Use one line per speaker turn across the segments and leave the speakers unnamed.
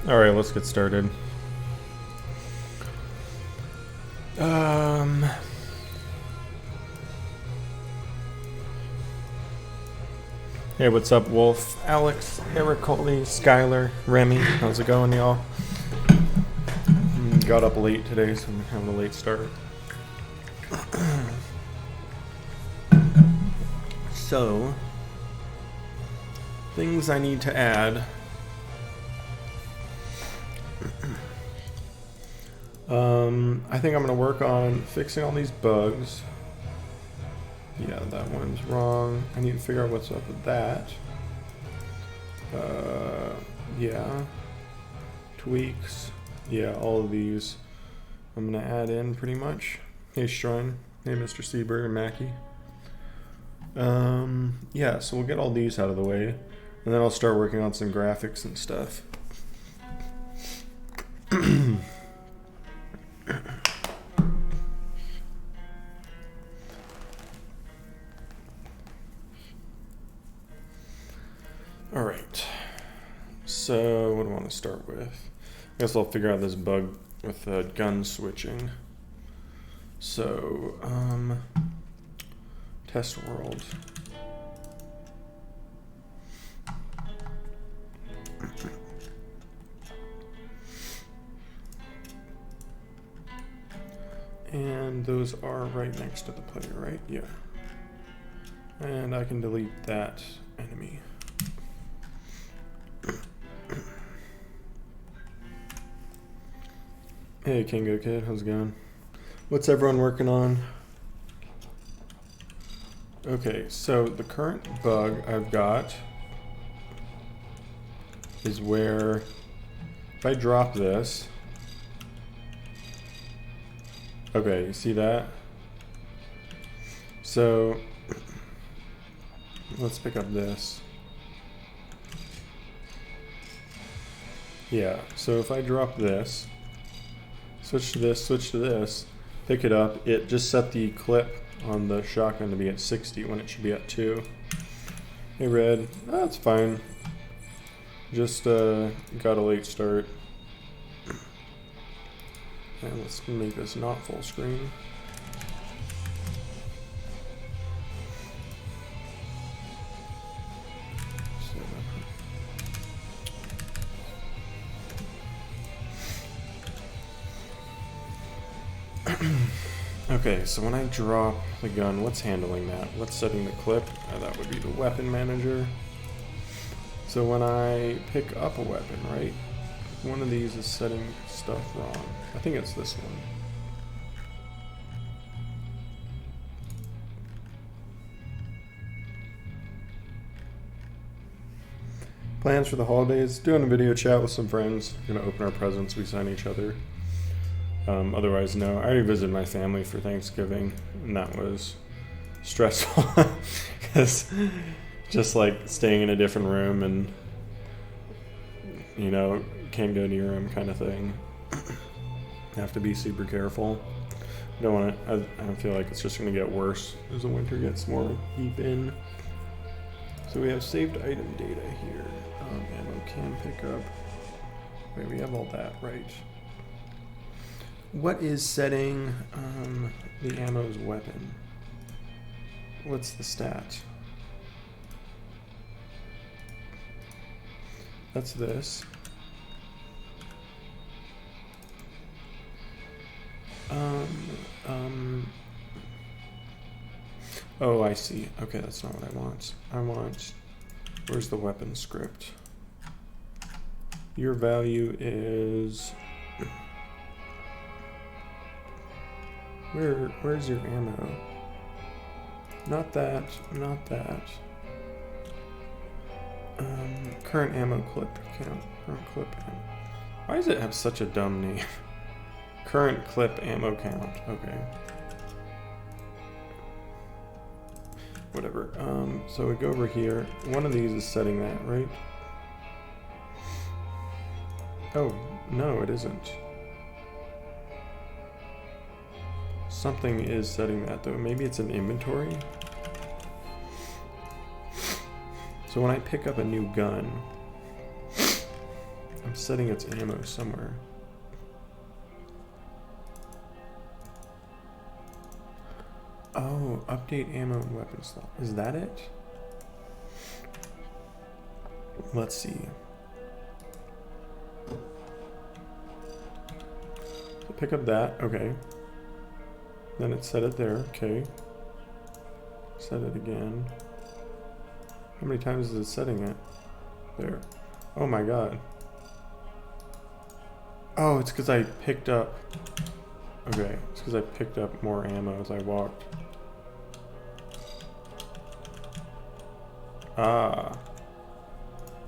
Alright, let's get started. Hey, what's up, Wolf? Alex, Eric, Coley, Skylar, Remy. How's it going, y'all? Got up late today, so I'm having a late start. So, things I need to add. I think I'm going to work on fixing all these bugs. Yeah, that one's wrong. I need to figure out what's up with that. Yeah. Tweaks. Yeah, all of these I'm going to add in pretty much. Hey, Shrine. Hey, Mr. Seabird and Mackie. Yeah, so we'll get all these out of the way. And then I'll start working on some graphics and stuff. Alright, so what do I want to start with? I guess I'll figure out this bug with gun switching. So, test world. And those are right next to the player, right? Yeah. And I can delete that enemy. Hey, Kingo Kid, how's it going? What's everyone working on? Okay, so the current bug I've got is where if I drop this, okay, you see that? So let's pick up this. Yeah, so if I drop this, switch to this, pick it up, it just set the clip on the shotgun to be at 60 when it should be at 2. Hey Red, that's fine. Just got a late start. And let's make this not full screen. Okay, so when I drop the gun, what's handling that? What's setting the clip? That would be the weapon manager. So when I pick up a weapon, right? One of these is setting stuff wrong. I think it's this one. Plans for the holidays? Doing a video chat with some friends. Gonna open our presents, we sign each other. Otherwise, no. I already visited my family for Thanksgiving, and that was stressful. Because just like staying in a different room and, you know, can't go near them kind of thing. Have to be super careful. I don't want to, I don't feel like it's just going to get worse as the winter gets more deep in. So we have saved item data here. Ammo can pick up. Wait, we have all that, right? What is setting the ammo's weapon? What's the stat? That's this. Oh, I see. Okay, that's not what I want. I want, where's the weapon script? Your value is, where's your ammo? Not that, not that. Current ammo clip count. Current clip ammo. Why does it have such a dumb name? Current clip ammo count. Okay. Whatever. So we go over here. One of these is setting that, right? Oh, no, it isn't. Something is setting that though. Maybe it's an inventory. So when I pick up a new gun, I'm setting its ammo somewhere. Oh, update ammo and weapon slot. Is that it? Let's see. So pick up that, okay. Then it set it there, okay. Set it again. How many times is it setting it? There. Oh my god. Oh, it's because I picked up... Okay, it's because I picked up more ammo as I walked. Ah.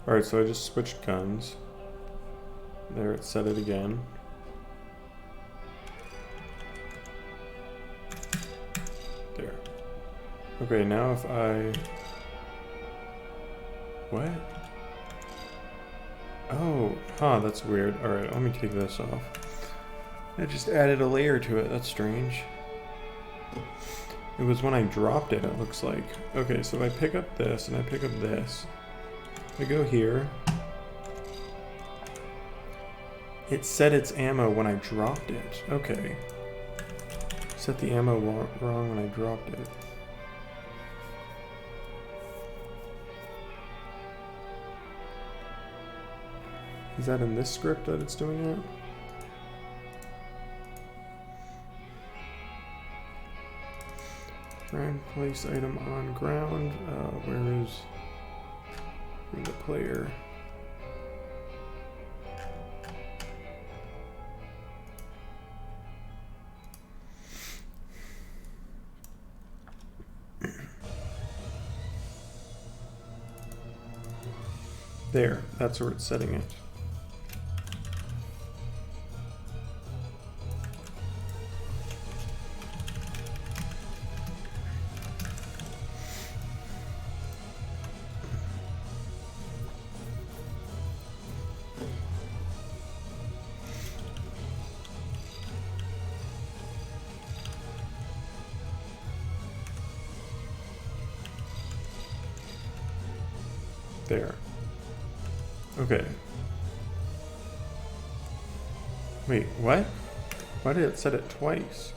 Alright, so I just switched guns. There, it set it again. There. Okay, now if I... What? Oh, huh, that's weird. Alright, let me take this off. I just added a layer to it. That's strange. It was when I dropped it, it looks like. Okay, so if I pick up this and I pick up this, I go here. It set its ammo when I dropped it. Okay. Set the ammo wrong when I dropped it. Is that in this script that it's doing it? Ground, place item on ground. Where is the player? There, that's where it's setting it. There. Okay. Wait, what? Why did it set it twice?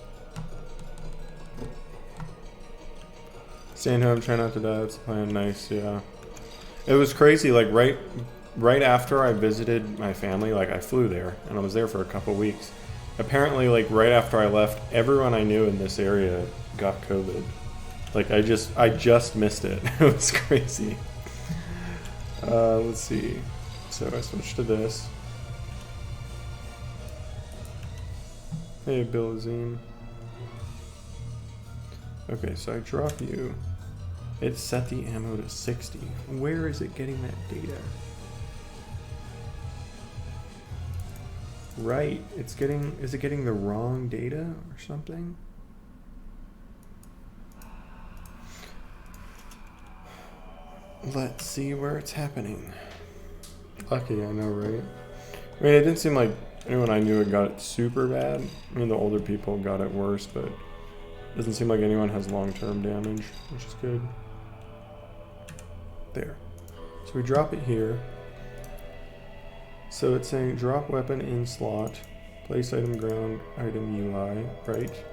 Staying home, try not to die, that's the plan. Nice, yeah. It was crazy, like right after I visited my family, like I flew there, and I was there for a couple weeks. Apparently, like right after I left, everyone I knew in this area got COVID. Like I just missed it. It was crazy. Let's see. So I switched to this. Hey, Bill Azim. Okay, so I drop you. It set the ammo to 60. Where is it getting that data? Right, it's getting, is it getting the wrong data or something? Let's see where it's happening. Lucky, I know, right? I mean, it didn't seem like anyone I knew had got it super bad. I mean, the older people got it worse, but it doesn't seem like anyone has long-term damage, which is good. There. So we drop it here. So it's saying drop weapon in slot, place item ground, item UI, right?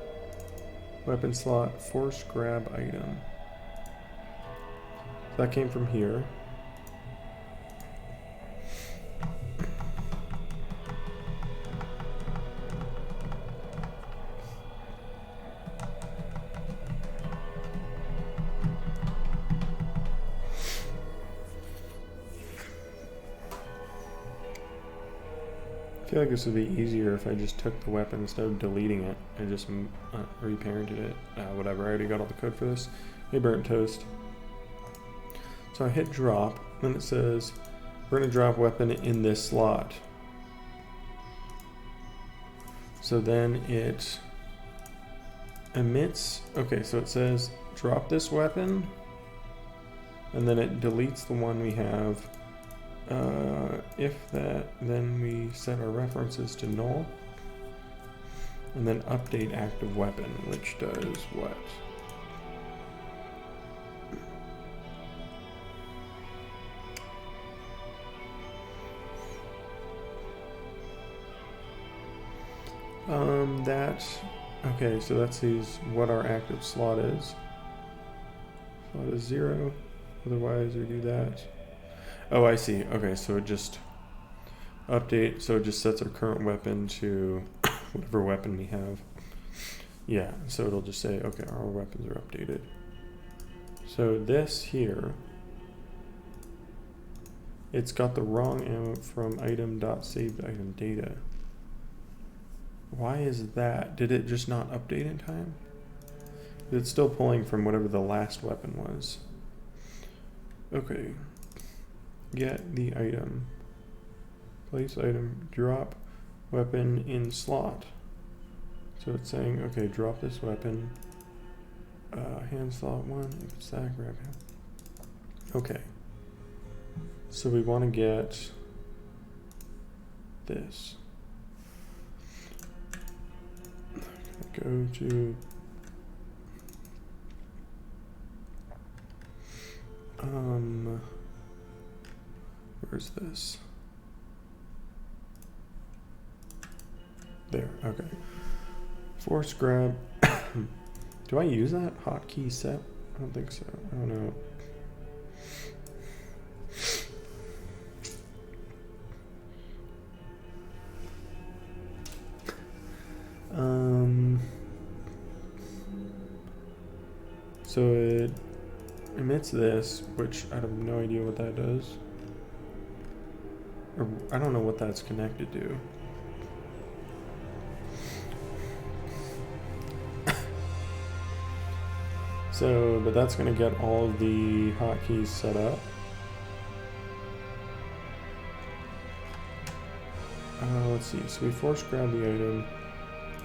Weapon slot, force grab item. That came from here. I feel like this would be easier if I just took the weapon instead of deleting it and just reparented it. Whatever, I already got all the code for this. Hey, burnt toast. So I hit drop, and it says, we're gonna drop weapon in this slot. So then it emits, okay, so it says, drop this weapon, and then it deletes the one we have. If that, then we set our references to null, and then update active weapon, which does what? Okay, so that sees what our active slot is. Slot is 0, otherwise we do that. Oh, I see. Okay, so it just update, so it just sets our current weapon to whatever weapon we have. Yeah, so it'll just say, okay, our weapons are updated. So this here, it's got the wrong ammo from item.savedItemData. Why is that? Did it just not update in time? It's still pulling from whatever the last weapon was. Okay. Get the item. Place item. Drop weapon in slot. So it's saying, okay, drop this weapon. Hand slot 1. If it's that, grab him. Okay. So we want to get this. Go to where's this? There, okay. Force grab. Do I use that hotkey set? I don't think so. I don't know. So it emits this, which I have no idea what that does. Or I don't know what that's connected to. So, but that's going to get all of the hotkeys set up. Let's see. So we force grab the item.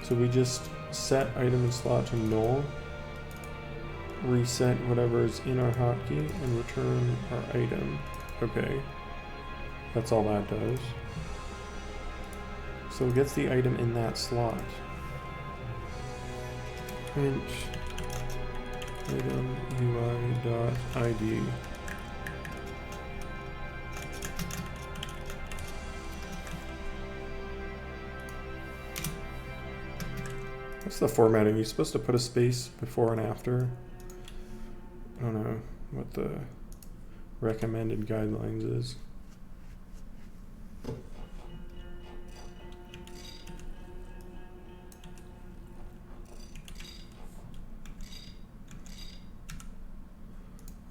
So we just set item and slot to null. Reset whatever's in our hotkey and return our item. Okay. That's all that does. So it gets the item in that slot. Print item UI.id. What's the formatting? You're supposed to put a space before and after. I don't know what the recommended guidelines is.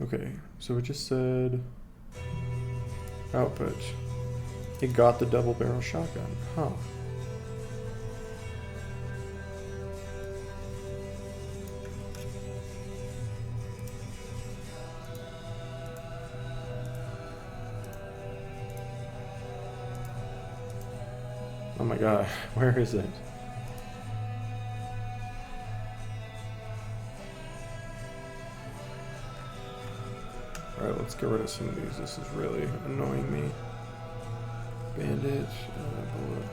Okay, so it just said output. It got the double barrel shotgun. Huh. Oh my god, where is it? Alright, let's get rid of some of these. This is really annoying me. Bandit, bullet.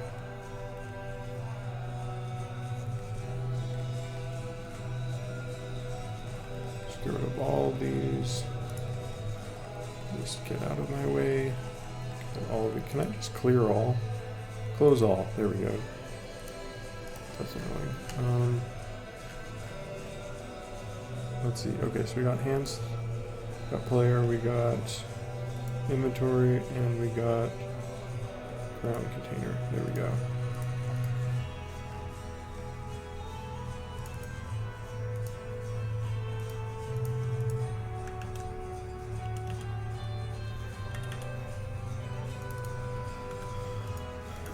Just get rid of all of these. Just get out of my way. Get all of it. Can I just clear all? Close all. There we go. That's annoying. Let's see. Okay, so we got hands, got player, we got inventory, and we got ground container. There we go.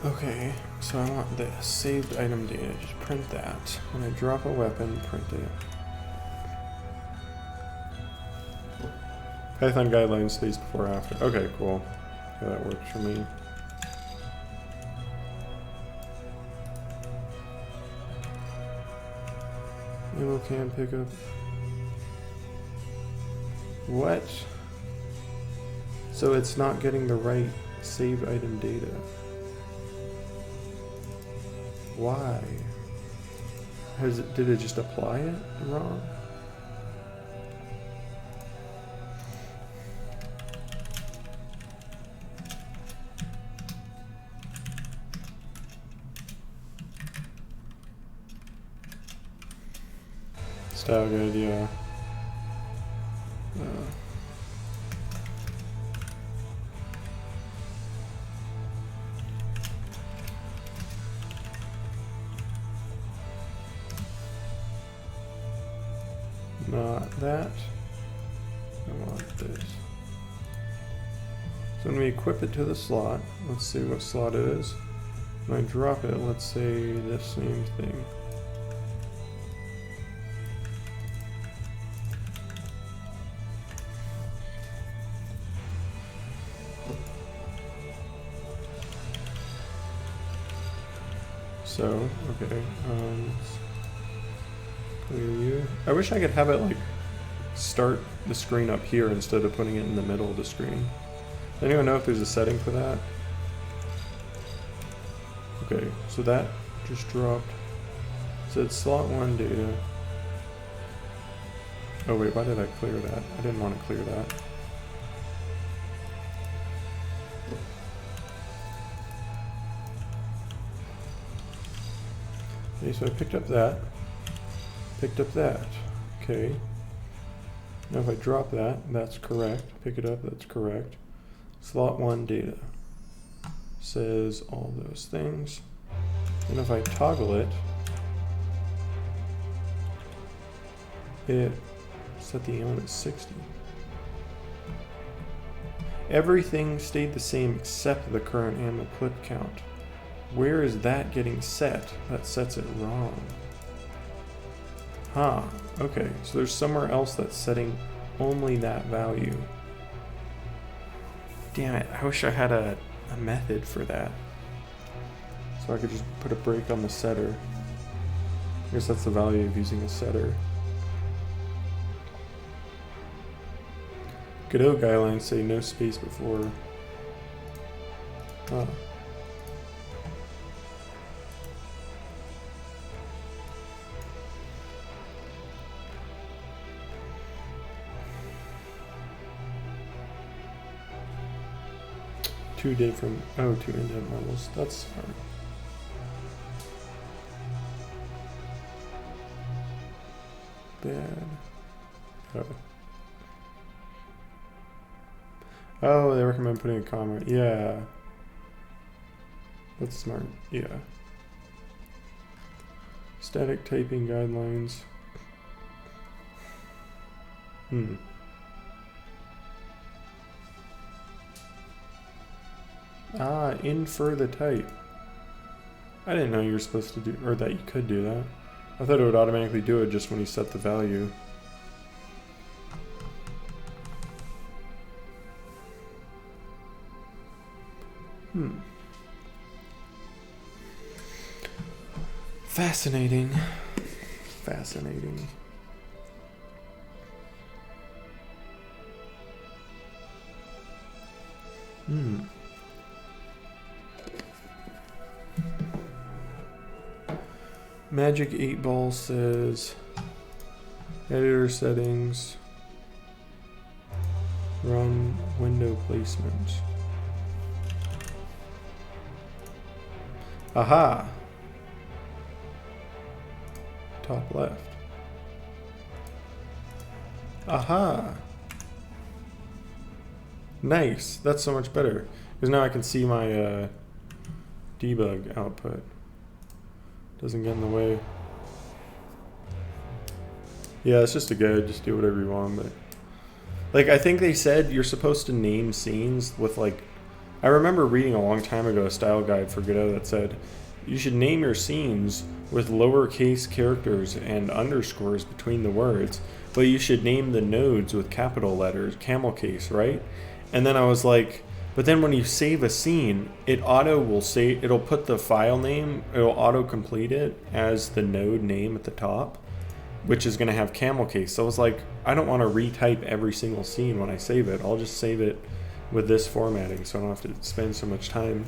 Okay, so I want this. Saved item data. Just print that. When I drop a weapon, print it. Python guidelines space before after. Okay, cool. Yeah, that works for me. Ammo can pickup. What? So it's not getting the right saved item data. Why? Did it just apply it wrong? Style guide, yeah. Not that. I want this. So when we equip it to the slot, let's see what slot it is. When I drop it, let's say this same thing. So, okay, clear you. I wish I could have it like start the screen up here instead of putting it in the middle of the screen. Does anyone know if there's a setting for that? Okay, so that just dropped. It said slot 1 data. Oh wait, why did I clear that? I didn't want to clear that. Okay, so I picked up that. Picked up that. Okay. Now if I drop that, that's correct. Pick it up, that's correct. Slot 1 data says all those things. And if I toggle it, it set the ammo at 60. Everything stayed the same except the current ammo clip count. Where is that getting set? That sets it wrong. Huh, okay, so there's somewhere else that's setting only that value. Damn it, I wish I had a method for that. So I could just put a break on the setter. I guess that's the value of using a setter. Godot guidelines say no space before. Huh. Two indent models. That's smart. Bad. Oh. Oh, they recommend putting a comma. Yeah. That's smart. Yeah. Static typing guidelines. Ah, infer the type. I didn't know you were supposed to do, or that you could do that. I thought it would automatically do it just when you set the value. Fascinating. Fascinating. Magic 8 Ball says editor settings, run window placement. Aha! Top left. Aha! Nice! That's so much better. Because now I can see my debug output. Doesn't get in the way. Yeah, it's just a guide. Just do whatever you want. But like, I think they said you're supposed to name scenes with like. I remember reading a long time ago a style guide for Godot that said you should name your scenes with lowercase characters and underscores between the words, but you should name the nodes with capital letters, camel case, right? And then I was like, but then when you save a scene, it'll put the file name, it'll auto-complete it as the node name at the top, which is going to have camel case. So I was like, I don't want to retype every single scene when I save it. I'll just save it with this formatting so I don't have to spend so much time.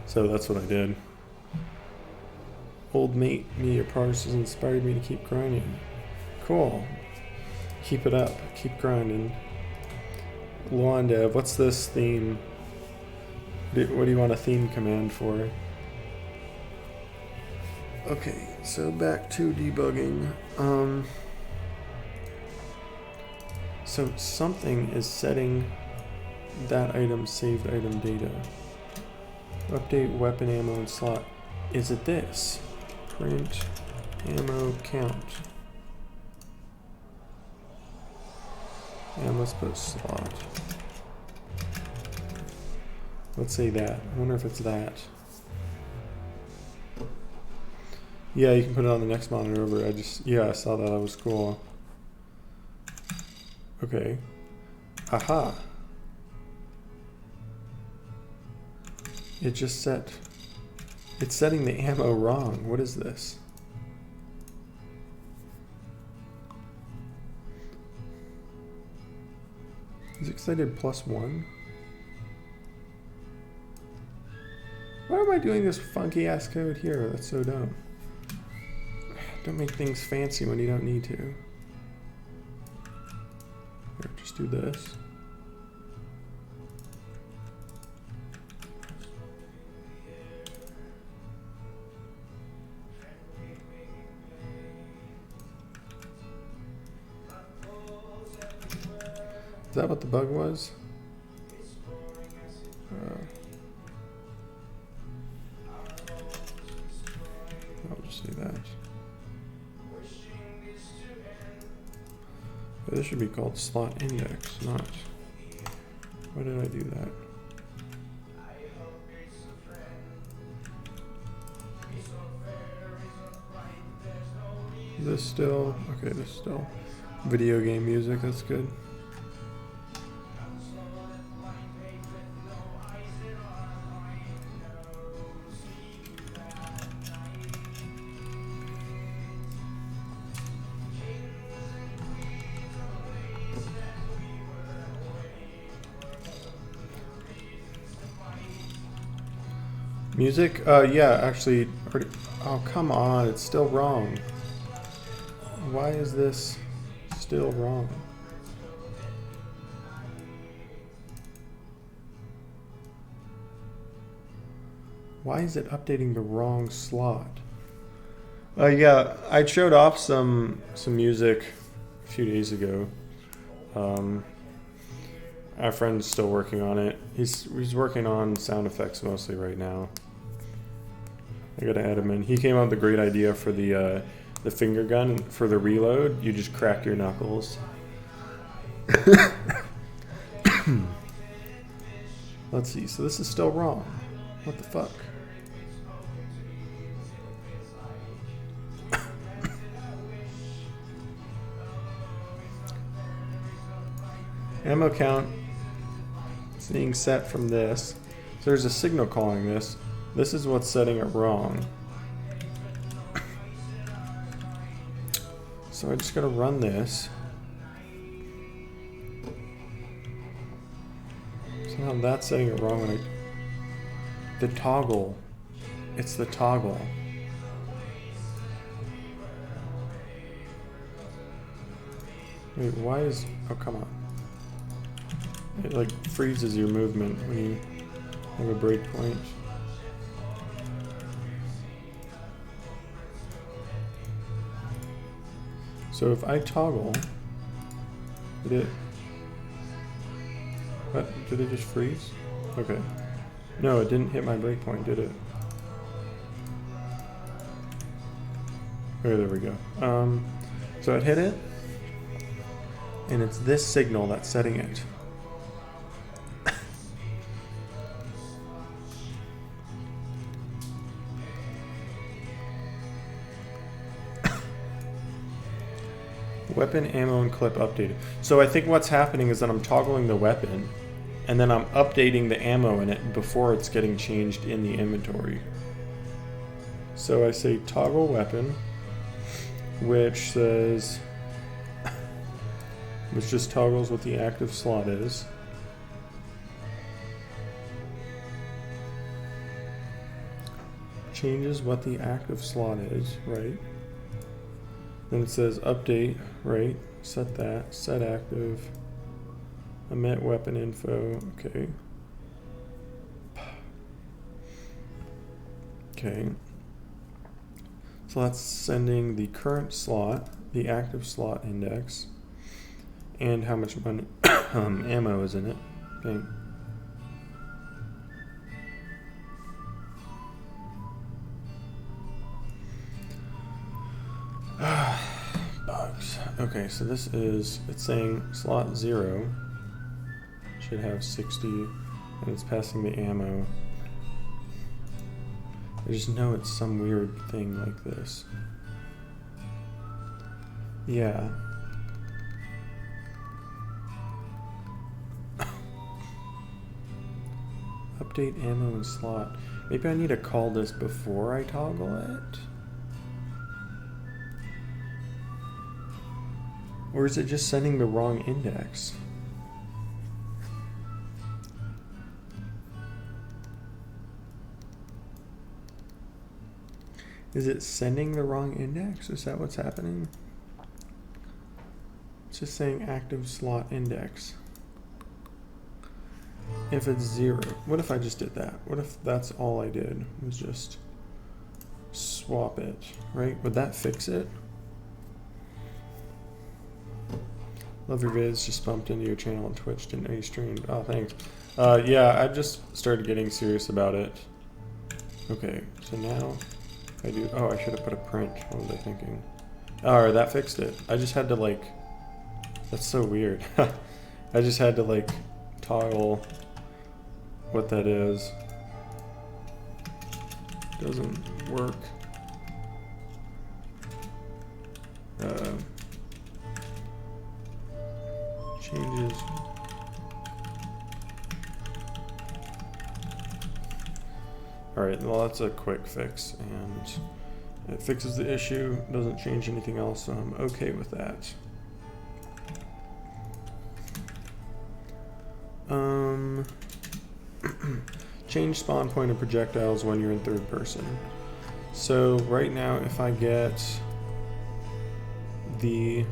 So that's what I did. Old mate, media progress has inspired me to keep grinding. Cool. Keep it up. Keep grinding. Luandev, what's this theme? What do you want a theme command for? Okay, so back to debugging. So something is setting that item saved item data. Update weapon ammo and slot. Is it this? Print ammo count. And let's put slot. Let's say that. I wonder if it's that. Yeah, you can put it on the next monitor over. I saw that. That was cool. Okay. Aha. It just set. It's setting the ammo wrong. What is this? Is it because I did +1? Why am I doing this funky ass code here? That's so dumb. Don't make things fancy when you don't need to. Here, just do this. Is that what the bug was? I'll just do that. This should be called slot index, not. Why did I do that? This still, okay, this still video game music, that's good. Music? Yeah, actually, oh, come on, it's still wrong. Why is this still wrong? Why is it updating the wrong slot? Yeah, I showed off some music a few days ago. Our friend's still working on it. He's working on sound effects mostly right now. I gotta add him in. He came up with a great idea for the finger gun. For the reload, you just crack your knuckles. Let's see, so this is still wrong. What the fuck? Ammo count is being set from this. So there's a signal calling this. This is what's setting it wrong. So I just gotta run this. So now that's setting it wrong when the toggle. It's the toggle. Wait, why is, oh come on. It like freezes your movement when you have a breakpoint. So if I toggle, did it, what, did it just freeze? Okay. No, it didn't hit my breakpoint, did it? Oh, there we go. So it hit it, and it's this signal that's setting it. Weapon, ammo, and clip updated. So I think what's happening is that I'm toggling the weapon, and then I'm updating the ammo in it before it's getting changed in the inventory. So I say toggle weapon, which says, which just toggles what the active slot is. Changes what the active slot is, right? Then it says update, right? Set that, set active, emit weapon info, okay. Okay. So that's sending the current slot, the active slot index, and how much money ammo is in it. Okay. Bugs. Okay, so this is, it's saying slot 0 should have 60, and it's passing the ammo. I just know it's some weird thing like this. Yeah. Update ammo and slot. Maybe I need to call this before I toggle it? Or is it just sending the wrong index? Is it sending the wrong index? Is that what's happening? It's just saying active slot index. If it's 0, what if I just did that? What if that's all I did was just swap it, right? Would that fix it? Love your vids, just bumped into your channel on Twitch, didn't know you streamed. Oh, thanks. Yeah, I just started getting serious about it. Okay, so now I do, oh, I should have put a print. What was I thinking? Alright, that fixed it. I just had to like, that's so weird. I just had to like toggle what that is. Doesn't work. Changes. Alright, well that's a quick fix, and it fixes the issue, doesn't change anything else, so I'm okay with that. Change spawn point of projectiles when you're in third person. So right now if I get the...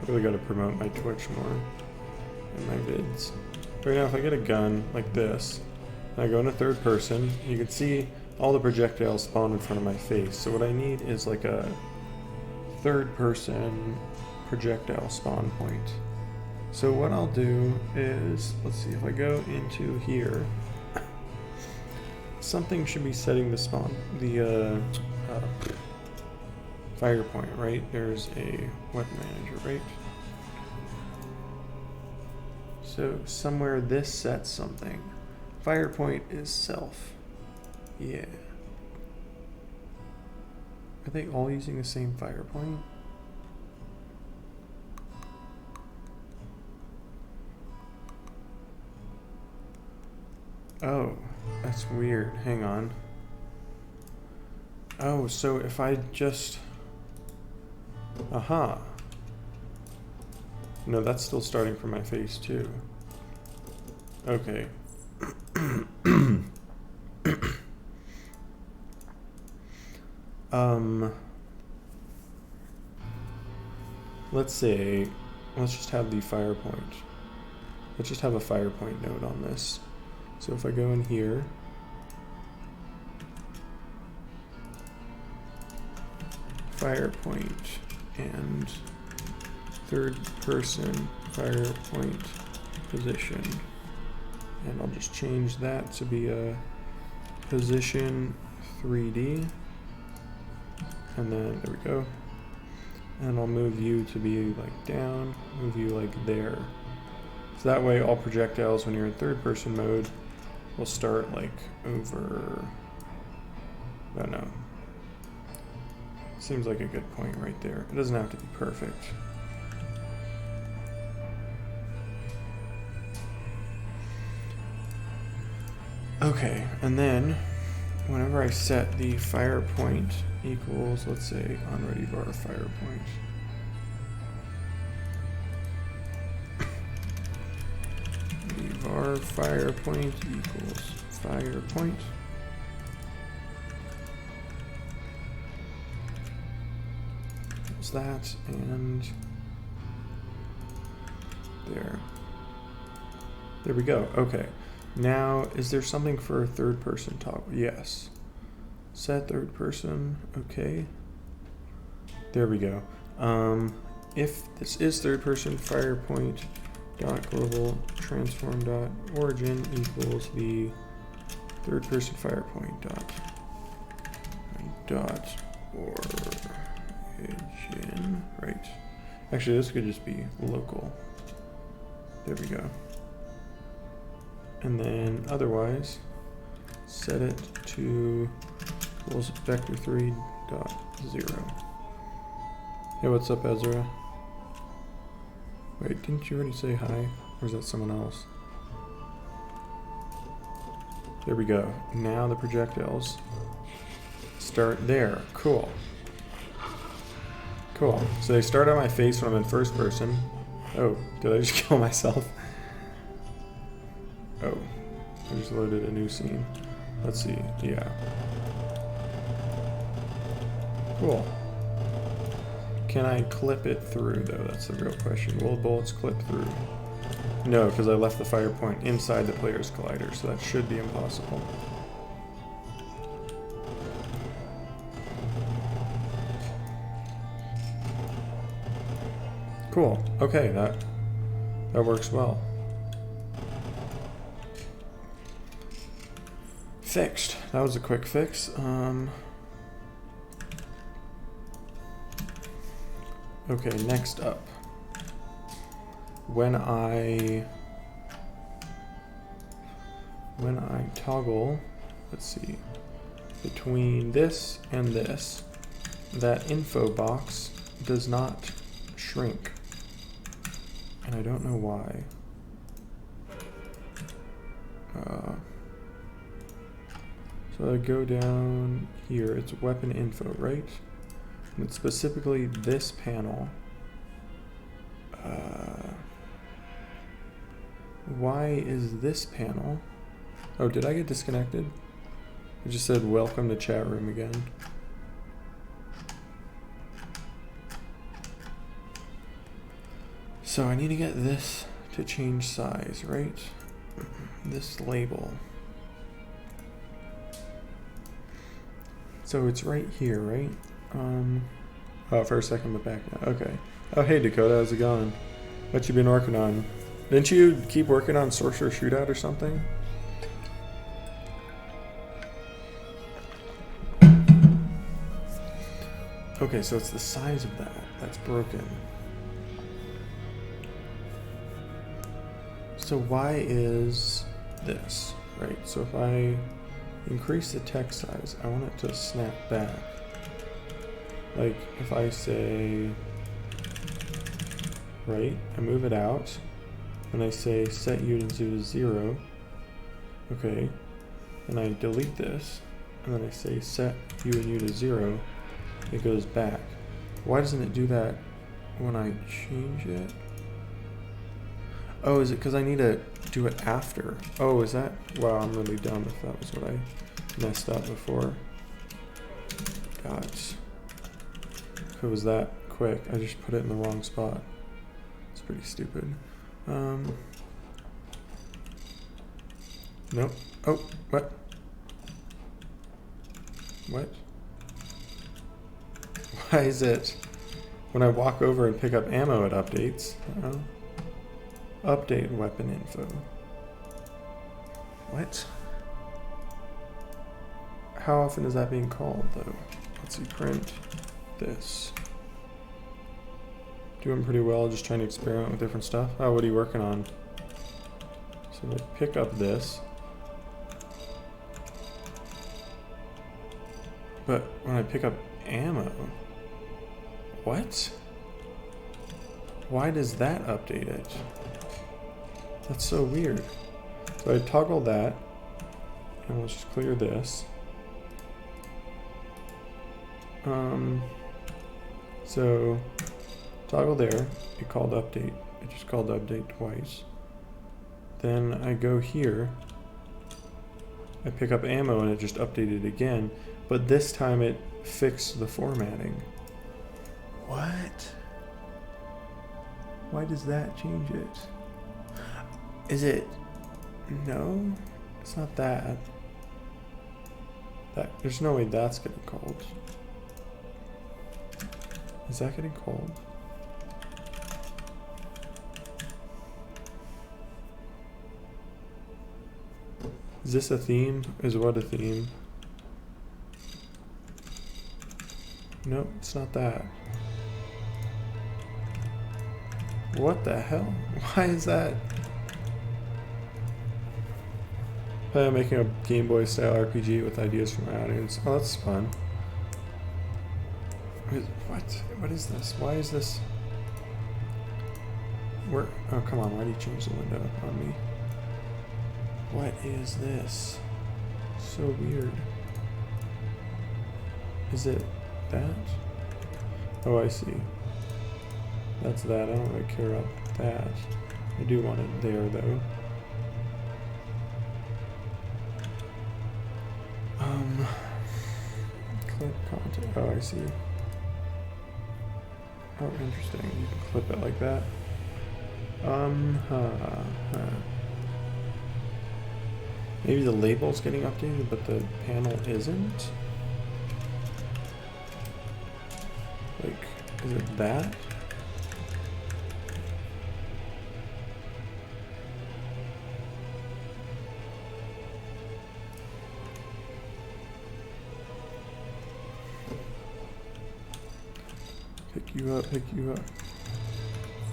I really gotta promote my Twitch more and my vids. Right now if I get a gun like this, and I go into third person, you can see all the projectiles spawn in front of my face. So what I need is like a third person projectile spawn point. So what I'll do is, let's see, if I go into here, something should be setting the spawn, the fire point, right? There's a weapon manager, right? So somewhere this sets something. Fire point is self. Yeah. Are they all using the same fire point? Oh, that's weird. Hang on. Oh, so if I just... Aha. No, that's still starting from my face too. Okay. Let's say, let's just have the fire point. Let's just have a fire point node on this. So if I go in here, fire point and third person fire point position, and I'll just change that to be a position 3D, and then there we go, and I'll move you to be like down, move you like there, so that way all projectiles when you're in third person mode will start like over, I don't know, seems like a good point right there. It doesn't have to be perfect. Okay, and then whenever I set the fire point equals, let's say onReady var fire point. The var fire point equals fire point. Equals that, and there. There we go. Okay. Now, is there something for a third person toggle? Yes. Set third person. Okay. There we go. If this is third person, fire point dot global transform dot origin equals the third person fire point dot origin, right? Actually, this could just be local. There we go. And then otherwise, set it to equals vector3 dot 0. Hey, what's up, Ezra? Wait, didn't you already say hi? Or is that someone else? There we go. Now the projectiles start there. Cool. Cool. So they start on my face when I'm in first person. Oh, did I just kill myself? Oh, I just loaded a new scene. Let's see. Yeah. Cool. Can I clip it through, though? That's the real question. Will bullets clip through? No, because I left the fire point inside the player's collider, so that should be impossible. Cool. Okay, that works well. Fixed. That was a quick fix. Okay, next up. When I toggle, let's see, between this and this, that info box does not shrink. And I don't know why. So I go down here, it's weapon info, right? And it's specifically this panel. Why is this panel? Oh, did I get disconnected? It just said welcome to chat room again. So I need to get this to change size, right? This label. So it's right here, right? Oh, for a second, but back now. Okay. Oh, hey Dakota, how's it going? What you been working on? Didn't you keep working on Sorcerer Shootout or something? Okay, so it's the size of that that's broken. So why is this, right? So if I increase the text size, I want it to snap back. Like if I say, right, I move it out, and I say set unit to 0, okay, and I delete this, and then I say set UNU to 0, it goes back. Why doesn't it do that when I change it? Oh, is it because I need to do it after? Oh, is that? Wow, I'm really dumb if that was what I messed up before. God. If it was that quick, I just put it in the wrong spot. It's pretty stupid. Nope. Oh, what? What? Why is it when I walk over and pick up ammo it updates? Update weapon info. What? How often is that being called though? Let's see, print this. Doing pretty well, just trying to experiment with different stuff. Oh, what are you working on? So I pick up this. But when I pick up ammo, what? Why does that update it? That's so weird. So I toggle that, and let's just clear this. So toggle there, it called update. It just called update twice. Then I go here, I pick up ammo and it just updated again, but this time it fixed the formatting. What? Why does that change it? Is it? No, it's not that. There's no way that's getting called. Is that getting cold? Is this a theme? Is what a theme? Nope, it's not that. What the hell? Why is that? I'm making a Game Boy style RPG with ideas from my audience. Oh, that's fun. What? What is this? Why is this? Where? Oh, come on. Why do you change the window on me? What is this? So weird. Is it that? Oh, I see. That's that. I don't really care about that. I do want it there, though. Clip content. Oh, I see. Oh, interesting. You can clip it like that. Maybe the label's getting updated, but the panel isn't? Like, is it that? Pick you up, pick you up.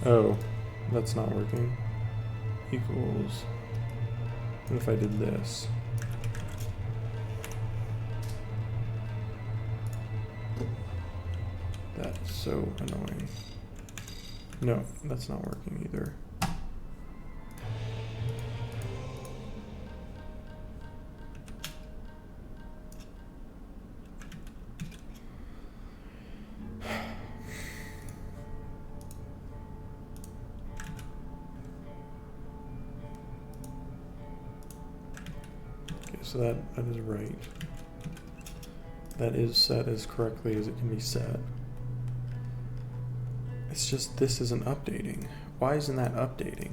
Oh, that's not working. Equals. What if I did this? That's so annoying. No, that's not working either. So that is right. That is set as correctly as it can be set. It's just this isn't updating. Why isn't that updating?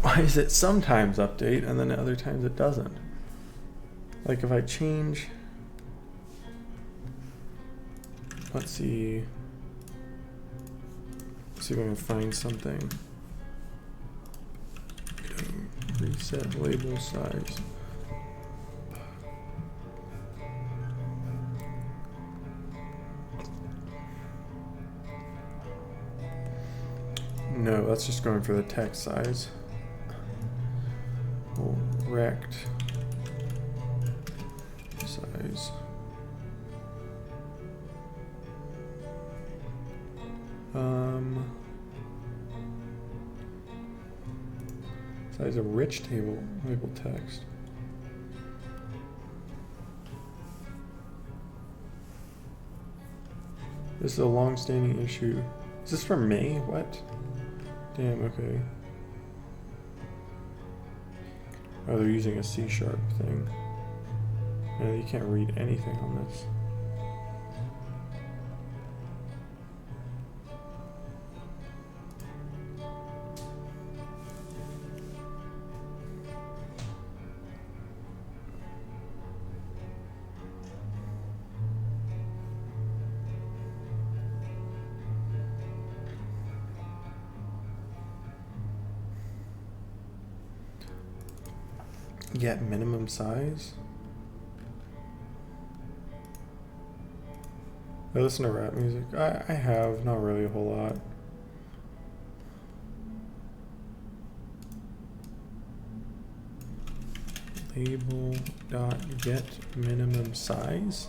Why is it sometimes update and then other times it doesn't? Like if I change... Let's see if I can find something. Reset label size. No, that's just going for the text size. Well, rect size. Size of rich table label text. This is a long-standing issue. Is this from May? What? Damn, okay. Oh, they're using a C# thing. No, you can't read anything on this. Get minimum size? I listen to rap music. I have, not really a whole lot. Label dot get minimum size?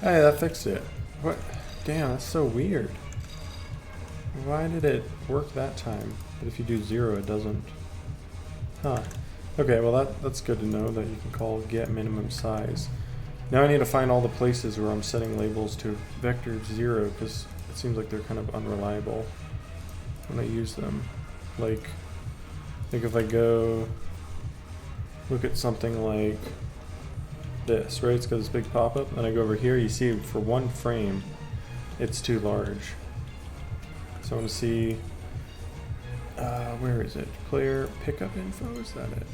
Hey, that fixed it. What? Damn, that's so weird. Why did it work that time? But if you do 0, it doesn't. Huh. Okay, well that's good to know that you can call get minimum size. Now I need to find all the places where I'm setting labels to vector 0 because it seems like they're kind of unreliable when I use them. Like if I go look at something like this, right? It's got this big pop-up. Then I go over here, you see for one frame, it's too large. So I want to see, where is it? Player pickup info, is that it?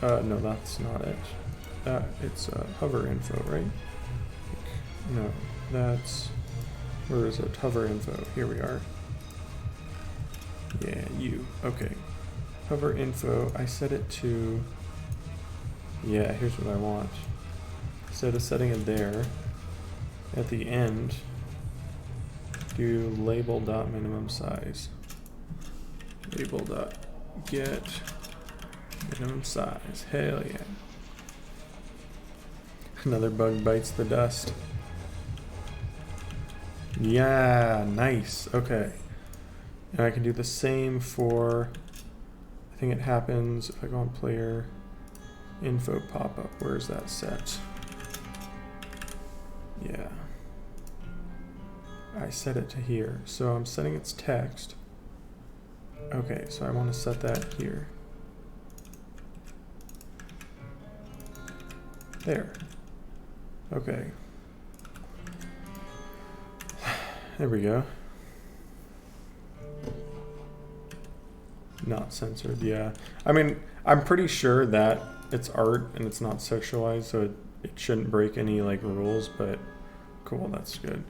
No, that's not it. It's hover info, right? No, that's, where is it? Hover info. Here we are. Yeah, you. Okay. Hover info. I set it to, yeah, here's what I want. Instead of setting it there, at the end, do label.minimum size. Label.get minimum size. Hell yeah. Another bug bites the dust. Yeah, nice. Okay. And I can do the same for, I think it happens if I go on player, info pop-up. Where's that set? Yeah. I set it to here. So I'm setting its text. Okay, so I want to set that here. There. Okay. There we go. Not censored, yeah. I mean, I'm pretty sure that it's art and it's not sexualized, so it shouldn't break any like rules, but cool, that's good.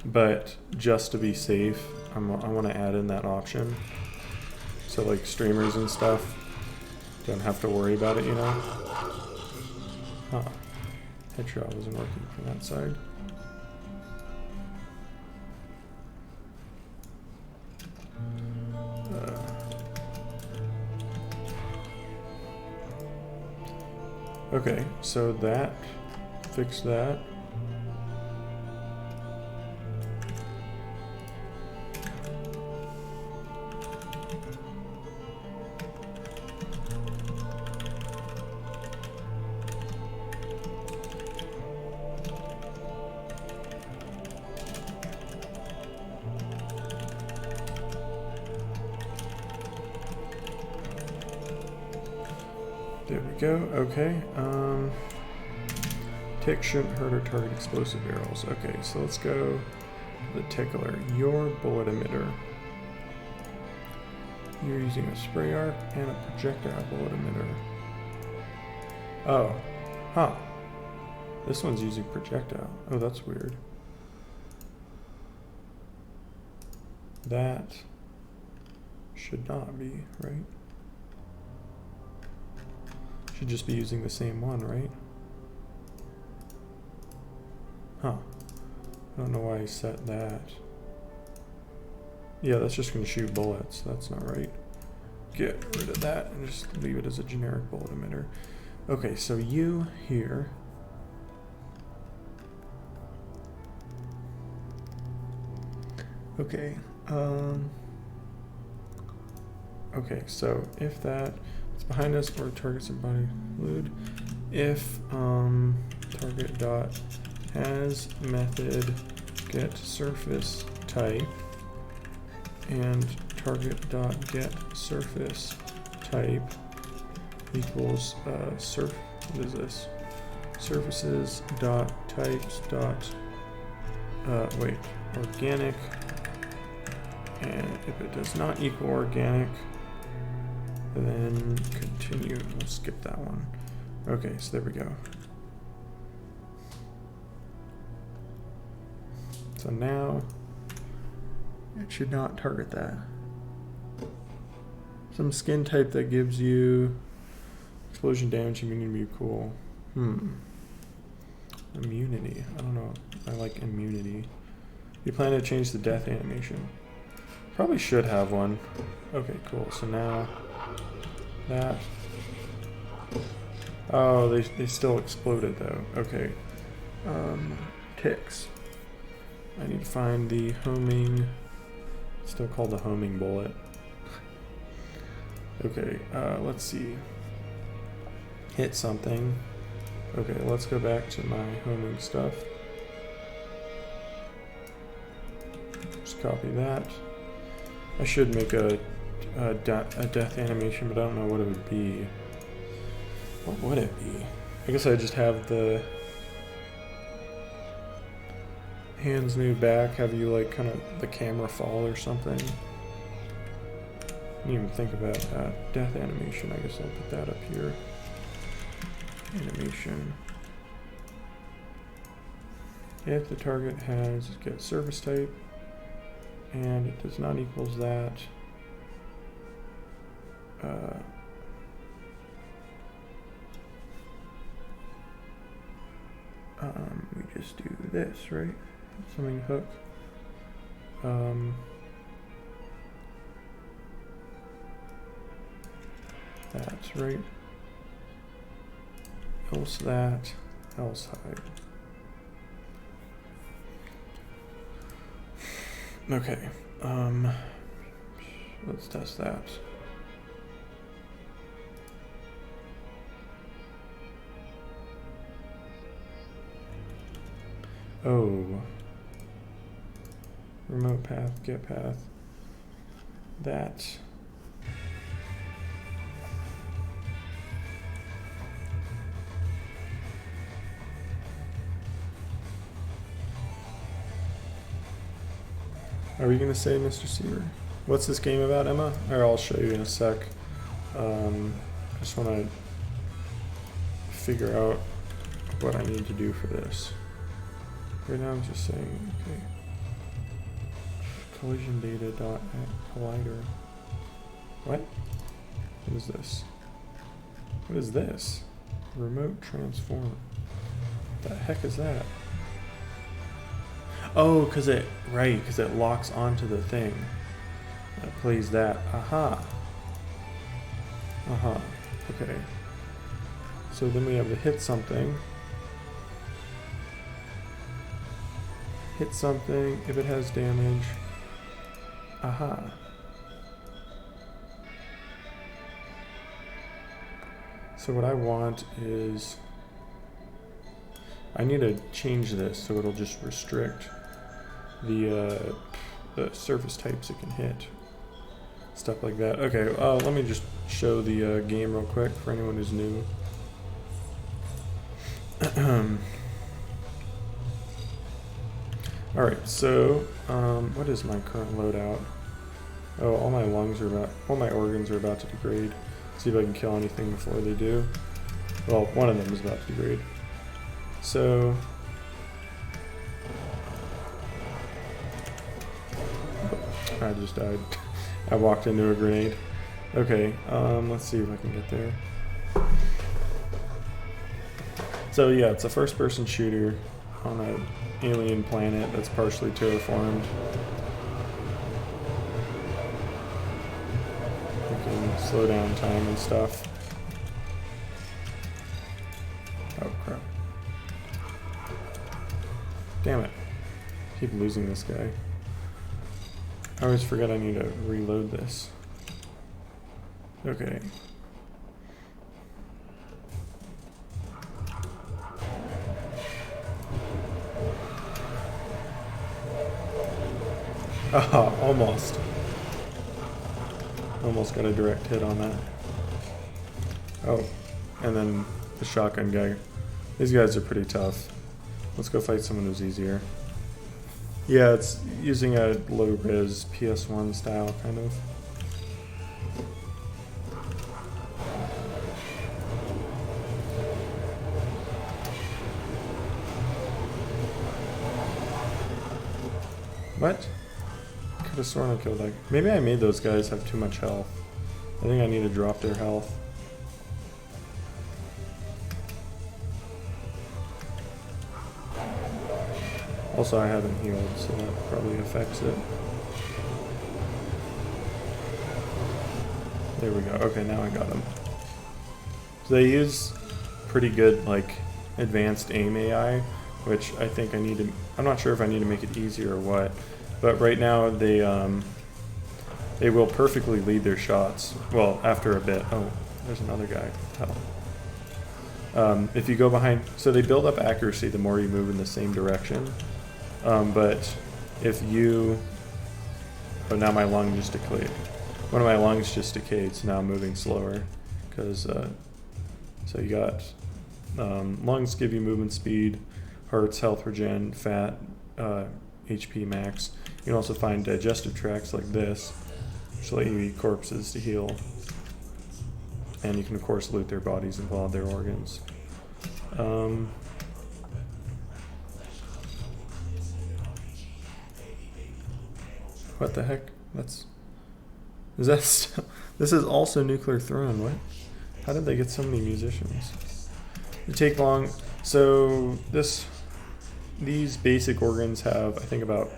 But just to be safe, I want to add in that option. So like streamers and stuff don't have to worry about it, you know? Huh. Headshot wasn't working from that side. Okay, so that, fix that. There we go, okay. Tick shouldn't hurt or target explosive barrels. Okay, so let's go to the tickler. Your bullet emitter. You're using a spray arc and a projectile bullet emitter. Oh, huh. This one's using projectile. Oh, that's weird. That should not be, right? Should just be using the same one, right? Huh. I don't know why I set that. Yeah, that's just going to shoot bullets. That's not right. Get rid of that and just leave it as a generic bullet emitter. Okay, so you here. Okay. Okay, so if that is behind us or targets a body fluid, if target dot has method get surface type and target dot get surface type equals what is this? Surfaces dot types dot wait, organic, and if it does not equal organic, then continue. We'll skip that one. Okay, so there we go. So now it should not target that. Some skin type that gives you explosion damage immunity would be cool. Immunity. I don't know. I like immunity. You plan to change the death animation? Probably should have one. Okay, cool. So now that. Oh, they still exploded though. Okay. Ticks. I need to find the homing. It's still called the homing bullet. Okay, let's see. Hit something. Okay, let's go back to my homing stuff. Just copy that. I should make a death animation, but I don't know what it would be. What would it be? I guess I just have the hands move back, have you like kind of the camera fall or something. Didn't even think about that. Death animation, I guess I'll put that up here. animation. If the target has get service type and it does not equals that, we just do this, right? Something hook. That's right. Else that, else hide. Okay, let's test that. Oh, remote path, get path, that. Are we gonna say Mr. Seaver? What's this game about, Emma? Or I'll show you in a sec. I just wanna figure out what I need to do for this. Right now I'm just saying, okay. Collision data dot collider. What? What is this? What is this? Remote transform. What the heck is that? Oh, because it locks onto the thing. That plays that. Aha. Aha. Okay. So then we have to hit something. Hit something if it has damage. Aha. So what I want is I need to change this so it'll just restrict the surface types it can hit. Stuff like that. Okay, let me just show the game real quick for anyone who's new. Alright, so what is my current loadout? Oh, all my organs are about to degrade. See if I can kill anything before they do. Well, one of them is about to degrade. So I just died. I walked into a grenade. Okay, let's see if I can get there. So yeah, it's a first-person shooter on an alien planet that's partially terraformed. You can slow down time and stuff. Oh crap. Damn it. Keep losing this guy. I always forget I need to reload this. Okay. Aha, almost. Almost got a direct hit on that. Oh, and then the shotgun guy. These guys are pretty tough. Let's go fight someone who's easier. Yeah, it's using a low-res PS1 style, kind of. What? Could have sworn I killed that. Maybe I made those guys have too much health. I think I need to drop their health. Also, I haven't healed, so that probably affects it. There we go. Okay, now I got him. So they use pretty good, like, advanced aim AI, which I think I need to... I'm not sure if I need to make it easier or what, but right now they will perfectly lead their shots. Well, after a bit. Oh, there's another guy. Hell. If you go behind... So they build up accuracy the more you move in the same direction. But if you... Oh, now my lung just decayed. One of my lungs just decayed, so now I'm moving slower. Because, so you got... lungs give you movement speed, hearts, health regen, fat, HP max. You can also find digestive tracts like this, which let you eat corpses to heal. And you can, of course, loot their bodies and pull out their organs. What the heck? Is that still? This is also Nuclear Throne. What? How did they get so many musicians? It take long. So these basic organs have, I think, about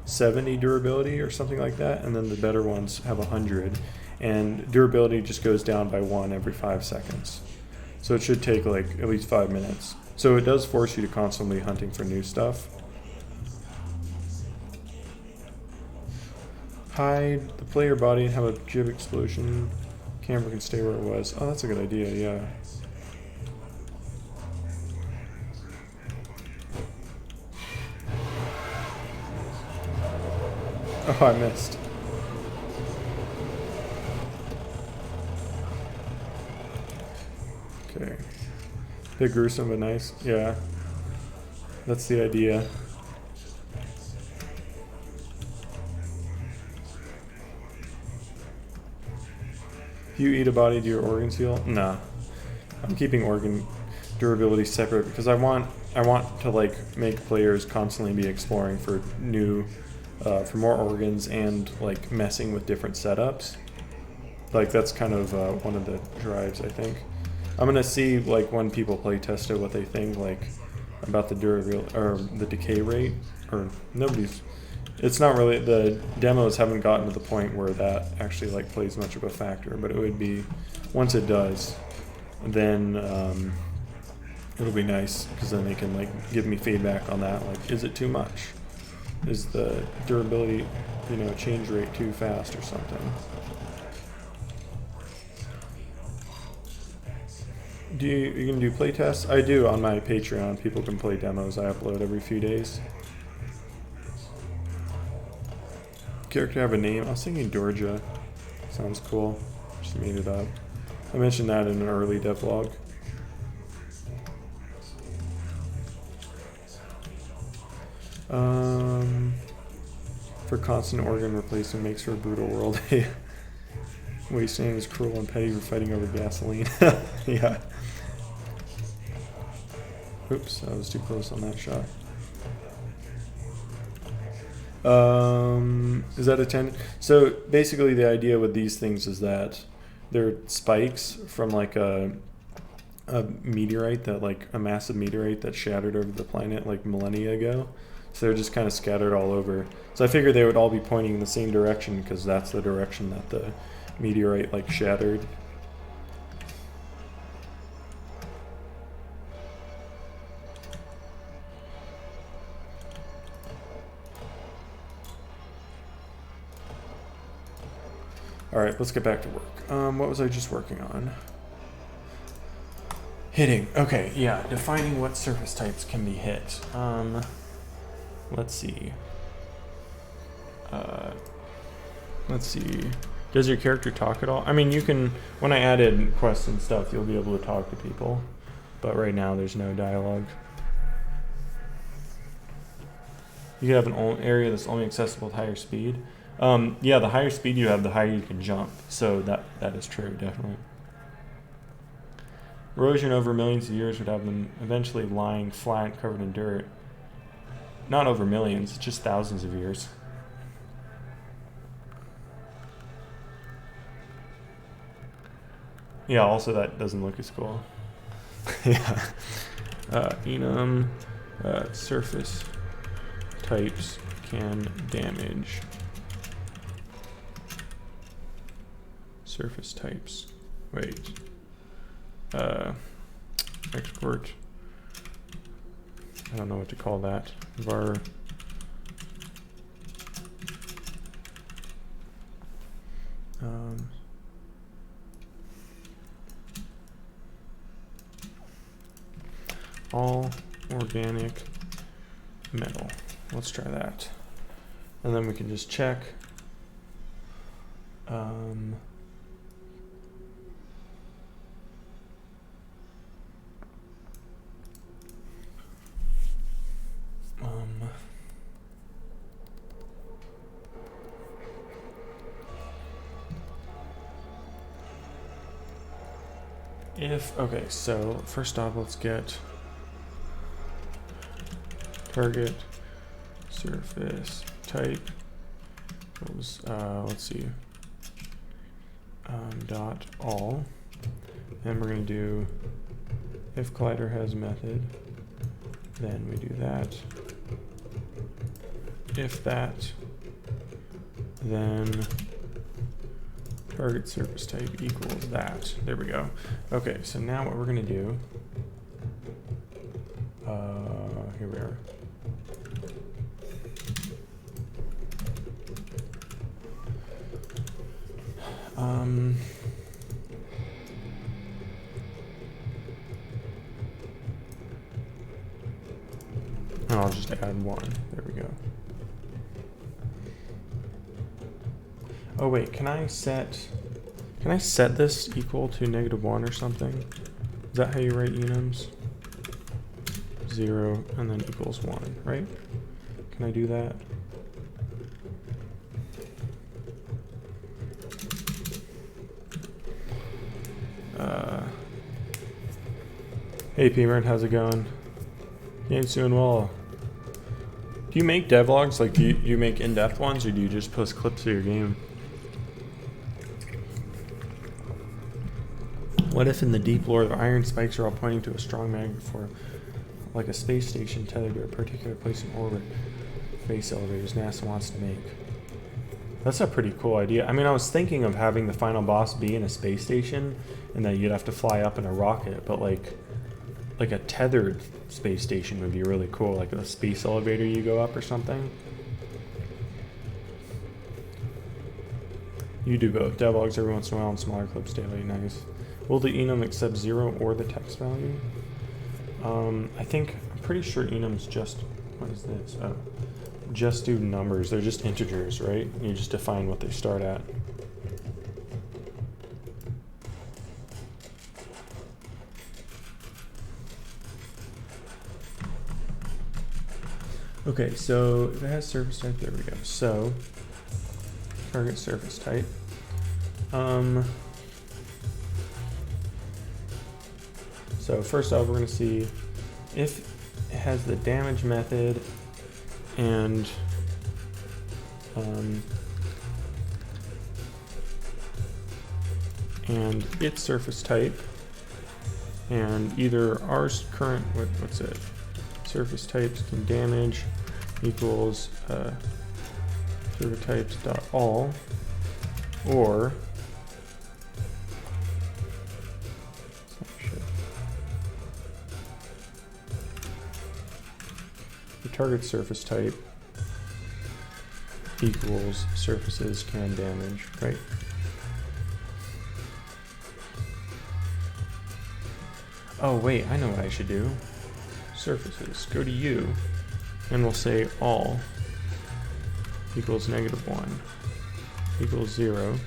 70 durability or something like that, and then the better ones have 100, and durability just goes down by 1 every 5 seconds. So it should take like at least 5 minutes. So it does force you to constantly hunting for new stuff. Hide the player body and have a jib explosion. Camera can stay where it was. Oh, that's a good idea, yeah. Oh, I missed. Okay. Bit gruesome, but nice. Yeah. That's the idea. If you eat a body, do your organs heal? Nah. I'm keeping organ durability separate because I want to like make players constantly be exploring for new for more organs and like messing with different setups. Like that's kind of one of the drives, I think. I'm gonna see like when people play test it what they think like about the durability or the decay rate, or nobody's. It's not really, the demos haven't gotten to the point where that actually like plays much of a factor, but it would be, once it does, then it'll be nice because then they can like give me feedback on that. Like, is it too much? Is the durability, change rate too fast or something? You can do play tests? I do on my Patreon. People can play demos I upload every few days. Character have a name? I was thinking Dorja. Sounds cool. Just made it up. I mentioned that in an early devlog. For constant organ replacement makes for a brutal world. Wasting is cruel and petty for fighting over gasoline. Yeah. Oops, I was too close on that shot. Is that a 10? So basically the idea with these things is that they're spikes from like a meteorite, that like a massive meteorite that shattered over the planet like millennia ago. So they're just kind of scattered all over. So I figured they would all be pointing in the same direction because that's the direction that the meteorite like shattered. Alright, let's get back to work. What was I just working on? Hitting. Okay, yeah. Defining what surface types can be hit. Let's see. Let's see. Does your character talk at all? I mean, you can... When I added quests and stuff, you'll be able to talk to people. But right now, there's no dialogue. You can have an area that's only accessible at higher speed. Yeah, the higher speed you have, the higher you can jump. So that is true, definitely. Erosion over millions of years would have them eventually lying flat, covered in dirt. Not over millions, just thousands of years. Yeah, also that doesn't look as cool. Yeah. Enum, surface types can damage. Surface types. Wait. Export. I don't know what to call that. Var. All organic metal. Let's try that. And then we can just check. Okay, so first off, let's get target surface type was, let's see, dot all, and we're going to do if collider has method, then we do that. If that, then target surface type equals that. There we go. Okay, so now what we're going to do, here we are. And I'll just add 1. There we go. Oh wait, can I set this equal to -1 or something? Is that how you write enums? 0 and then equals 1, right? Can I do that? Hey P-Mern, how's it going? Game's doing well. Do you make devlogs? Like, do you make in-depth ones, or do you just post clips of your game? What if in the deep lore the iron spikes are all pointing to a strong magnet for, like a space station tethered to a particular place in orbit? Space elevators NASA wants to make. That's a pretty cool idea. I mean, I was thinking of having the final boss be in a space station, and that you'd have to fly up in a rocket, but like a tethered space station would be really cool, like a space elevator you go up or something. You do both. Devlogs every once in a while and smaller clips daily. Nice. Will the enum accept 0 or the text value? I'm pretty sure enums just, what is this? Oh, just do numbers. They're just integers, right? You just define what they start at. Okay, so if it has surface type, there we go. So target surface type. So first off, we're going to see if it has the damage method and its surface type, and either our current, what's it? Surface types can damage equals surface types dot all, or the target surface type equals surfaces can damage, right? Oh wait, I know what I should do. Surfaces, go to U, and we'll say all equals -1 equals 0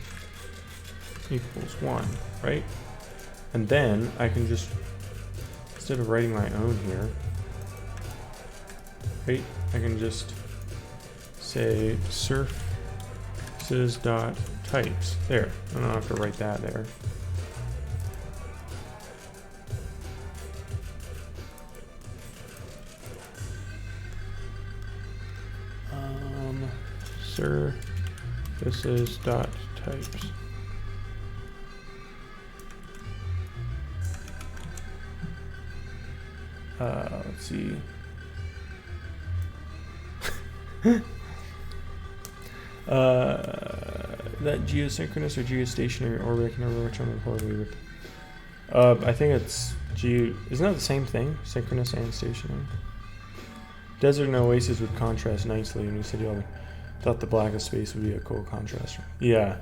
equals 1, right? And then I can just, instead of writing my own here, right, I can just say surfaces dot types. There, I don't have to write that there. Surfaces dot types. Let's see. That geosynchronous or geostationary orbit, I can never remember which one before we would. I think it's isn't that the same thing? Synchronous and stationary. Desert and oasis would contrast nicely, and we said, "Yo, thought the black of space would be a cool contrast." Yeah.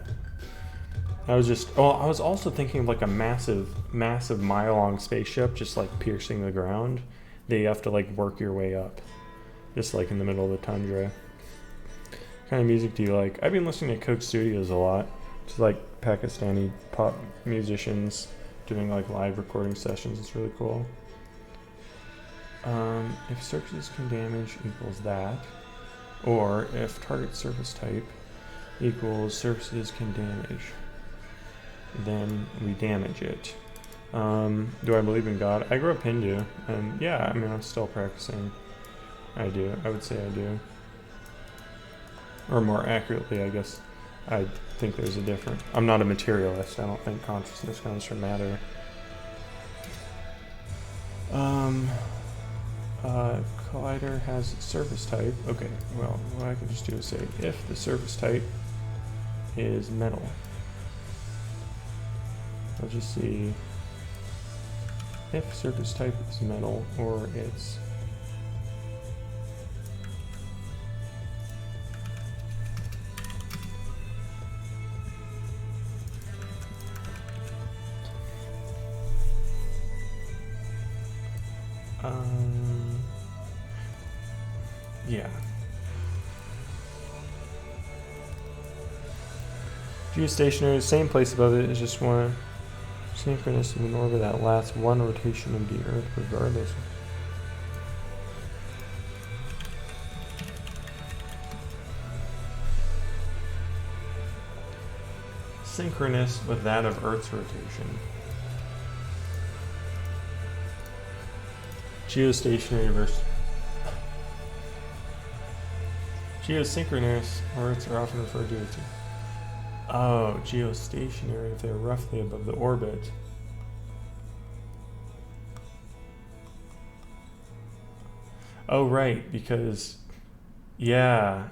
I was also thinking of like a massive mile-long spaceship just like piercing the ground. That you have to like work your way up, just like in the middle of the tundra. What kind of music do you like? I've been listening to Coke Studios a lot. It's like Pakistani pop musicians doing like live recording sessions. It's really cool. If surfaces can damage equals that, or if target surface type equals surfaces can damage, then we damage it. Do I believe in God? I grew up Hindu, and yeah, I mean, I'm still practicing I do. I would say I do. Or more accurately, I guess, I think there's a difference. I'm not a materialist. I don't think consciousness comes from matter. Collider has surface type. Okay, well, what I can just do is say if the surface type is metal. I'll just see if surface type is metal or it's yeah. Geostationary, same place above it, is just one synchronous in an orbit that lasts one rotation of the Earth regardless. Synchronous with that of Earth's rotation. Geostationary versus geosynchronous orbits are often referred to as geostationary if they're roughly above the orbit. Oh, right, because, yeah,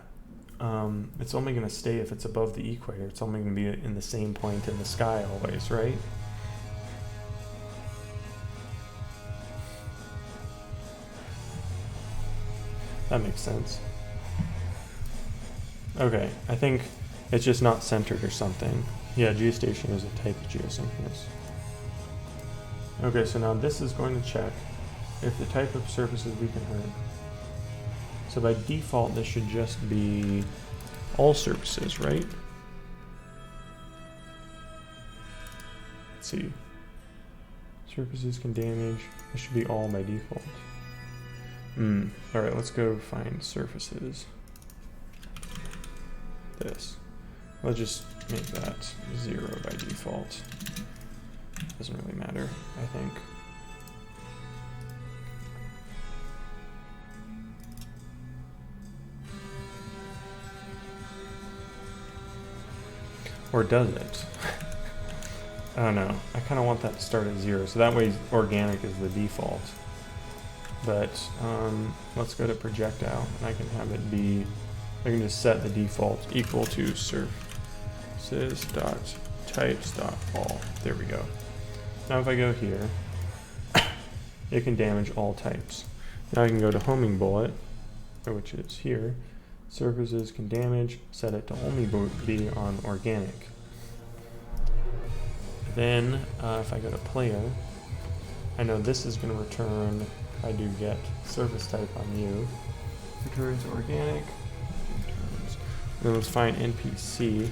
it's only going to stay if it's above the equator. It's only going to be in the same point in the sky always, right? That makes sense. Okay, I think it's just not centered or something. Yeah, geostationary is a type of geosynchronous. Okay, so now this is going to check if the type of surface is weak and hard. So by default, this should just be all surfaces, right? Let's see. Surfaces can damage. This should be all by default. Alright, let's go find surfaces. This. Let's just make that 0 by default. Doesn't really matter, I think. Or does it? I don't know. I kind of want that to start at 0, so that way organic is the default. But let's go to projectile, and I can have it be, I can just set the default equal to surfaces dot types dot all. There we go. Now if I go here, it can damage all types. Now I can go to homing bullet, which is here. Surfaces can damage, set it to only be on organic. Then if I go to player, I know this is going to return, if I do get surface type on you, returns organic. Then let's find NPC.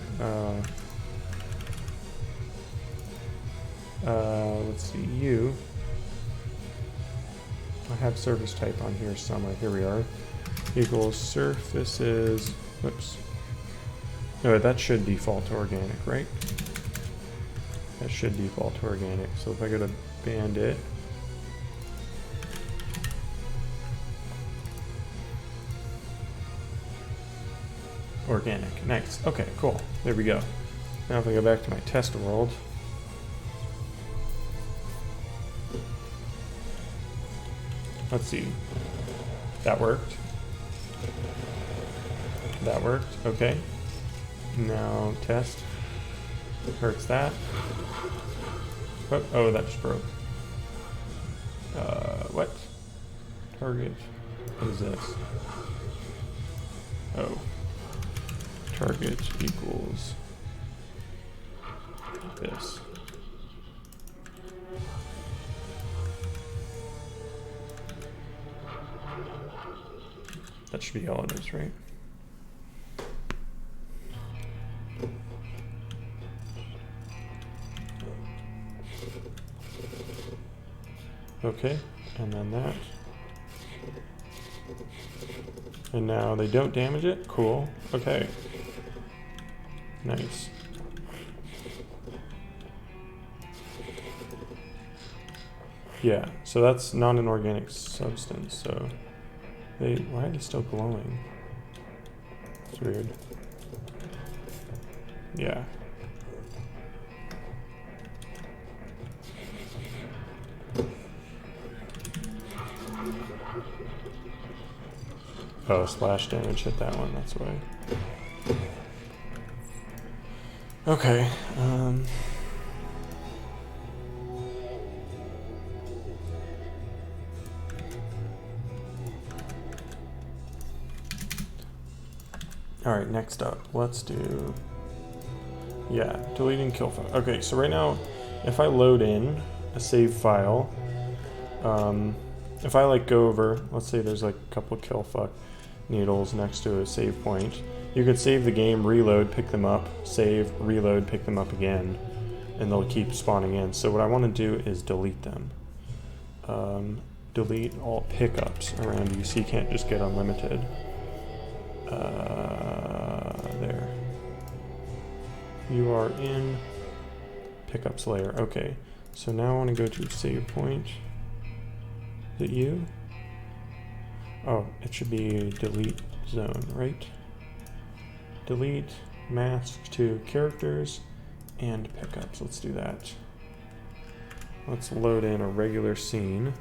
Let's see, you. I have surface type on here somewhere. Here we are. Equals surfaces. Whoops. No, that should default to organic, right? That should default to organic. So if I go to bandit, organic. Nice. Okay, cool. There we go. Now if I go back to my test world, let's see. That worked. That worked. Okay. Now test. Hurts that. Oh, that just broke. What? Target. What is this? Oh. Target equals this. That should be all it is, right? Okay, and then that. And now they don't damage it? Cool. Okay. Nice. Yeah, so that's not an organic substance, so Why are they still glowing? It's weird. Yeah. Oh, splash damage hit that one, that's why. Okay, alright, next up, let's do... Yeah, deleting kill file. Okay, so right now, if I load in a save file, if I like go over, let's say there's like a couple kill fuck needles next to a save point, you could save the game, reload, pick them up, save, reload, pick them up again, and they'll keep spawning in. So what I want to do is delete them. Delete all pickups around you, so you can't just get unlimited. There. You are in pickups layer. Okay, so now I want to go to save point. Is it you? Oh, it should be delete zone, right? Delete mask to characters and pickups. Let's do that. Let's load in a regular scene.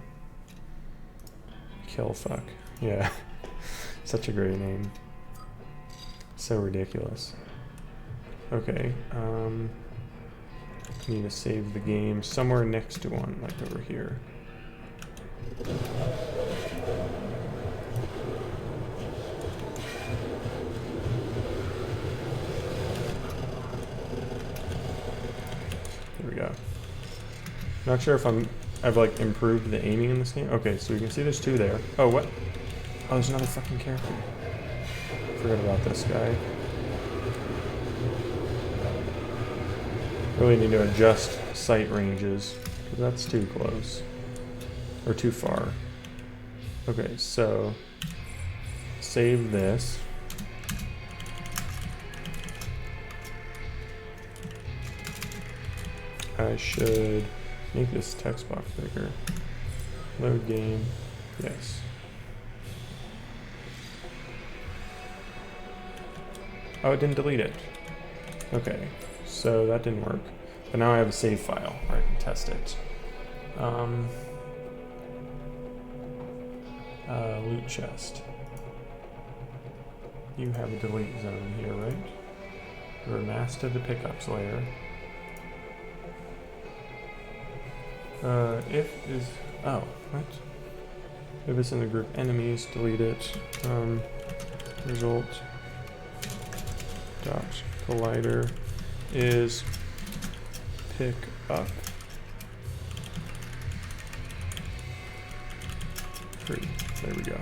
Kill fuck. Yeah. Such a great name. So ridiculous. Okay, need to save the game somewhere next to one, like over here. There we go. Not sure if I've like improved the aiming in this game. Okay, so you can see there's two there. Oh, what? Oh, there's another fucking character. Forgot about this guy. Really need to adjust sight ranges, because that's too close. Or too far. Okay, so save this. I should make this text box bigger. Load game, yes. Oh, it didn't delete it. Okay, so that didn't work. But now I have a save file where I can test it. Loot chest. You have a delete zone here, right? You're masked to the pickups layer. If is... Oh, what? If it's in the group enemies, delete it. Result. Dot collider is pick up. 3. There we go.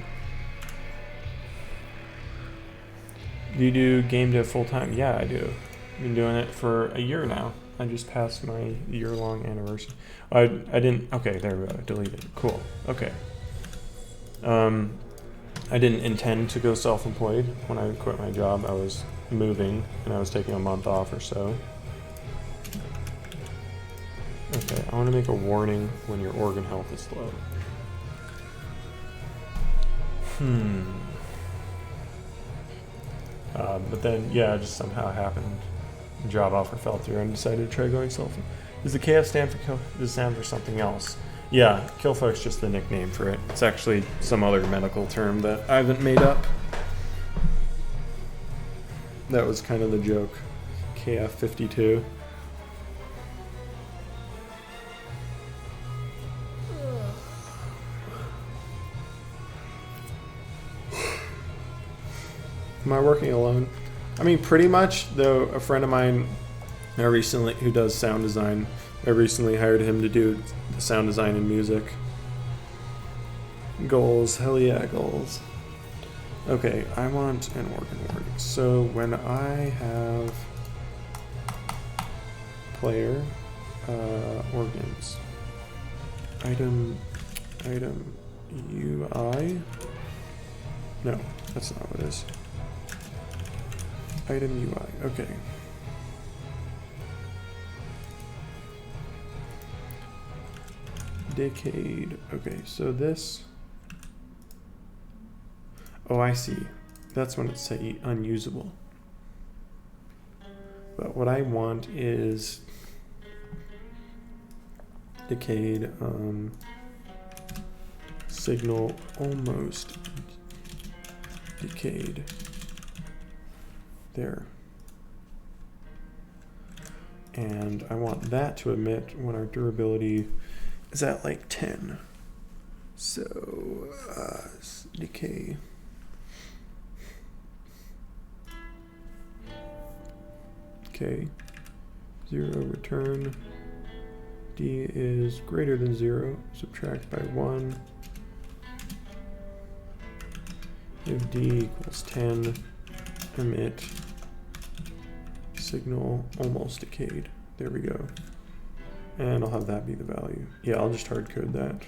Do you do game dev full time? Yeah, I do. I've been doing it for a year now. I just passed my year-long anniversary. I didn't. Okay, there we go. Deleted. Cool. Okay. I didn't intend to go self-employed when I quit my job. I was moving and I was taking a month off or so. Okay, I want to make a warning when your organ health is low. But then, yeah, it just somehow happened. Job offer fell through and decided to try going self. Does the KF stand for kill? Does it stand for something else? Yeah, killfuck's just the nickname for it. It's actually some other medical term that I haven't made up. That was kind of the joke. KF52. Am I working alone? I mean, pretty much, though. A friend of mine who does sound design, I recently hired him to do the sound design and music. Goals, hell yeah, goals. Okay, I want an organ warning. So when I have player organs, item UI. No, that's not what it is. Item UI, okay. Decade, okay, so this Oh, I see. That's when it's say unusable. But what I want is decayed signal almost decayed. There. And I want that to emit when our durability is at like 10. So decay. Okay. 0 return. D is greater than 0. Subtract by 1. If D equals 10, emit signal almost decayed. There we go. And I'll have that be the value. Yeah, I'll just hard code that.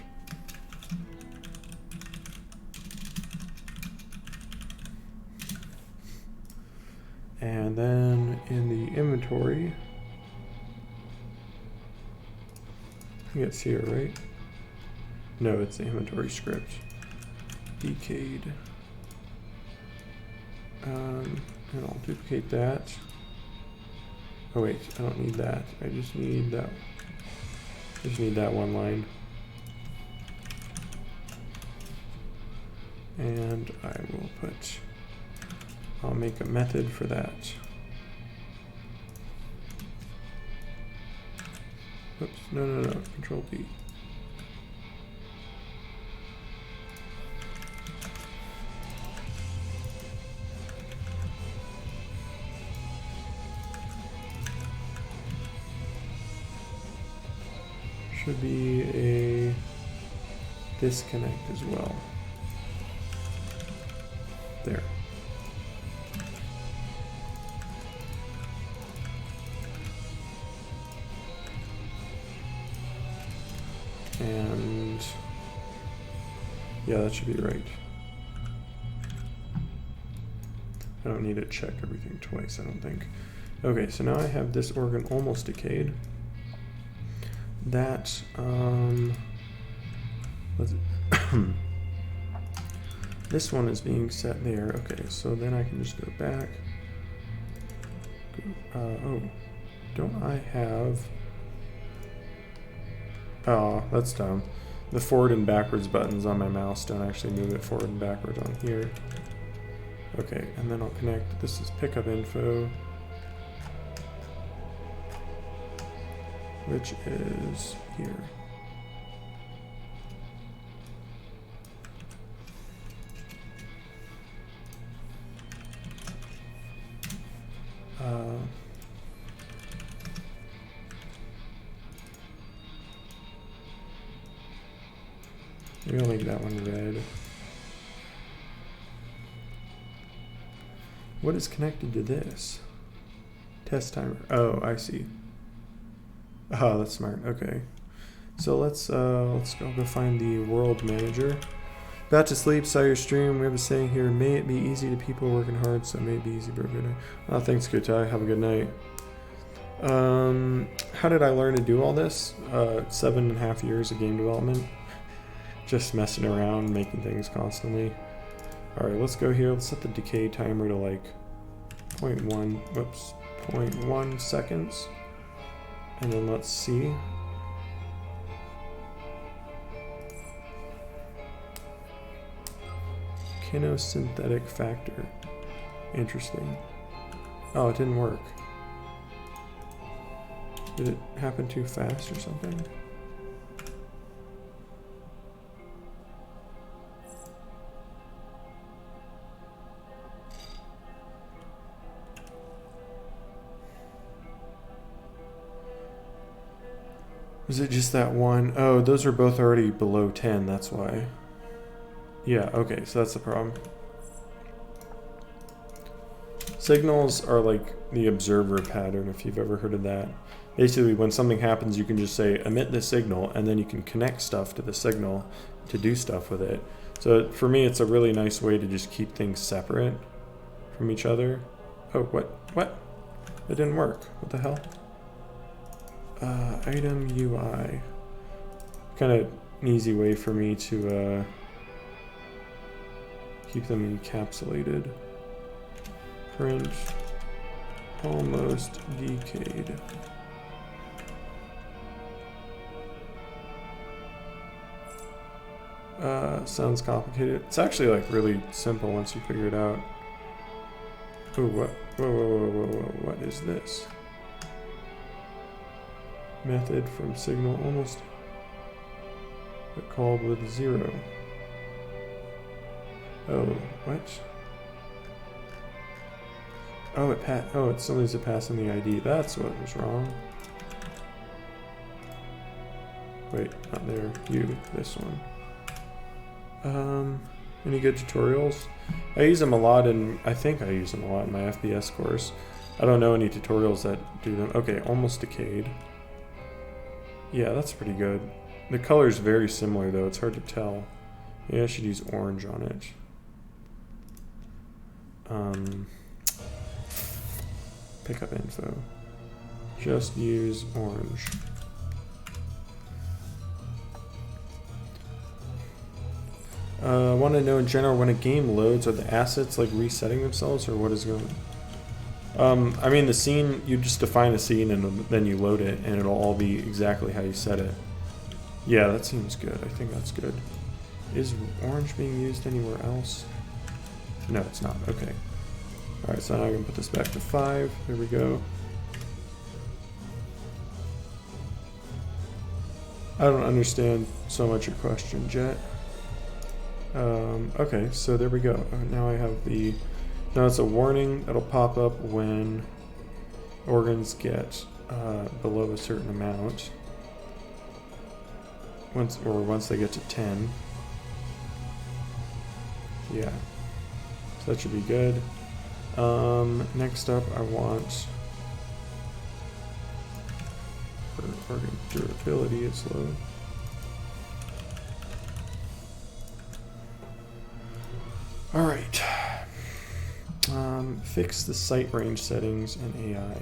And then in the inventory, I think it's here, right? No, it's the inventory script. Decayed. And I'll duplicate that. Oh wait, I don't need that. I just need that. Just need that one line. And I will put, I'll make a method for that. Oops, no, Control D. Should be a disconnect as well. There. And yeah, that should be right. I don't need to check everything twice, I don't think. Okay, so now I have this organ almost decayed. That, this one is being set there. Okay, so then I can just go back. Oh, don't I have... Oh, that's dumb. The forward and backwards buttons on my mouse don't actually move it forward and backwards on here. Okay, and then I'll connect. This is pickup info, which is here. Maybe I'll make that one red. What is connected to this? Test timer. Oh, I see. Oh, that's smart. Okay. So let's go find the world manager. About to sleep, saw your stream. We have a saying here, may it be easy to people working hard, so may it be easy for good night. Oh, thanks, Kutai. Have a good night. How did I learn to do all this? 7.5 years of game development. Just messing around, making things constantly. Alright, let's go here. Let's set the decay timer to like 0.1 seconds. And then let's see. Kinesynthetic factor. Interesting. Oh, it didn't work. Did it happen too fast or something? Was it just that one? Oh, those are both already below 10, that's why. Yeah, okay, so that's the problem. Signals are like the observer pattern, if you've ever heard of that. Basically, when something happens, you can just say, emit this signal, and then you can connect stuff to the signal to do stuff with it. So for me, it's a really nice way to just keep things separate from each other. Oh, what? It didn't work. What the hell? Item UI. Kind of an easy way for me to Keep them encapsulated. Print almost decayed. Sounds complicated. It's actually like really simple once you figure it out. Ooh, what? Whoa, what is this? Method from signal almost but called with 0. Oh, what? Oh, it still needs to pass in the ID. That's what was wrong. Wait, not there. You, this one. Any good tutorials? I use them a lot I think I use them a lot in my FPS course. I don't know any tutorials that do them. Okay, almost decayed. Yeah, that's pretty good. The color's very similar though, it's hard to tell. Maybe I should use orange on it. Pickup info. Just use orange. I want to know in general when a game loads, are the assets like resetting themselves or what is going on? I mean the scene, you just define a scene and then you load it and it'll all be exactly how you set it. Yeah, that seems good. I think that's good. Is orange being used anywhere else? No, it's not. Okay. Alright, so now I can put this back to 5. There we go. I don't understand so much your question, Jet. Okay, so there we go. Now I have the... Now it's a warning that'll pop up when organs get below a certain amount. Once they get to 10. Yeah. So that should be good. Next up I want organ durability is low. Alright. Fix the sight range settings and AI.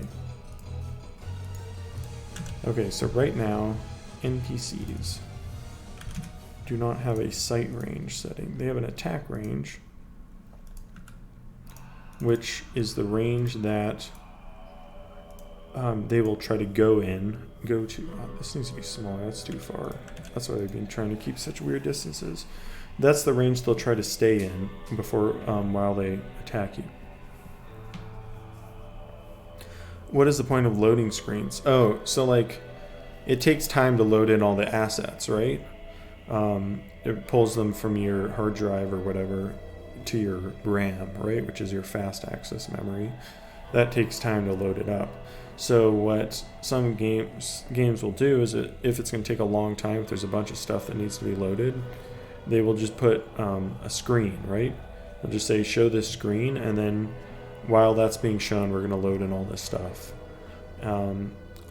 Okay, so right now, NPCs do not have a sight range setting. They have an attack range, which is the range that they will try to go to. Oh, this needs to be smaller, that's too far. That's why they've been trying to keep such weird distances. That's the range they'll try to stay in before while they attack you. What is the point of loading screens? Oh, so like it takes time to load in all the assets, right? It pulls them from your hard drive or whatever to your RAM, right? Which is your fast access memory. That takes time to load it up. So what some games will do is if it's going to take a long time, if there's a bunch of stuff that needs to be loaded, they will just put a screen, right? They'll just say, show this screen, and then while that's being shown, we're going to load in all this stuff.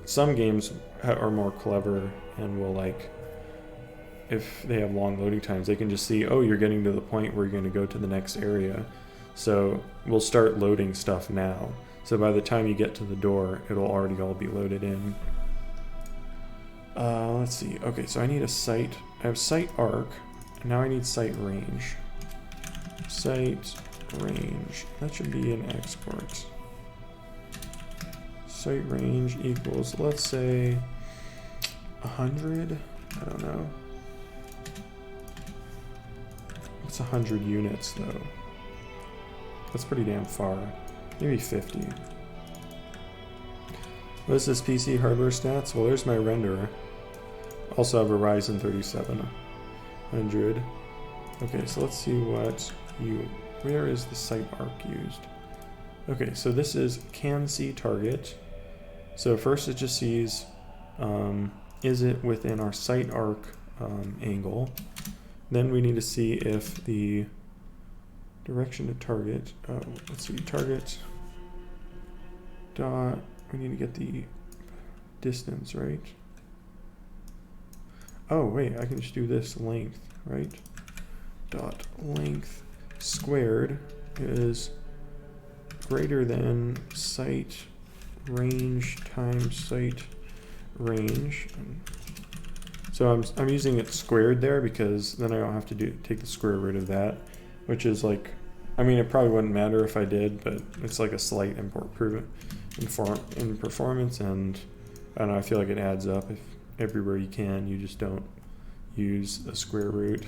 Some games are more clever and will, like, if they have long loading times, they can just see, oh, you're getting to the point where you're going to go to the next area. So we'll start loading stuff now. So by the time you get to the door, it'll already all be loaded in. Let's see. Okay, so I need a sight. I have sight arc. Now I need sight range. Sight range. That should be an export. Sight range equals, let's say, 100? I don't know. What's 100 units, though? That's pretty damn far. Maybe 50. What is this PC hardware stats? Well, there's my renderer. Also have a Ryzen 3700. Okay, so let's see where is the sight arc used? Okay, so this is can see target. So first it just sees, is it within our sight arc angle? Then we need to see if the direction to target, let's see, target dot, we need to get the distance, right? Oh wait, I can just do this length, right? Dot length squared is greater than sight range times sight range. So I'm using it squared there because then I don't have to take the square root of that. which is like, I mean, it probably wouldn't matter if I did, but it's like a slight improvement in performance, and I don't know, I feel like it adds up if everywhere you can, you just don't use a square root.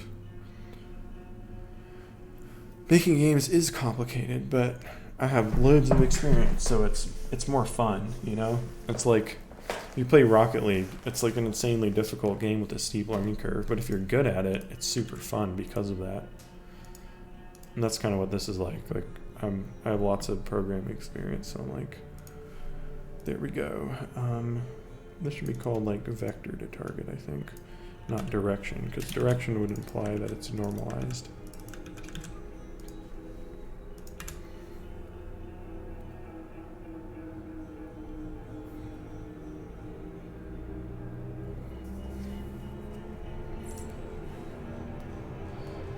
Making games is complicated, but I have loads of experience, so it's more fun, you know? It's like, you play Rocket League, it's like an insanely difficult game with a steep learning curve, but if you're good at it, it's super fun because of that. And that's kind of what this is like. Like, I have lots of programming experience, so I'm like, there we go. This should be called like vector to target, I think, not direction, because direction would imply that it's normalized.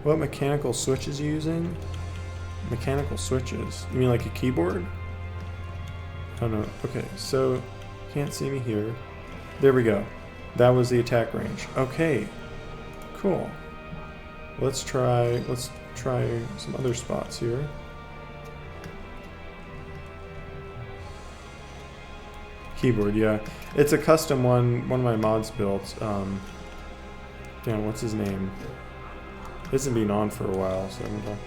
What mechanical switches are you using? Mechanical switches? You mean like a keyboard? Oh no, okay, so can't see me here. There we go. That was the attack range. Okay, cool. Let's try some other spots here. Keyboard, yeah. It's a custom one of my mods built. Damn, what's his name? He hasn't been on for a while, so I'm gonna...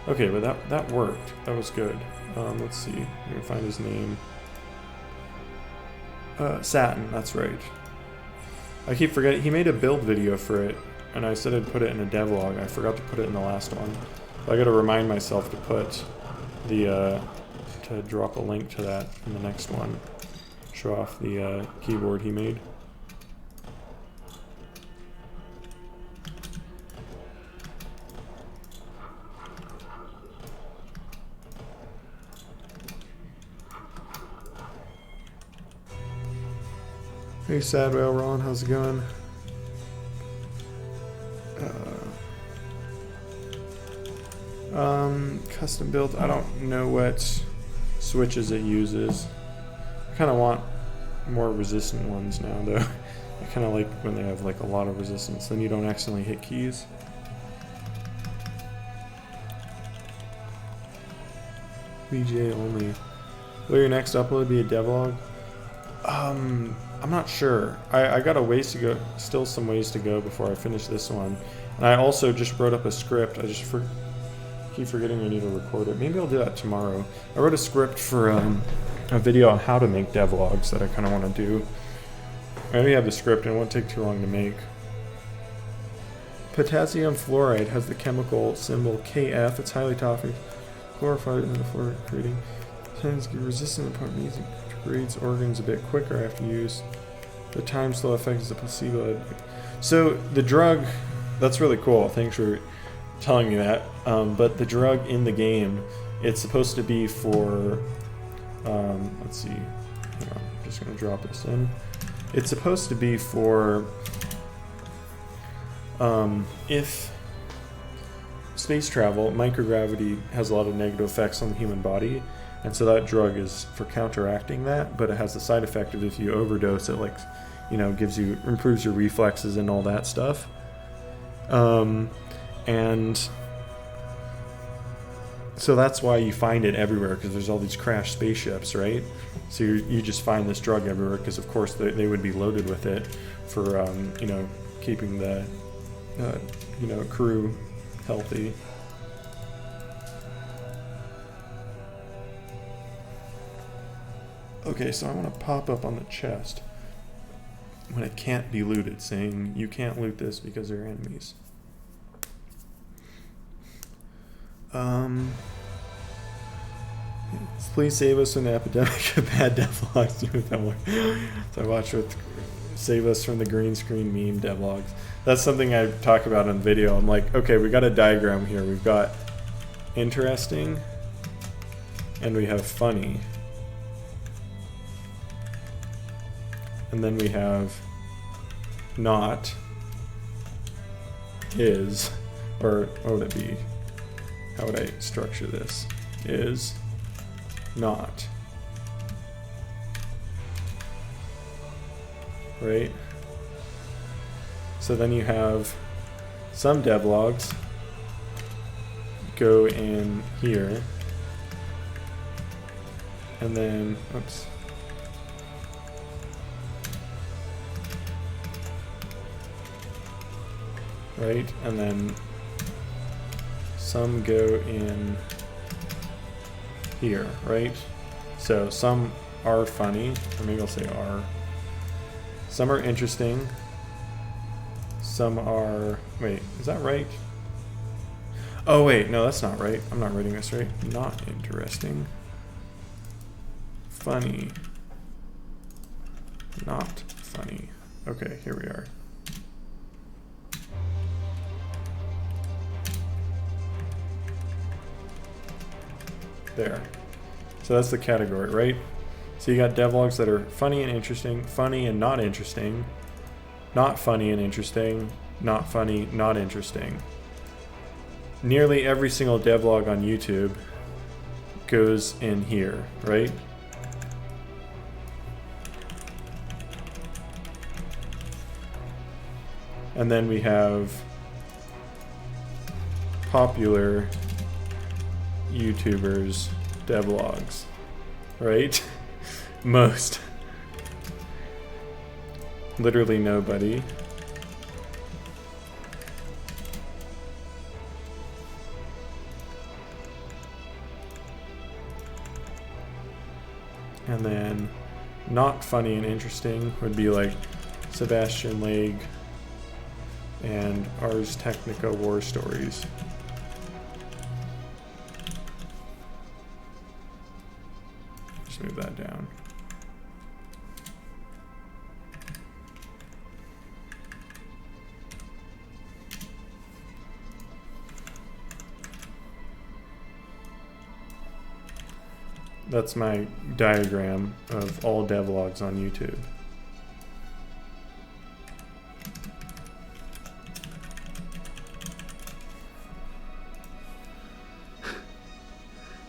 Okay, but that worked. That was good. Let's see. I'm gonna find his name. Satin, that's right. I keep forgetting. He made a build video for it, and I said I'd put it in a devlog. I forgot to put it in the last one. But I gotta remind myself to put the, to drop a link to that in the next one. Show off the keyboard he made. Hey Sad Whale Ron, how's it going? Custom build, I don't know what switches it uses. I kind of want more resistant ones now though. I kind of like when they have like a lot of resistance, then you don't accidentally hit keys. VGA only. Will your next upload be a devlog? I'm not sure. I got a ways to go, still some ways to go before I finish this one. And I also just wrote up a script. I just keep forgetting I need to record it. Maybe I'll do that tomorrow. I wrote a script for a video on how to make devlogs that I kind of want to do. I already have the script and it won't take too long to make. Potassium fluoride has the chemical symbol KF. It's highly toxic. Chlorified in the fluoride creating. Tends to be resistant to music. Degrades organs a bit quicker after use. The time slow effect is a placebo. So the drug, that's really cool. Thanks for telling me that. But the drug in the game, it's supposed to be for, let's see, hang on, I'm just gonna drop this in. It's supposed to be for, if space travel, microgravity has a lot of negative effects on the human body. And so that drug is for counteracting that, but it has the side effect of if you overdose, it like, you know, improves your reflexes and all that stuff. And so that's why you find it everywhere, because there's all these crashed spaceships, right? So you just find this drug everywhere, because of course they would be loaded with it for, you know, keeping the, you know, crew healthy. Okay, so I want to pop up on the chest when it can't be looted, saying you can't loot this because they're enemies. Please save us from the epidemic of bad devlogs. So I watched with save us from the green screen meme devlogs. That's something I talk about on video. I'm like, okay, we got a diagram here. We've got interesting and we have funny. And then we have not, is, or what would it be? How would I structure this? Is, not. Right? So then you have some devlogs go in here. And then, oops. Right, and then some go in here, right? So some are funny, or maybe I'll say are. Some are interesting. Some are, wait, is that right? Oh wait, no, that's not right. I'm not reading this right. Not interesting. Funny. Not funny. Okay, here we are. There. So that's the category, right? So you got devlogs that are funny and interesting, funny and not interesting, not funny and interesting, not funny, not interesting. Nearly every single devlog on YouTube goes in here, right? And then we have popular YouTubers devlogs, right? Most. Literally nobody. And then not funny and interesting would be like Sebastian Leg and Ars Technica War Stories. Just move that down. That's my diagram of all devlogs on YouTube.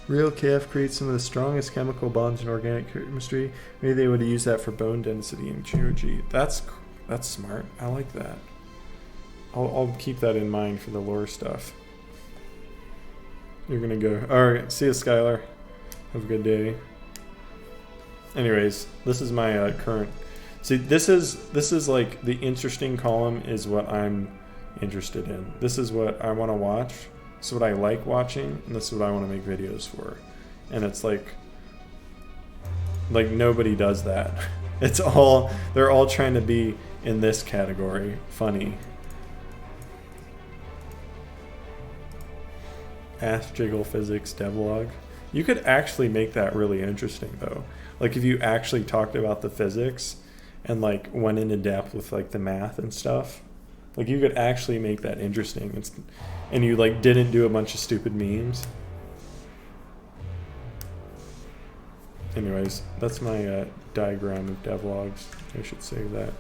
Real KF creates some of the strongest chemical bonds in organic chemistry. Maybe they would use that for bone density in GOG. That's smart. I like that. I'll keep that in mind for the lore stuff. You're gonna go. All right. See you, Skylar. Have a good day. Anyways, this is my current. See, this is like the interesting column is what I'm interested in. This is what I want to watch. This is what I like watching, and this is what I want to make videos for. And it's like nobody does that. It's all, they're all trying to be in this category, funny. Ask Jiggle Physics devlog. You could actually make that really interesting though. Like if you actually talked about the physics and like went into depth with like the math and stuff. Like you could actually make that interesting. And you like didn't do a bunch of stupid memes. Anyways, that's my diagram of devlogs. I should save that.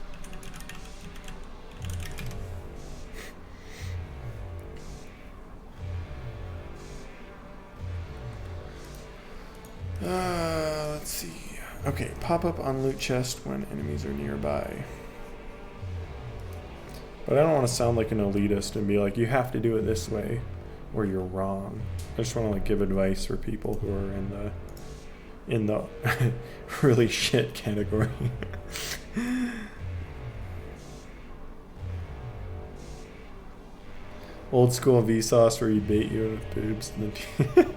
Let's see. Okay, pop up on loot chest when enemies are nearby. But I don't want to sound like an elitist and be like, you have to do it this way, or you're wrong. I just want to like give advice for people who are in the really shit category. Old school Vsauce where you bait you with boobs. And then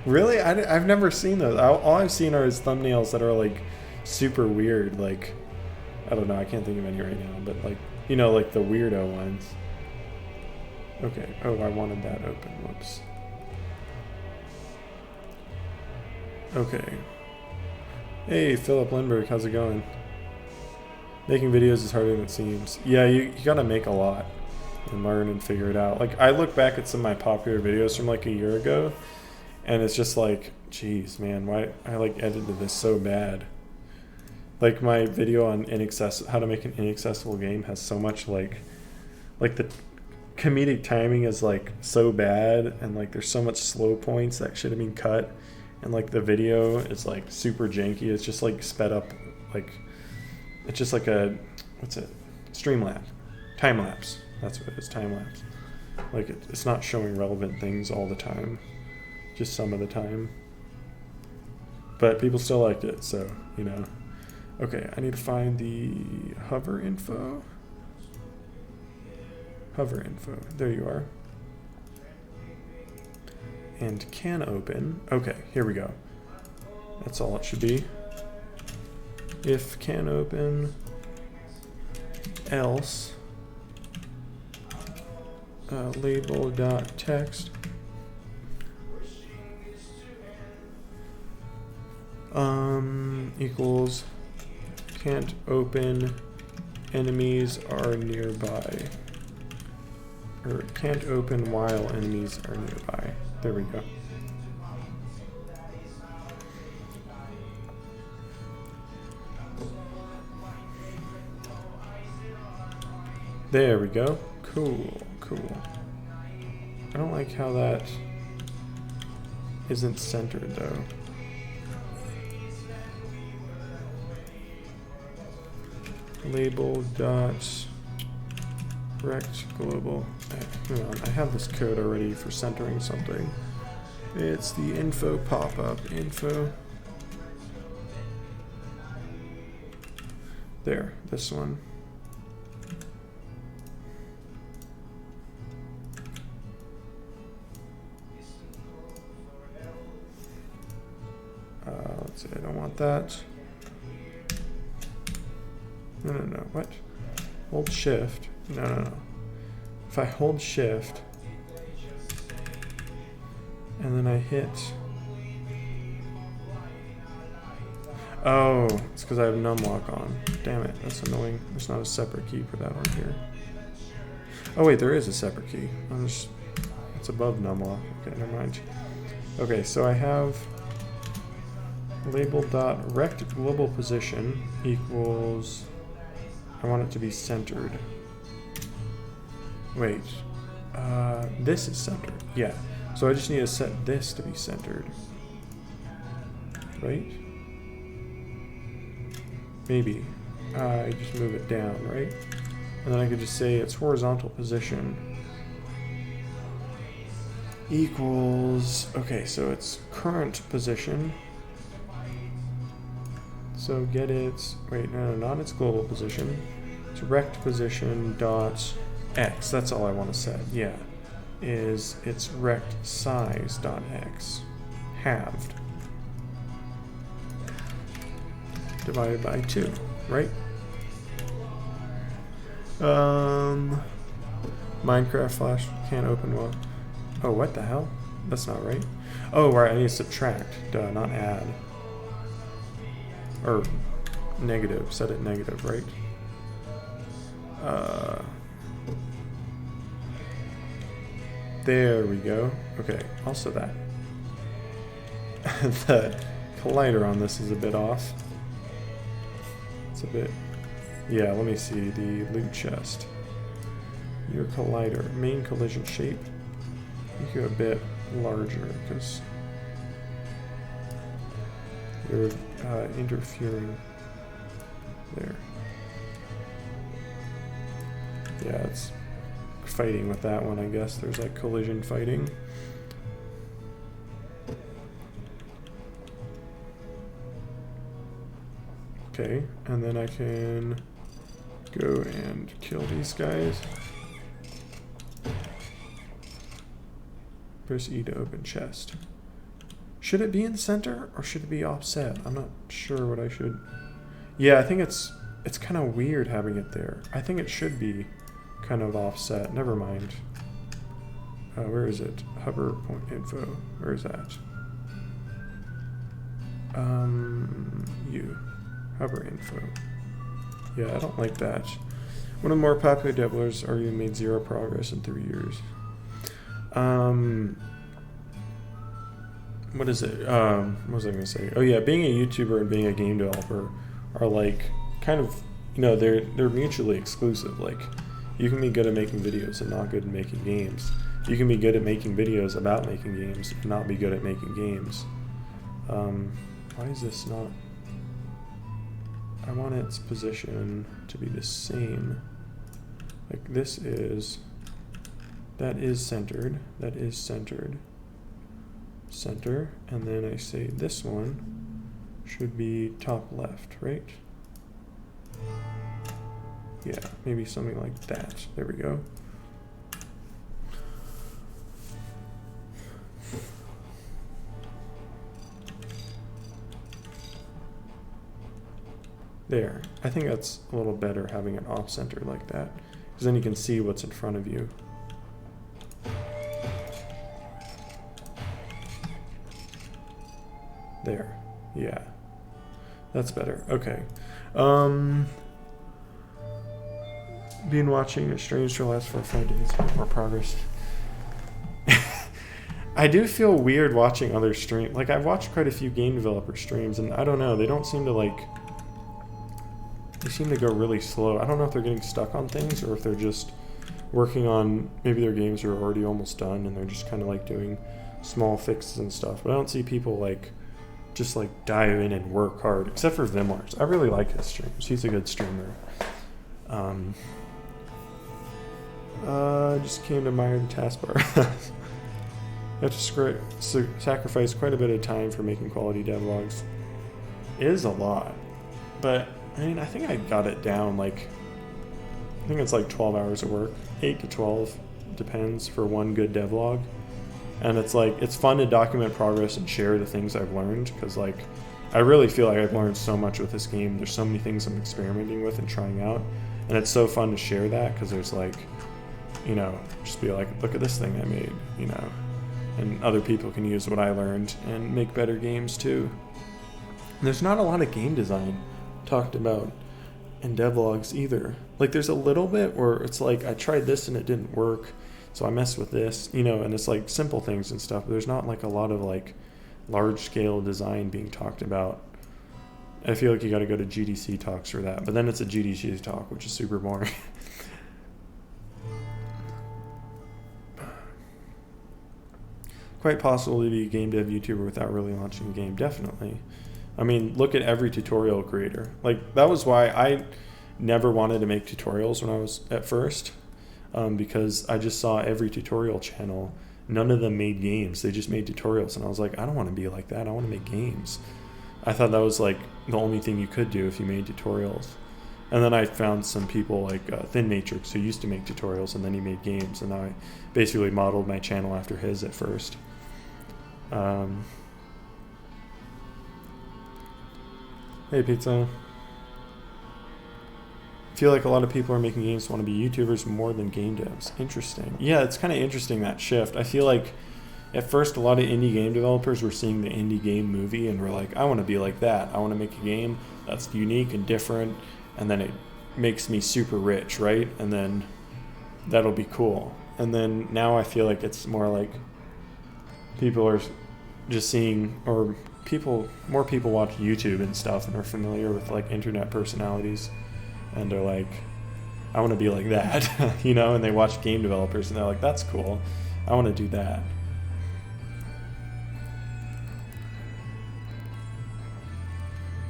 really? I've never seen those. All I've seen are his thumbnails that are like super weird. Like, I don't know. I can't think of any right now. But like, you know, like the weirdo ones. Okay. Oh, I wanted that open. Whoops. Okay. Hey, Philip Lindbergh. How's it going? Making videos is harder than it seems. Yeah, you gotta make a lot and learn and figure it out. Like, I look back at some of my popular videos from like a year ago, and it's just like, geez, man, why I like edited this so bad. Like my video on how to make an inaccessible game has so much like the comedic timing is like so bad, and like there's so much slow points that should have been cut, and like the video is like super janky. It's just like sped up, like it's just like a what's it? Streamlapse, time lapse. That's what it is, time lapse. Like it's not showing relevant things all the time, just some of the time. But people still liked it, so, you know. Okay, I need to find the hover info. Hover info, there you are. And can open. Okay, here we go. That's all it should be. If can open, else label.text equals can't open, enemies are nearby, or can't open while enemies are nearby. There we go. There we go. Cool, cool. I don't like how that isn't centered though. Label dot rect global. Hang on, I have this code already for centering something. It's the info pop-up. Info. There, this one. Let's see, I don't want that. No, what? Hold shift. No. If I hold shift, and then I hit... Oh, it's because I have numlock on. Damn it, that's annoying. There's not a separate key for that on here. Oh wait, there is a separate key. It's above numlock. Okay, never mind. Okay, so I have label.rect global position equals... I want it to be centered. Wait, this is centered. Yeah, so I just need to set this to be centered. Right? Maybe. I just move it down, right? And then I could just say its horizontal position equals... Okay, so its current position... So get its, wait, no, not its global position. It's rect position dot x. That's all I want to set. Yeah, is its rect size dot x halved divided by 2, right? Minecraft Flash can't open what? Oh, what the hell? That's not right. Oh, right. I need to subtract. Duh, not add. Or negative, set it negative, right? There we go. Okay, also that. The collider on this is a bit off. It's a bit... Yeah, let me see the loot chest. Your collider, main collision shape. Make you a bit larger, because you're interfering there. Yeah, it's fighting with that one, I guess. There's like collision fighting. Okay, and then I can go and kill these guys. Press E to open chest. Should it be in center or should it be offset? I'm not sure what I should... Yeah, I think it's kind of weird having it there. I think it should be kind of offset. Never mind. Where is it? Hover point info. Where is that? Hover info. Yeah, I don't like that. One of the more popular dabblers argued made 0 progress in 3 years. What is it? What was I going to say? Oh yeah, being a YouTuber and being a game developer are like kind of, you know, they're mutually exclusive. Like, you can be good at making videos and not good at making games. You can be good at making videos about making games and not be good at making games. Why is this not... I want its position to be the same. Like, this is That is centered. That is centered. Center. And then I say this one should be top left, right? Yeah, maybe something like that. There we go. There. I think that's a little better having it off center like that, because then you can see what's in front of you. There. Yeah. That's better. Okay. Been watching a streams for the last 4 or 5 days. More progress. I do feel weird watching other streams. Like, I've watched quite a few game developer streams, and I don't know, they don't seem to like... They seem to go really slow. I don't know if they're getting stuck on things or if they're just working on... Maybe their games are already almost done and they're just kind of like doing small fixes and stuff. But I don't see people like... just like dive in and work hard, except for Vimlars. I really like his streams. He's a good streamer. Just came to admire the taskbar. You have to sacrifice quite a bit of time for making quality devlogs. It is a lot, but I mean, I think I got it down like, I think it's like 12 hours of work, 8 to 12, depends, for one good devlog. And it's like, it's fun to document progress and share the things I've learned, because like, I really feel like I've learned so much with this game. There's so many things I'm experimenting with and trying out, and it's so fun to share that, because there's like, you know, just be like, look at this thing I made, you know, and other people can use what I learned and make better games too. And there's not a lot of game design talked about in devlogs either. Like, there's a little bit where it's like, I tried this and it didn't work, so I messed with this, you know, and it's like simple things and stuff, but there's not like a lot of like large scale design being talked about. I feel like you got to go to GDC talks for that, but then it's a GDC talk, which is super boring. Quite possible to be a game dev YouTuber without really launching a game, definitely. I mean, look at every tutorial creator. Like, that was why I never wanted to make tutorials when I was at first. Because I just saw every tutorial channel. None of them made games. They just made tutorials. And I was like, I don't want to be like that. I want to make games. I thought that was like the only thing you could do if you made tutorials. And then I found some people like Thin Matrix, who used to make tutorials, and then he made games. And I basically modeled my channel after his at first. Hey, Pizza. I feel like a lot of people are making games want to be YouTubers more than game devs. Interesting. Yeah, it's kind of interesting, that shift. I feel like at first a lot of indie game developers were seeing the indie game movie and were like, I want to be like that. I want to make a game that's unique and different, and then it makes me super rich, right? And then that'll be cool. And then now I feel like it's more like people are just seeing, or more people watch YouTube and stuff and are familiar with like internet personalities, and they're like, I want to be like that, you know, and they watch game developers and they're like, that's cool, I want to do that.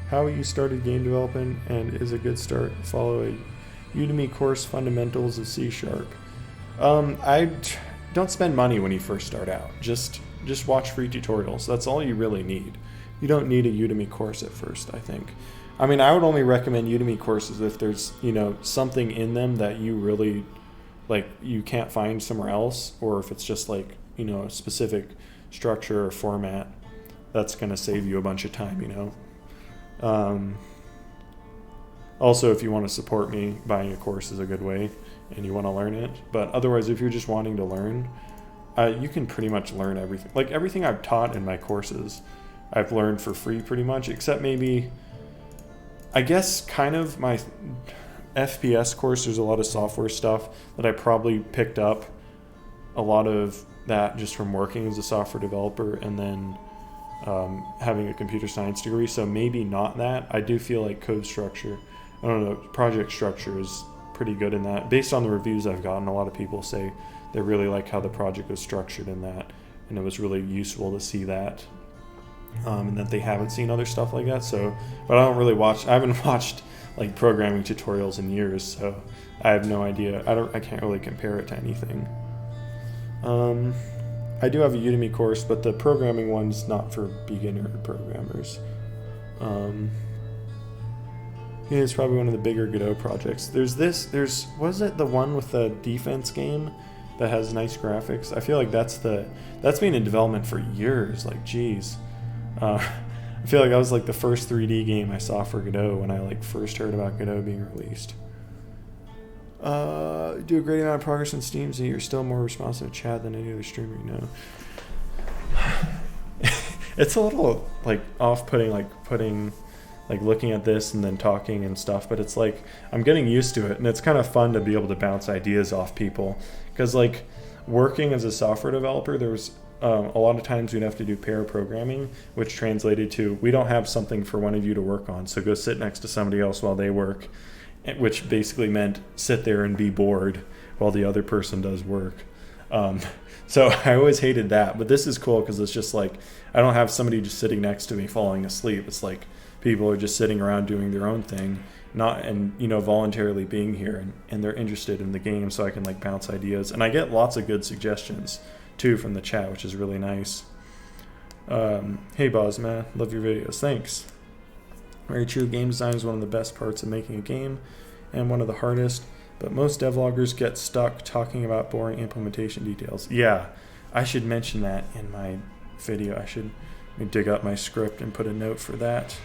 How you started game development and is a good start. Follow a Udemy course, Fundamentals of C#. I don't spend money when you first start out. Just watch free tutorials. That's all you really need. You don't need a Udemy course at first, I think. I mean, I would only recommend Udemy courses if there's, you know, something in them that you really, like, you can't find somewhere else, or if it's just like, you know, a specific structure or format that's going to save you a bunch of time, you know. Also, if you want to support me, buying a course is a good way, and you want to learn it. But otherwise, if you're just wanting to learn, you can pretty much learn everything. Like, everything I've taught in my courses, I've learned for free pretty much, except maybe, I guess, kind of my FPS course. There's a lot of software stuff that I probably picked up a lot of that just from working as a software developer and then having a computer science degree. So maybe not that. I do feel like code structure, I don't know, project structure is pretty good in that. Based on the reviews I've gotten, a lot of people say they really like how the project was structured in that, and it was really useful to see that. And that they haven't seen other stuff like that. So, but I haven't watched like programming tutorials in years, so I have no idea. I can't really compare it to anything. I do have a Udemy course, but the programming one's not for beginner programmers. Yeah, it's probably one of the bigger Godot projects. Was it the one with the defense game that has nice graphics? I feel like that's been in development for years. Like, geez. I feel like that was like the first 3D game I saw for Godot when I like first heard about Godot being released. Do a great amount of progress on Steam, so you're still more responsive to chat than any other streamer you know. It's a little like off-putting, like looking at this and then talking and stuff, but it's like I'm getting used to it, and it's kind of fun to be able to bounce ideas off people, because like working as a software developer, there was a lot of times we'd have to do pair programming, which translated to we don't have something for one of you to work on, so go sit next to somebody else while they work, which basically meant sit there and be bored while the other person does work. So I always hated that, but this is cool because it's just like I don't have somebody just sitting next to me falling asleep. It's like people are just sitting around doing their own thing, voluntarily being here, and they're interested in the game, so I can like bounce ideas, and I get lots of good suggestions too from the chat, which is really nice. Hey Bosma, love your videos, thanks. Very true, game design is one of the best parts of making a game and one of the hardest, but most devloggers get stuck talking about boring implementation details. Yeah, I should mention that in my video. Let me dig up my script and put a note for that.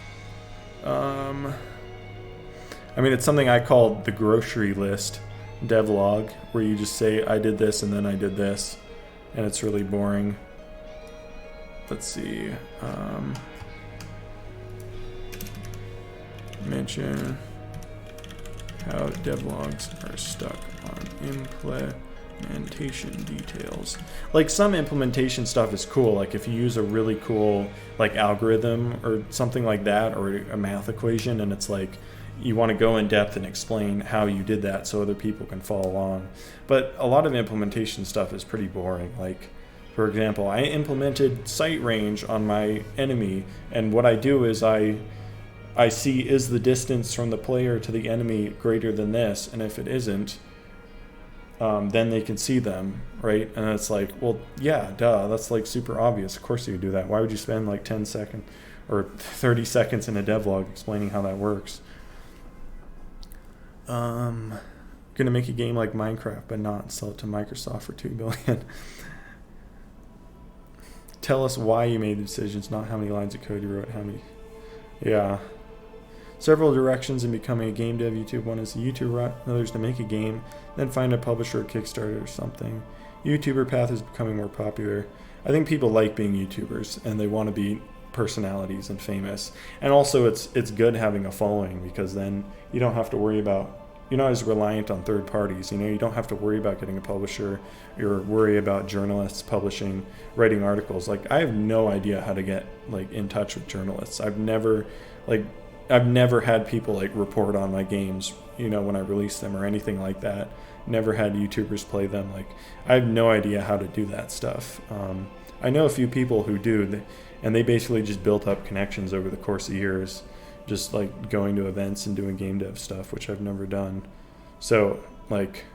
It's something I called the grocery list devlog, where you just say I did this and then I did this, and it's really boring. Let's see. Mention how devlogs are stuck on implementation details. Like, some implementation stuff is cool, like if you use a really cool like algorithm or something like that, or a math equation, and it's like you want to go in depth and explain how you did that so other people can follow along. But a lot of implementation stuff is pretty boring. Like, for example, I implemented sight range on my enemy, and what I do is I see, is the distance from the player to the enemy greater than this, and if it isn't, then they can see them, right? And it's like, well, yeah, duh, that's like super obvious. Of course you would do that. Why would you spend like 10 seconds or 30 seconds in a devlog explaining how that works? Gonna make a game like Minecraft, but not sell it to Microsoft for $2 billion. Tell us why you made the decisions, not how many lines of code you wrote, how many. Yeah. Several directions in becoming a game dev YouTube. One is the YouTube route, another is to make a game, then find a publisher or Kickstarter or something. YouTuber path is becoming more popular. I think people like being YouTubers, and they want to be personalities and famous. And also it's good having a following, because then you don't have to worry about, you're not as reliant on third parties. You don't have to worry about getting a publisher, or worry about journalists writing articles. Like, I have no idea how to get like in touch with journalists. I've never had people like report on my games, when I release them or anything like that. Never had YouTubers play them. Like, I have no idea how to do that stuff. I know a few people who do, and they basically just built up connections over the course of years, just like going to events and doing game dev stuff, which I've never done. So like,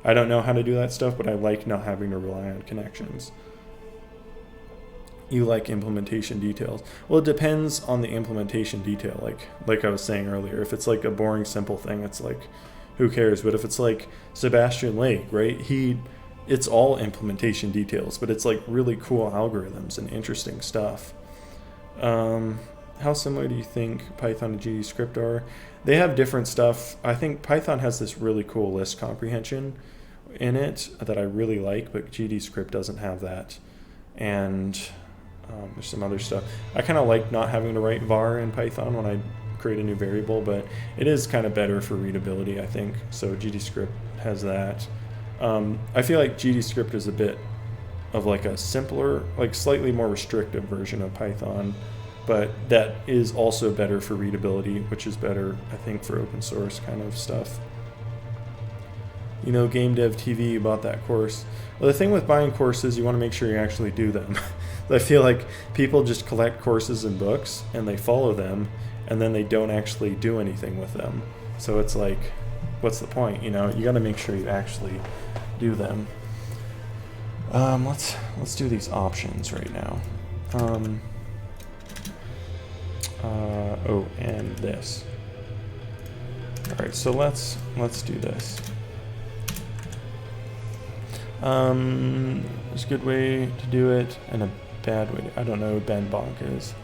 I don't know how to do that stuff, but I like not having to rely on connections. You like implementation details. Well, it depends on the implementation detail. Like I was saying earlier, if it's like a boring, simple thing, it's like, who cares? But if it's like Sebastian Lake, right? It's all implementation details, but it's like really cool algorithms and interesting stuff. How similar do you think Python and GDScript are? They have different stuff. I think Python has this really cool list comprehension in it that I really like, but GDScript doesn't have that. And there's some other stuff. I kind of like not having to write var in Python when I create a new variable, but it is kind of better for readability, I think. So GDScript has that. I feel like GDScript is a bit of like a simpler, like slightly more restrictive version of Python, but that is also better for readability, which is better, I think, for open source kind of stuff. Game Dev TV, you bought that course. Well, the thing with buying courses, you want to make sure you actually do them. I feel like people just collect courses and books and they follow them, and then they don't actually do anything with them. So it's like, what's the point? You got to make sure you actually do them. Let's do these options right now. Oh, and this. All right, so let's do this. There's a good way to do it and a bad way. I don't know what Biopunk is.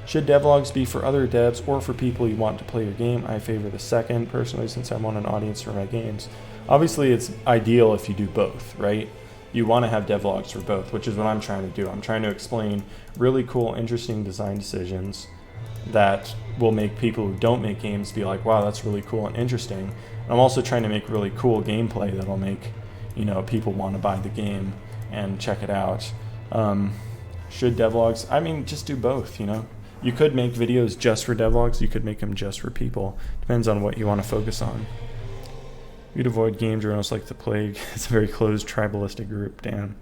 Should devlogs be for other devs or for people you want to play your game? I favor the second, personally, since I want an audience for my games. Obviously, it's ideal if you do both, right? You want to have devlogs for both, which is what I'm trying to do. I'm trying to explain really cool, interesting design decisions that will make people who don't make games be like, wow, that's really cool and interesting. And I'm also trying to make really cool gameplay that'll make, you know, people want to buy the game and check it out. Should devlogs? I mean, just do both, you know? You could make videos just for devlogs. You could make them just for people. Depends on what you want to focus on. You'd avoid game journalists like the plague. It's a very closed tribalistic group. Damn.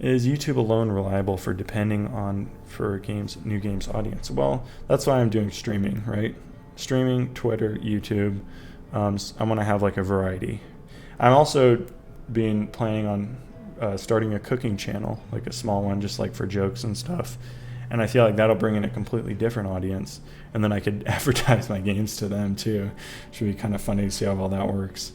Is YouTube alone reliable for new games audience? Well, that's why I'm doing streaming, right? Streaming, Twitter, YouTube. I want to have like a variety. I'm also planning on starting a cooking channel, like a small one, just like for jokes and stuff. And I feel like that'll bring in a completely different audience. And then I could advertise my games to them too. Should be kind of funny to see how all that works.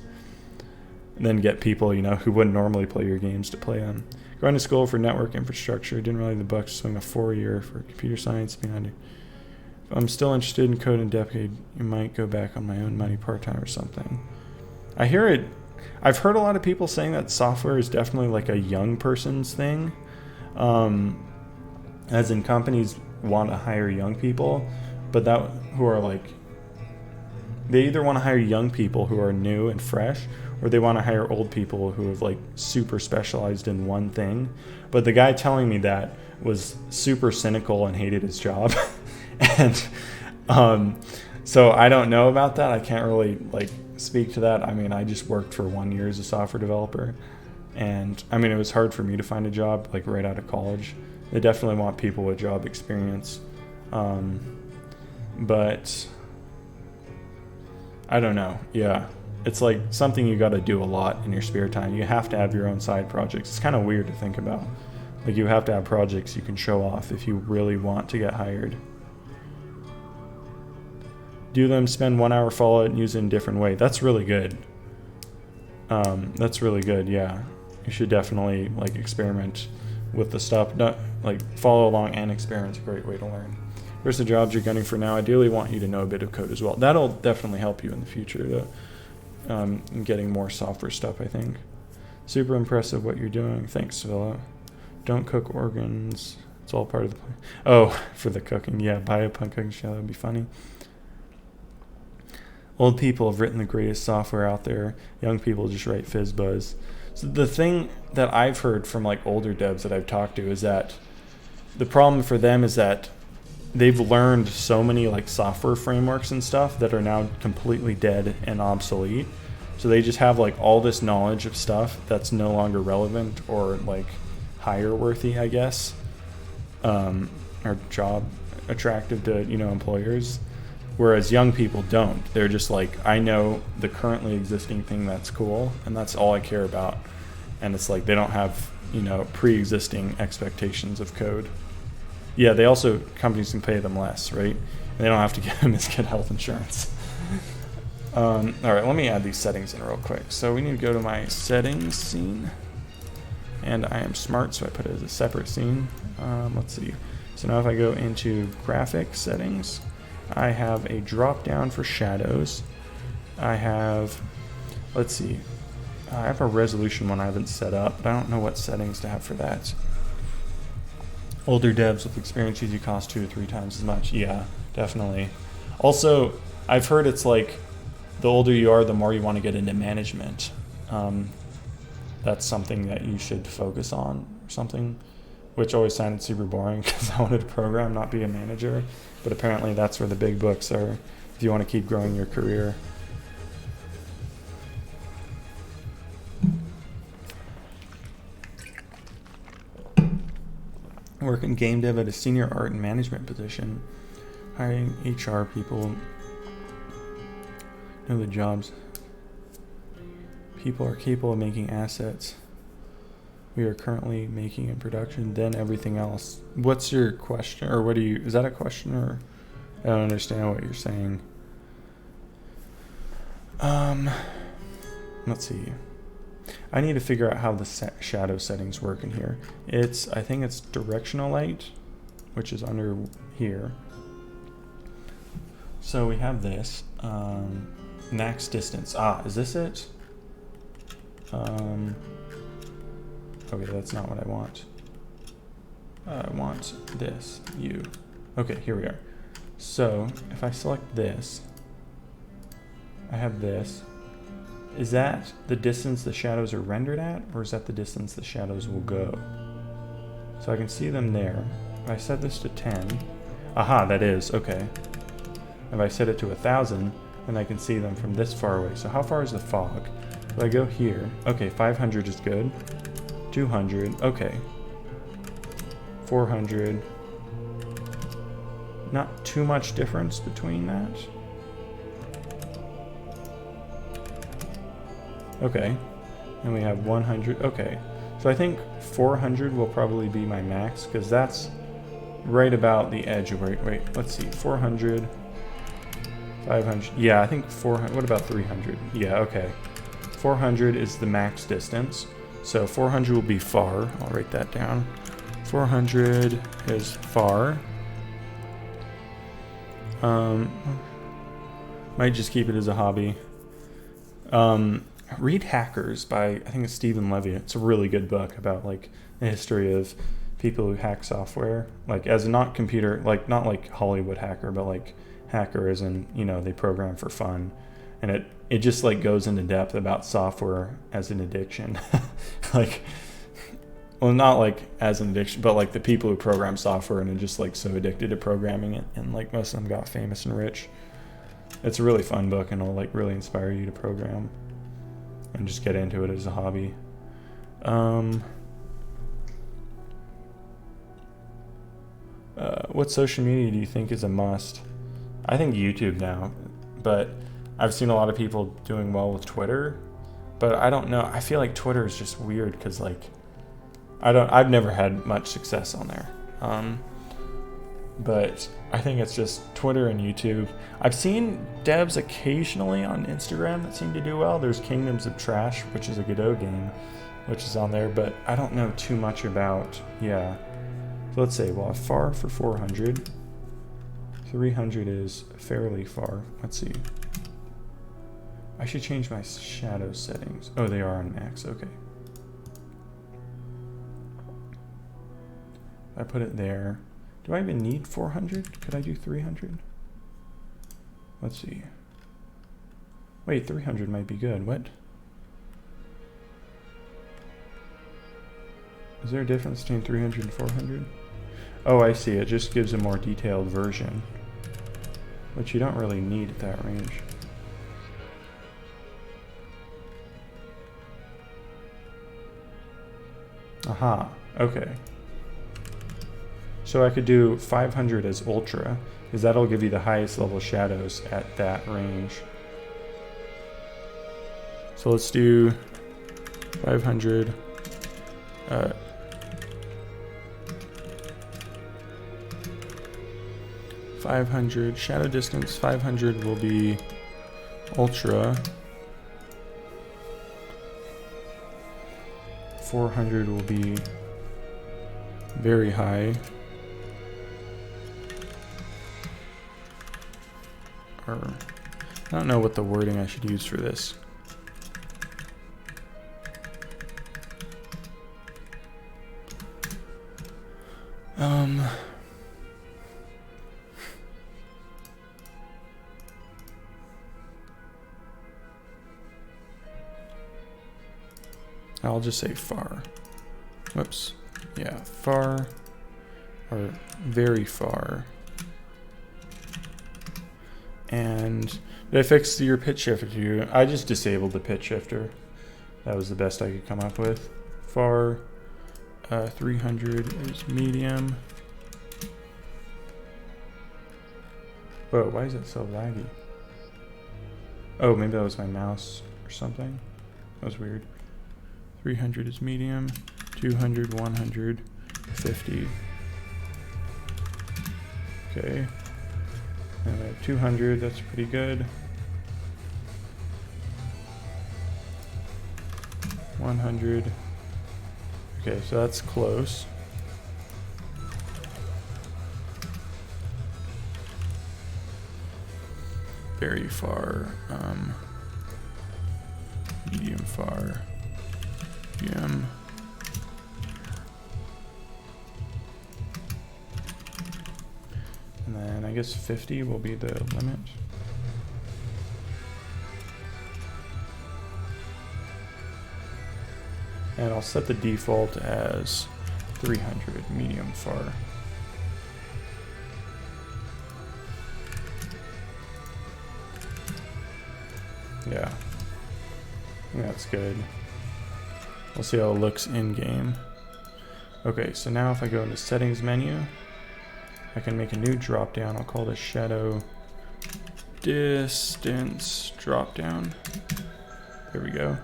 And then get people, you know, who wouldn't normally play your games to play them. Going to school for network infrastructure. Didn't really the bucks swing a 4-year for computer science behind it. If I'm still interested in code and decade, you might go back on my own money part-time or something. I hear it. I've heard a lot of people saying that software is definitely like a young person's thing. As in companies want to hire young people, but who are like, they either want to hire young people who are new and fresh, or they want to hire old people who have like super specialized in one thing. But the guy telling me that was super cynical and hated his job. And so I don't know about that. I can't really like speak to that. I mean, I just worked for 1 year as a software developer. And I mean, it was hard for me to find a job like right out of college. They definitely want people with job experience. But I don't know. Yeah. It's like something you got to do a lot in your spare time. You have to have your own side projects. It's kind of weird to think about. Like you have to have projects you can show off if you really want to get hired. Do them spend 1 hour, follow it, and use it in a different way. That's really good. That's really good, yeah. You should definitely like experiment with the stuff. Not, like follow along and experiment. It's a great way to learn. Where's the jobs you're gunning for now? Ideally want you to know a bit of code as well. That'll definitely help you in the future in getting more software stuff, I think. Super impressive what you're doing. Thanks, Villa. Don't cook organs. It's all part of the plan. Oh, for the cooking. Yeah, Biopunk cooking show. That would be funny. Old people have written the greatest software out there. Young people just write fizzbuzz. So the thing that I've heard from like older devs that I've talked to is that the problem for them is that they've learned so many like software frameworks and stuff that are now completely dead and obsolete. So they just have like all this knowledge of stuff that's no longer relevant or like hire worthy, I guess, or job attractive to, you know, employers. Whereas young people don't. They're just like, I know the currently existing thing that's cool, and that's all I care about. And it's like they don't have, you know, pre-existing expectations of code. Yeah, they also, companies can pay them less, right? And they don't have to give them as good health insurance. All right, let me add these settings in real quick. So we need to go to my settings scene. And I am smart, so I put it as a separate scene. Let's see. So now if I go into graphic settings, I have a drop down for shadows. I have, let's see, I have a resolution one I haven't set up, but I don't know what settings to have for that. Older devs with experience usually cost 2 or 3 times as much. Yeah, definitely. Also, I've heard it's like the older you are, the more you want to get into management. That's something that you should focus on or something, which always sounded super boring because I wanted to program, not be a manager. But apparently that's where the big bucks are if you want to keep growing your career. Work in game dev at a senior art and management position. Hiring HR people. Know the jobs. People are capable of making assets. we are currently making in production, then everything else. What's your question, or what do you, is that a question, or I don't understand what you're saying. Let's see. I need to figure out how the shadow settings work in here. I think it's directional light, which is under here. So we have this, max distance. Is this it? Okay, that's not what I want. I want this, Okay, here we are. So if I select this, I have this. Is that the distance the shadows are rendered at, or is that the distance the shadows will go? So I can see them there. If I set this to 10, that is, okay. If I set it to 1,000, then I can see them from this far away. So how far is the fog? If I go here, okay, 500 is good. 200, okay. 400. Not too much difference between that. Okay, and we have 100, okay. So I think 400 will probably be my max, because that's right about the edge of wait, let's see, 400, 500, yeah, I think 400, what about 300? Yeah, okay. 400 is the max distance, so 400 will be far, I'll write that down. 400 is far. Might just keep it as a hobby. Read Hackers by, I think it's Stephen Levy. It's a really good book about like the history of people who hack software, like as not computer, like not like Hollywood hacker, but like hacker as in, they program for fun. And it just like goes into depth about software as an addiction. Like, well, not like as an addiction, but like the people who program software and are just like so addicted to programming it, and like most of them got famous and rich. It's a really fun book, and it'll like really inspire you to program and just get into it as a hobby. What social media do you think is a must? I think YouTube now, but I've seen a lot of people doing well with Twitter, but I don't know. I feel like Twitter is just weird because like I've never had much success on there. But I think it's just Twitter and YouTube. I've seen devs occasionally on Instagram that seem to do well. There's Kingdoms of Trash, which is a Godot game, which is on there, but I don't know too much about, So let's say, well, far for 400. 300 is fairly far. Let's see. I should change my shadow settings. Oh, they are on max, okay. I put it there. Do I even need 400? Could I do 300? Let's see. Wait, 300 might be good. What? Is there a difference between 300 and 400? Oh, I see. It just gives a more detailed version, which you don't really need at that range. Okay. So I could do 500 as ultra, because that'll give you the highest level shadows at that range. So let's do 500. 500 shadow distance. 500 will be ultra. 400 will be very high. Or I don't know what the wording I should use for this. I'll just say far. Whoops. Yeah, far or very far. And did I fix your pitch shifter? I just disabled the pitch shifter. That was the best I could come up with. Far, 300 is medium. Whoa, why is it so laggy? Oh, maybe that was my mouse or something. That was weird. 300 is medium. 200, 100, 50. Okay. And I have 200, that's pretty good. 100. Okay, so that's close. Very far, medium far, medium. And then I guess 50 will be the limit. And I'll set the default as 300, medium far. Yeah, I think that's good. We'll see how it looks in game. Okay, so now if I go into settings menu, I can make a new drop down. I'll call this shadow distance drop down. There we go.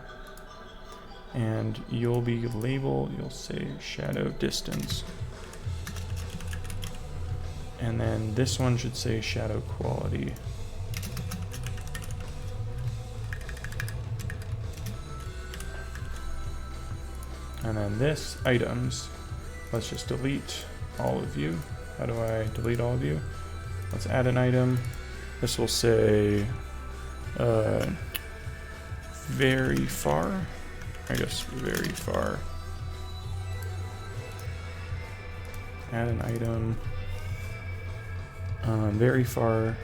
And you'll be labeled, you'll say shadow distance. And then this one should say shadow quality. And then this items, let's just delete all of you. How do I delete all of you? Let's add an item. This will say very far. I guess very far. Add an item. Very far.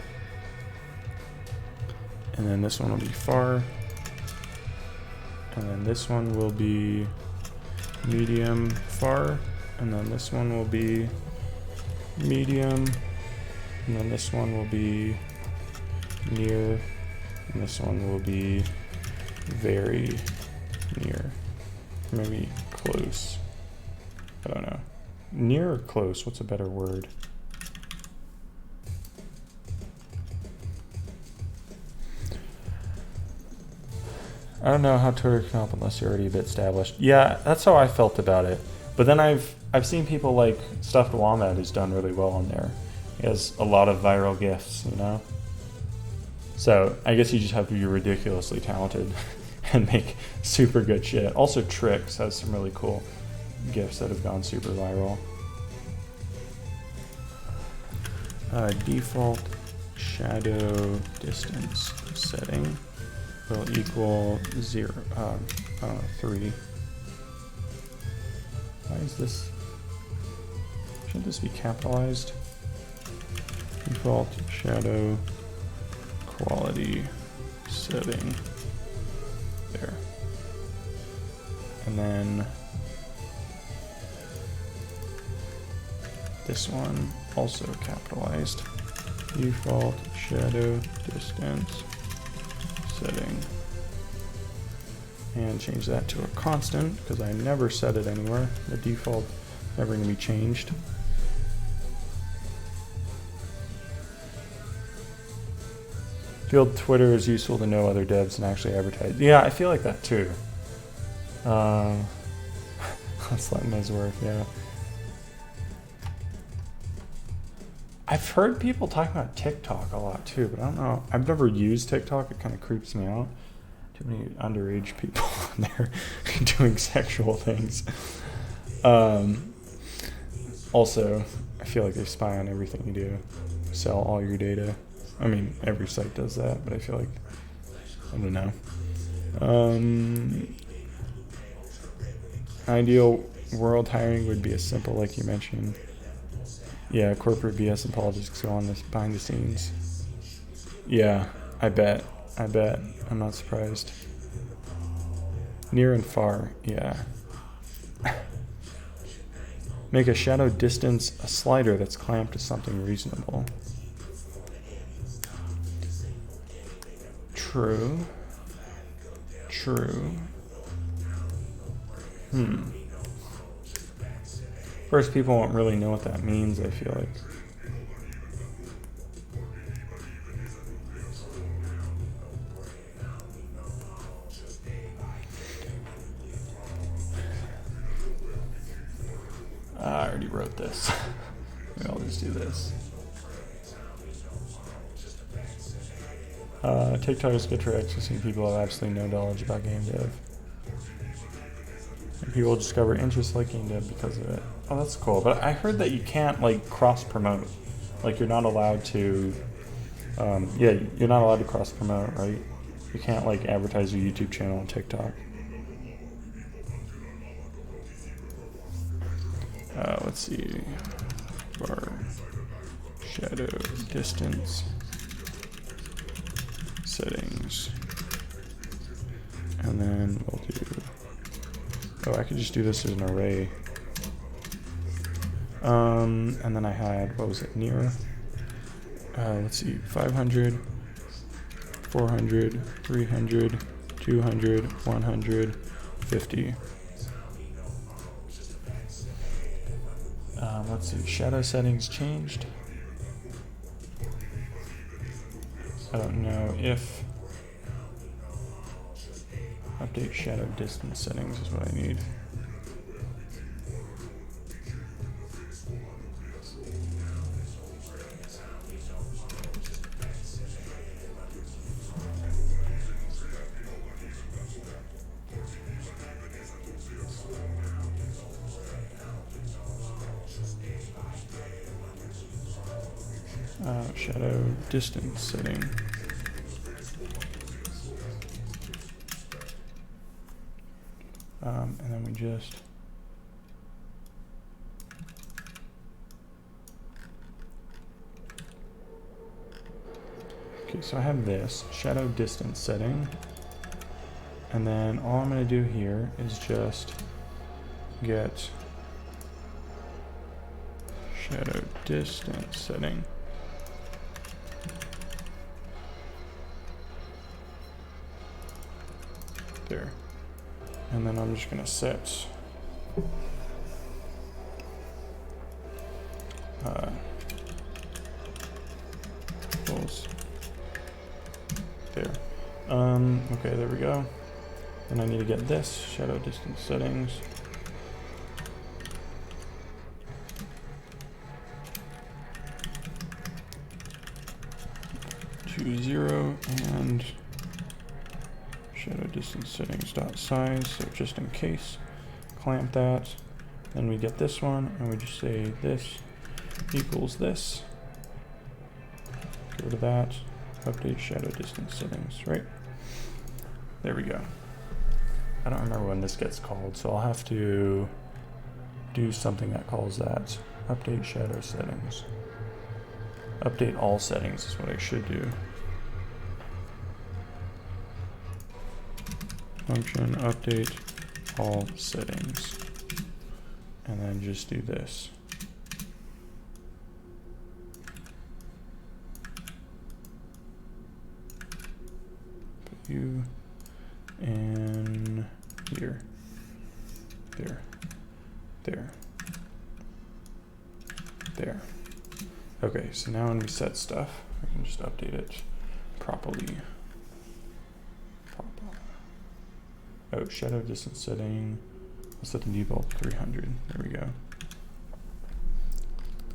And then this one will be far. And then this one will be medium far, and then this one will be medium, and then this one will be near, and this one will be very near. Maybe close. I don't know. Near or close? What's a better word? I don't know how Twitter can help unless you're already a bit established. Yeah, that's how I felt about it. But then I've seen people like Stuffed Wombat who's done really well on there. He has a lot of viral GIFs, you know? So I guess you just have to be ridiculously talented and make super good shit. Also Tricks has some really cool GIFs that have gone super viral. Default shadow distance setting will equal 0, 3. Why is this? Shouldn't this be capitalized? Default shadow quality setting. There. And then this one also capitalized. Default shadow distance setting. And change that to a constant because I never set it anywhere. The default never going to be changed. Feel Twitter is useful to know other devs and actually advertise. Yeah, I feel like that too. Let's let Miz work, yeah. I've heard people talking about TikTok a lot too, but I don't know. I've never used TikTok. It kind of creeps me out. Too many underage people on there doing sexual things. Also, I feel like they spy on everything you do. Sell all your data. I mean, every site does that, but I feel like, I don't know. Ideal world hiring would be as simple like you mentioned. Yeah, corporate BS and politics go on this behind the scenes. Yeah, I bet. I'm not surprised. Near and far, yeah. Make a shadow distance a slider that's clamped to something reasonable. True. First, people won't really know what that means, I feel like. I already wrote this. Maybe I'll just do this. TikTok is good for accessing people who have absolutely no knowledge about game dev. And people discover interests like game dev because of it. Oh, that's cool. But I heard that you can't like cross promote. Like you're not allowed to. Yeah, you're not allowed to cross promote, right? You can't like advertise your YouTube channel on TikTok. Let's see. Bar shadow distance settings, and then we'll do. Oh, I could just do this as an array. And then I had, what was it, near? Let's see, 500, 400, 300, 200, 100, 50. Let's see, shadow settings changed. I don't know if update shadow distance settings is what I need. Shadow distance setting. And then we just okay, so I have this shadow distance setting, and then all I'm going to do here is just get shadow distance setting. There. And then I'm just going to set equals there. Okay, there we go. Then I need to get this shadow distance settings. To 0 and shadow distance settings dot size, so just in case, clamp that. Then we get this one, and we just say this equals this. Get rid of that. Update shadow distance settings, right? There we go. I don't remember when this gets called, so I'll have to do something that calls that. Update shadow settings. Update all settings is what I should do. Function update all settings, and then just do this. Put you in here, there, there, there. Okay, so now when we set stuff, I can just update it properly. Oh, shadow distance setting. Let's set the default to 300. There we go.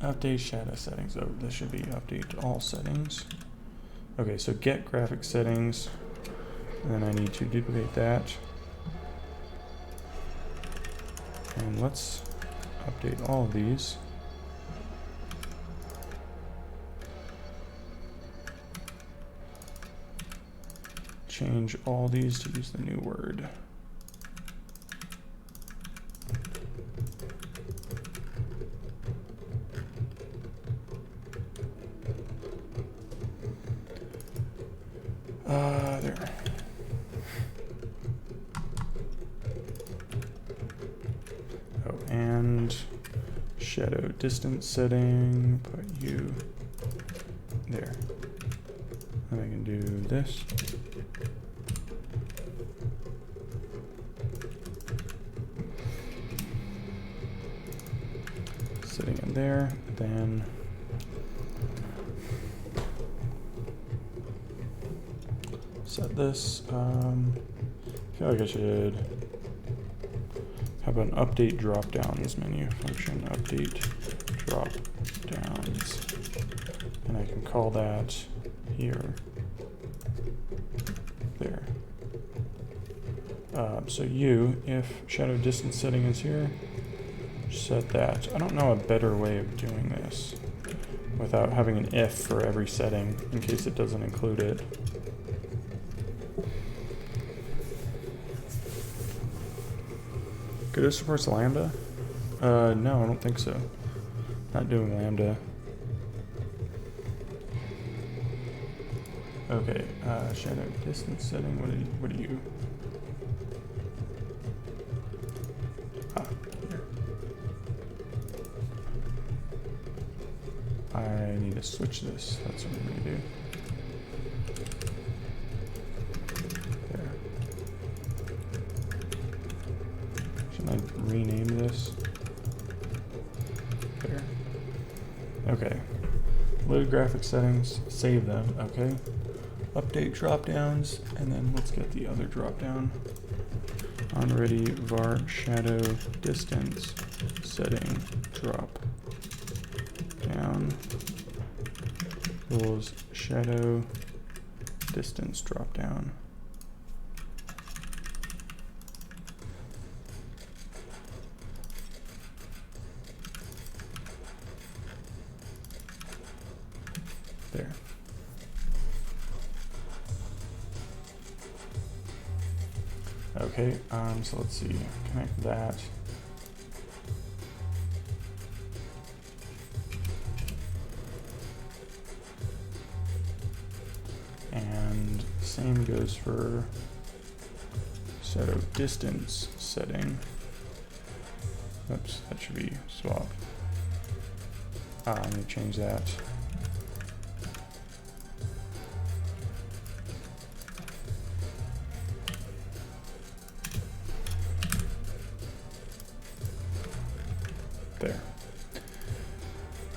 Update shadow settings. Oh, this should be update all settings. Okay, so get graphic settings. And then I need to duplicate that. And let's update all of these. Change all these to use the new word. There. Oh, and shadow distance setting, put you there. And I can do this. Sitting in there, then set this. I feel like I should How about an update drop downs menu function, update drop downs, and I can call that here, there. So if shadow distance setting is here, set that. I don't know a better way of doing this without having an if for every setting in case it doesn't include it. Good, it supports lambda? No, I don't think so. Not doing lambda. Okay, shadow distance setting, what do you? Here. I need to switch this, that's what I'm gonna do. There. Should I rename this? There. Okay. Load graphic settings, save them, okay. Update dropdowns, and then let's get the other dropdown. OnReady var shadow distance setting drop down equals shadow distance drop down. There. Okay, so let's see, connect that. And same goes for shadow distance setting. Oops, that should be swapped. I'm gonna change that. There.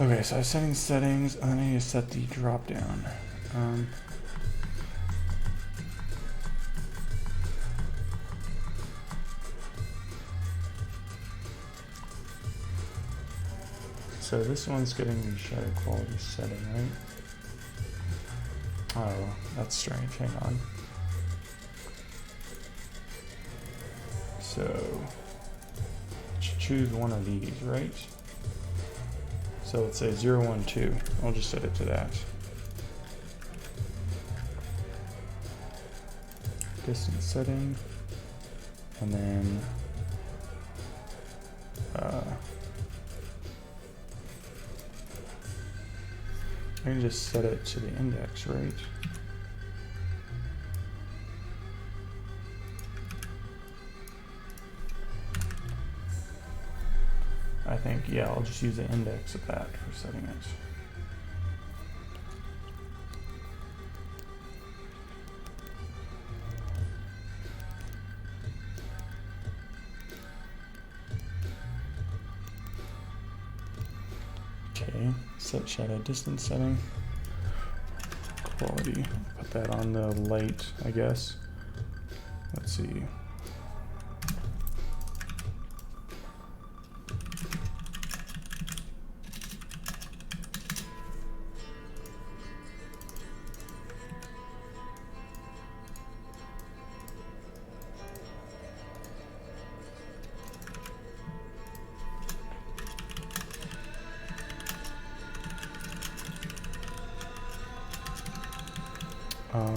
Okay, so I was setting settings, and then I need to set the drop down. So this one's getting the shadow quality setting, right? Oh, that's strange. Hang on. So choose one of these, right? So let's say 0, 1, 2. I'll just set it to that. Distance setting, and then I can just set it to the index, right? I think, yeah, I'll just use the index of that for setting it. Okay, set shadow distance setting. Quality, put that on the light, I guess. Let's see.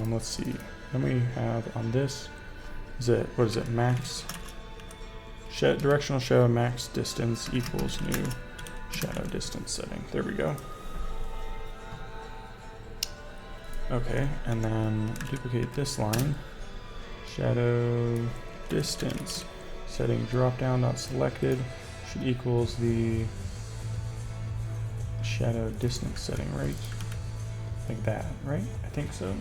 Let's see. Then we have on this, what is it? Max directional shadow max distance equals new shadow distance setting. There we go. Okay, and then duplicate this line. Shadow distance setting drop down not selected should equals the shadow distance setting, right? Like that, right? I think so.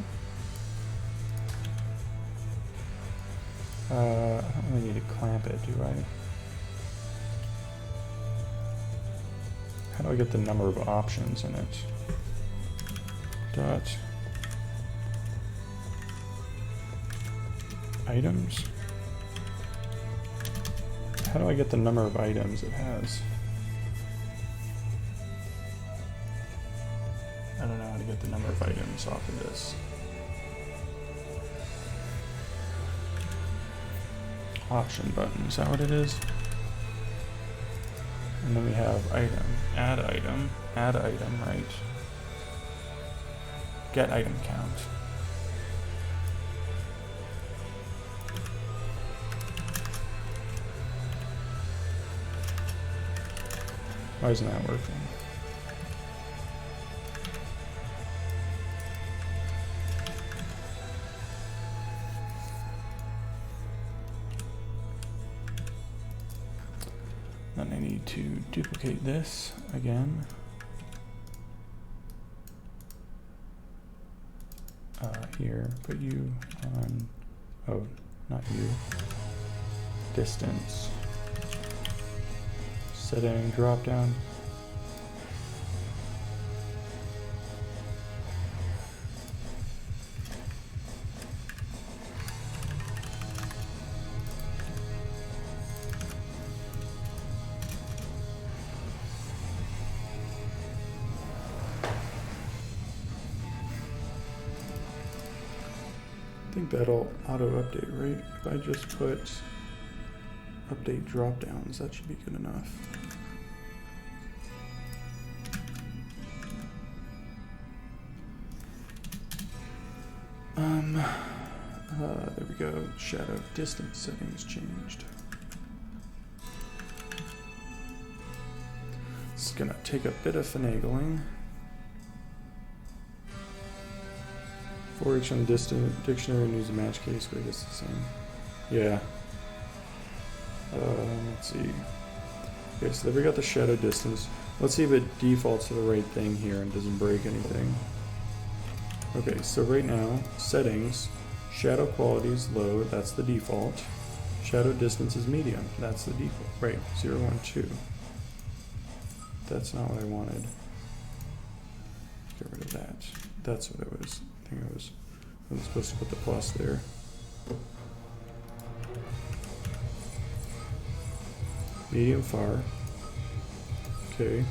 I don't really need to clamp it, do I? How do I get the number of options in it? Dot items How do I get the number of items it has? I don't know how to get the number of items off of this. Option button, is that what it is? And then we have item, add item, right? Get item count. Why isn't that working? Then I need to duplicate this again. Here, put you on, oh, not you, distance, setting, drop down. I think that'll auto update, right? If I just put update drop downs, that should be good enough. There we go. Shadow distance settings changed. It's gonna take a bit of finagling. For each on distant dictionary and use a match case, but I guess it's the same. Yeah. Let's see. Okay, so there we got the shadow distance. Let's see if it defaults to the right thing here and doesn't break anything. Okay, so right now, settings, shadow quality is low, that's the default. Shadow distance is medium, that's the default. Right, 0, 1, 2. That's not what I wanted. Get rid of that. That's what it was. I think I was supposed to put the plus there. Medium far. Okay.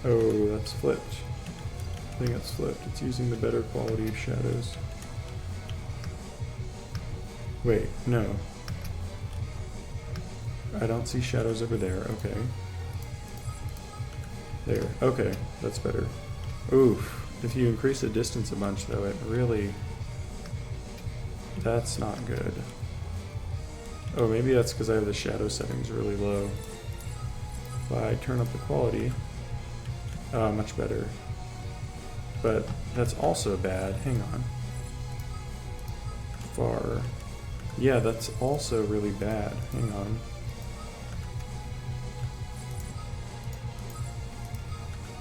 Oh, that's flipped. I think it's flipped. It's using the better quality of shadows. Wait, no. I don't see shadows over there. Okay. There. Okay, that's better. Oof. If you increase the distance a bunch, though, it really... That's not good. Oh, maybe that's because I have the shadow settings really low. If I turn up the quality, much better. But that's also bad. Hang on. Far. Yeah, that's also really bad. Hang on.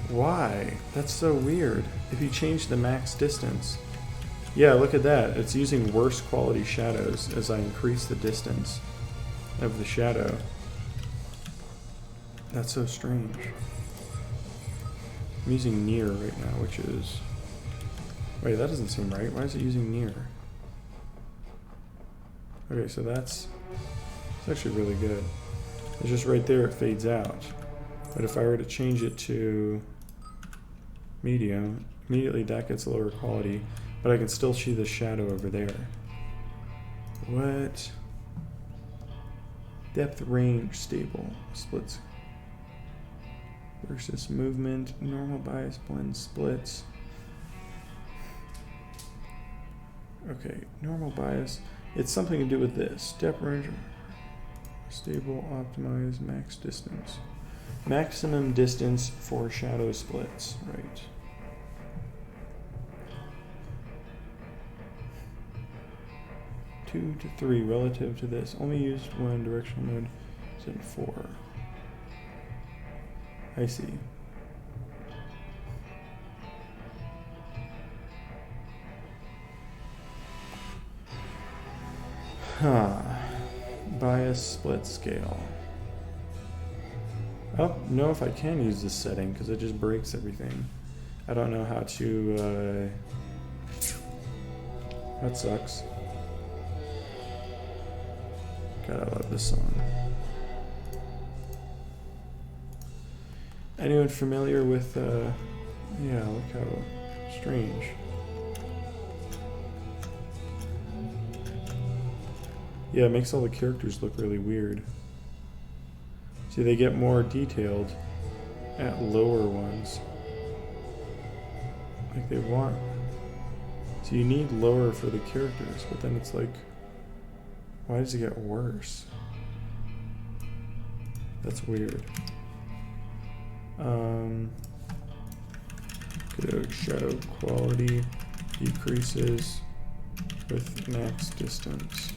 Why? That's so weird. If you change the max distance. Yeah, look at that. It's using worse quality shadows as I increase the distance of the shadow. That's so strange. I'm using near right now, which is... Wait, that doesn't seem right. Why is it using near? Okay, so it's actually really good. It's just right there, it fades out. But if I were to change it to medium, immediately that gets lower quality, but I can still see the shadow over there. What? Depth range stable splits versus movement, normal bias blend splits. Okay, normal bias. It's something to do with this. Depth range stable optimize max distance. Maximum distance for shadow splits, right. Two to 3 relative to this. Only used when directional mode is in 4. I see. Huh. Bias split scale. I don't know if I can use this setting because it just breaks everything. I don't know how to, that sucks. God, I love this song. Anyone familiar with, yeah, look how strange. Yeah, it makes all the characters look really weird. See, they get more detailed at lower ones. Like they want. So you need lower for the characters, but then it's like, why does it get worse? That's weird. Shadow quality decreases with max distance.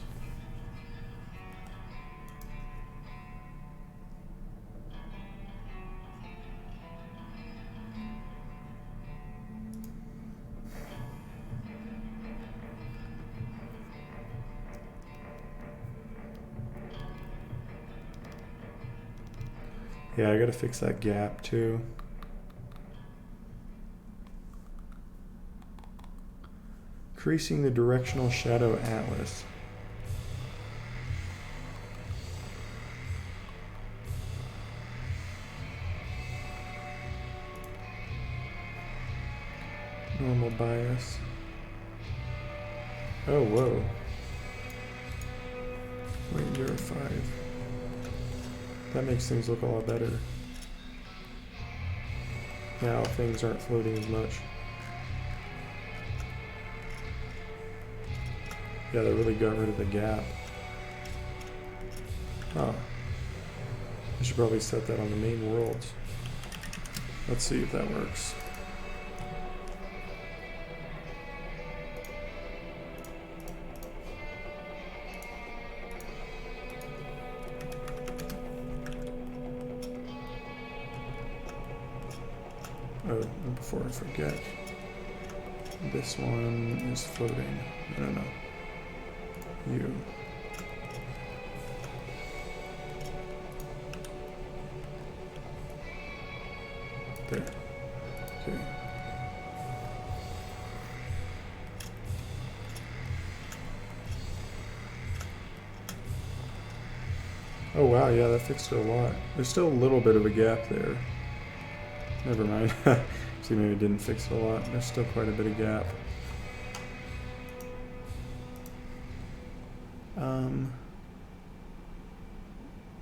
Yeah, I gotta fix that gap too. Increasing the directional shadow atlas. Normal bias. Oh, whoa. 0.05. That makes things look a lot better. Now things aren't floating as much. Yeah, they really got rid of the gap. Huh. I should probably set that on the main worlds. Let's see if that works. Oh, and before I forget, this one is floating. No. You. There. Okay. Oh wow, yeah, that fixed it a lot. There's still a little bit of a gap there. Never mind. See, maybe it didn't fix it a lot. There's still quite a bit of gap.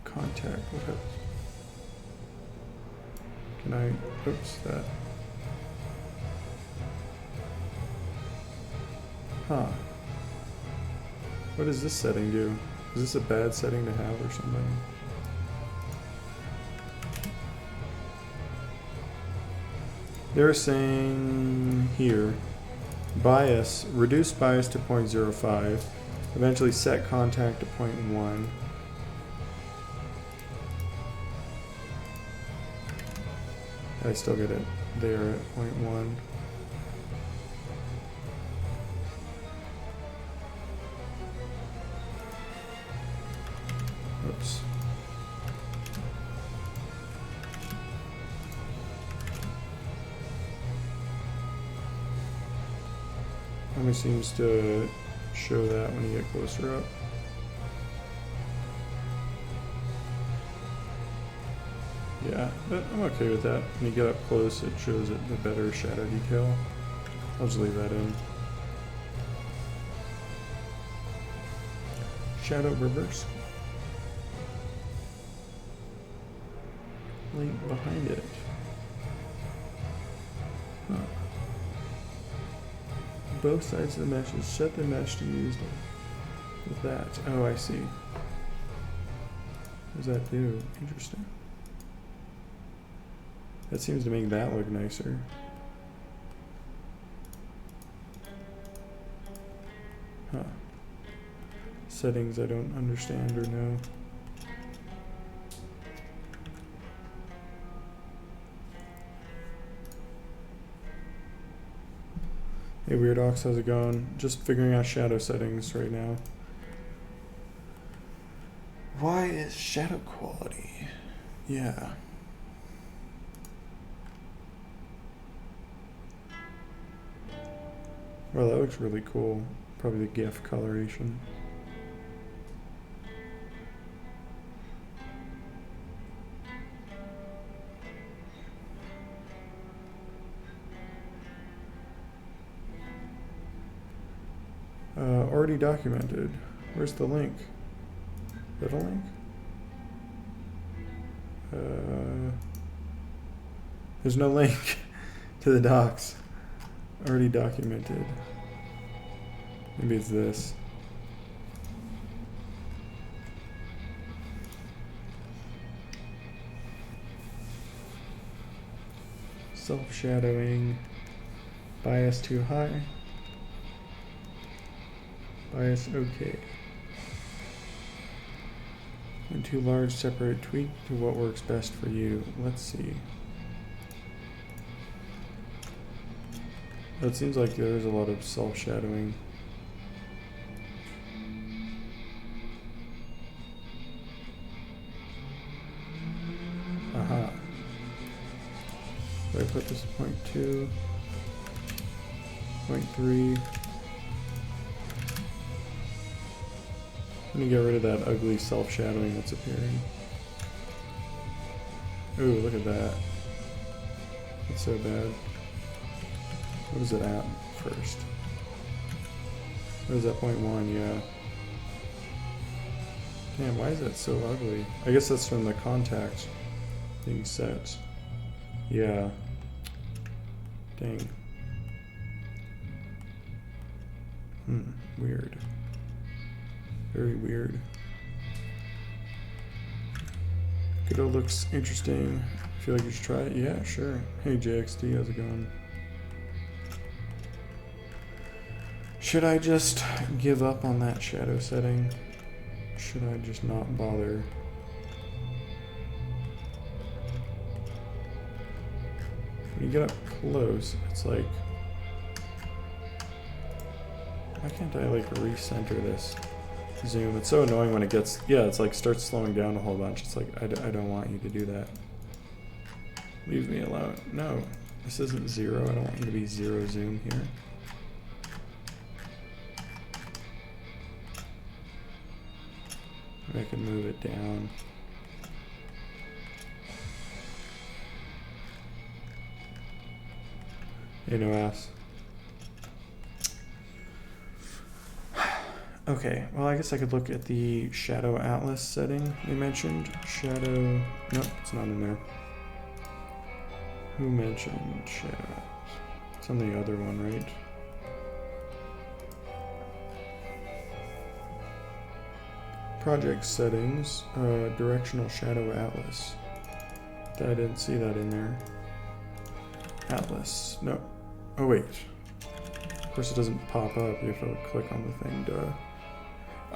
Contact, what happens? Can I, oops, that. Huh. What does this setting do? Is this a bad setting to have or something? They're saying here, bias, reduce bias to 0.05, eventually set contact to 0.1. I still get it there at 0.1. Oops. Only seems to show that when you get closer up. Yeah, but I'm okay with that. When you get up close, it shows it the better shadow detail. I'll just leave that in. Shadow reverse. Link behind it. Huh. Both sides of the meshes. Set the mesh to use with that. Oh, I see. What does that do? Interesting. That seems to make that look nicer. Huh. Settings I don't understand or know. Hey Weird Ox, how's it going? Just figuring out shadow settings right now. Why is shadow quality? Yeah. Well, that looks really cool. Probably the GIF coloration. Already documented. Where's the link? Is that a link? There's no link to the docs. Already documented. Maybe it's this. Self-shadowing. Bias too high. Bias okay. When too large, separate tweak to what works best for you. Let's see. It seems like there's a lot of self-shadowing. Aha. So I put this at 0.2, 0.3. Let me get rid of that ugly self-shadowing that's appearing. Ooh, look at that. That's so bad. What is it at first? What is that, 0.1? Yeah. Damn, why is that so ugly? I guess that's from the contact being set. Yeah. Dang. Weird. Very weird. Kiddo looks interesting. Feel like you should try it? Yeah, sure. Hey JXD, how's it going? Should I just give up on that shadow setting? Should I just not bother? When you get up close, it's like... Why can't I like recenter this zoom? It's so annoying when it gets... Yeah, it's like starts slowing down a whole bunch. It's like, I don't want you to do that. Leave me alone. No, this isn't 0. I don't want you to be 0 zoom here. Maybe I can move it down. Hey, no ass. Okay, well, I guess I could look at the Shadow Atlas setting they mentioned. Shadow... Nope, it's not in there. Who mentioned Shadow Atlas? It's on the other one, right? Project settings, directional Shadow Atlas. I didn't see that in there. Atlas, no. Oh wait. Of course it doesn't pop up, you have to click on the thing, duh.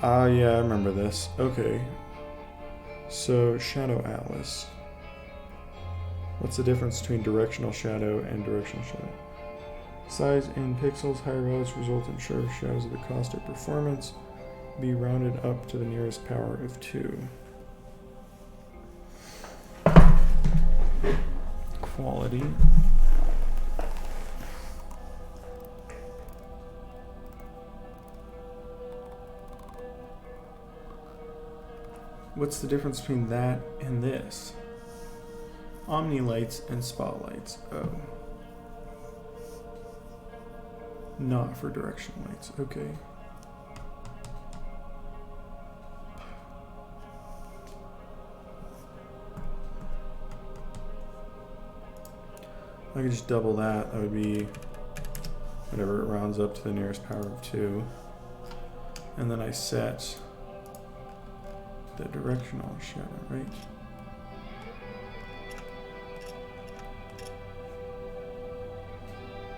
Ah, yeah, I remember this. Okay. So, Shadow Atlas. What's the difference between directional shadow and directional shadow? Size in pixels, higher values result in sharper shadows at the cost of performance. Be rounded up to the nearest power of 2. Quality. What's the difference between that and this? Omni lights and spotlights. Oh. Not for direction lights. Okay. I could just double that. That would be whatever it rounds up to the nearest power of 2. And then I set the directional shadow, right?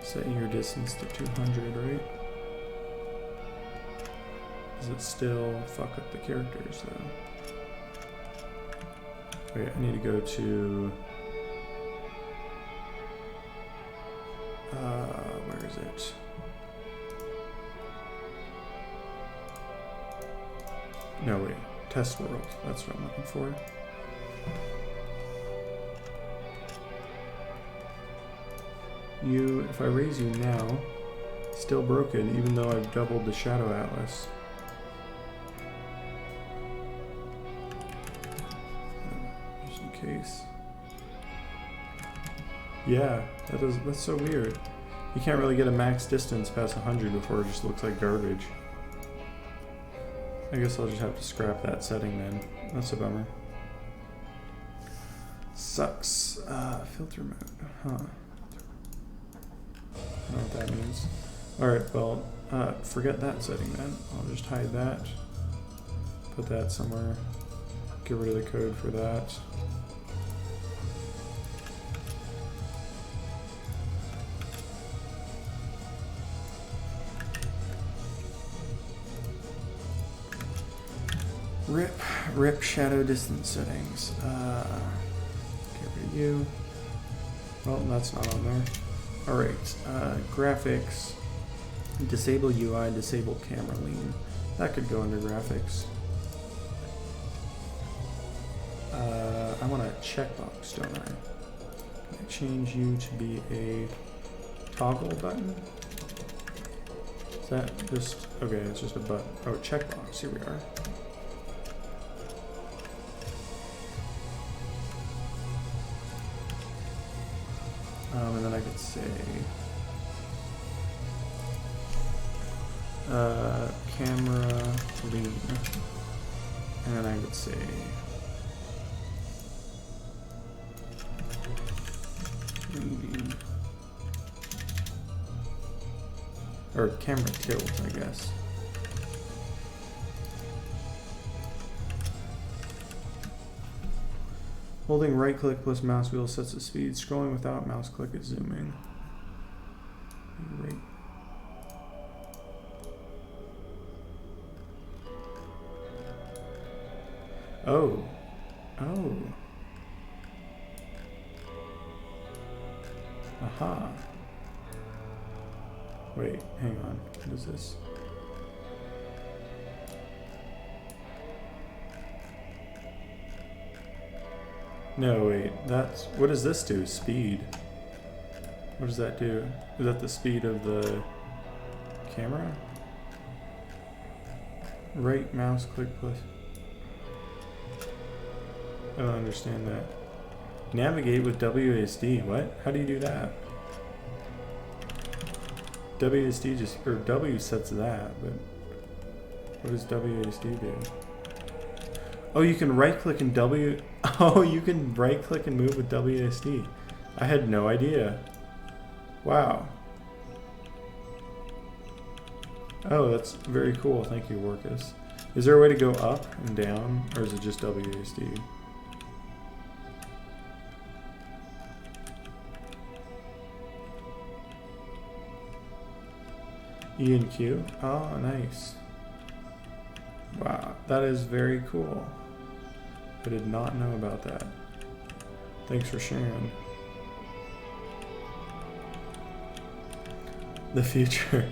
Set your distance to 200, right? Does it still fuck up the characters though? Wait, I need to go to... where is it? No, wait. Test world. That's what I'm looking for. You, if I raise you now, still broken, even though I've doubled the Shadow Atlas. Just in case. Yeah, that's so weird. You can't really get a max distance past 100 before it just looks like garbage. I guess I'll just have to scrap that setting then. That's a bummer. Sucks. Filter mode. Huh. I don't know what that means. Alright, well, forget that setting then. I'll just hide that. Put that somewhere. Get rid of the code for that. Rip shadow distance settings. Get rid of you. Well, that's not on there. Alright, graphics. Disable UI, disable camera lean. That could go under graphics. I want a checkbox, don't I? Can I change you to be a toggle button? Is that just... Okay, it's just a button. Oh, checkbox. Here we are. And then I could say camera lean, and then I would say lean, or camera tilt, I guess. Holding right click plus mouse wheel sets the speed. Scrolling without mouse click is zooming. Right. Oh. Oh. Aha. Wait, hang on. What is this? No, wait, that's... What does this do? Speed. What does that do? Is that the speed of the camera? Right mouse click plus... I don't understand that. Navigate with WASD. What? How do you do that? WASD just... Or W sets that, but... What does WASD do? Oh, you can right click and W... Oh, you can right click and move with WASD. I had no idea. Wow. Oh, that's very cool. Thank you, Workus. Is there a way to go up and down, or is it just WASD? E and Q? Oh, nice. Wow, that is very cool. I did not know about that. Thanks for sharing. The future.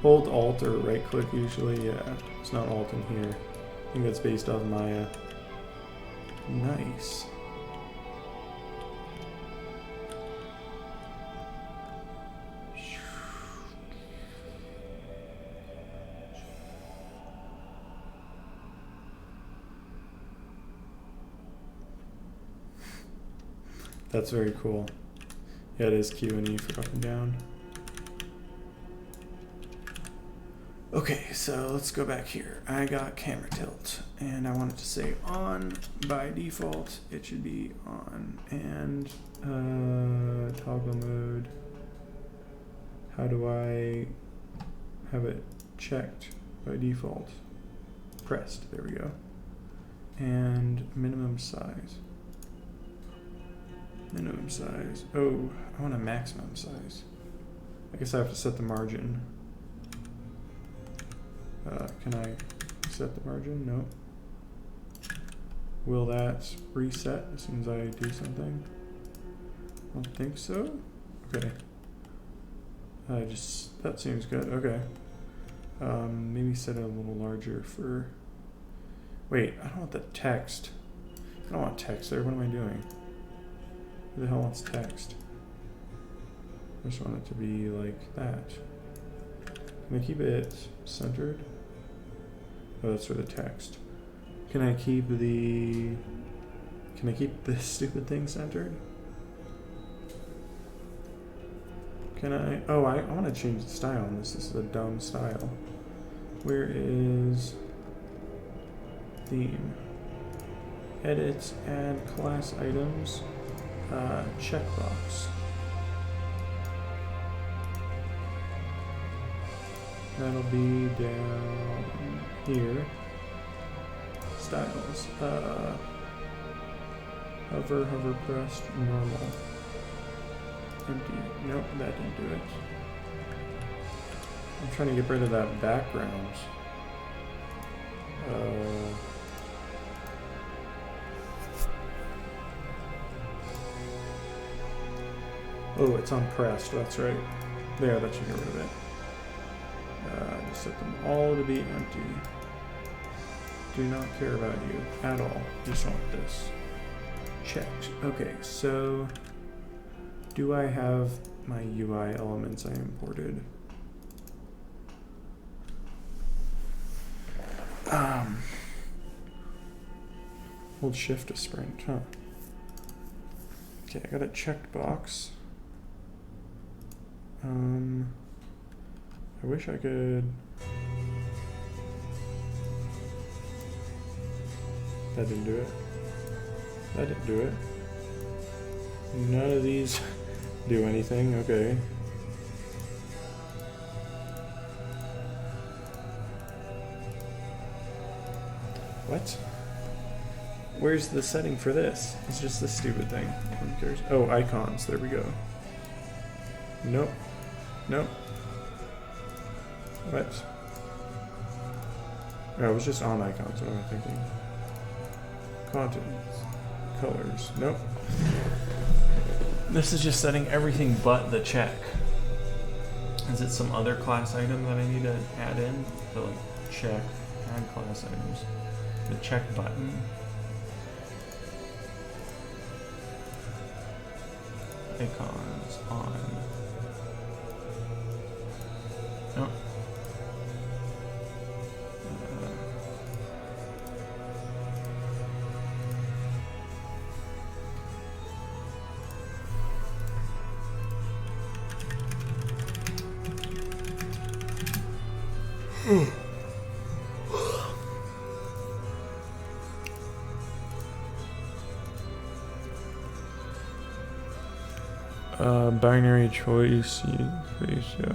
Hold Alt or right click usually. Yeah, it's not Alt in here. I think that's based off Maya. Nice. That's very cool. Yeah, it is Q and E for up and down. Okay, so let's go back here. I got camera tilt, and I want it to say on. By default, it should be on. And toggle mode. How do I have it checked by default? Pressed, there we go. And minimum size. Minimum size. Oh, I want a maximum size. I guess I have to set the margin. Can I set the margin? No. Will that reset as soon as I do something? I don't think so. Okay. That seems good. Okay. Maybe set it a little larger for... Wait, I don't want the text. I don't want text there. What am I doing? Who the hell wants text? I just want it to be like that. Can I keep it centered? Oh, that's for the text. Can I keep this stupid thing centered? Can I? Oh, I want to change the style on this. This is a dumb style. Where is... theme. Edit, add class items, checkbox. That'll be down here. Styles. Hover, hover pressed, normal. Empty. Nope, that didn't do it. I'm trying to get rid of that background. Oh, it's on pressed, that's right. There, that should get rid of it. Just set them all to be empty. Do not care about you at all. Just want this. Checked. Okay, so do I have my UI elements I imported? Hold shift to sprint, huh? Okay, I got a checked box. I wish I could. That didn't do it. That didn't do it. None of these do anything. Okay. What? Where's the setting for this? It's just this stupid thing. Who cares? Oh, icons. There we go. Nope. Nope. What? Oh, it was just on icons. What am I thinking? Contents. Colors. Nope. This is just setting everything but the check. Is it some other class item that I need to add in? So like check, add class items. The check button. Icons on. Nope. Binary choice, yeah.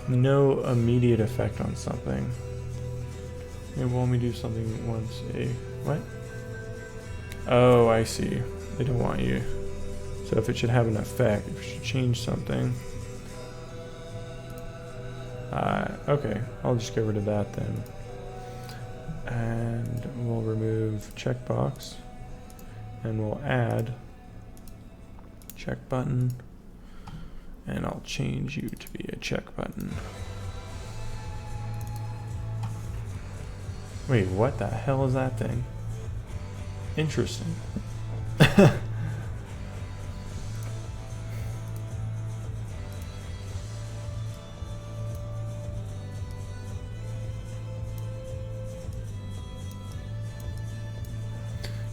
No immediate effect on something. It will only do something once a what? Oh, I see. They don't want you. So if it should have an effect, if it should change something. Okay, I'll just get rid of that then. And we'll remove checkbox. And we'll add check button. And I'll change you to be a check button. Wait, what the hell is that thing? Interesting.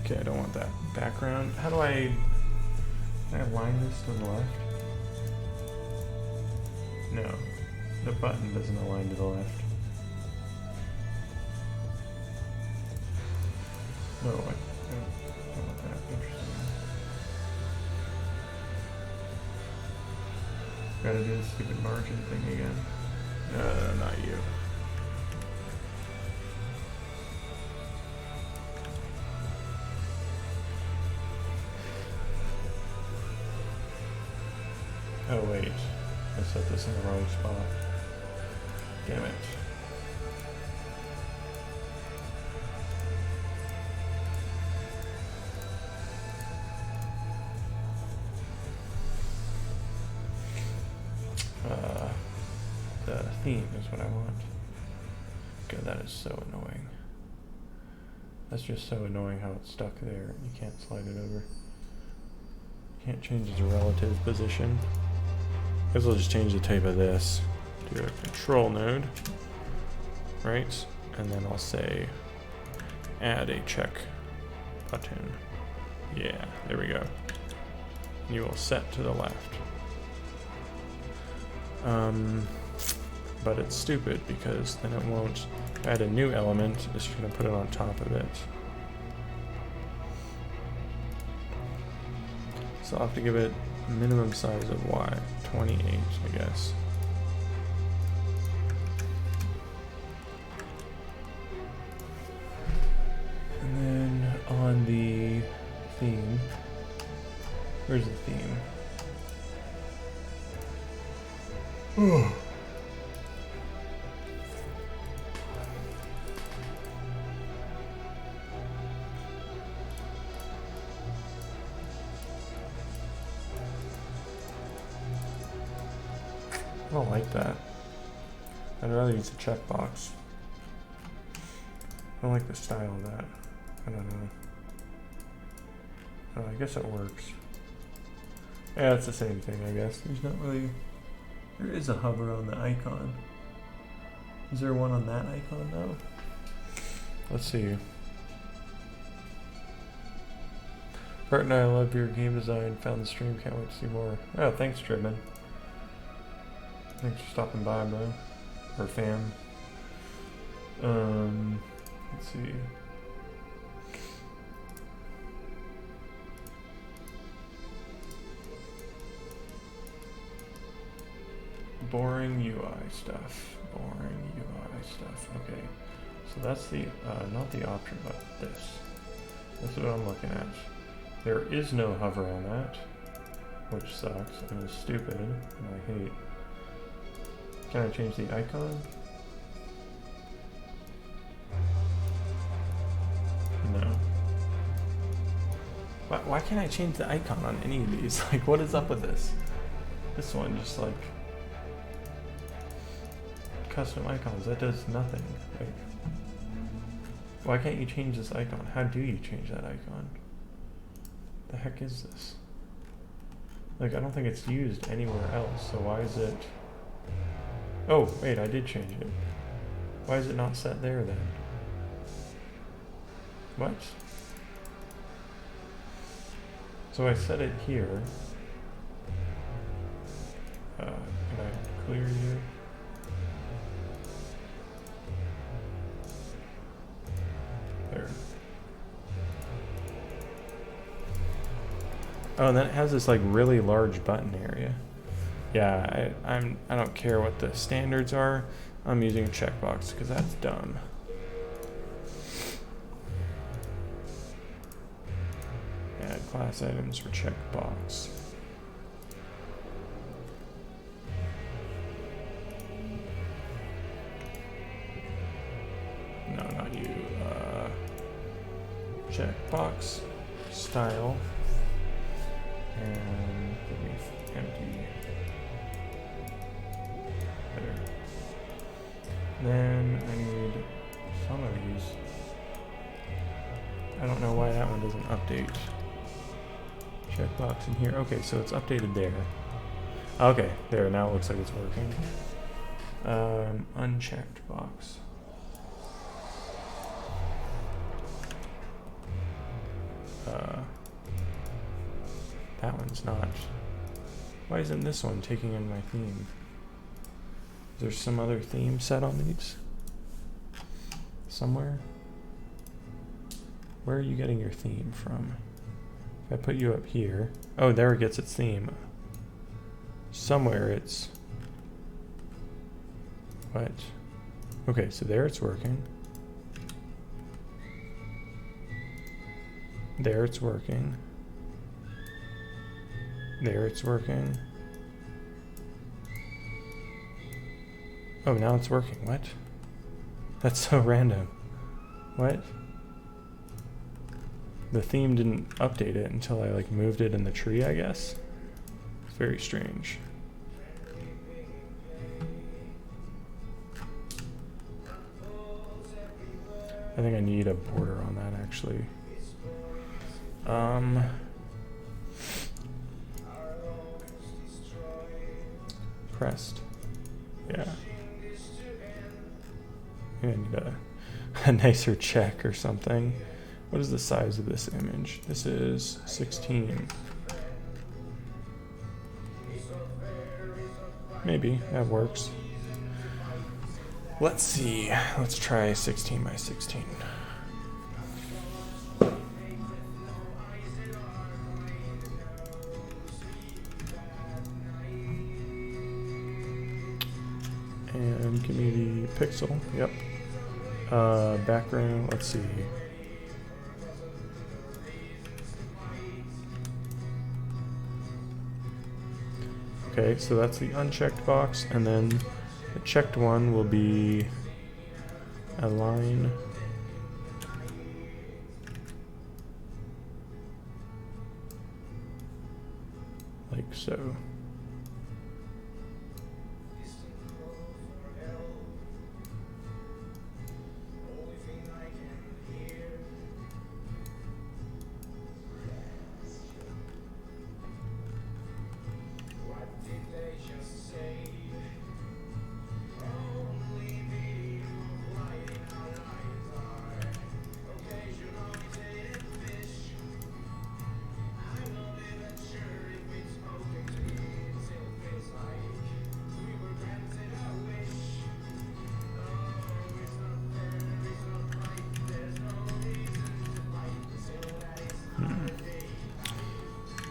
Okay, I don't want that background. How do I align this to the left? No, the button doesn't align to the left. No, I don't want that. Interesting. Gotta do the stupid margin thing again. Not you. Oh wait, I set this in the wrong spot. Damn it. The theme is what I want. God, that is so annoying. That's just so annoying how it's stuck there. You can't slide it over. Can't change its relative position. I guess I'll just change the type of this to a control node, right? And then I'll say add a check button. Yeah, there we go. you will set to the left. But it's stupid because then it won't add a new element, it's just going to put it on top of it. So I'll have to give it a minimum size of Y, 28, I guess. And then on the theme, where's the theme? I don't like that. I'd rather use a checkbox. I don't like the style of that. I don't know. Oh, I guess it works. Yeah, it's the same thing, I guess. There's not really... There is a hover on the icon. Is there one on that icon, though? Let's see. Bert and I love your game design. Found the stream. Can't wait to see more. Oh, thanks, Tribman. Thanks for stopping by, bro. Or fam. Let's see. Boring UI stuff. Boring UI stuff. Okay. So that's the, not the option, but this. That's what I'm looking at. There is no hover on that, which sucks and is stupid, and I hate. Can I change the icon? No. Why can't I change the icon on any of these? Like, what is up with this? This one just like custom icons, that does nothing. Like, why can't you change this icon? How do you change that icon? The heck is this? Like, I don't think it's used anywhere else, so why is it... Oh, wait, I did change it. Why is it not set there then? What? So I set it here. Can I clear you? There. Oh, and then it has this like really large button area. Yeah, I don't care what the standards are. I'm using a checkbox because that's dumb. Add class items for checkbox. No, not you. Checkbox style and give me empty. There. Then I need some of these. I don't know why that one doesn't update. Checkbox in here. Okay, so it's updated there. Okay, there. Now it looks like it's working. Unchecked box. That one's not. Why isn't this one taking in my theme? Is there some other theme set on these? Somewhere? Where are you getting your theme from? If I put you up here. Oh, there it gets its theme. Somewhere it's... What? Okay, so there it's working. There it's working. There it's working. Oh, now it's working. What? That's so random. What? The theme didn't update it until I like moved it in the tree, I guess. It's very strange. I think I need a border on that actually. Pressed. Yeah. I need a nicer check or something. What is the size of this image? This is 16. Maybe that works. Let's see. Let's try 16 by 16. And give me the pixel. Yep. Background. Let's see. Okay, so that's the unchecked box, and then the checked one will be a line. Like so.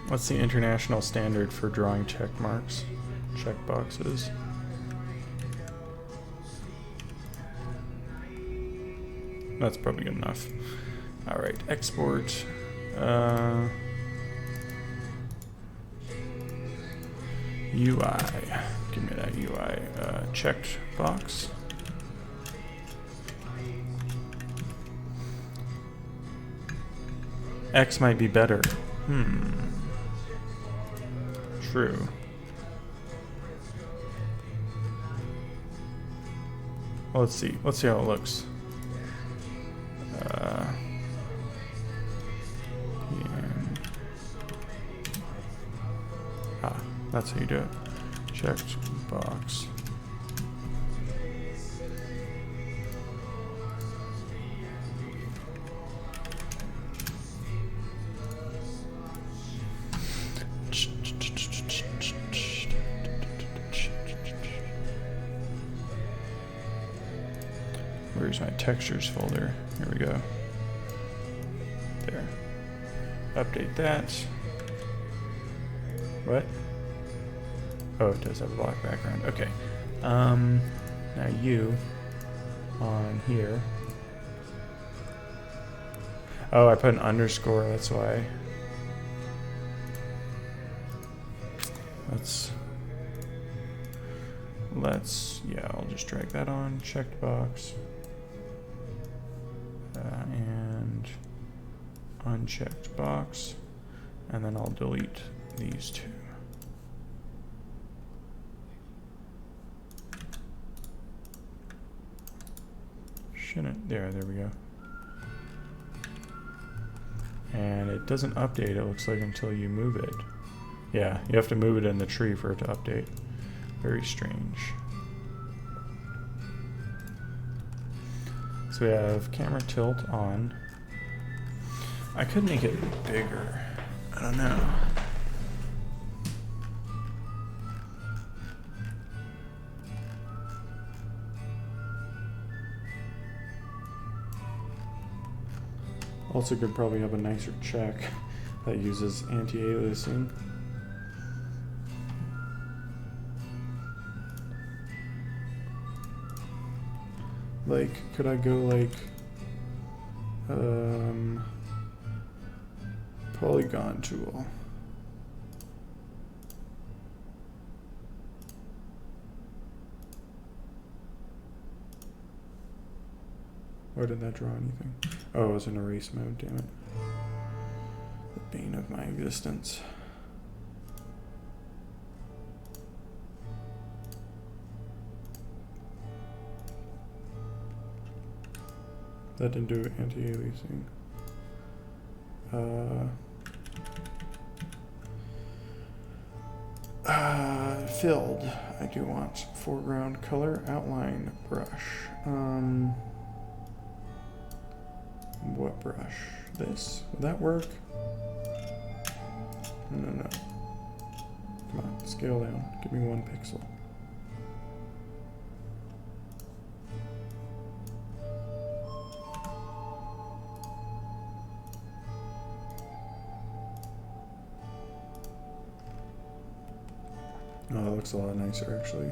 What's the international standard for drawing check marks, check boxes? That's probably good enough. All right, export. UI. Give me that UI checked box. X might be better. True. Well, let's see. Let's see how it looks. That's how you do it. Checked box. Where's my textures folder? Here we go. There. Update that. What? Oh, it does have a black background. Okay. Now you on here. Oh, I put an underscore, that's why. Yeah, I'll just drag that on, checked box. And unchecked box. And then I'll delete these two. Shouldn't, there we go. And it doesn't update, it looks like, until you move it. Yeah, you have to move it in the tree for it to update. Very strange. So we have camera tilt on. I could make it bigger. I don't know. Also could probably have a nicer check that uses anti-aliasing. Like, could I go like polygon tool? Why did that draw anything? Oh, it was in erase mode, damn it. The bane of my existence. That didn't do anti-aliasing. Filled. I do want foreground color, outline, brush. What brush? This? Would that work? No. Come on, scale down. Give me 1 pixel. Oh, that looks a lot nicer actually.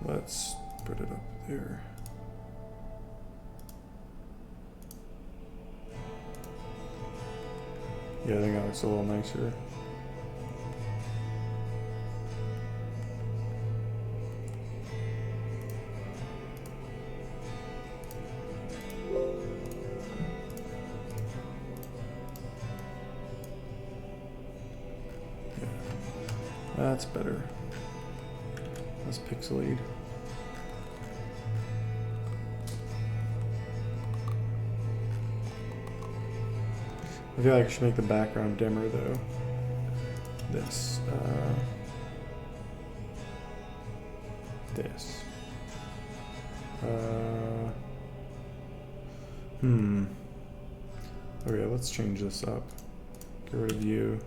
Let's put it up there. Yeah, I think that looks a little nicer. Yeah, that's better. That's pixelated. I feel like I should make the background dimmer though. This. This. Okay, let's change this up. Get rid of you.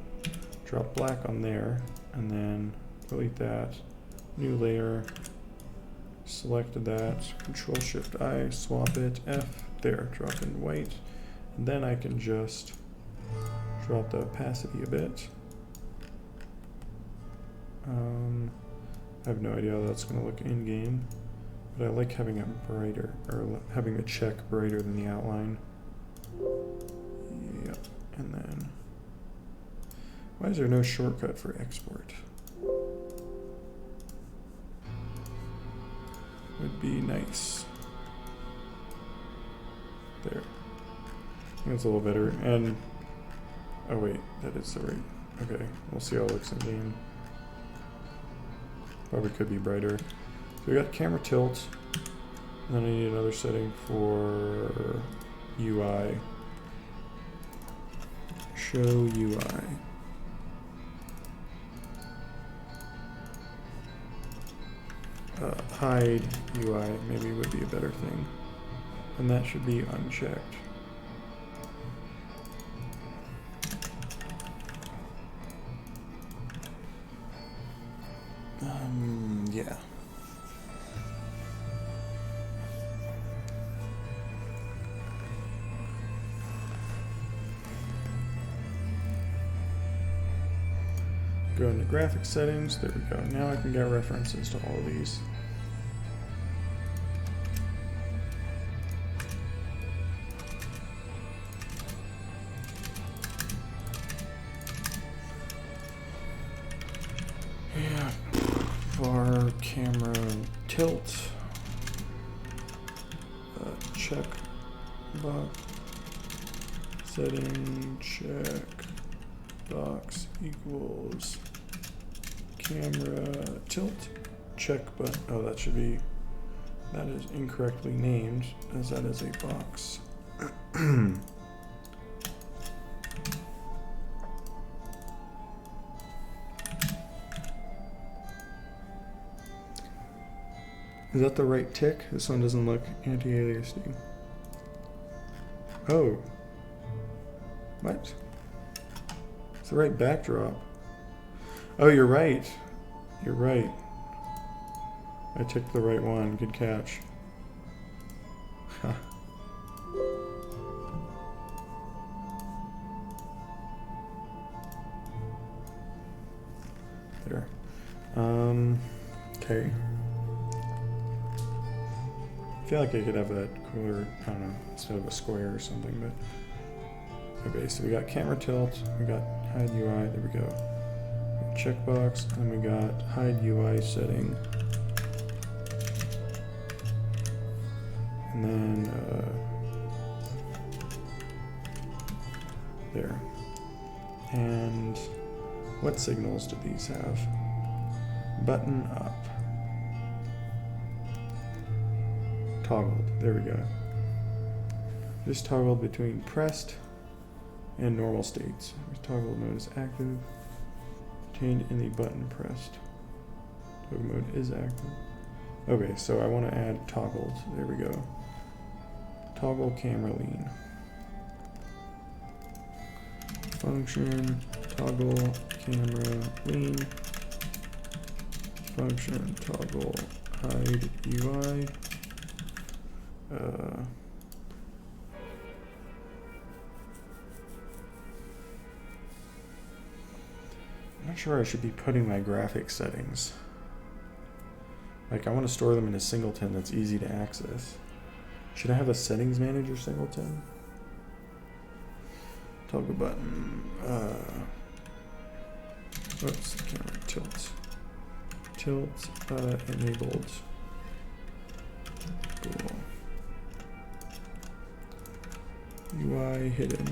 Drop black on there, and then delete that. New layer. Selected that. Control Shift I. Swap it. F. There. Drop in white. And then I can just drop the opacity a bit. I have no idea how that's going to look in game, but I like having it brighter, or having the check brighter than the outline. Yep, and then why is there no shortcut for export? Would be nice. There. I think it's a little better. And oh wait, that is the right. Okay, we'll see how it looks in game. Probably could be brighter. So we got camera tilt, and then I need another setting for UI. Show UI. Hide UI maybe would be a better thing, and that should be unchecked. Yeah. Go into graphics settings. There we go. Now I can get references to all of these. Yeah. For camera tilt, check box setting check box equals camera tilt check button. Oh, that should be, that is incorrectly named as that is a box. Is that the right tick? This one doesn't look anti-aliasing. Oh. What? It's the right backdrop. Oh, you're right. You're right. I ticked the right one. Good catch. Huh. There. Okay. I feel like I could have that cooler, I don't know, instead of a square or something, but okay, so we got camera tilt, we got hide UI, there we go. Checkbox, and we got hide UI setting. And then there. And what signals do these have? Button up. Toggled. There we go. Just toggled between pressed and normal states. Toggle mode is active. Retained in the button pressed. Toggle mode is active. Okay, so I want to add toggles. There we go. Toggle camera lean. Function toggle camera lean, function toggle hide UI. I'm not sure I should be putting my graphics settings. Like, I want to store them in a singleton that's easy to access. Should I have a settings manager singleton? Toggle button. Oops, camera tilt. Tilt enabled. Cool. UI hidden.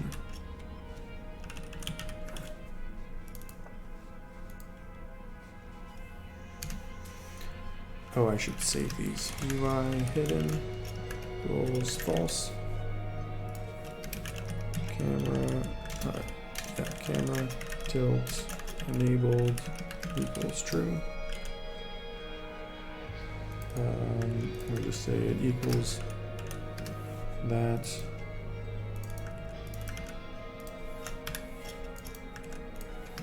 Oh, I should save these. UI hidden equals false. Camera, camera tilt enabled equals true. We'll just say it equals that.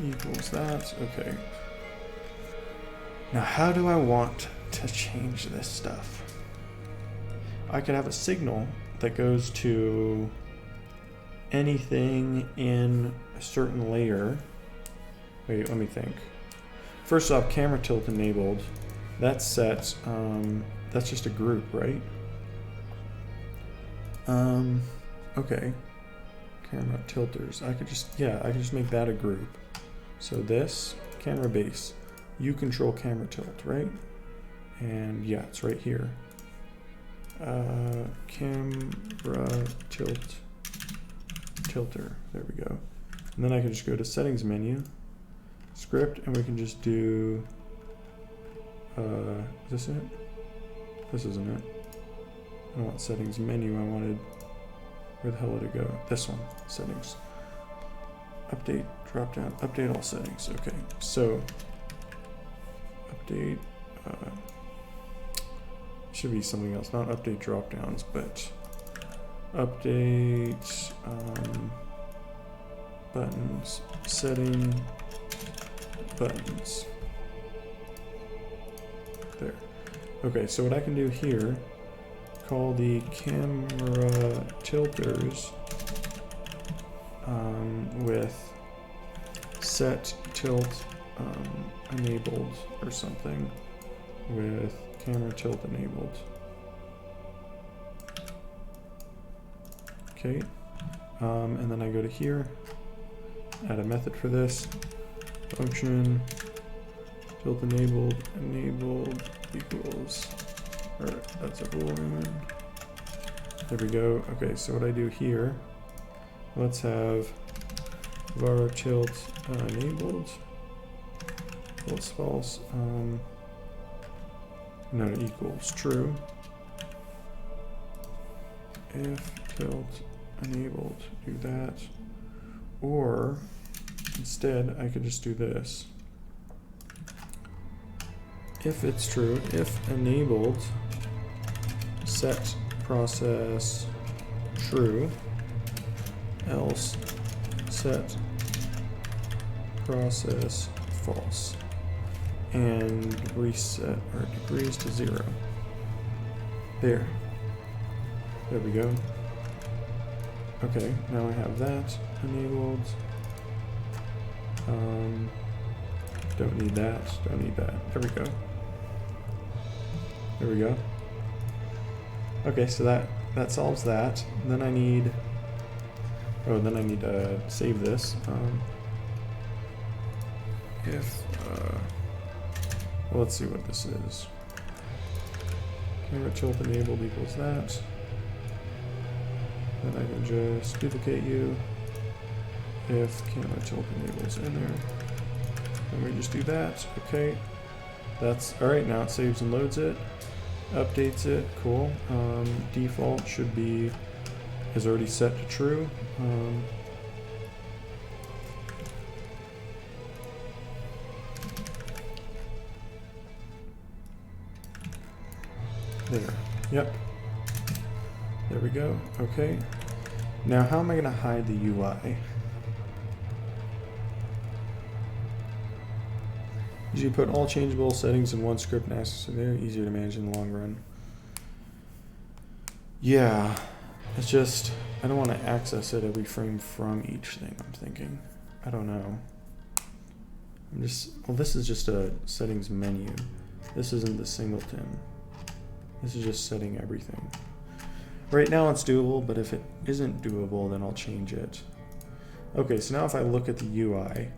Equals that. Okay. Now, how do I want to change this stuff? I could have a signal that goes to anything in a certain layer. Wait, let me think. First off, camera tilt enabled. That's set. That's just a group, right? Okay. Camera tilters. I could just make that a group. So this camera base, you control camera tilt, right? And yeah, it's right here. Camera tilter. There we go. And then I can just go to settings menu, script, and we can just do. Is this it? This isn't it. I don't want settings menu. I wanted. Where the hell did it go? This one. Settings. Update. Drop down. Update all settings. Okay. So. Update. Should be something else. Not update drop downs, but update buttons. Setting buttons. There. Okay, so what I can do here, call the camera tilters with set tilt enabled or something with camera tilt enabled. Okay, and then I go to here, add a method for this, function tilt enabled equals, or that's a boolean. There we go. Okay, so what I do here, let's have var tilt enabled. False, false. No, equals true. If tilt enabled, do that. Or instead, I could just do this. If it's true, if enabled, set process true, else set process false, and reset our degrees to 0. There we go. Okay, now I have that enabled. Don't need that, don't need that. There we go. There we go. Okay, so that solves that. And then I need, then I need to save this. Well, let's see what this is. Camera tilt enabled equals that. Then I can just duplicate you. If camera tilt enables in there. Then we just do that. Okay. That's alright, now it saves and loads it. Updates it, cool. Default should be, is already set to true. There, yep. There we go, okay. Now how am I gonna hide the UI? Usually put all changeable settings in one script and access it there. Easier to manage in the long run. Yeah, it's just, I don't want to access it every frame from each thing, I'm thinking. I don't know. Well, this is just a settings menu. This isn't the singleton. This is just setting everything. Right now it's doable, but if it isn't doable, then I'll change it. Okay, so now if I look at the UI,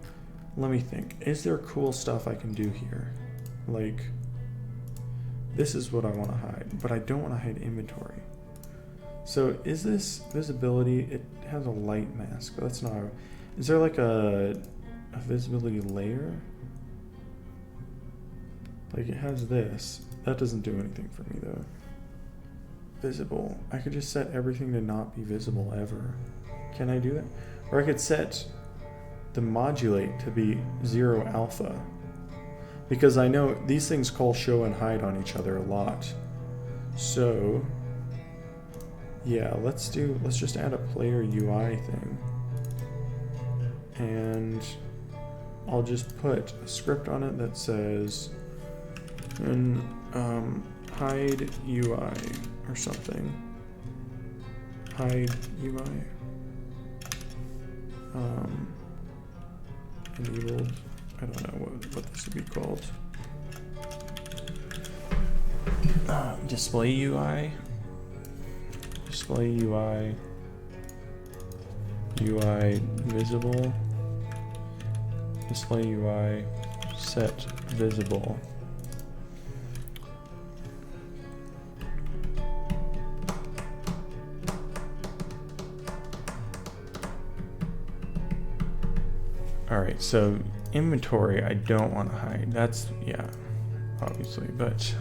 let me think. Is there cool stuff I can do here? Like, this is what I want to hide, but I don't want to hide inventory. So is this visibility? It has a light mask. That's not. Is there like a visibility layer? Like it has this. That doesn't do anything for me though. Visible. I could just set everything to not be visible ever. Can I do that? Or I could set the modulate to be 0 alpha. Because I know these things call show and hide on each other a lot. So yeah, let's just add a player UI thing. And I'll just put a script on it that says hide UI or something. Hide UI. Enabled. I don't know what this would be called. Display UI. Display UI. UI visible. Display UI set visible. All right, so inventory I don't want to hide. That's, yeah, obviously, but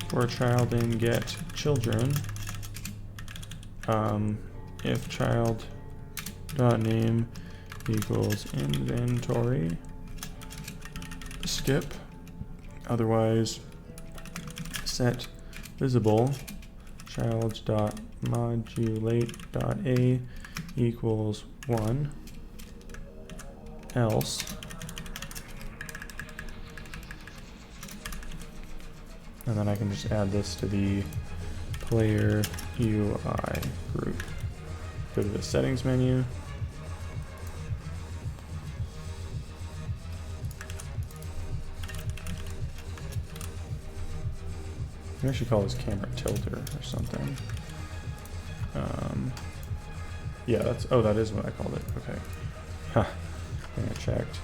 for child in get children, if child dot name equals inventory, skip, otherwise set visible, child dot modulate dot a equals 1, else and then I can just add this to the player UI group. Go to the settings menu. I should call this camera tilter or something. Yeah, that is what I called it. Okay. Huh. I checked.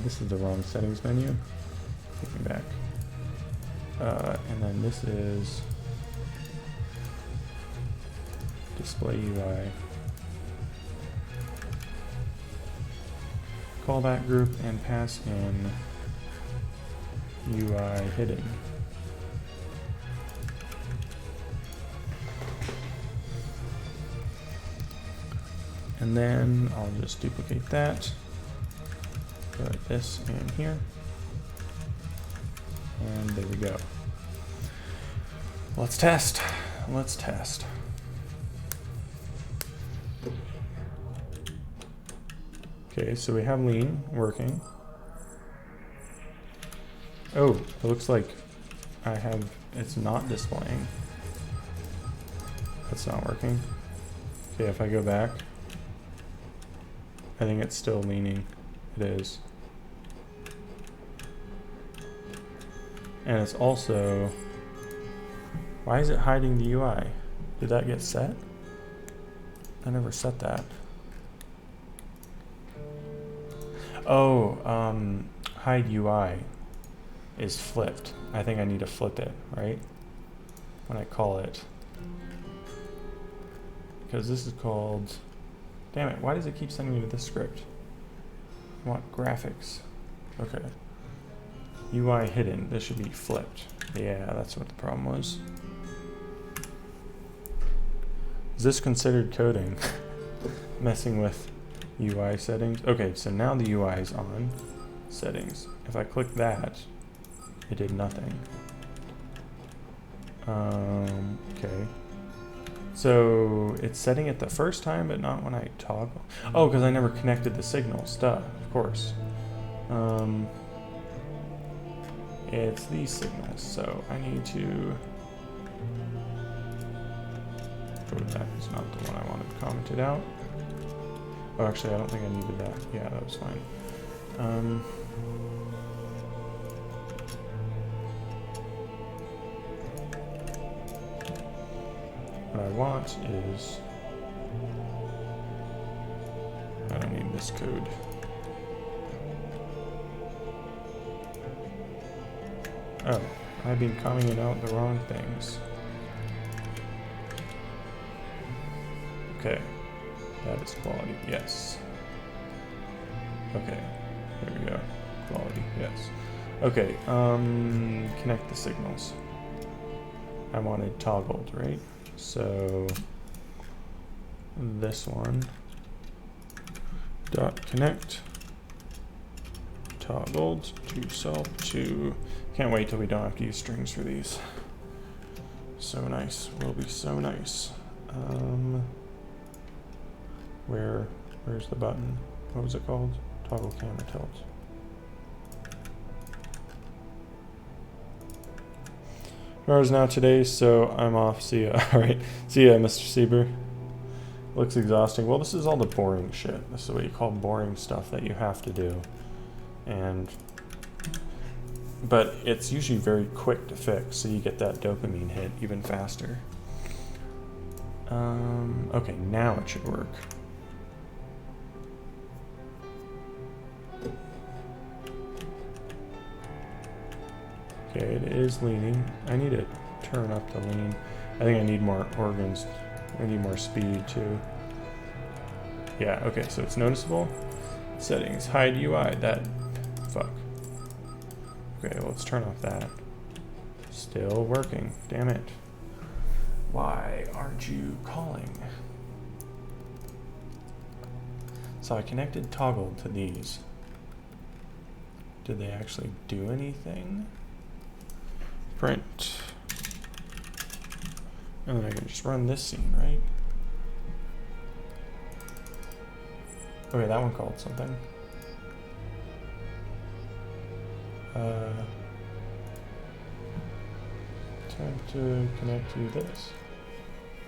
This is the wrong settings menu. Take me back. And then this is display UI. Call that group and pass in UI hidden. And then I'll just duplicate that, put this in here, and there we go. Let's test. Let's test. Okay, so we have lean working. Oh, it looks like it's not displaying. That's not working. Okay, if I go back, I think it's still leaning. It is. And it's also, why is it hiding the UI? Did that get set? I never set that. Oh, hide UI is flipped. I think I need to flip it, right? When I call it. Because this is called, damn it, why does it keep sending me to this script? I want graphics. Okay. UI hidden, this should be flipped. Yeah, that's what the problem was. Is this considered coding? Messing with UI settings? Okay, so now the UI is on settings. If I click that, it did nothing. Okay. So it's setting it the first time, but not when I toggle. Oh, because I never connected the signals. Duh, of course. It's these signals, so I need to. Oh, that is not the one I wanted commented out. Oh, actually, I don't think I needed that. Yeah, that was fine. What I want is, I don't need this code. Oh, I've been commenting out the wrong things. Okay, that is quality, yes. Okay, there we go, quality, yes. Okay, connect the signals. I wanted toggled, right? So this one dot connect toggled to self to. Can't wait till we don't have to use strings for these. So nice, will be so nice. Where's the button? What was it called? Toggle camera tilt. Tomorrow's now today, so I'm off. See ya. All right. See ya, Mr. Sieber. Looks exhausting. Well, this is all the boring shit. This is what you call boring stuff that you have to do. But it's usually very quick to fix, so you get that dopamine hit even faster. Okay, now it should work. Okay, it is leaning. I need to turn up the lean. I think I need more organs. I need more speed too. Yeah, okay, so it's noticeable. Settings, hide UI, that, fuck. Okay, well, let's turn off that. Still working, damn it. Why aren't you calling? So I connected toggle to these. Did they actually do anything? Print. And then I can just run this scene, right? Okay, that one called something. Time to connect to this.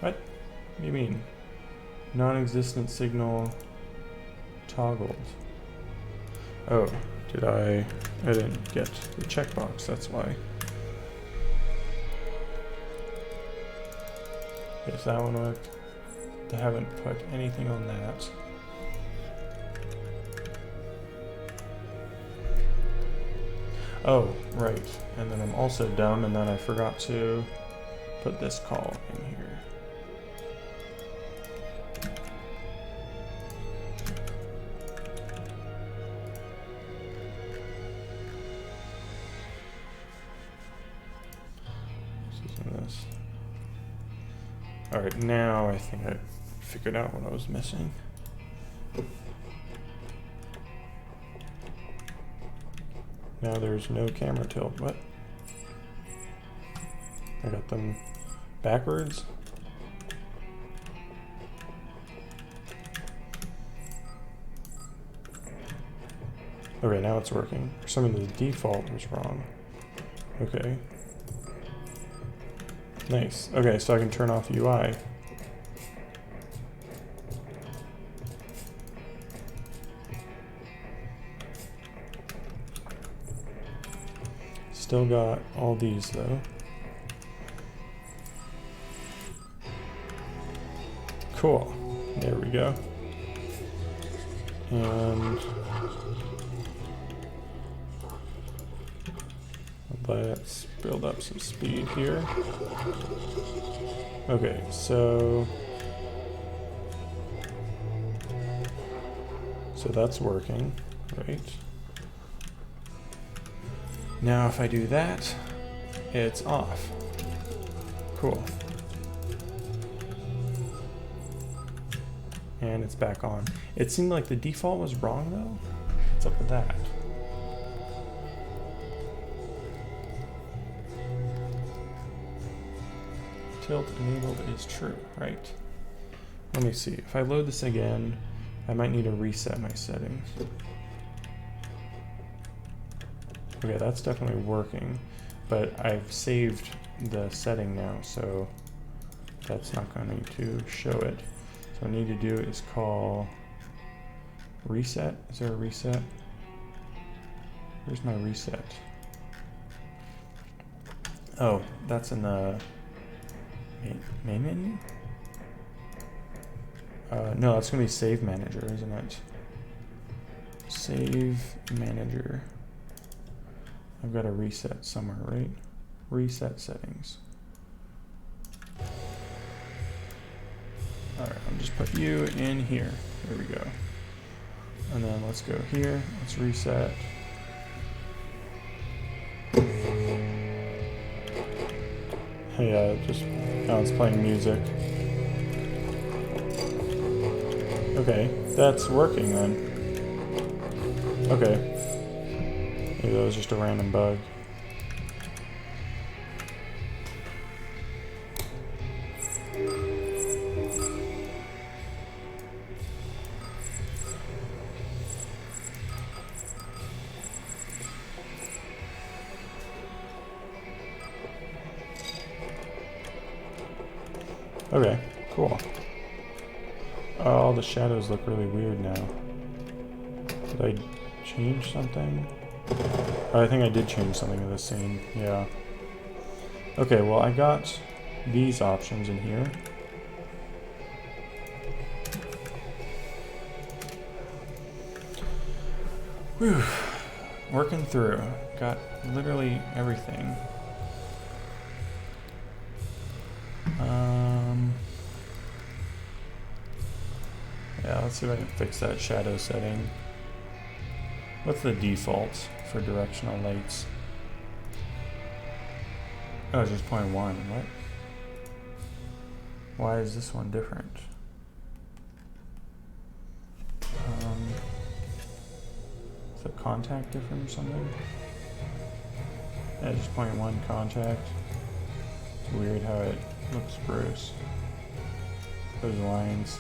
What? What do you mean? Non-existent signal toggled. Oh, I didn't get the checkbox, that's why. Okay, so that one worked. They haven't put anything on that. Oh, right. And then I'm also dumb, and then I forgot to put this call in here. This. All right, now I think I figured out what I was missing. Now there's no camera tilt. What? I got them backwards. Okay, now it's working. For some of the default was wrong. Okay. Nice. Okay, so I can turn off UI. Still got all these though. Cool. There we go. And let's build up some speed here. Okay, so that's working, right? Now if I do that, it's off. Cool. And it's back on. It seemed like the default was wrong though. What's up with that? tilt enabled is true, right? Let me see. If I load this again, I might need to reset my settings. Okay, that's definitely working, but I've saved the setting now, so that's not going to show it. So what I need to do is call reset. Is there a reset? Where's my reset? Oh, that's in the main menu? No, that's going to be save manager, isn't it? Save manager. I've got to reset somewhere, right? Reset settings. Alright, I'll just put you in here. There we go. And then let's go here. Let's reset. Yeah, just now it's playing music. Okay, that's working then. Okay. Maybe that was just a random bug. Okay, cool. All the shadows look really weird now. Did I change something? Oh, I think I did change something in the scene, yeah. Okay, well I got these options in here. Whew. Working through. Got literally everything. Yeah, let's see if I can fix that shadow setting. What's the default for directional lights? Oh, it's just 0.1. What? Why is this one different? Is the contact different or something? Yeah, just 0.1 contact. It's weird how it looks gross. Those lines.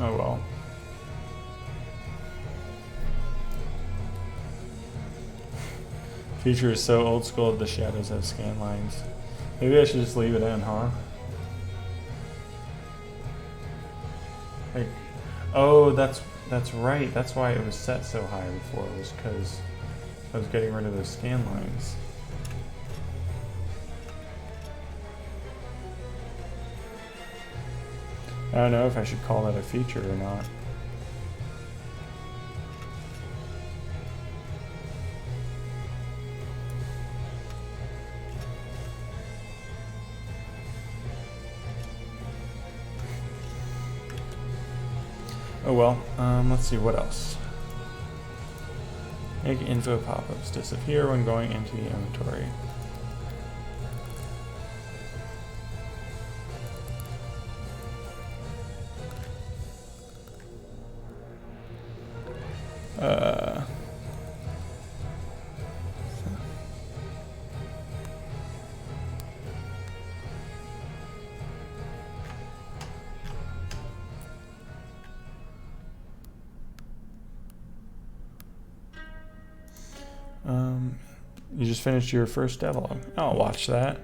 Oh well. Feature is so old school that the shadows have scan lines. Maybe I should just leave it in, huh? Like, oh, that's right. That's why it was set so high before. It was because I was getting rid of those scan lines. I don't know if I should call that a feature or not. Oh well, let's see what else. Make info pop-ups disappear when going into the inventory. You just finished your first devlog. I'll watch that.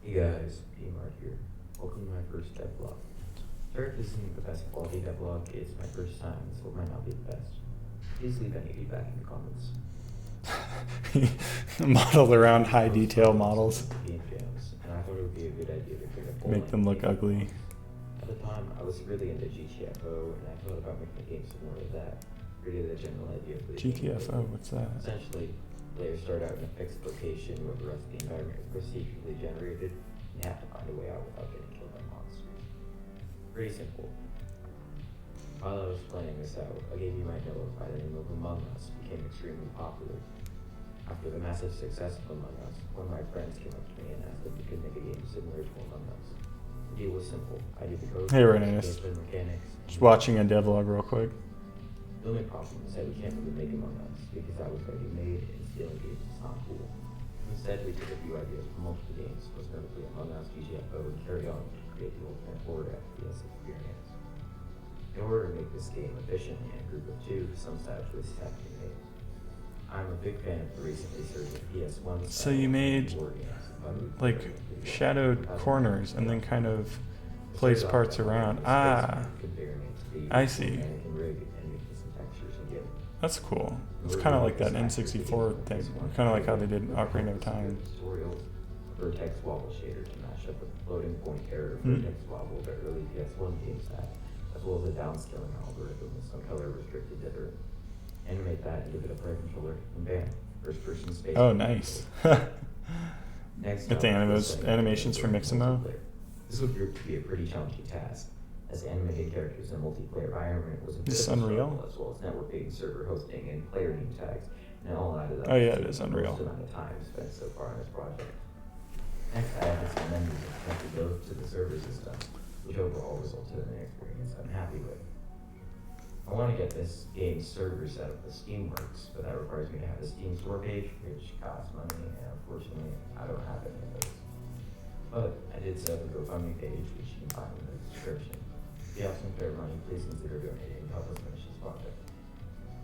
Hey guys, P-Mart here. Welcome to my first devlog. Sorry if this isn't the best quality devlog, it's my first time, so it might not be the best. Please leave any feedback in the comments.
Modeled around high detail models.
And I thought it would be a good idea to bring a
Make them look ugly.
At the time, I was really into GTFO, and I thought about making a game similar to that. Really the general idea of the
GTFO, what's that?
Essentially, players start out in a fixed location where the rest of the environment is procedurally generated, and you have to find a way out without getting killed by monsters. Pretty simple. While I was playing this out, a game you might know of by the name of Among Us became extremely popular. After the massive success of Among Us, one of my friends came up to me and asked if we could make a game similar to Among Us. The deal was simple. I did the code,
Hey, Renatus.
mechanics.
Just watching a devlog real quick.
The only problem is that we can't really make Among Us because that was already made and stealing games is not cool. Instead, we took a few ideas from multiple games, most notably Among Us, GTFO, and Carry On to create the ultimate horde FPS experience. In order to make this game efficiently in a group of 2, some side twists have to be made. I'm a big fan of the recently surging PS1.
So you made like shadowed corners and then kind of place parts around. Ah, I see. That's cool. It's kind of like that N64 thing. Kind of like how they did Ocarina of Time.
Vertex wobble shader to match up with the floating point error vertex wobble that early PS1 games had, as well as a downscaling algorithm with some color restricted dither. Animate that and give it a player controller, and bam, first person space.
Oh, nice.
Next,
Get the animations from Mixamo.
This would prove to be a pretty challenging task, as animating characters in a multiplayer environment was a bit
Is this
of a
Unreal?
struggle, as well as networking, server hosting, and player name tags, and it all added up.
Oh, yeah,
to
it is
the
Unreal.
most amount of time spent so far on this project. Next, I added some menus and connected those to the server system, which overall resulted in an experience I'm happy with. I want to get this game's server set up with Steamworks, but that requires me to have a Steam store page, which costs money, and unfortunately, I don't have any of those. But I did set up a GoFundMe page, which you can find in the description. If you have some spare money, please consider donating to help us finish this project.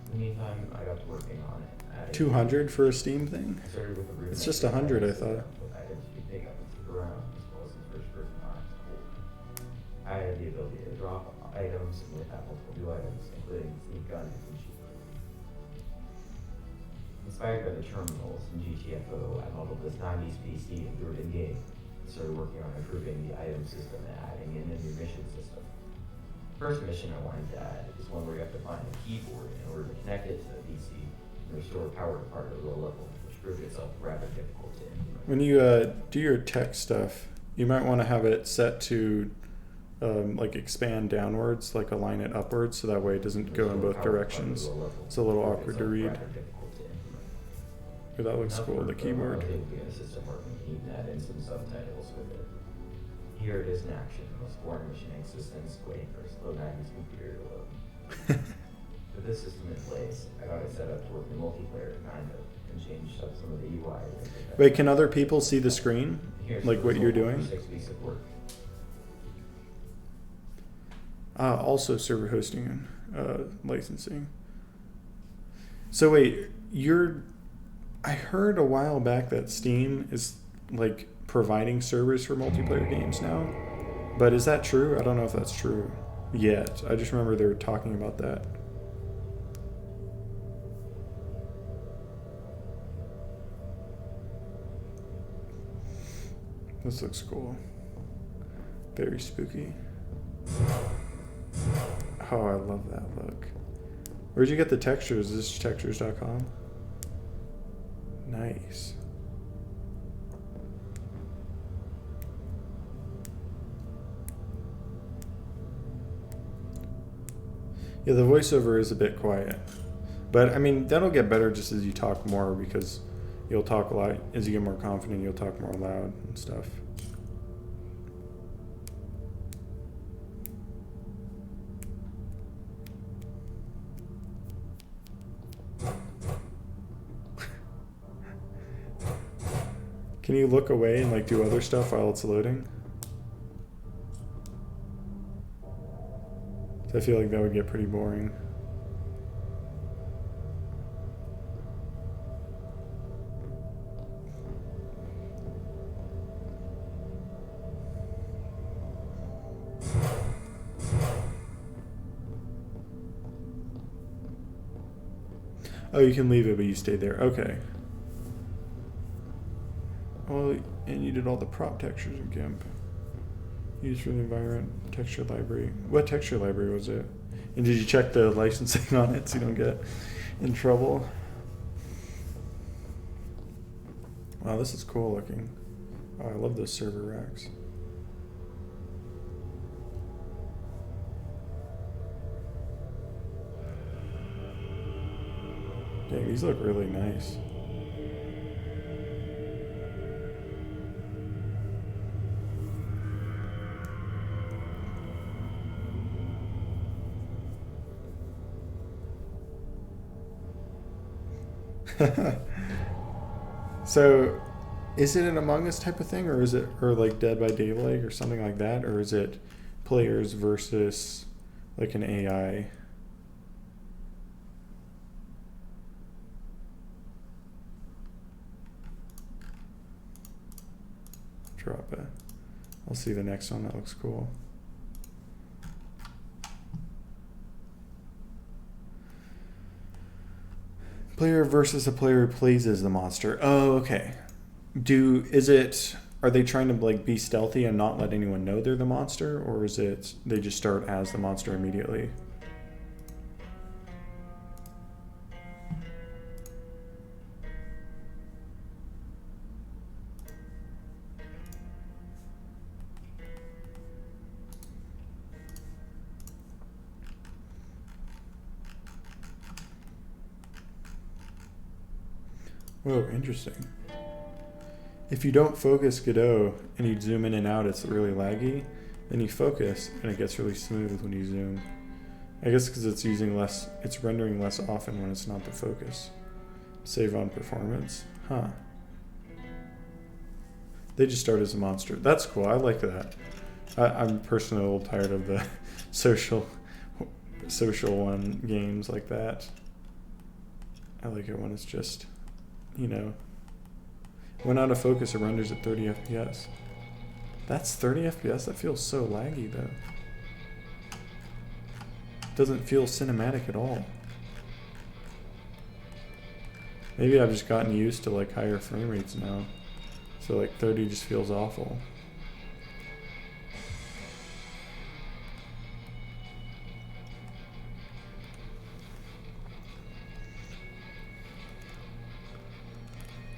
In the meantime, I got to working on it.
200 for a Steam thing?
I started with a room.
It's just 100, I thought.
With items you pick up and keep around, as well as some first-person items. I had the ability to drop items and with that multiple new items, including sneak gun and sheet. Inspired by the terminals in GTFO, I modeled this 90s PC and threw it in game. I started working on improving the item system and adding in a new mission system. First mission I wanted to add is one where you have to find a keyboard in order to connect it to the PC and restore power to part of the level, which proved itself rather difficult to implement.
When you do your tech stuff, you might want to have it set to like expand downwards, like align it upwards, so that way it doesn't go in both directions. It's a little awkward to read. But that looks cool, the keyboard.
Add in some subtitles with it. Here it is in action, most foreign machining systems waiting for a slow 90s computer to load. With this system in place, I got it set up to work in multiplayer kind of, and changed up some of the UI.
Wait, can other people see the screen?
Here's
Like
the
what you're
result
doing?
after 6 weeks of work.
Also server hosting and licensing. So wait, I heard a while back that Steam is like providing servers for multiplayer games now, but is that true? I don't know if that's true yet. I just remember they were talking about that. This looks cool. Very spooky. Oh, I love that look. Where'd you get the textures? Is this textures.com? Nice. Yeah, the voiceover is a bit quiet. But, I mean, that'll get better just as you talk more, because you'll talk a lot. As you get more confident, you'll talk more loud and stuff. Can you look away and like do other stuff while it's loading? I feel like that would get pretty boring. Oh, you can leave it, but you stayed there. Okay. Well, and you did all the prop textures in GIMP. Used for the environment texture library. What texture library was it? And did you check the licensing on it so you don't get in trouble? Wow, this is cool looking. Oh, I love those server racks. Dang, these look really nice. So, is it an Among Us type of thing, or is it, or like Dead by Daylight or something like that, or is it players versus like an AI? Drop it. I'll see the next one. That looks cool. Player versus a player who plays as the monster. Oh, okay. Are they trying to like be stealthy and not let anyone know they're the monster, or is it they just start as the monster immediately? Whoa, interesting. If you don't focus Godot and you zoom in and out, it's really laggy. Then you focus and it gets really smooth when you zoom. I guess because it's rendering less often when it's not the focus. Save on performance. Huh. They just start as a monster. That's cool. I like that. I'm personally a little tired of the social one games like that. I like it when it's just, when out of focus, it renders at 30 FPS. That's 30 FPS? That feels so laggy, though. It doesn't feel cinematic at all. Maybe I've just gotten used to, like, higher frame rates now. So, like, 30 just feels awful.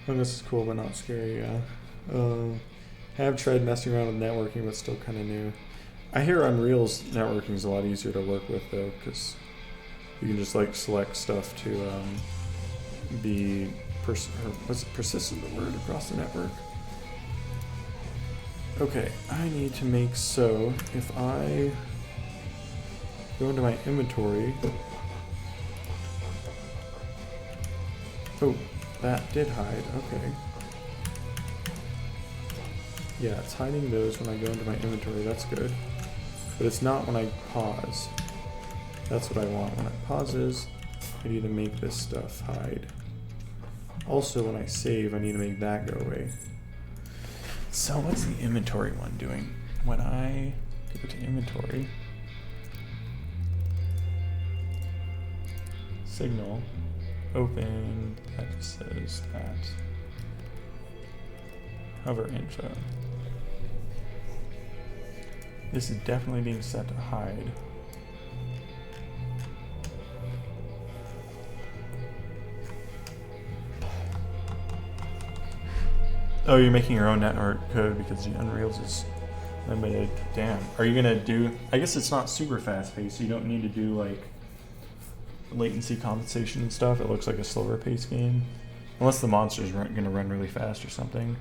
Oh, this is cool, but not scary, yeah. I have tried messing around with networking, but still kind of new. I hear Unreal's networking is a lot easier to work with, though, because you can just, like, select stuff to be persistent the word across the network. Okay, I need to make so if I go into my inventory. Oh, that did hide. Okay. Yeah, it's hiding those when I go into my inventory. That's good. But it's not when I pause. That's what I want. When it pauses, I need to make this stuff hide. Also, when I save, I need to make that go away. So what's the inventory one doing? When I go to inventory, signal, open, that says that. Hover info. This is definitely being set to hide. Oh, you're making your own network code because the Unreal's is limited. Damn. Are you gonna do? I guess it's not super fast paced, so you don't need to do like latency compensation and stuff. It looks like a slower paced game, unless the monster's gonna run really fast or something.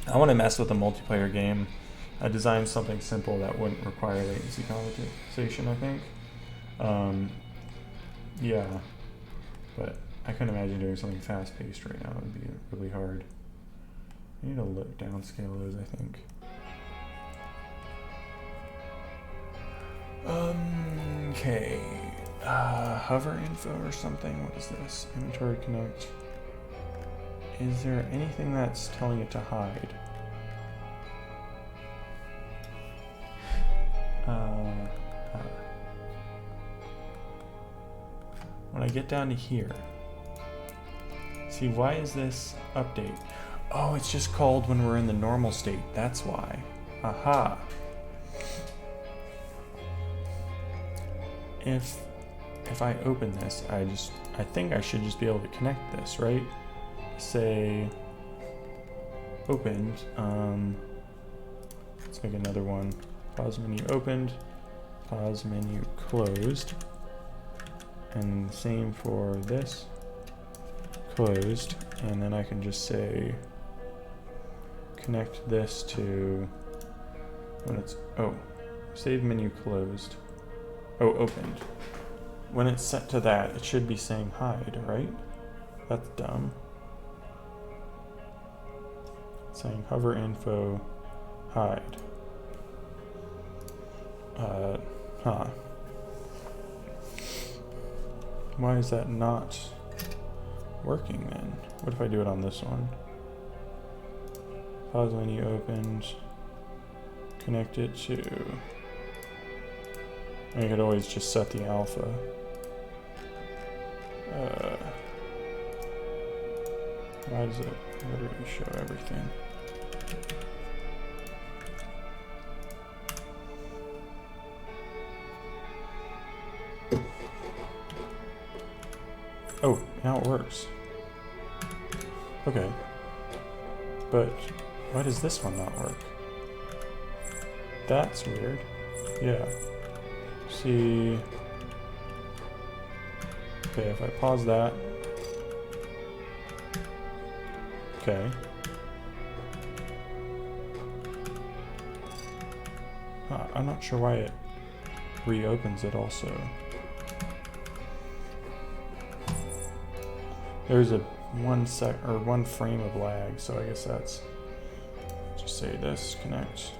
I want to mess with a multiplayer game. I designed something simple that wouldn't require latency compensation, I think. Yeah, but I couldn't imagine doing something fast-paced right now. It would be really hard. I need to look downscale those, I think. Okay. Hover info or something? What is this? Inventory connect. Is there anything that's telling it to hide? When I get down to here, see, why is this update? Oh, it's just called when we're in the normal state. That's why. Aha. If I open this, I think I should just be able to connect this, right? Say opened. Let's make another one. Pause menu opened, pause menu closed, and same for this. Closed, and then I can just say connect this to when it's save menu closed. Oh, opened.
when it's set to that, it should be saying hide, right? That's dumb. It's saying hover info hide. Huh. Why is that not working then? What if I do it on this one? Pause menu opened. Connect it to... I could always just set the alpha. Why does it literally show everything? Oh, now it works. Okay. But why does this one not work? That's weird. Yeah. See. Okay, if I pause that. Okay. I'm not sure why it reopens it also. There's a 1 frame of lag, so I guess that's just say this connect.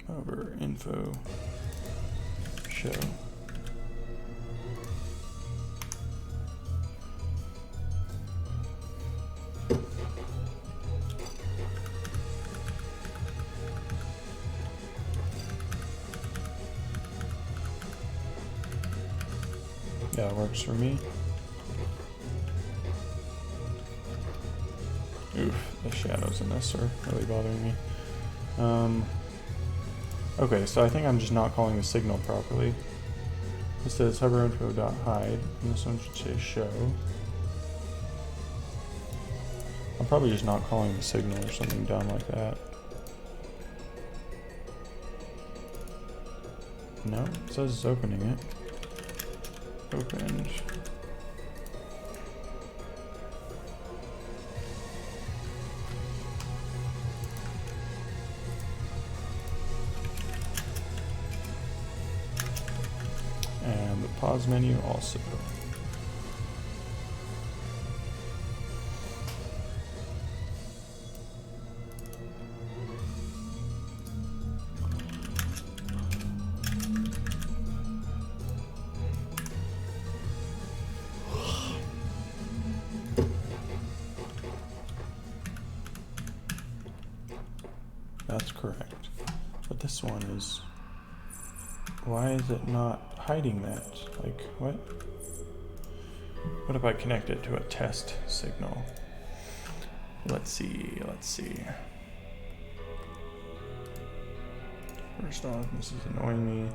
Over info show. Yeah, it works for me. Oof, the shadows in this are really bothering me. Okay, so I think I'm just not calling the signal properly. It says hover info.hide, and this one should say show. I'm probably just not calling the signal or something dumb like that. No, it says it's opening it. Opened. And the pause menu also. That's correct. But this one is... Why is it not hiding that? Like, what? What if I connect it to a test signal? Let's see. First off, this is annoying me.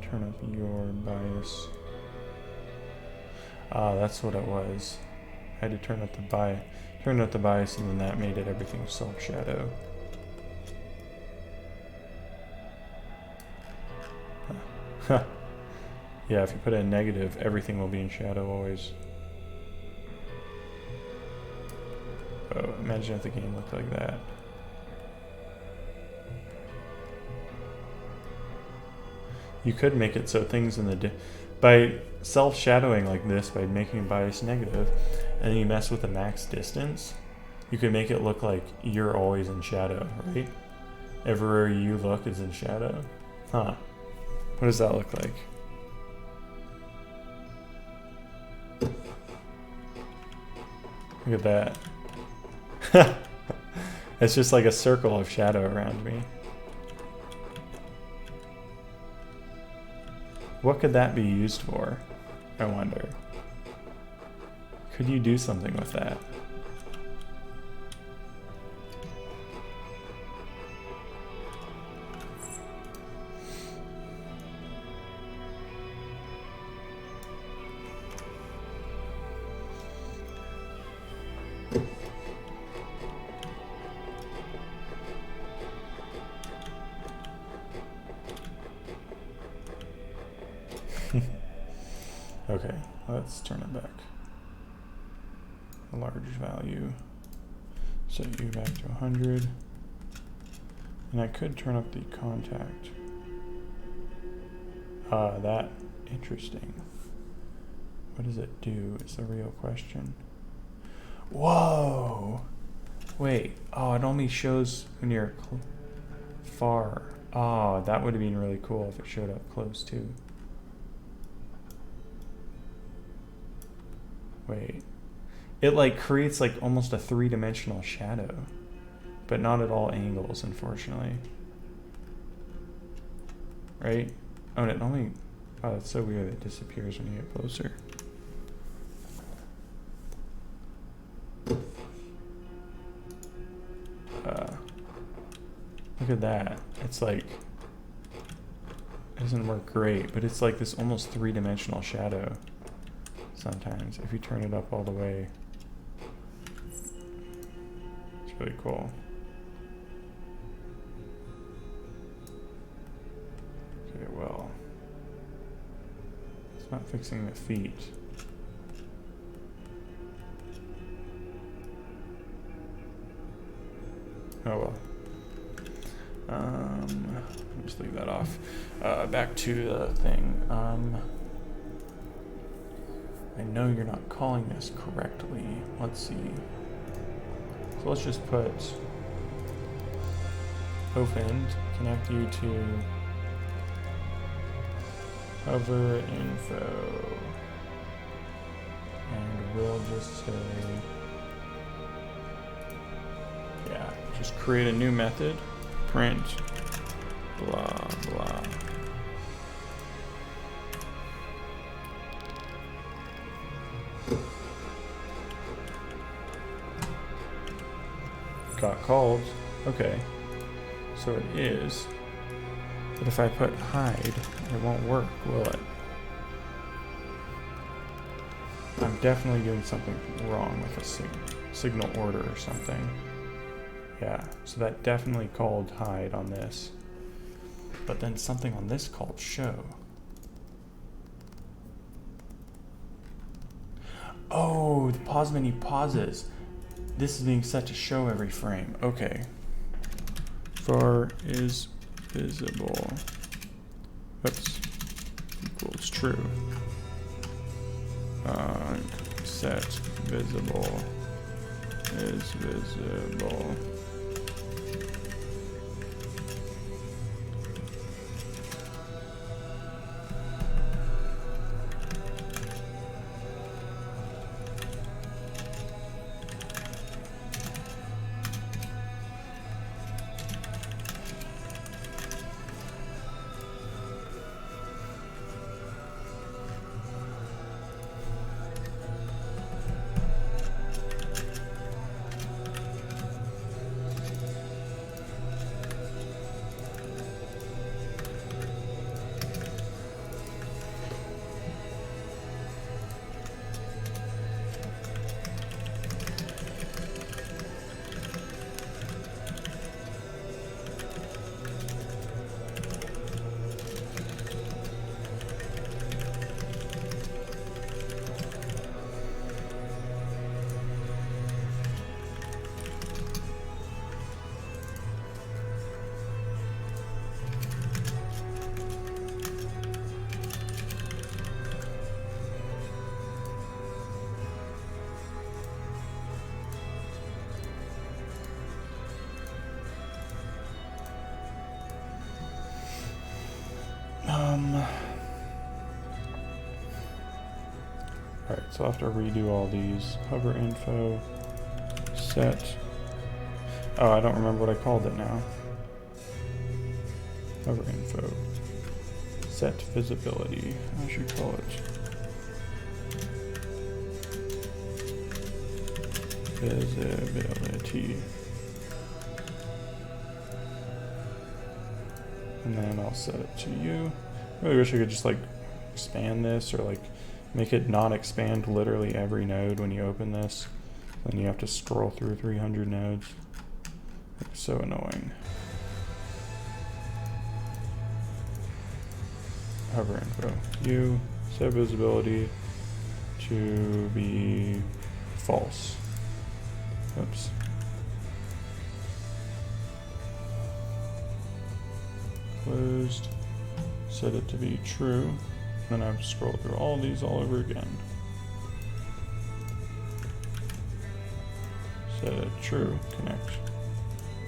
Turn up your bias. Ah, that's what it was. I had to turn up the bias, and then that made it everything self shadow. Huh. Yeah, if you put a negative, everything will be in shadow always. Oh, imagine if the game looked like that. You could make it so things in the by self-shadowing like this, by making bias negative, and then you mess with the max distance, you could make it look like you're always in shadow, right? Everywhere you look is in shadow. Huh. What does that look like? Look at that. It's just like a circle of shadow around me. What could that be used for? I wonder. Could you do something with that? Okay, let's turn it back. A large value. Set you back to 100. And I could turn up the contact. That, interesting. What does it do is the real question. Whoa! Wait, oh, it only shows when you're far. Oh, that would have been really cool if it showed up close too. Wait. It like creates like almost a 3-dimensional shadow, but not at all angles, unfortunately. Right? Oh, and it only, oh, that's so weird, it disappears when you get closer. Look at that. It's like, it doesn't work great, but it's like this almost 3-dimensional shadow sometimes if you turn it up all the way. It's really cool. Okay, well, it's not fixing the feet. Oh well. Just leave that off. Back to the thing. I know you're not calling this correctly. Let's see. So let's just put opened, connect you to hover info, and we'll just say, yeah, just create a new method, print, blah, blah. Got called. Okay. So it is. But if I put hide, it won't work, will it? I'm definitely doing something wrong with a signal order or something. Yeah, so that definitely called hide on this. But then something on this called show. Oh, the pause menu pauses. This is being set to show every frame. Okay. Var is visible. Oops. Equals true. Set visible is visible. Alright, so I'll have to redo all these. Hover info, set. Oh, I don't remember what I called it now. Hover info, set visibility. I should call it visibility. And then I'll set it to you. I really wish I could just like expand this or like make it not expand literally every node when you open this. Then you have to scroll through 300 nodes. It's so annoying. Hover info. You set visibility to be false. Oops. closed, set it to be true, then I have to scroll through all these all over again. Set it true, connect.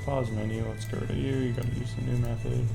Pause menu, let's go to you, you gotta use the new method.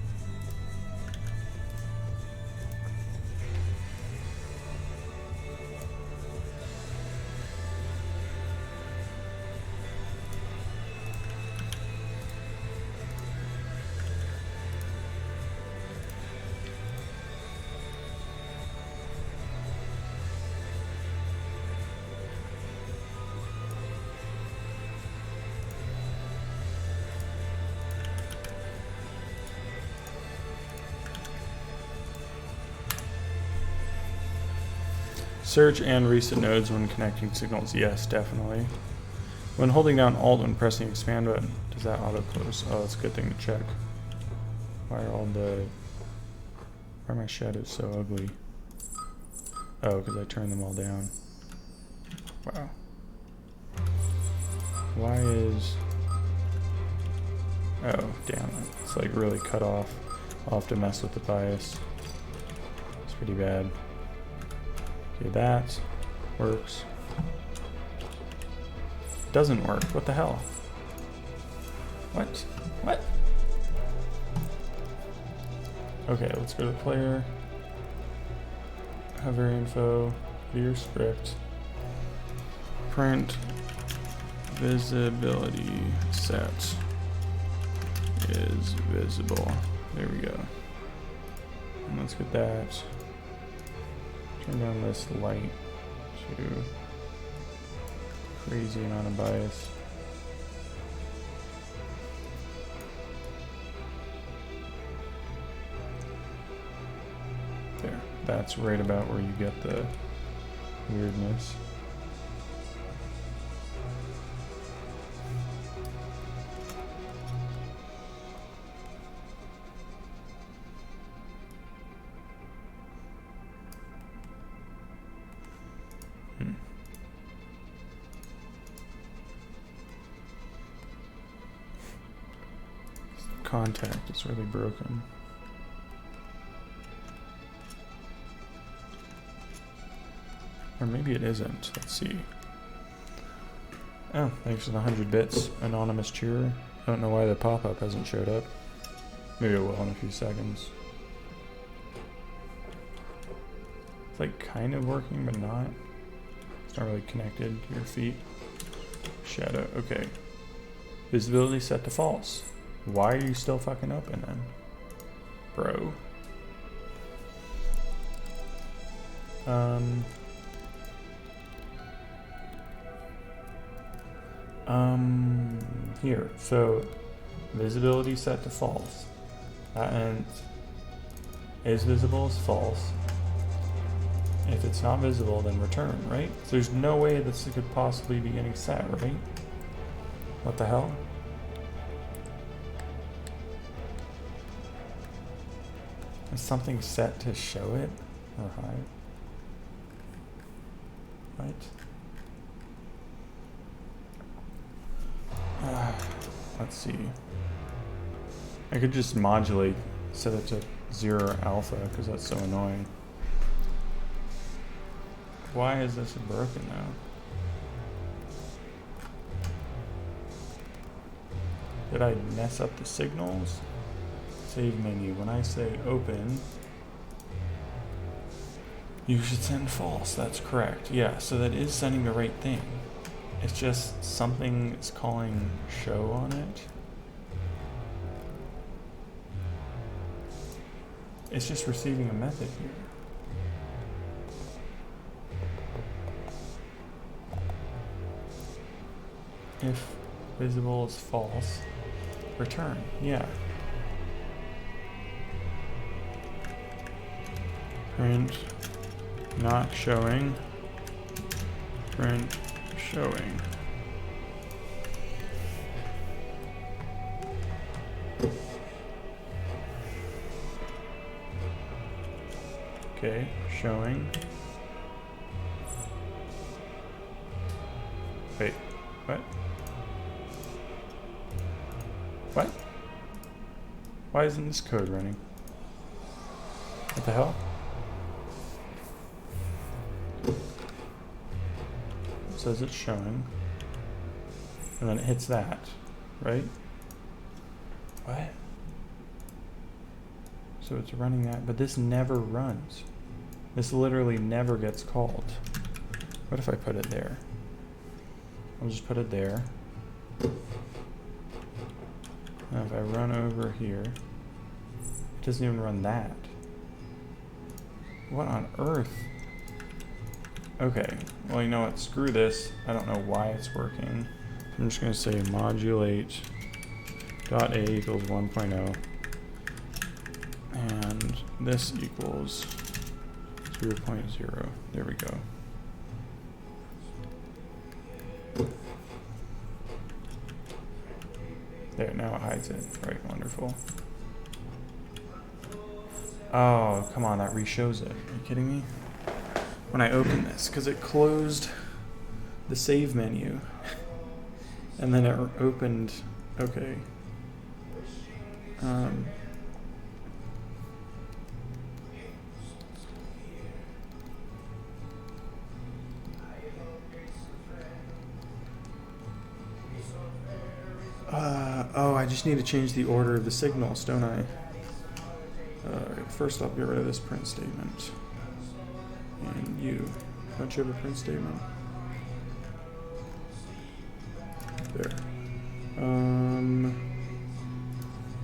Search and reset nodes when connecting signals. Yes, definitely. When holding down Alt and pressing expand button, does that auto close? Oh, that's a good thing to check. Why are my shadows so ugly? Oh, because I turned them all down. Wow. Why is... Oh, damn it. It's like really cut off. I'll have to mess with the bias. It's pretty bad. Okay, that works. Doesn't work. What the hell? What? What? Okay, let's go to player. Hover info. Your script. Print. Visibility set is visible. There we go. And let's get that. Turn down this light to crazy amount of bias. There. That's right about where you get the weirdness. Contact is really broken. Or maybe it isn't. Let's see. Oh, thanks for the 100 bits, anonymous cheerer. I don't know why the pop-up hasn't showed up. Maybe it will in a few seconds. It's like kind of working, but not. It's not really connected to your feet. Shadow, okay. Visibility set to false. Why are you still fucking open then? Bro. Here. So, visibility set to false. That ends is visible is false. If it's not visible, then return, right? So there's no way this could possibly be getting set, right? What the hell? Is something set to show it or hide? Right? Let's see. I could just modulate, set it to 0 alpha because that's so annoying. Why is this broken now? Did I mess up the signals? Save menu. When I say open, you should send false. That's correct. Yeah, so that is sending the right thing. It's just something is calling show on it. It's just receiving a method here. If visible is false, return. Yeah. Print not showing. Print showing. Okay, showing. Wait, what? What? Why isn't this code running? What the hell? It says it's showing. And then it hits that, right? What? So it's running that, but this never runs. This literally never gets called. What if I put it there? I'll just put it there. Now if I run over here, it doesn't even run that. What on earth? Okay, well you know what, screw this. I don't know why it's working. I'm just gonna say modulate dot a equals 1.0 and this equals 0.0. There we go. There, now it hides it. Right, wonderful. Oh, come on, that re-shows it. Are you kidding me? When I open this, because it closed the save menu. And then it opened, okay. Oh, I just need to change the order of the signals, don't I? First, I'll get rid of this print statement. And you. Don't you have a print statement? There.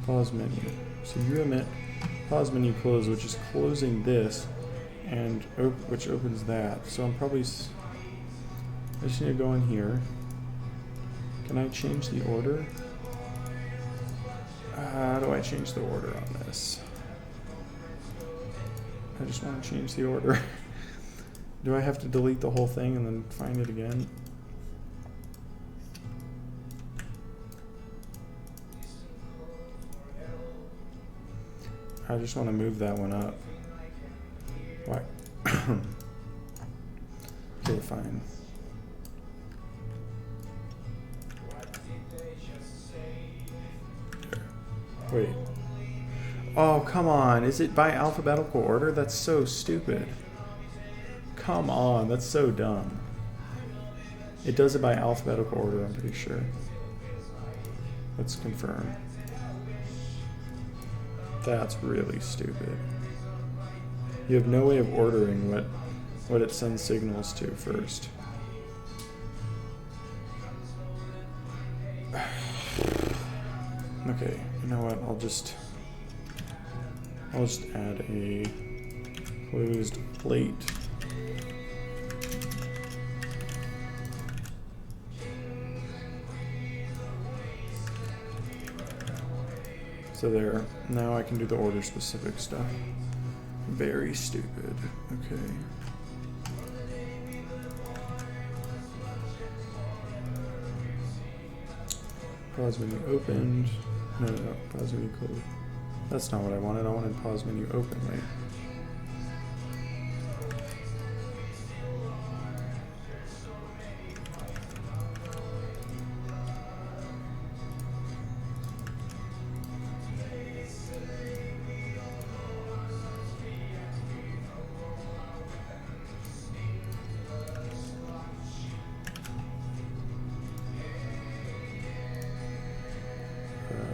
Pause menu. So you emit pause menu close, which is closing this, and which opens that. So I'm probably. I just need to go in here. Can I change the order? How do I change the order on this? I just want to change the order. Do I have to delete the whole thing and then find it again? I just want to move that one up. Why? Okay, fine. Wait. Oh, come on. Is it by alphabetical order? That's so stupid. Come on. That's so dumb. It does it by alphabetical order, I'm pretty sure. Let's confirm. That's really stupid. You have no way of ordering what it sends signals to first. Okay, you know what? I'll just add a closed plate. So there, now I can do the order specific stuff. Very stupid. Okay. Pause menu opened. No, pause menu closed. That's not what I wanted. I wanted pause menu open, right?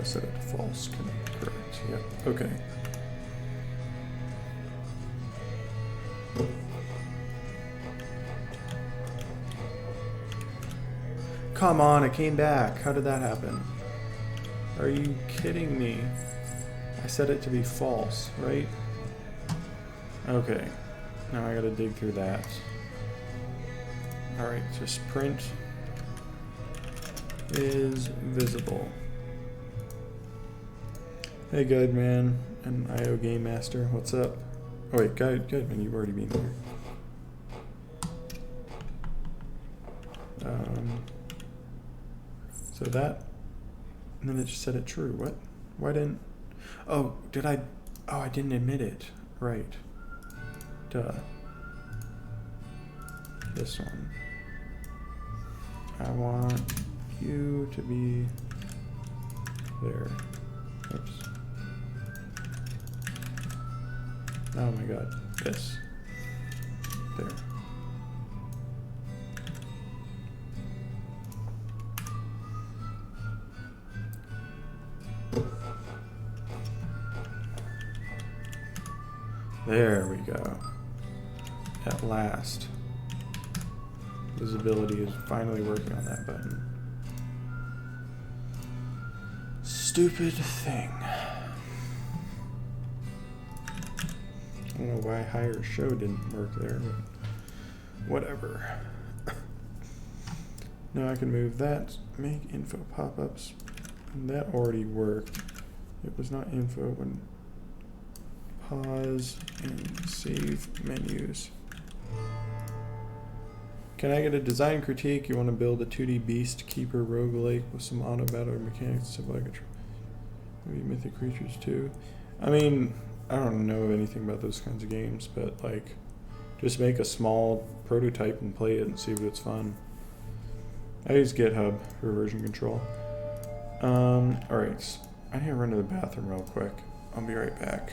Set it to false. Correct. Yep. Okay. Come on, it came back. How did that happen? Are you kidding me? I set it to be false, right? Okay. Now I gotta dig through that. Alright, just print is visible. Hey, good man, and IO Game Master, what's up? Oh wait, good man, you've already been here. So that, and then it just said it true. What? Why didn't? Oh, did I? Oh, I didn't admit it. Right. Duh. This one. I want you to be there. Oops.
Oh my god. This. There. There we go. At last. Visibility is finally working on that button. Stupid thing. I don't know why higher show didn't work there, but whatever. Now I can move that, make info pop-ups, and that already worked. It was not info when pause and save menus. Can I get a design critique? You want to build a 2D beast keeper roguelike with some auto battle mechanics, stuff like maybe mythic creatures too. I mean, I don't know anything about those kinds of games, but like, just make a small prototype and play it and see if it's fun. I use GitHub for version control. Alright, I need to run to the bathroom real quick. I'll be right back.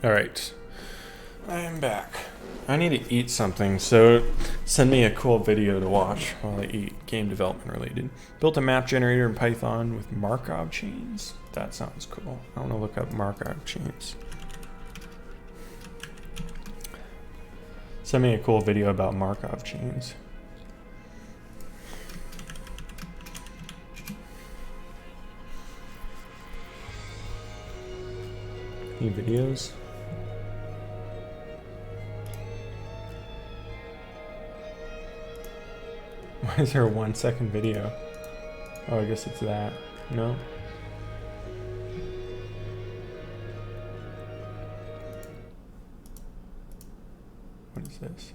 All right, I am back. I need to eat something, so send me a cool video to watch while I eat. Game development related. Built a map generator in Python with Markov chains. That sounds cool. I want to look up Markov chains. Send me a cool video about Markov chains. Any videos? Why is there a 1 second video? Oh, I guess it's that. No? What is this?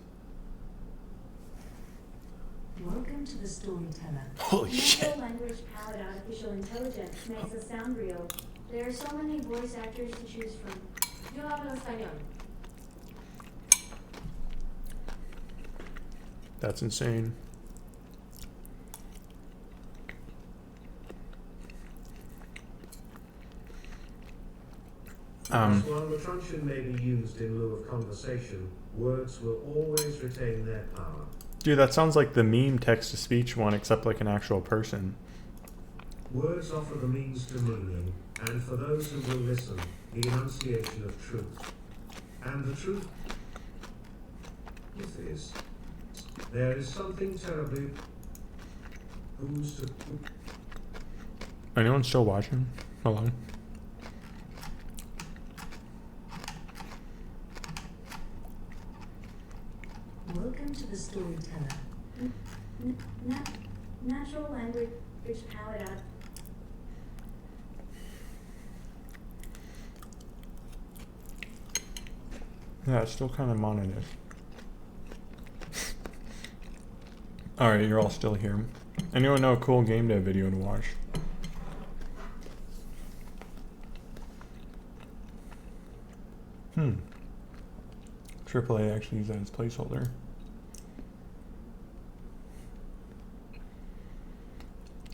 Welcome to the Storyteller.
Holy shit.
Natural language-powered artificial intelligence makes us sound real. There are so many voice actors to choose from. Yo hablo español.
That's insane.
While the truncheon may be used in lieu of conversation, words will always retain their power.
Dude, that sounds like the meme text-to-speech one, except like an actual person.
Words offer the means to meaning, and for those who will listen, the enunciation of truth. And the truth is, there is something terribly... Who's to...
Anyone still watching? Hold on.
Welcome to the Storyteller.
Natural language-powered art.
Yeah, it's still kind of monotone. Alright, you're all still here. Anyone know a cool game day video to watch? AAA actually used that as placeholder.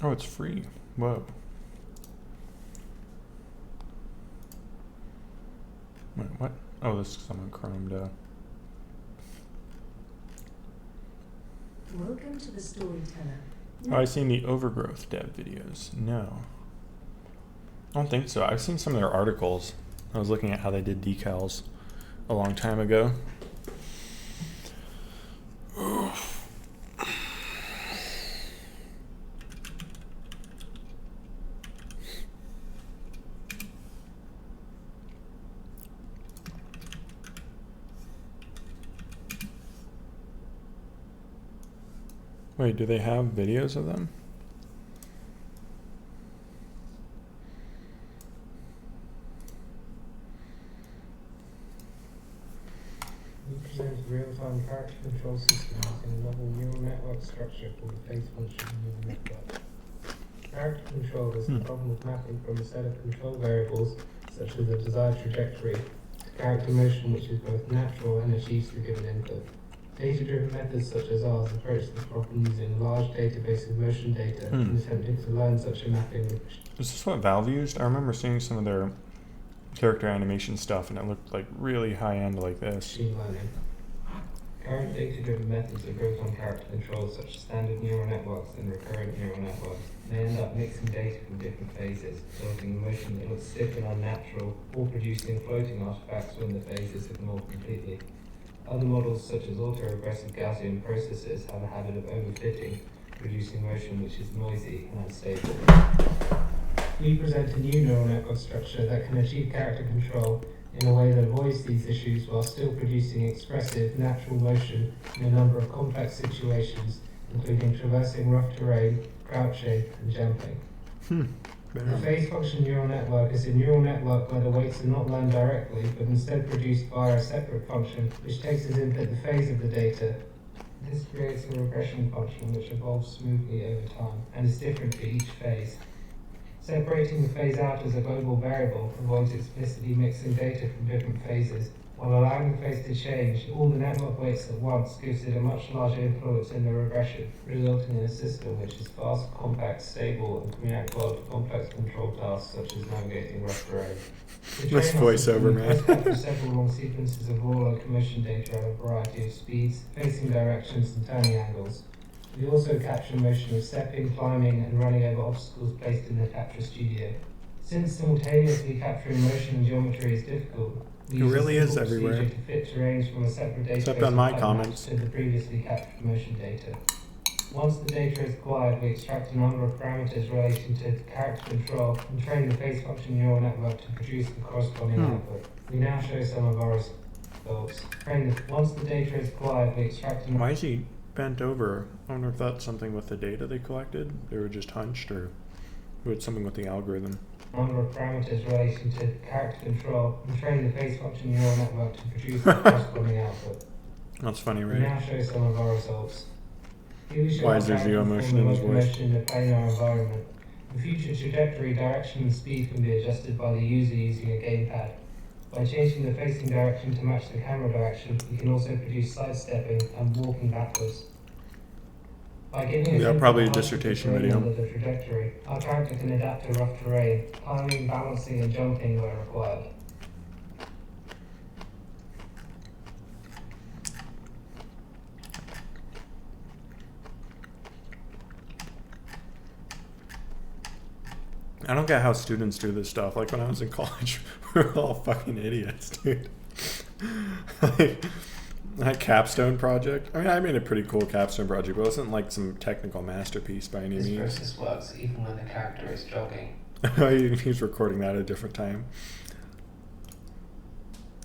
Oh, it's free. Whoa. Wait, what? Oh, this is on Chrome, duh.
Welcome to the Storyteller.
Oh, I've seen the Overgrowth dev videos. No. I don't think so. I've seen some of their articles. I was looking at how they did decals a long time ago. Wait, do they have videos of them?
We present a real-time character control system using a novel neural network structure called the face function neural network. Character control is the problem with mapping from a set of control variables, such as a desired trajectory, to character motion which is both natural and achieved through given input. Data-driven methods such as ours approach this problem using a large database of motion data and attempting to learn such a mapping.
Is this what Valve used? I remember seeing some of their character animation stuff and it looked like really high-end like this.
Machine learning. Current data-driven methods of real-time character control, such as standard neural networks and recurrent neural networks, may end up mixing data from different phases, resulting in motion that looks stiff and unnatural, or producing floating artifacts when the phase is ignored completely. Other models, such as autoregressive Gaussian processes, have a habit of overfitting, producing motion which is noisy and unstable. We present a new neural network structure that can achieve character control in a way that avoids these issues while still producing expressive, natural motion in a number of complex situations, including traversing rough terrain, crouching, and jumping. The phase function neural network is a neural network where the weights are not learned directly, but instead produced via a separate function, which takes as input the phase of the data. This creates a regression function which evolves smoothly over time, and is different for each phase. Separating the phase out as a global variable avoids explicitly mixing data from different phases. While allowing the phase to change, all the network weights at once gives it a much larger influence in the regression, resulting in a system which is fast, compact, stable, and can react well to complex control tasks such as navigating rough terrain.
This voiceover, man.
Capture several long sequences of raw and commission data at a variety of speeds, facing directions, and turning angles. We also capture motion of stepping, climbing, and running over obstacles placed in the Capture Studio. Since simultaneously capturing motion and geometry is difficult, we
It
use a
really is
simple procedure
everywhere.
to fit terrains from a separate database
Except on my
and
comments.
to the previously captured motion data. Once the data is acquired, we extract a number of parameters relating to character control and train the phase function neural network to produce the corresponding output. We now show some of our results. Once the data is acquired, we extract a
Why is he bent over? I wonder if that's something with the data they collected. They were just hunched, or was something with the algorithm.
number of parameters relating to character control and train the phase function neural network to produce the corresponding output.
That's funny,
We
right?
now show some of our results. Here we show
Why
our
is there zero
character
motion in his
performing
voice?
locomotion in a planar environment. The future trajectory, direction, and speed can be adjusted by the user using a gamepad. By changing the facing direction to match the camera direction, we can also produce sidestepping and walking backwards. By giving
Yeah,
a
probably a
simple
dissertation
height
video.
of the trajectory, our character can adapt to rough terrain, climbing, balancing, and jumping where required.
I don't get how students do this stuff. Like when I was in college, we were all fucking idiots, dude. Like that capstone project. I mean, I made a pretty cool capstone project, but it wasn't like some technical masterpiece by any
This
means.
process works even when the character is jogging.
He's recording that at a different time.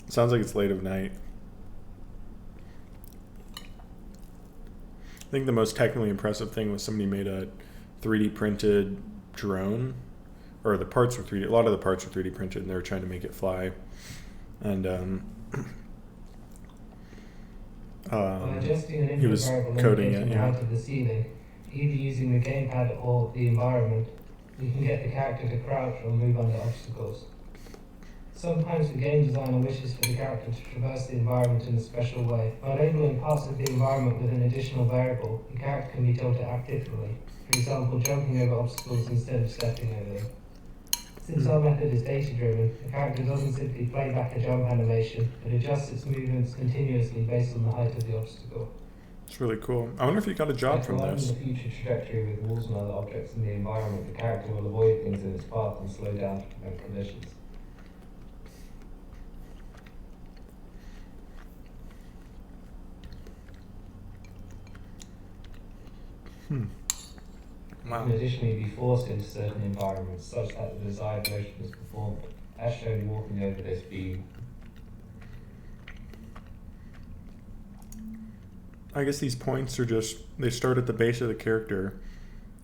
Sounds like it's late of night. I think the most technically impressive thing was somebody made a 3D printed drone, or the parts were 3D. A lot of the parts were 3D printed, and they were trying to make it fly. And
By adjusting an
he was
input variable
coding
indicating
it,
the
yeah.
height of the ceiling, either using the gamepad or the environment, we can get the character to crouch or move under obstacles. Sometimes the game designer wishes for the character to traverse the environment in a special way. By labeling parts of the environment with an additional variable, the character can be told to act differently. For example, jumping over obstacles instead of stepping over them. Since our method is data-driven, the character doesn't simply play back a jump animation, but adjusts its movements continuously based on the height of the obstacle.
It's really cool. I wonder if you got a job
By
from
providing
this.
the future trajectory with walls and other objects in the environment, the character will avoid things in its path and slow down to prevent collisions.
Wow.
Can additionally be forced into certain environments such that the desired motion is performed, as shown walking over this beam.
I guess these points are just, they start at the base of the character,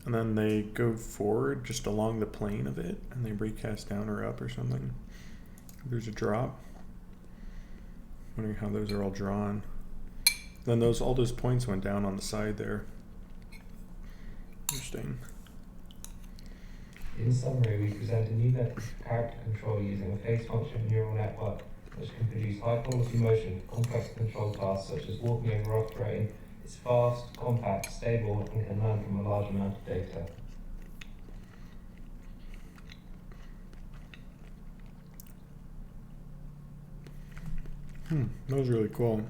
and then they go forward just along the plane of it, and they recast down or up or something. There's a drop. Wondering how those are all drawn. Then all those points went down on the side there. Interesting.
In summary, we present a new method of character control using a phase function neural network which can produce high quality motion for complex control tasks such as walking over rough terrain. It's fast, compact, stable, and can learn from a large amount of data.
That was really cool.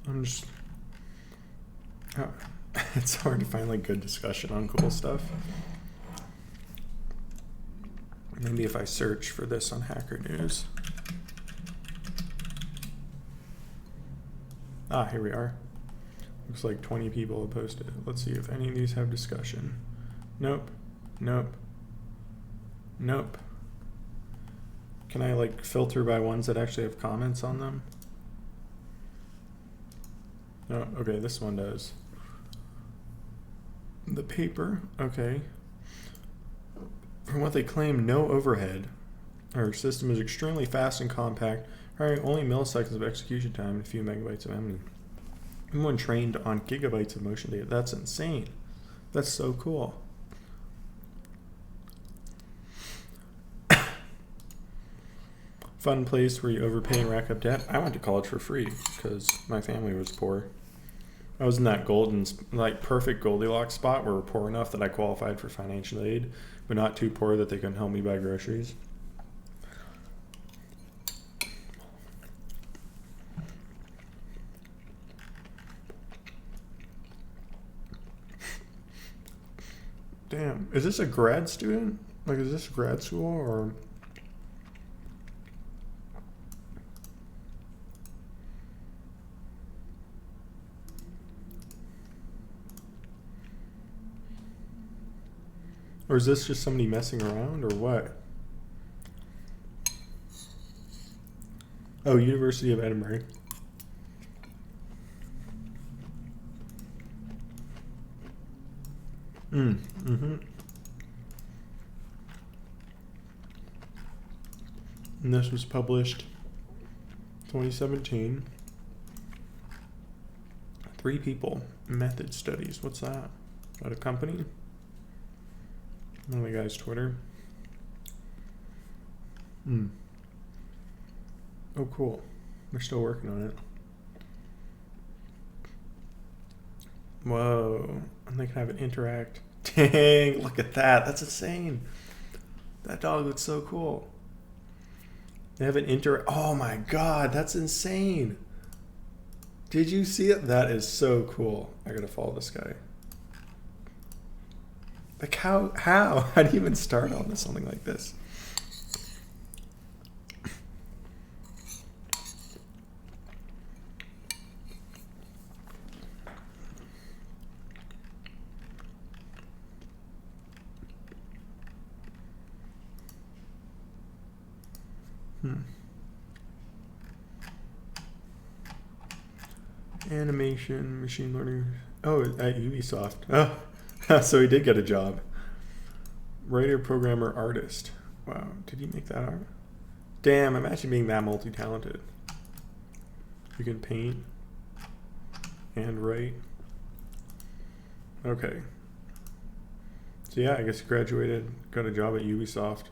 I'm just... it's hard to find like good discussion on cool stuff. Maybe if I search for this on Hacker News. Ah, here we are. Looks like 20 people have posted. Let's see if any of these have discussion. Nope. Nope. Nope. Can I like filter by ones that actually have comments on them? No, okay, this one does. The paper, okay. From what they claim, no overhead. Our system is extremely fast and compact, requiring only milliseconds of execution time and a few megabytes of memory. Everyone trained on gigabytes of motion data. That's insane. That's so cool. Fun place where you overpay and rack up debt. I went to college for free because my family was poor. I was in that golden, like perfect Goldilocks spot where we're poor enough that I qualified for financial aid, but not too poor that they couldn't help me buy groceries. Damn, is this a grad student? Like, is this grad school or? Or is this just somebody messing around or what? Oh, University of Edinburgh. Mm-hmm. And this was published 2017. 3 people. Method studies. What's that? Is that a company? One of the guy's Twitter. Oh, cool. They're still working on it. Whoa. And they can have it interact. Dang, look at that. That's insane. That dog looks so cool. They have an oh my god, that's insane. Did you see it? That is so cool. I gotta follow this guy. Like how do you even start on something like this? Animation, machine learning. Oh, at Ubisoft. Oh, so he did get a job. Writer, programmer, artist. Wow, did he make that art? Damn, imagine being that multi-talented. You can paint and write. Okay. So yeah, I guess he graduated, got a job at Ubisoft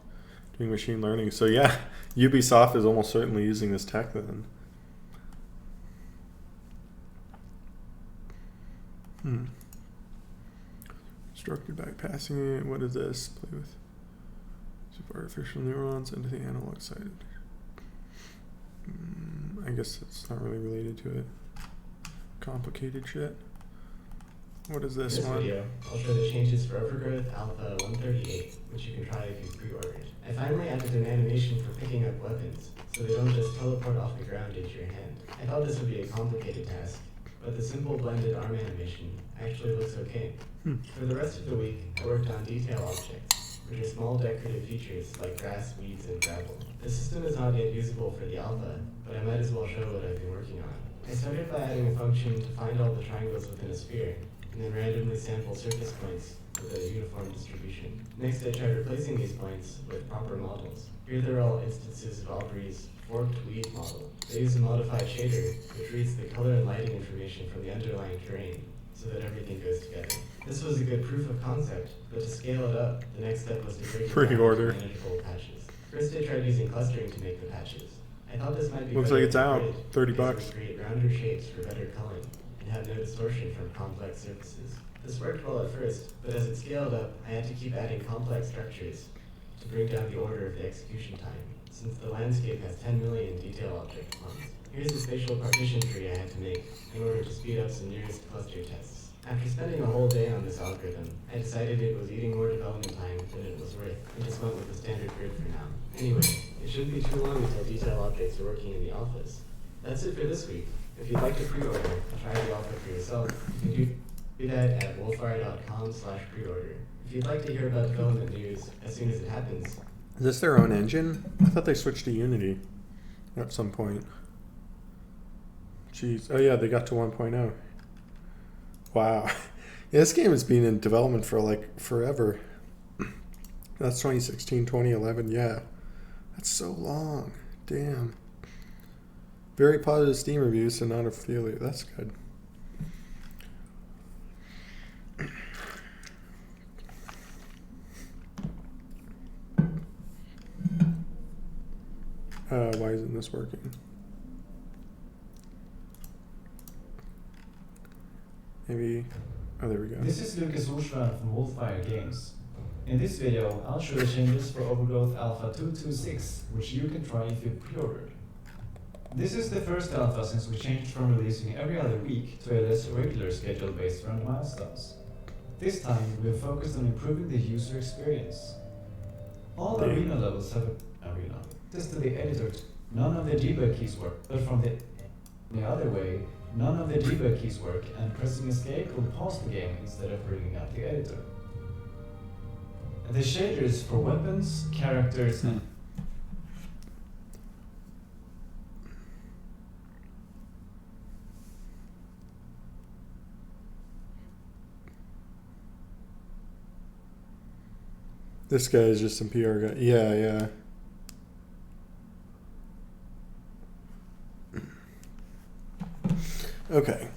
doing machine learning. So yeah, Ubisoft is almost certainly using this tech then. Instructed by passing it. What is this? Play with artificial neurons into the analog side. I guess it's not really related to it. Complicated shit. What is this one?
Video, I'll show the changes for Overgrowth Alpha 138, which you can try if you pre-ordered. I finally added an animation for picking up weapons, so they don't just teleport off the ground into your hand. I thought this would be a complicated task, but the simple blended arm animation actually looks okay. For the rest of the week, I worked on detail objects, which are small decorative features like grass, weeds, and gravel. The system is not yet usable for the alpha, but I might as well show what I've been working on. I started by adding a function to find all the triangles within a sphere, and then randomly sample surface points with a uniform distribution. Next, I tried replacing these points with proper models. Here they're all instances of Aubrey's forked weed model. They use a modified shader, which reads the color and lighting information from the underlying terrain, so that everything goes together. This was a good proof of concept, but to scale it up, the next step was to break it down into manageable patches. First, I tried using clustering to make the patches. I thought this might be
looks like it's out. $30 bucks.
Create rounder shapes for better culling and have no distortion from complex surfaces. This worked well at first, but as it scaled up, I had to keep adding complex structures to bring down the order of the execution time, since the landscape has 10 million detail object ones. Here's the spatial partition tree I had to make in order to speed up some nearest cluster tests. After spending a whole day on this algorithm, I decided it was eating more development time than it was worth, and just went with the standard grid for now. Anyway, it shouldn't be too long until detail objects are working in the alphas. That's it for this week. If you'd like to pre-order and try the alpha for yourself, you can do that at wolfire.com/preorder. If you'd like to hear about development news as soon as it happens.
Is this their own engine? I thought they switched to Unity at some point. Jeez. Oh yeah, they got to 1.0. Wow. Yeah, this game has been in development for like forever. That's 2016, 2011. Yeah. That's so long. Damn. Very positive Steam reviews, so not a failure. That's good. Why isn't this working? Maybe, oh, there we go.
This is Lucas Ushman from Wolfire Games. In this video, I'll show the changes for Overgrowth Alpha 226, which you can try if you pre-ordered. This is the first alpha since we changed from releasing every other week to a less regular schedule based around milestones. This time, we've focused on improving the user experience. All arena levels have access to the editor. None of the debug keys work, but from the other way, none of the debug keys work, and pressing escape will pause the game instead of bringing up the editor. The shaders for weapons, characters, and
This guy is just some PR guy. Yeah, yeah. Okay.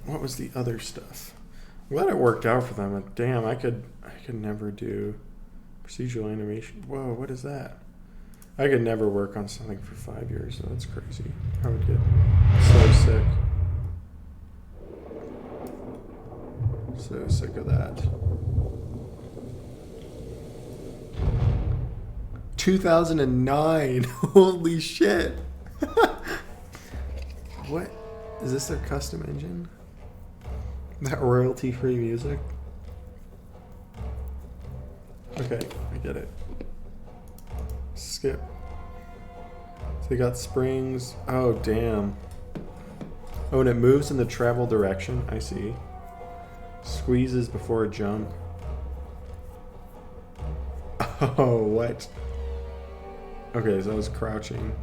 What was the other stuff? I'm glad it worked out for them. But damn, I could never do procedural animation. Whoa, what is that? I could never work on something for 5 years. So that's crazy. I would get so sick. So sick of that. 2009. Holy shit. What? Is this their custom engine? That royalty-free music? Okay, I get it. Skip. So they got springs. Oh, damn. Oh, and it moves in the travel direction. I see. Squeezes before a jump. Oh, what? Okay, so I was crouching.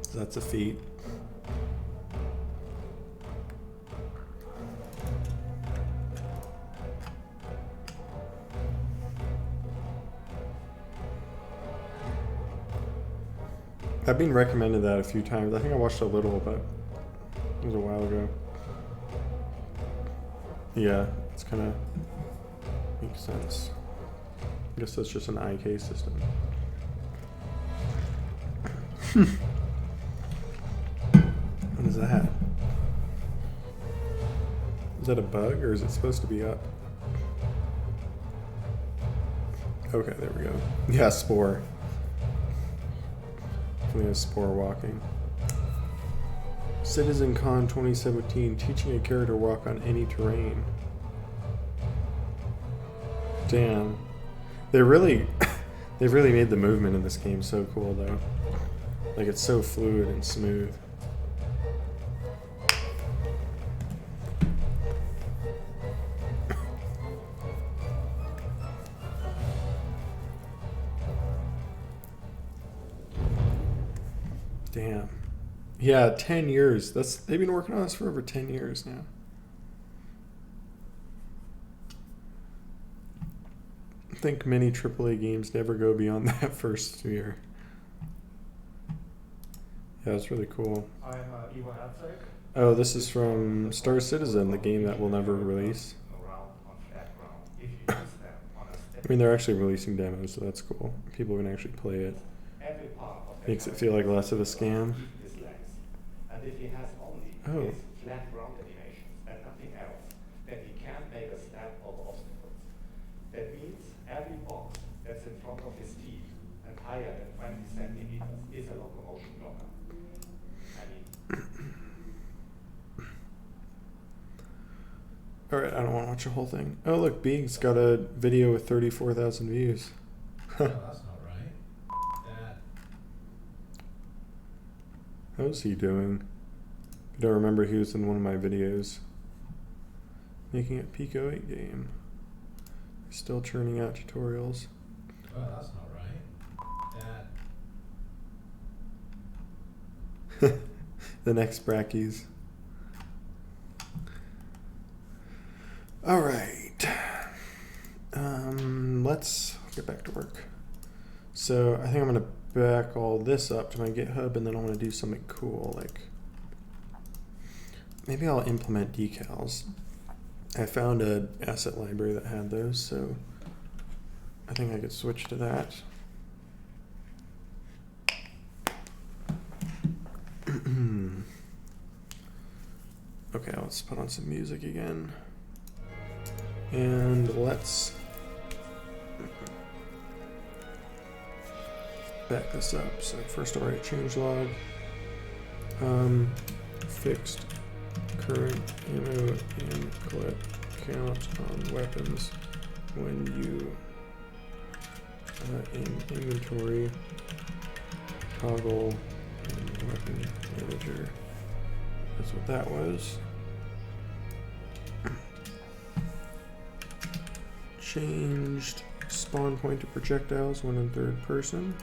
So that's a feat. I've been recommended that a few times. I think I watched a little, but it was a while ago. Yeah, it's kind of makes sense. I guess that's just an IK system. What is that? Is that a bug or is it supposed to be up? Okay, there we go. Yeah, Spore. Definitely a Spore walking. Citizen Con 2017, teaching a character to walk on any terrain. Damn. They've really made the movement in this game so cool though. Like it's so fluid and smooth. Damn. Yeah, 10 years. They've been working on this for over 10 years now. I think many AAA games never go beyond that first year. Yeah, it's really cool. Oh, this is from Star Citizen, the game that will never release. I mean, they're actually releasing demos, so that's cool. People can actually play it. Makes it feel like less of a scam.
If he has only his flat ground animations and nothing else, then he can't make a step over obstacles. That means every box that's in front of his teeth and higher than 20 centimeters is a locomotion blocker. I mean...
Alright, I don't want to watch the whole thing. Oh look, Beeg's got a video with 34,000 views.
No, that's not right. That...
How's he doing? I don't remember he was in one of my videos. Making a Peak 08 game. Still churning out tutorials.
Oh, that's not right. That...
The next Brackies. Alright. Let's get back to work. So I think I'm going to back all this up to my GitHub and then I want to do something cool like maybe I'll implement decals. I found an asset library that had those, so I think I could switch to that. Okay, let's put on some music again. And let's back this up. So first I'll write changelog. Fixed current ammo and clip count on weapons when you in inventory toggle in weapon manager. That's what that was. Changed spawn point to projectiles when in third person.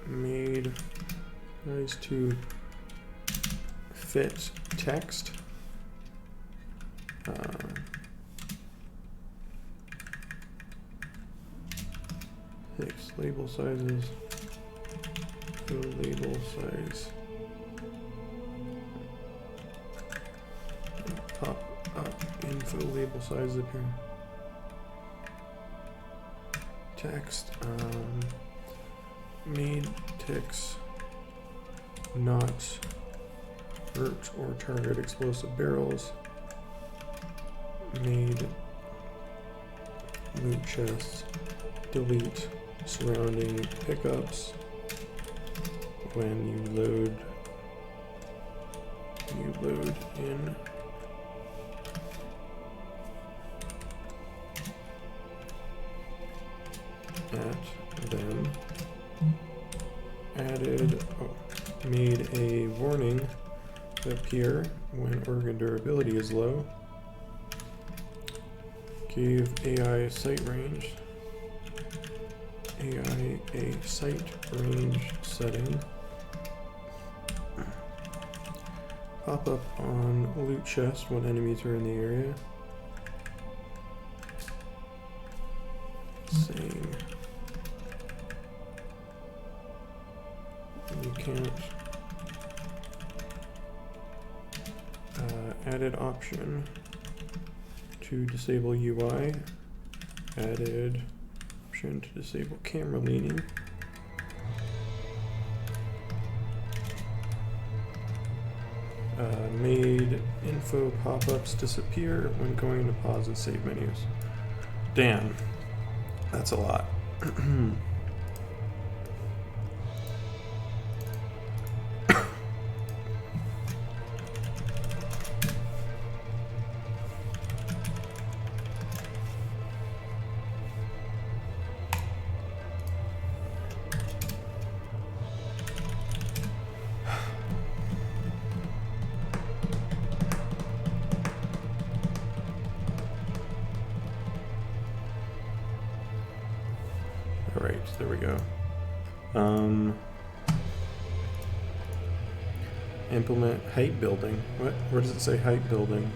Made nice to fit text. Fix label sizes. Go label size. Pop up info label size up here. Text. Made ticks not hurt or target explosive barrels. Made loot chests delete surrounding pickups when you load in. At them. Added, made a warning appear when organ durability is low. Gave AI sight range. AI a sight range setting. Pop up on loot chest when enemies are in the area. Saying you can't. Added option to disable UI. Added option to disable camera leaning. Made info pop-ups disappear when going to pause and save menus. Damn, that's a lot. Alright, there we go. Implement height building. What? Where does it say height building?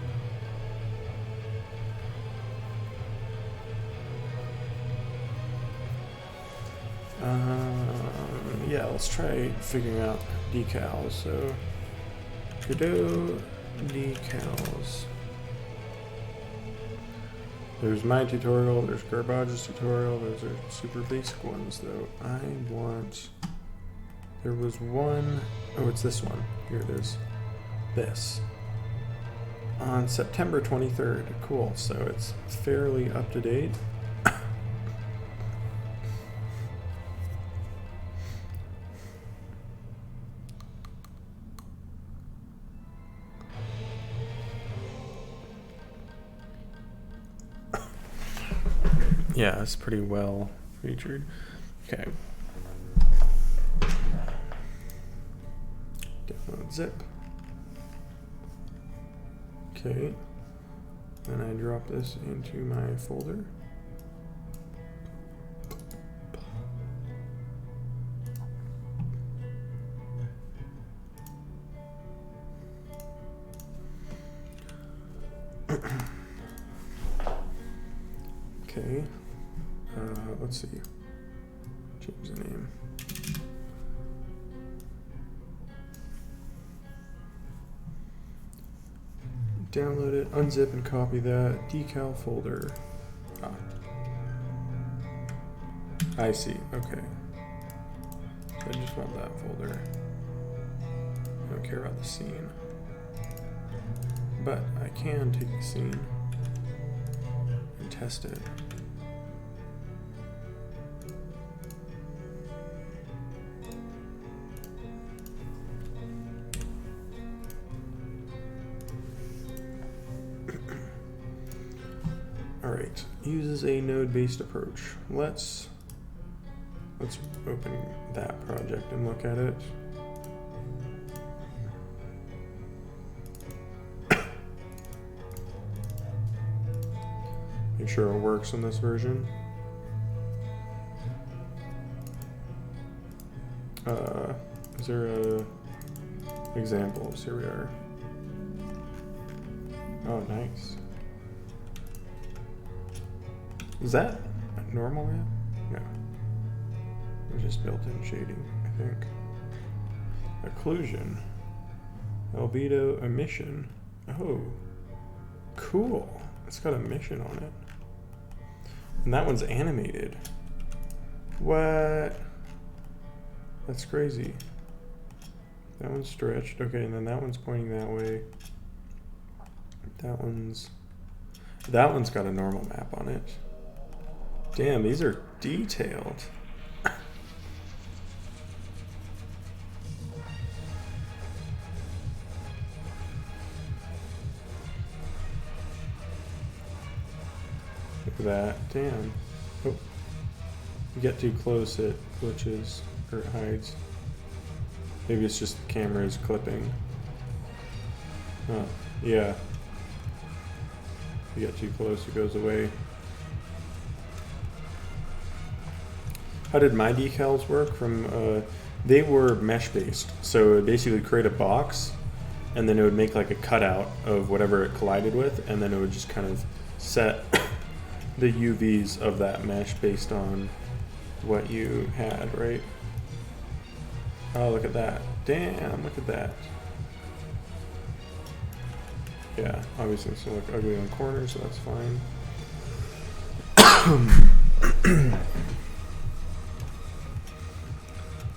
Yeah, let's try figuring out decals. So, Godot decals. There's my tutorial, there's Garbage's tutorial, those are super basic ones though. There was one, oh it's this one, here it is, this. On September 23rd, cool, so it's fairly up to date. Yeah, it's pretty well featured. Okay. Download zip. Okay. Then I drop this into my folder. Okay. Let's see. Change the name. Download it, unzip and copy that. Decal folder. Ah. I see, okay. I just want that folder. I don't care about the scene. But I can take the scene and test it. All right, uses a node-based approach. Let's open that project and look at it. Make sure it works in this version. Is there a examples? Here we are. Oh, nice. Is that a normal map? No. It's just built-in shading, I think. Occlusion. Albedo emission. Oh, cool. It's got emission on it. And that one's animated. What? That's crazy. That one's stretched. Okay, and then that one's pointing that way. That one's got a normal map on it. Damn, these are detailed. Look at that. Damn. Oh. You get too close, it glitches or it hides. Maybe it's just the camera's clipping. Huh. Yeah. You get too close, it goes away. How did my decals work? They were mesh based, so it would basically create a box, and then it would make like a cutout of whatever it collided with, and then it would just kind of set the UVs of that mesh based on what you had, right? Oh, look at that. Damn, look at that. Yeah, obviously it's gonna look ugly on corners, so that's fine.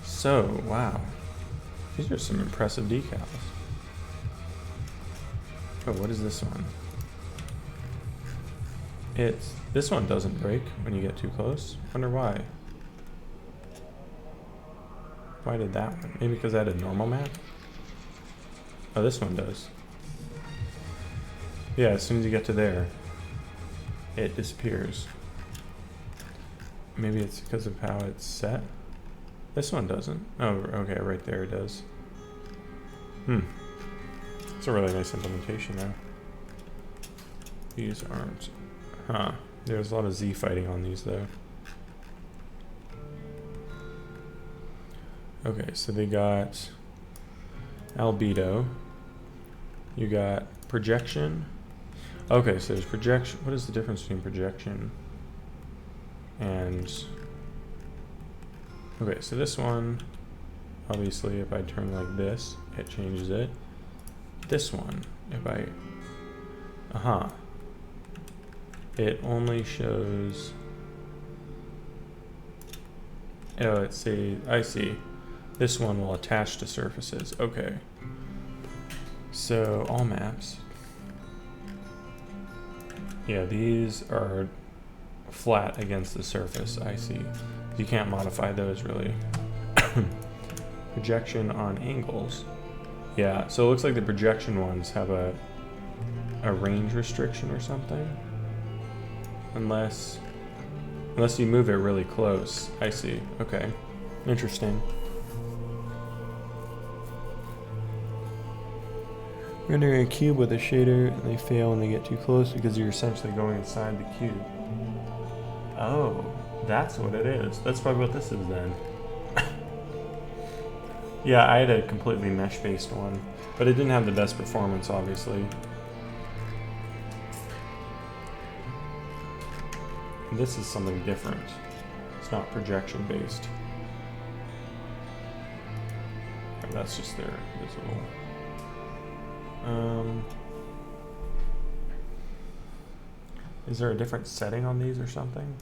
So, wow. These are some impressive decals. Oh, what is this one? This one doesn't break when you get too close. Wonder why. Why did that one? Maybe because I had a normal map? Oh, this one does. Yeah, as soon as you get to there, it disappears. Maybe it's because of how it's set. This one doesn't. Oh, okay, right there it does. It's a really nice implementation though. These aren't. Huh. There's a lot of Z fighting on these though. Okay, so they got albedo. You got projection. Okay, so there's projection. What is the difference between projection and... Okay, so this one, obviously if I turn like this, it changes it. This one, if I... It only shows... Oh, it's I see. This one will attach to surfaces. Okay. So, all maps. Yeah, these are flat against the surface, I see. You can't modify those really. Projection on angles. Yeah, so it looks like the projection ones have a range restriction or something. Unless you move it really close. I see. Okay. Interesting. Rendering a cube with a shader, and they fail when they get too close because you're essentially going inside the cube. Oh, that's what it is. That's probably what this is then. Yeah, I had a completely mesh-based one, but it didn't have the best performance, obviously. This is something different. It's not projection-based. That's just their visible. Is there a different setting on these or something?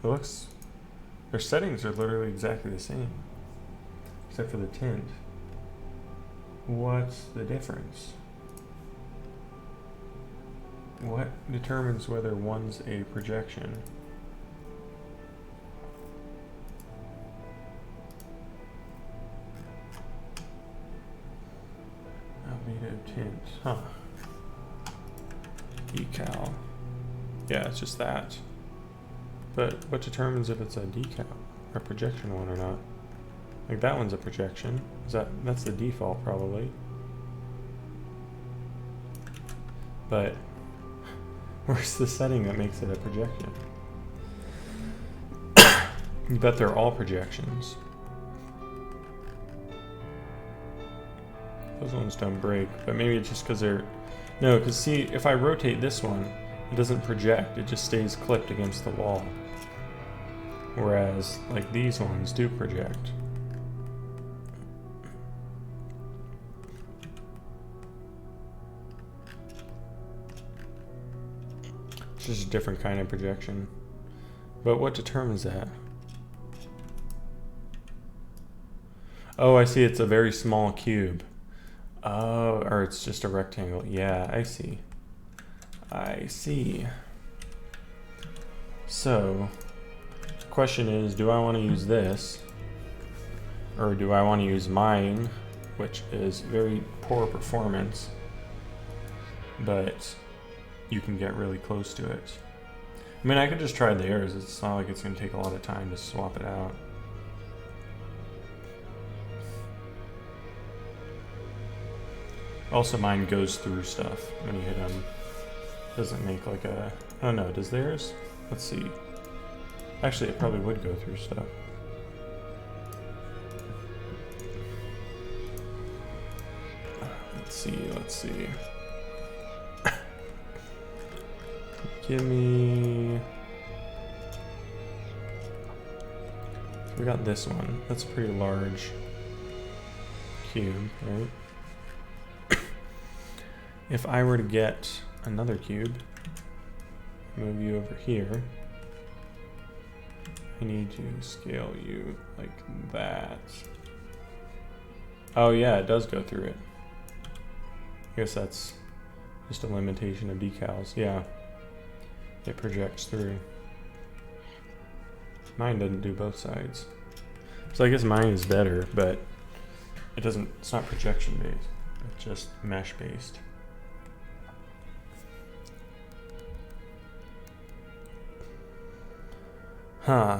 It looks... Their settings are literally exactly the same.
except for the tint. What's the difference? What determines whether one's a projection? Albedo tint, huh? Decal. Yeah, it's just that. But what determines if it's a decal or projection one or not? Like that one's a projection. That's the default probably. But where's the setting that makes it a projection? I bet they're all projections. Those ones don't break, but maybe it's just because they're... No, because see, if I rotate this one, it doesn't project, it just stays clipped against the wall. Whereas, like, these ones do project. It's just a different kind of projection. But what determines that? Oh, I see, it's a very small cube. Oh, or it's just a rectangle. Yeah, I see. I see. So, the question is, do I want to use this? Or do I want to use mine, which is very poor performance, but you can get really close to it. I mean, I could just try theirs. It's not like it's going to take a lot of time to swap it out. Also, mine goes through stuff when you hit them. Doesn't make like a... I don't know, does theirs? Let's see. Actually, it probably would go through stuff. Let's see. Give me... We got this one. That's a pretty large cube, right? If I were to get another cube, move you over here, I need to scale you like that. Oh yeah, it does go through it. I guess that's just a limitation of decals. Yeah, it projects through. Mine doesn't do both sides. So I guess mine is better, but it doesn't, it's not projection based, it's just mesh based. Huh.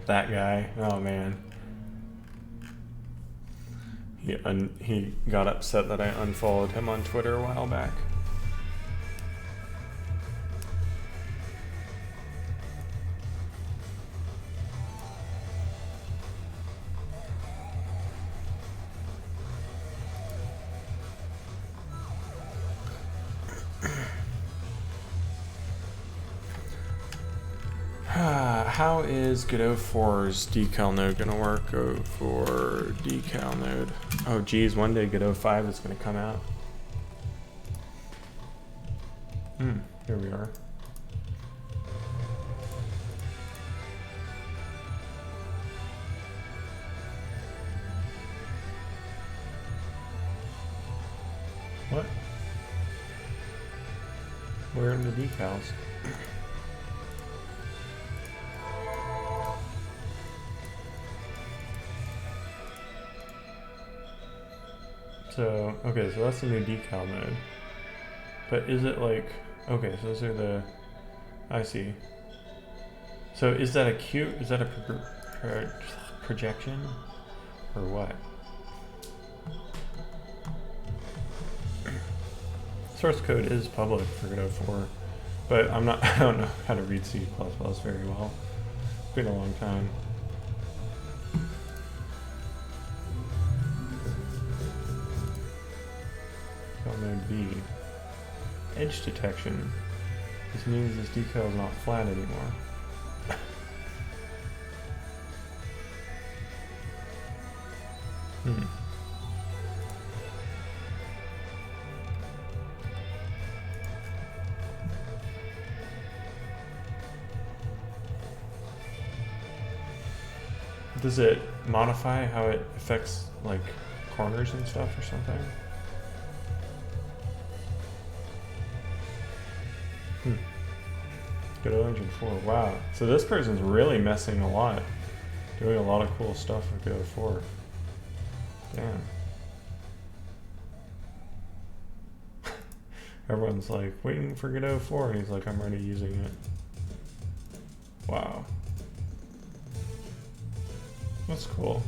That guy. Oh man. He got upset that I unfollowed him on Twitter a while back. How is Godot 4's decal node gonna work? Go for decal node. Oh geez, one day Godot 5 is gonna come out. Here we are. What? Where are the decals? So, okay, so that's the new decal node. But is it like, okay, so those are the, I see. So is that a cube, is that a projection or what? Source code is public for Godot 4, but I don't know how to read C++ very well. It's been a long time. Node B. Edge detection. This means this decal is not flat anymore. Does it modify how it affects like corners and stuff or something? Godot Engine 4. Wow. So this person's really messing a lot. Doing a lot of cool stuff with Godot 4. Damn. Everyone's like waiting for Godot 4 and he's like, I'm already using it. Wow. That's cool.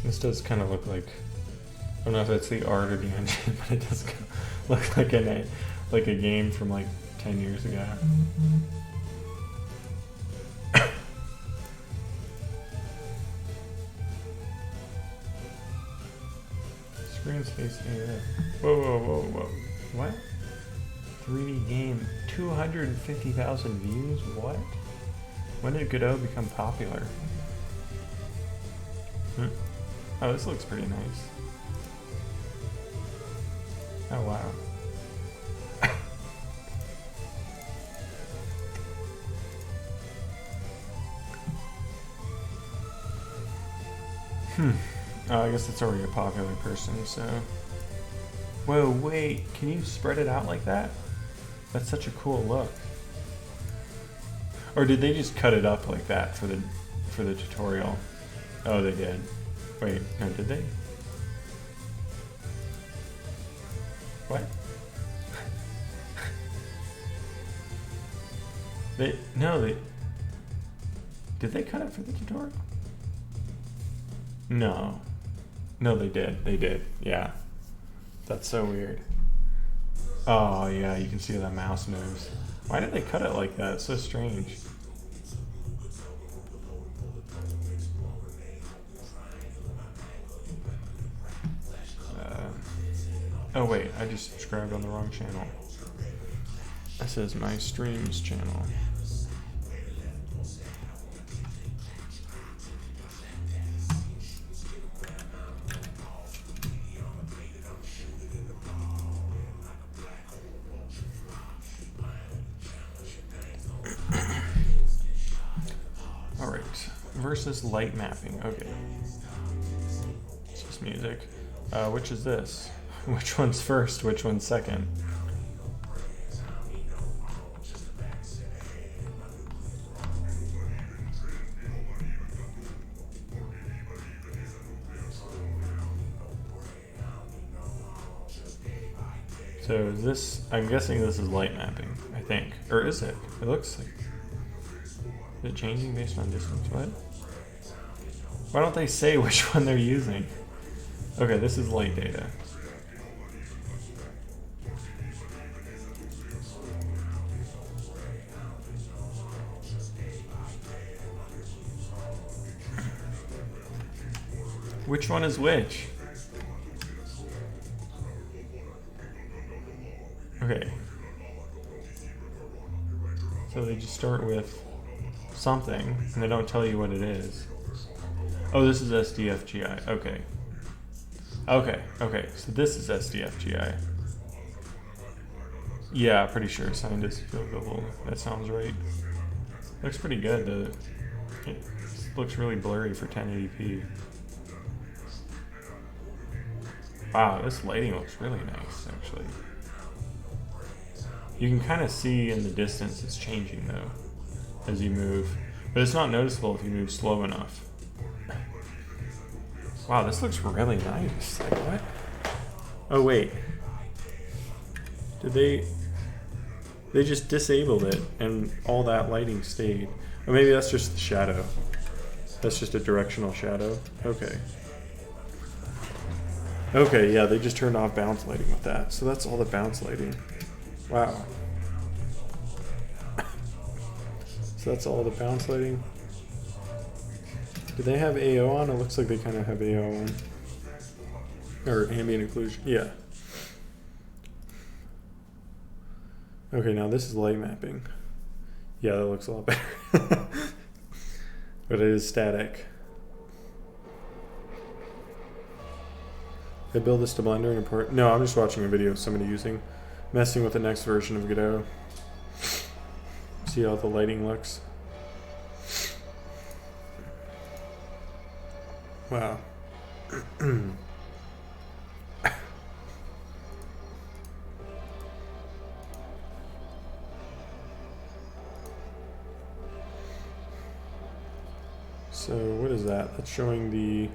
This does kind of look like, I don't know if it's the art or the engine, but it does look like a game from like 10 years ago. Screen space area. Whoa, whoa, whoa, whoa. What? 3D game, 250,000 views? What? When did Godot become popular? Oh, this looks pretty nice. Oh, wow. Oh, I guess it's already a popular person, so... Whoa, wait, can you spread it out like that? That's such a cool look. Or did they just cut it up like that for the tutorial? Oh, they did. Wait, no, did they? What? Did they cut it for the tutorial? No. No, they did, yeah. That's so weird. Oh, yeah, you can see how that mouse moves. Why did they cut it like that? It's so strange. Oh wait, I just subscribed on the wrong channel. This is my streams channel. Alright, versus light mapping, okay. It's just music. Which is this? Which one's first? Which one's second? So is this, I'm guessing this is light mapping, I think. Or is it? It looks like, is it changing based on distance? What? Why don't they say which one they're using? Okay, this is light data. Which one is which? Okay. So they just start with something, and they don't tell you what it is. Oh, this is SDFGI. Okay. Okay. So this is SDFGI. Yeah, pretty sure. Scientist field goal. That sounds right. Looks pretty good. It looks really blurry for 1080p. Wow, this lighting looks really nice, actually. You can kind of see in the distance it's changing, though, as you move. But it's not noticeable if you move slow enough. Wow, this looks really nice. Like, what? Oh, wait. Did they... They just disabled it, and all that lighting stayed. Or maybe that's just the shadow. That's just a directional shadow. Okay. Okay, yeah, they just turned off bounce lighting with that. So that's all the bounce lighting. Wow. So that's all the bounce lighting. Do they have AO on? It looks like they kind of have AO on. Or ambient occlusion. Yeah. Okay, now this is light mapping. Yeah, that looks a lot better. But it is static.
They build this to Blender and import. No, I'm just watching a video of somebody messing with the next version of Godot. See how the lighting looks. Wow. So what is that? That's showing the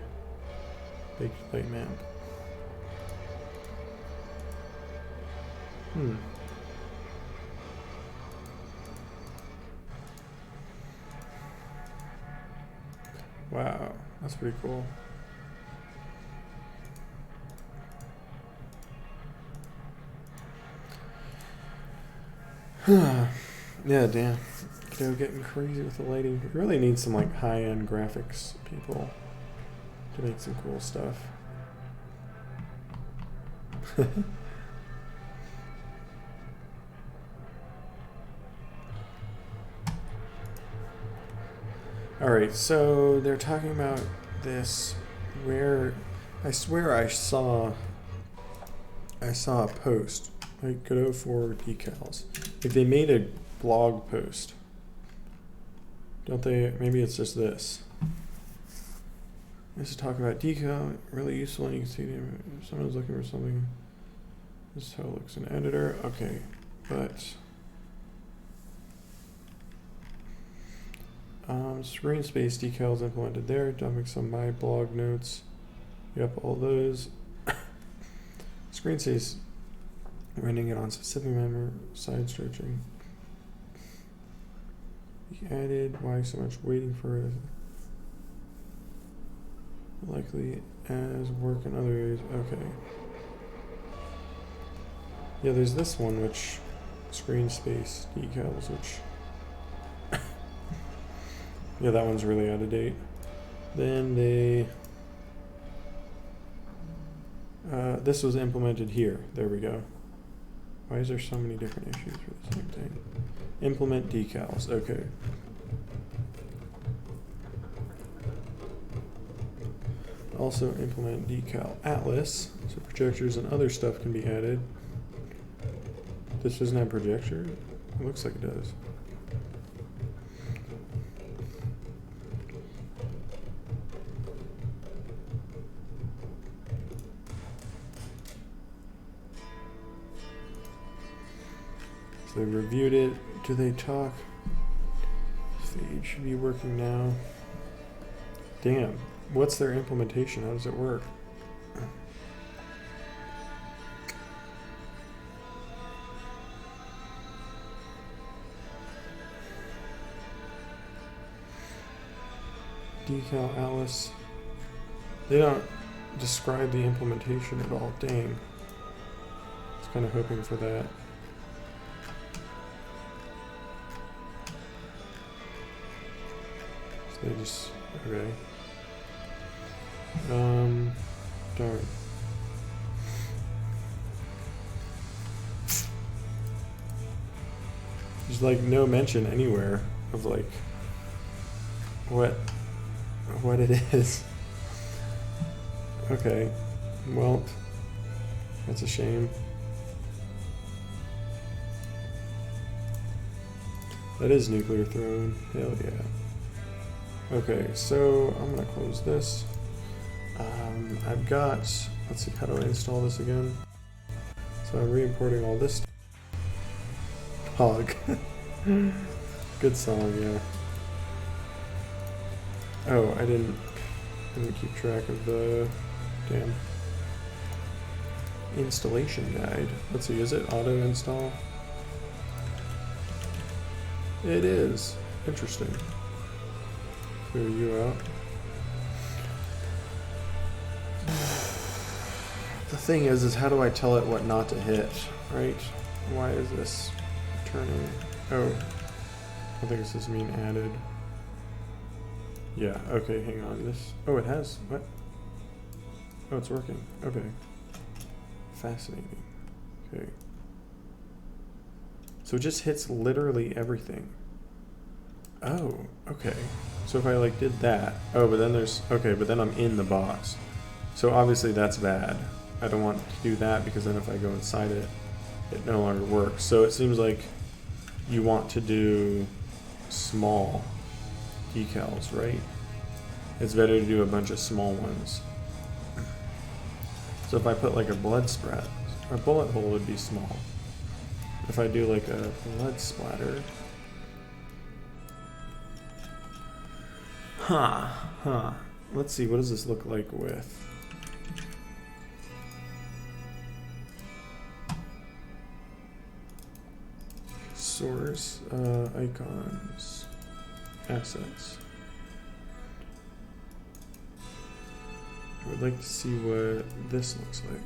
baked light map. Wow, that's pretty cool. Yeah, damn. They're getting crazy with the lighting. We really need some like high-end graphics people to make some cool stuff. Alright, so they're talking about this where I swear I saw a post, like Godot 4 decals. Like they made a blog post. Don't they? Maybe it's just this. This is talking about decal, really useful, and you can see if someone's looking for something. This is how it looks in editor. Okay, but screen space decals implemented there. Dumping some my blog notes. Yep, all those. Screen space, rendering it on specific member, side stretching. Added. Why so much waiting for it? Likely as work in other areas. Okay. Yeah, there's this one which screen space decals, which yeah, that one's really out of date. Then they this was implemented here. There we go. Why is there so many different issues for the same thing? Implement decals. Okay. Also implement decal atlas, so projectors and other stuff can be added. This doesn't have projector? It looks like it does. So they reviewed it. Do they talk? Feed should be working now. Damn. What's their implementation? How does it work? Decal Alice. They don't describe the implementation at all. Dang. I was kind of hoping for that. So they just, okay. Darn. There's like no mention anywhere of like what it is. Okay. Well, that's a shame. That is nuclear throne. Hell yeah. Okay, so I'm gonna close this. I've got, let's see, how do I install this again? So I'm re-importing all this. Hog. Good song, yeah. Oh, I didn't keep track of the damn installation guide. Let's see, is it auto install? It is. Interesting. Clear you out. The thing is how do I tell it what not to hit, right? Why is this turning? Oh, I think this is being added. Yeah, okay, hang on. This, oh, it has, what? Oh, it's working. Okay. Fascinating. Okay. So it just hits literally everything. Oh, okay. So if I like did that, oh, but then there's, okay, but then I'm in the box. So obviously that's bad. I don't want to do that because then if I go inside it, it no longer works. So it seems like you want to do small decals, right? It's better to do a bunch of small ones. So if I put like a blood sprat, a bullet hole would be small. If I do like a blood splatter, let's see, what does this look like with? Source, icons, assets. I would like to see what this looks like.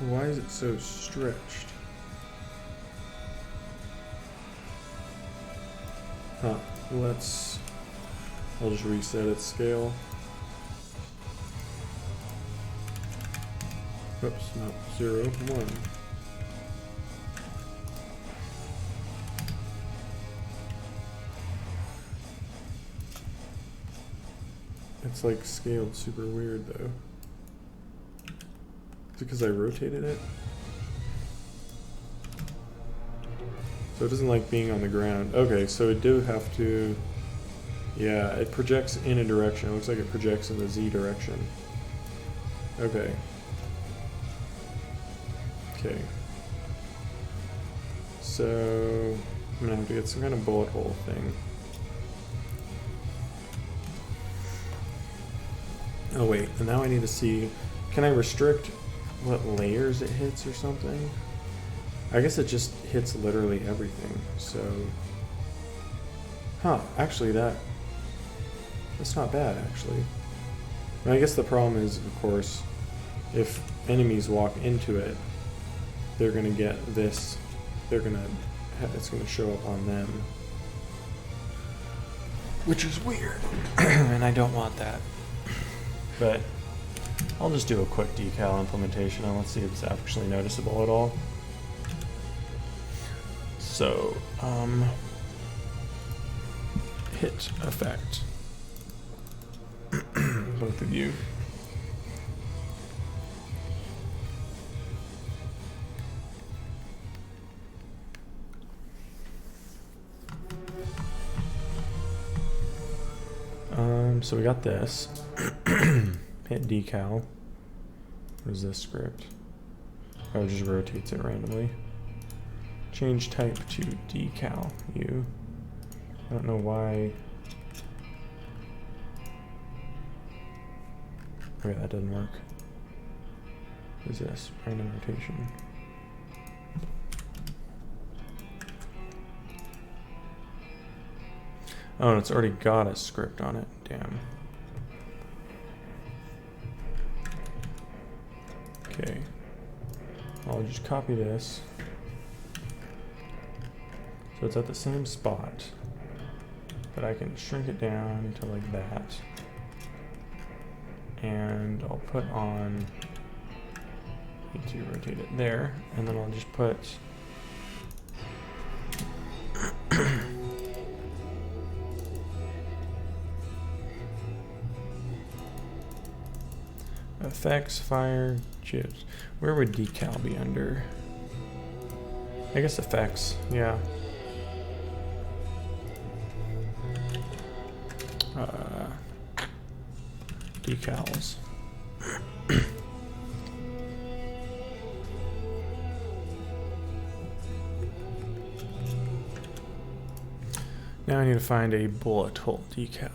Why is it so stretched? I'll just reset its scale. Oops, no, 0, 1. It's like scaled super weird though. Is it because I rotated it? So it doesn't like being on the ground. Okay, so it do have to, yeah, it projects in a direction. It looks like it projects in the Z direction. Okay. Okay. So I'm gonna have to get some kind of bullet hole thing. Oh wait, and now I need to see, can I restrict what layers it hits or something? I guess it just hits literally everything, so... actually that's not bad, actually. And I guess the problem is, of course, if enemies walk into it, they're gonna get this, it's gonna show up on them. Which is weird, and I don't want that. But I'll just do a quick decal implementation and let's see if it's actually noticeable at all. So, hit effect. Both of you. So we got this. Hit decal. What is this script? Oh, it just rotates it randomly. Change type to decal U. I don't know why. Okay, that doesn't work. What is this? Random rotation. Oh, and it's already got a script on it. Damn. Okay. I'll just copy this. So it's at the same spot, but I can shrink it down to like that. And I'll put on, need to rotate it there, and then I'll just put effects, fire, chips. Where would decal be under? I guess effects, yeah. Decals. Now I need to find a bullet hole decal.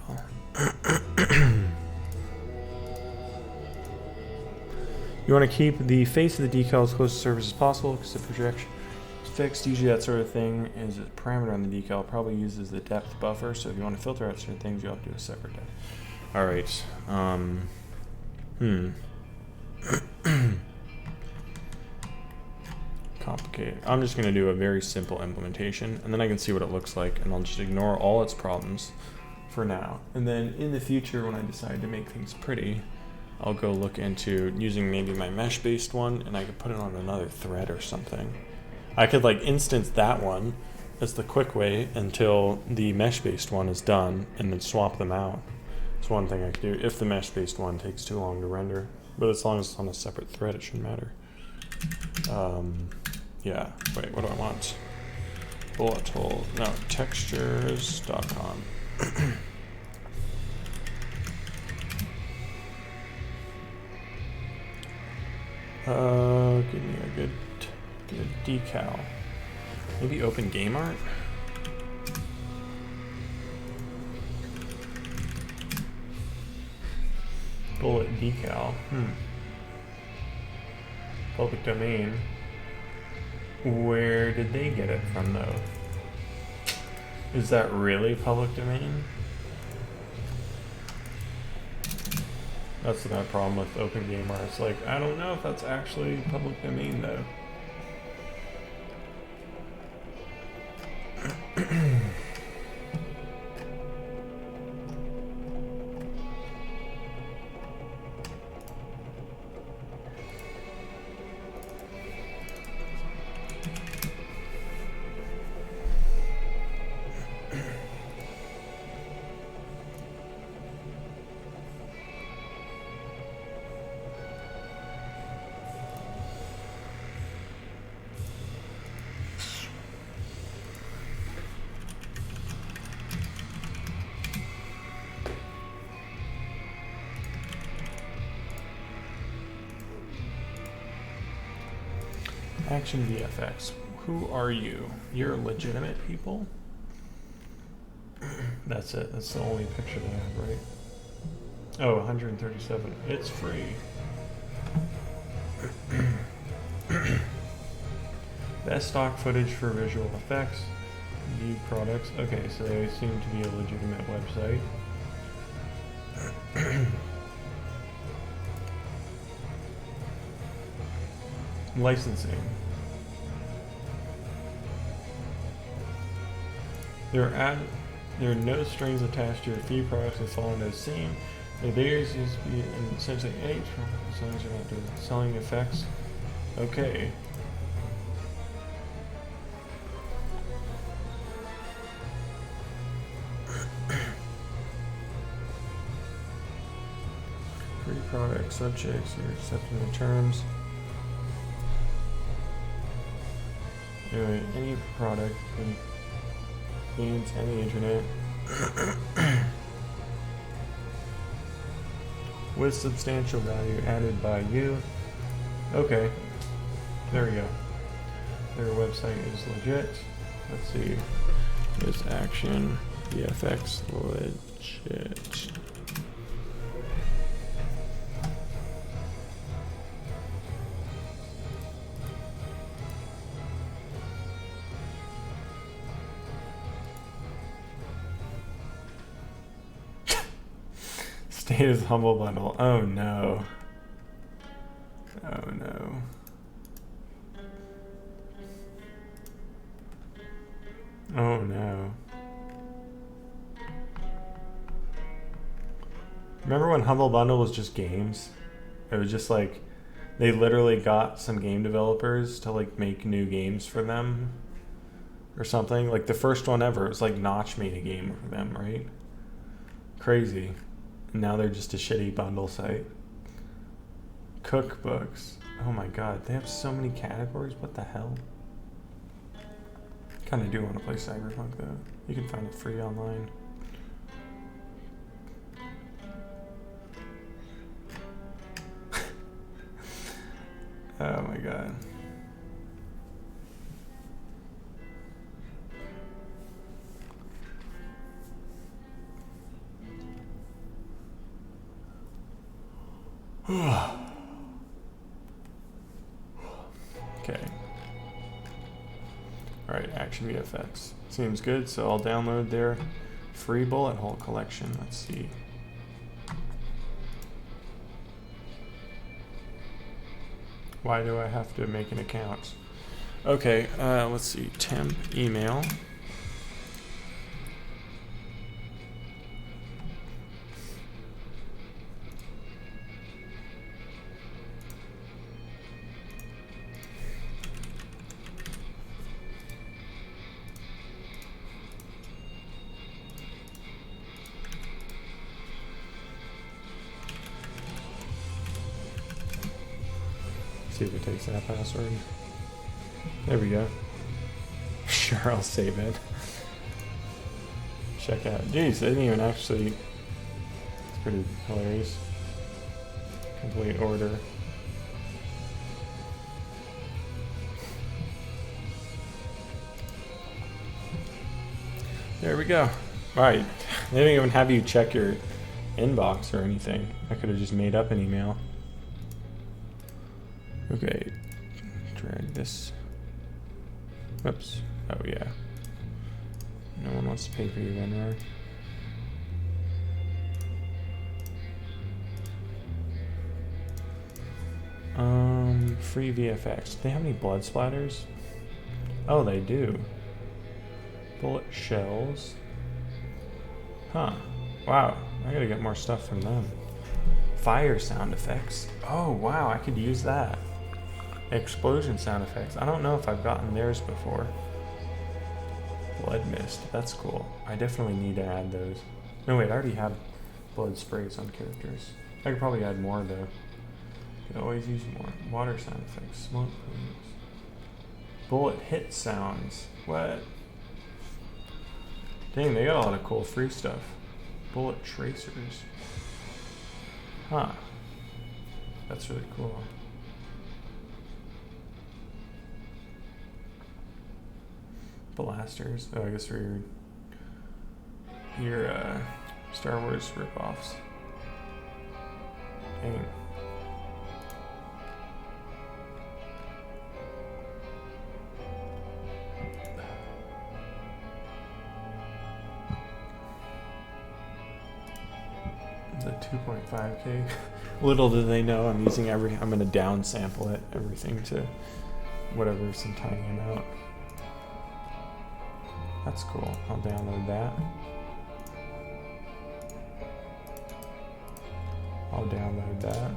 You want to keep the face of the decal as close to the surface as possible because the projection is fixed. Usually that sort of thing is a parameter on the decal. Probably uses the depth buffer, so if you want to filter out certain things, you'll have to do a separate depth. Alright. Complicated. I'm just going to do a very simple implementation, and then I can see what it looks like, and I'll just ignore all its problems for now. And then in the future, when I decide to make things pretty, I'll go look into using maybe my mesh-based one, and I could put it on another thread or something. I could like instance that one as the quick way until the mesh-based one is done, and then swap them out. It's one thing I can do if the mesh-based one takes too long to render. But as long as it's on a separate thread, it shouldn't matter. Yeah, wait, what do I want? Bullet hole, no, textures.com. Give me a good decal. Maybe open game art? Bullet decal, Public domain. Where did they get it from though? Is that really public domain? That's my problem with open game art. It's like, I don't know if that's actually public domain though. Action VFX. Who are you? You're legitimate people? That's it. That's the only picture they have, right? Oh, 137. It's free. Best stock footage for visual effects. View products. Okay, so they seem to be a legitimate website. Licensing. There are no strings attached to your fee products that fall into the same. The layers used to be essentially any as long as you're not doing selling effects. Okay. Free product subjects, you're accepting the terms. Anyway, any product means any internet with substantial value added by you. Okay, there we go. Their website is legit. Let's see. Is Action VFX legit? State is Humble Bundle. Oh no. Oh no. Oh no. Remember when Humble Bundle was just games? It was just like, they literally got some game developers to like make new games for them or something. Like the first one ever, it was like Notch made a game for them, right? Crazy. Now they're just a shitty bundle site. Cookbooks. Oh my god, they have so many categories. What the hell? Kind of do want to play Cyberpunk though. You can find it free online. Oh my god. Okay. Alright, Action VFX. Seems good, so I'll download their free bullet hole collection. Let's see. Why do I have to make an account? Okay, let's see. Temp email. See if it takes that password. There we go. Sure, I'll save it. Check out. Jeez, they didn't even actually. It's pretty hilarious. Complete order. There we go. Alright. They didn't even have you check your inbox or anything. I could have just made up an email. Okay. Drag this. Oops. Oh, yeah. No one wants to pay for you anyway. Free VFX. Do they have any blood splatters? Oh, they do. Bullet shells. Huh. Wow. I gotta get more stuff from them. Fire sound effects. Oh, wow. I could use that. Explosion sound effects. I don't know if I've gotten theirs before. Blood mist. That's cool. I definitely need to add those. No, wait. I already have blood sprays on characters. I could probably add more, though. Could always use more. Water sound effects. Smoke plumes. Bullet hit sounds. What? Dang, they got a lot of cool free stuff. Bullet tracers. Huh. That's really cool. Blasters. Oh, I guess for your Star Wars ripoffs. Dang. The 2.5K. Little do they know I'm using I'm gonna downsample it, everything to whatever, some tiny amount. That's cool. I'll download that. I'll download that.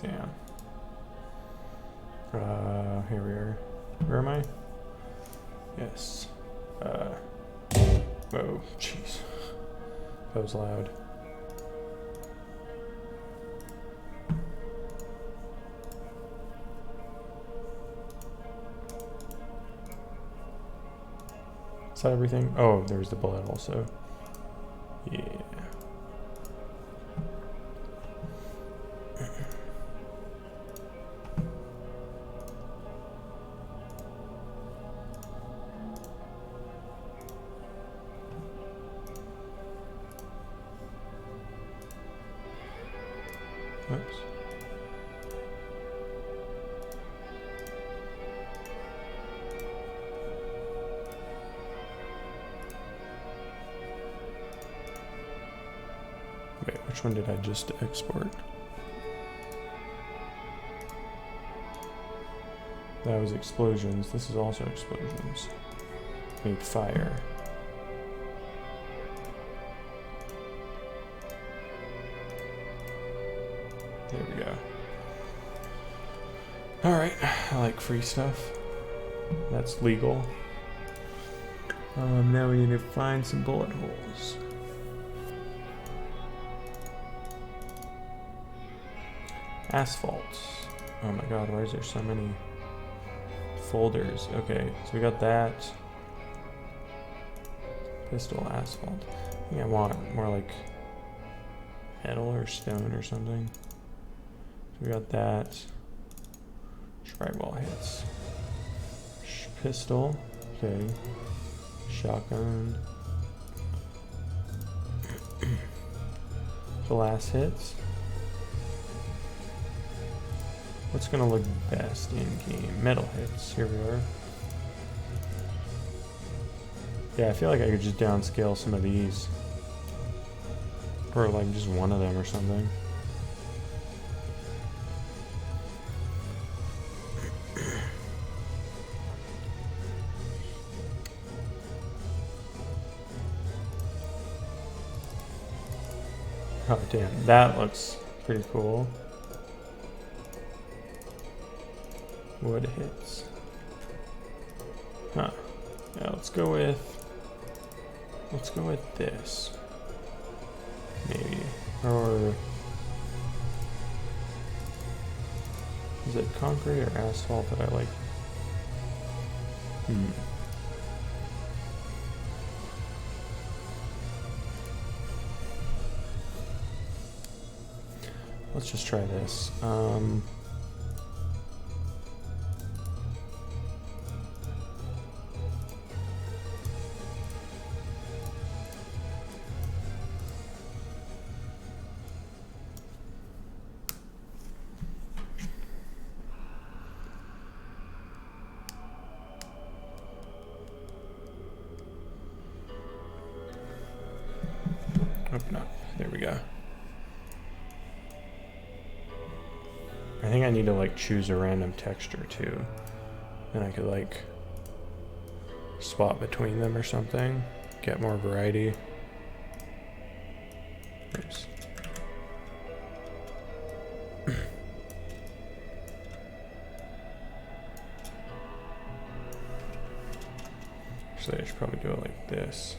Damn. Here we are. Where am I? Yes. Oh, jeez. That was loud. Is that everything? Oh, there's the bullet also. Yeah. Oops. Wait, which one did I just export? That was explosions. This is also explosions. Make fire. There we go. Alright, I like free stuff. That's legal. Now we need to find some bullet holes. Asphalt. Oh my god, why is there so many folders? Okay, so we got that. Pistol, asphalt. I think I want more like metal or stone or something. So we got that. Drywall hits. Pistol. Okay. Shotgun. Glass hits. What's gonna look best in game? Metal hits. Here we are. Yeah, I feel like I could just downscale some of these. Or like just one of them or something. Oh damn, that looks pretty cool.
Wood hits. Huh. Yeah, let's go with this. Maybe. Or is it concrete or asphalt that I like? Let's just try this. Open up. There we go. I think I need to like choose a random texture too. And I could like swap between them or something. Get more variety. Oops. Actually, I should probably do it like this.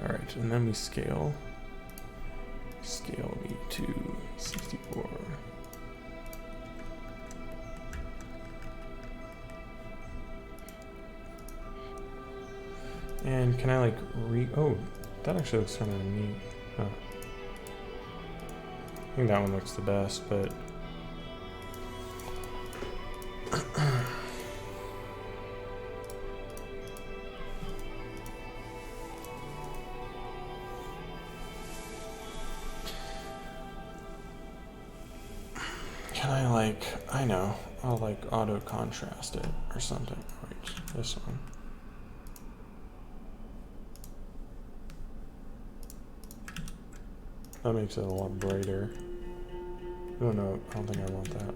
Alright, and then we scale. Scale me to 64. And can I like oh, that actually looks kind of neat. Huh. I think that one looks the best, but can I like, I know, I'll like auto contrast it or something. Wait, this one. That makes it a lot brighter. Oh no, I don't think I want that.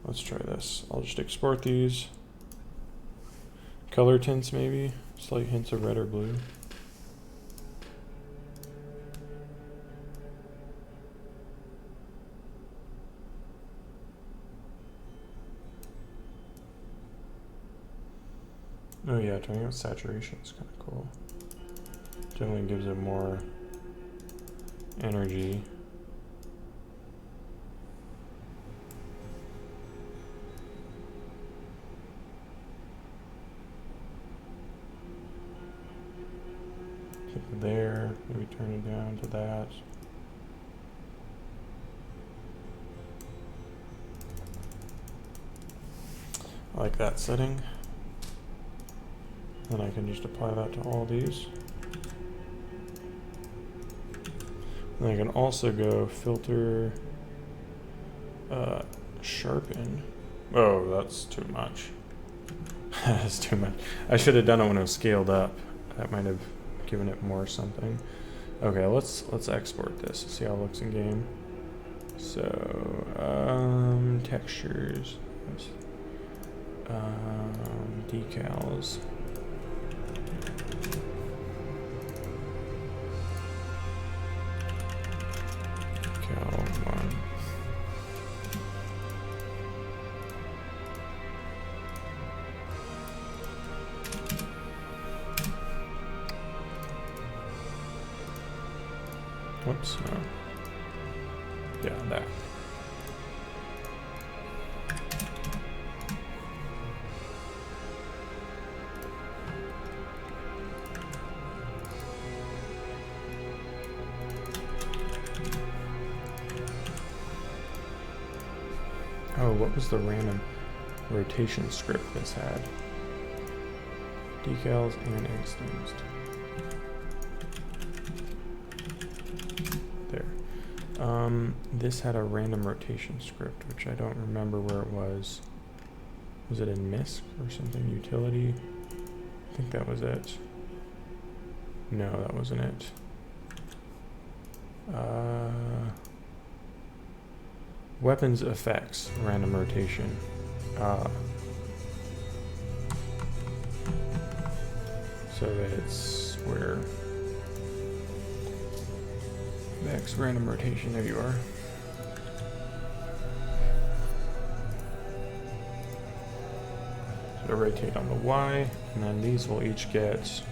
Let's try this. I'll just export these. Color tints maybe, slight hints of red or blue. Oh yeah, turning out saturation is kind of cool. Definitely gives it more energy. There, maybe turn it down to that. I like that setting. Then I can just apply that to all these. And I can also go filter, sharpen. Oh, that's too much. That's too much. I should have done it when it was scaled up. That might have given it more something. Okay, let's export this. See how it looks in game. So, textures, decals. One. Whoops, no. Yeah, that. Oh, what was the random rotation script this had? Decals and instanced. There.
This had a random rotation script, which I don't remember where it was. Was it in MISC or something? Utility? I think that was it. No, that wasn't it. Weapons effects, random rotation. So it's where X random rotation, there you are. So rotate on the Y, and then these will each get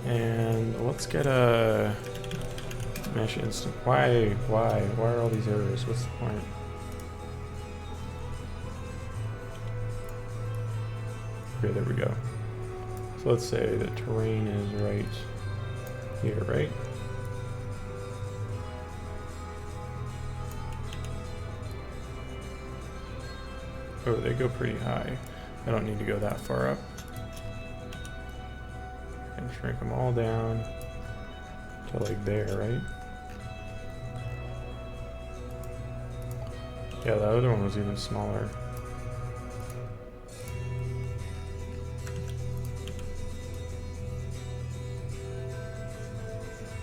and let's get a mesh instant. Why are all these errors? What's the point? Okay, there we go. So let's say the terrain is right here, right? Oh, they go pretty high. I don't need to go that far up. And shrink them all down to like there, right? Yeah, the other one was even smaller.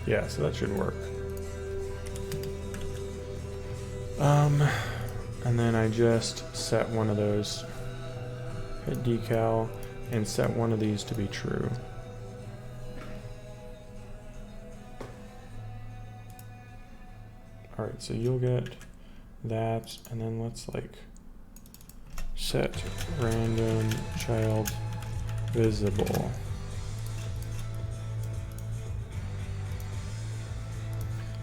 Yeah, so that should work. And then I just set one of those, hit decal, and set one of these to be true. Alright, so you'll get that, and then let's like set random child visible.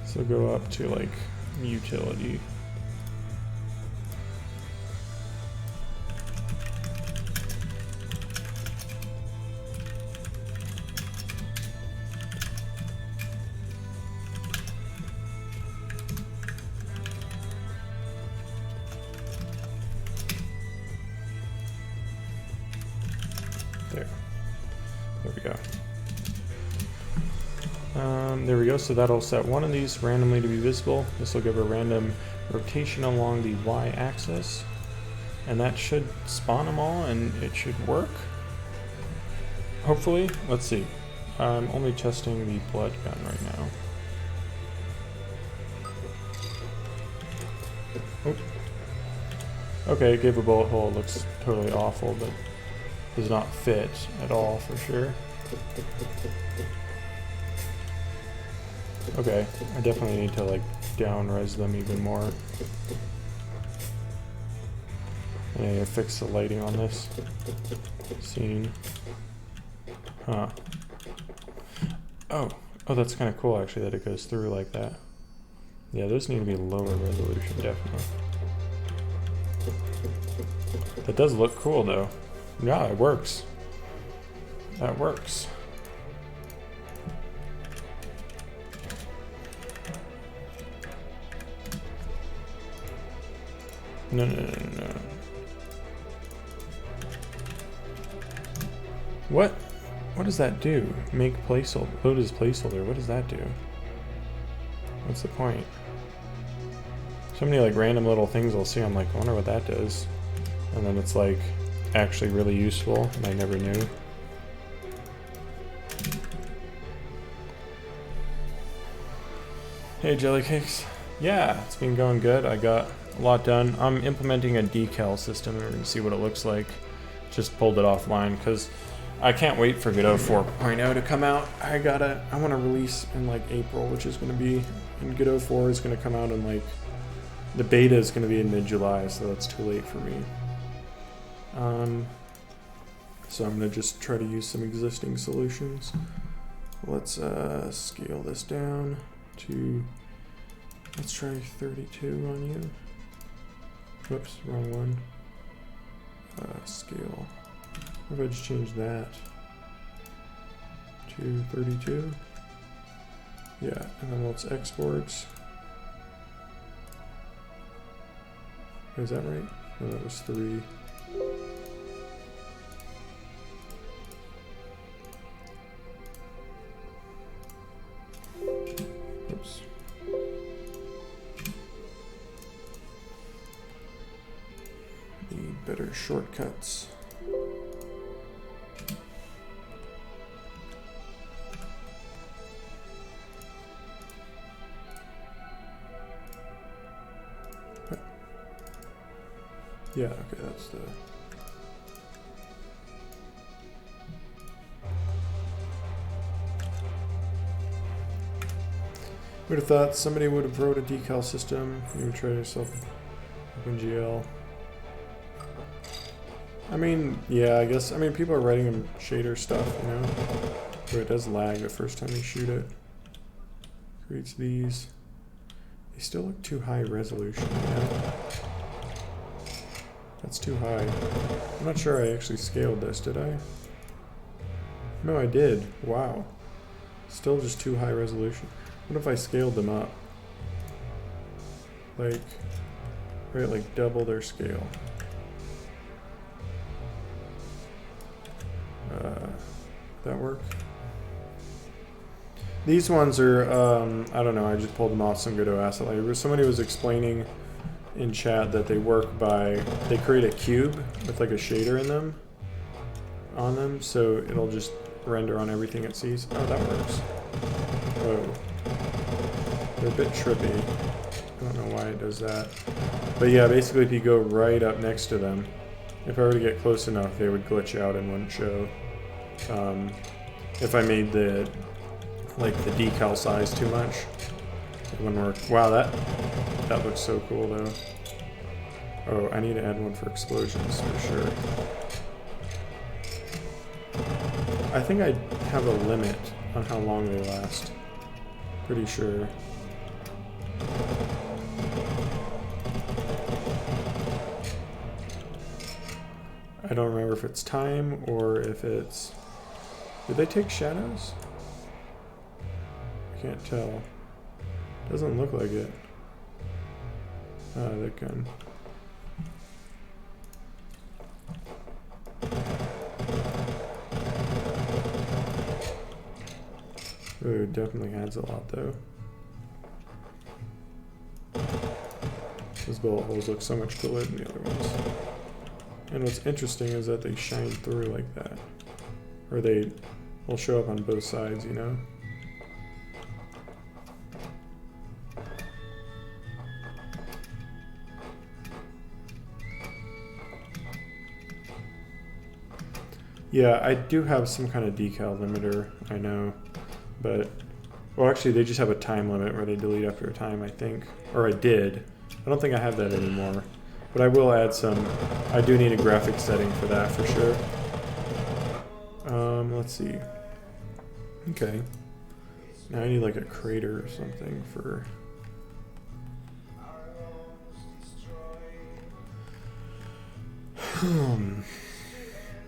So go up to like utility. There we go. There we go. So that'll set one of these randomly to be visible. This will give a random rotation along the y-axis, and that should spawn them all, and it should work. Hopefully. Let's see. I'm only testing the blood gun right now. Oh. Okay, it gave a bullet hole. It looks totally awful, but does not fit at all for sure. Okay, I definitely need to like down-res them even more. I need to fix the lighting on this scene. Huh. Oh, that's kind of cool actually that it goes through like that. Yeah, those need to be lower resolution, definitely. That does look cool though. Yeah, it works. That works. No. What does that do? Make placeholder. Load as placeholder. What does that do? What's the point? So many like random little things I'll see. I'm like, I wonder what that does. And then it's like actually really useful, and I never knew. Hey Jellycakes. Yeah, it's been going good. I got a lot done. I'm implementing a decal system, and we're gonna see what it looks like. Just pulled it offline because I can't wait for Godot 4.0 to come out. I want to release in like April, which is gonna be, and Godot 4 is gonna come out in like, the beta is gonna be in mid-July, so that's too late for me. So I'm gonna just try to use some existing solutions. Let's scale this down to, let's try 32 on you. Whoops, wrong one. Scale. What if I just change that to 32? Yeah, and then let's export. Is that right? No, that was 3. Oops. Need better shortcuts. Yeah, okay, that's the... Would have thought somebody would have wrote a decal system. You would try yourself OpenGL. I mean, yeah, I guess, I mean, people are writing them shader stuff, you know? But it does lag the first time you shoot it. Creates these. They still look too high resolution, you know? That's too high. I'm not sure I actually scaled this, did I? No, I did. Wow. Still just too high resolution. What if I scaled them up? Like, right, like double their scale. That work? These ones are, I don't know, I just pulled them off some Godot asset library. Somebody was explaining in chat that they work by, they create a cube with like a shader in them, on them, so it'll just render on everything it sees. Oh, that works. Whoa. They're a bit trippy. I don't know why it does that. But yeah, basically if you go right up next to them, if I were to get close enough, they would glitch out and wouldn't show. If I made the, like the decal size too much, it wouldn't work. Wow, that looks so cool though. Oh, I need to add one for explosions for sure. I think I have a limit on how long they last. Pretty sure. I don't remember if it's time or if it's... Did they take shadows? I can't tell. Doesn't look like it. Ah, they can. Ooh, it definitely adds a lot though. Those bullet holes look so much cooler than the other ones. And what's interesting is that they shine through like that. Or they will show up on both sides, you know? Yeah, I do have some kind of decal limiter, I know, but, well actually they just have a time limit where they delete after a time, I think, or I did. I don't think I have that anymore, but I will add some. I do need a graphic setting for that for sure. Let's see. Okay. Now I need like a crater or something for...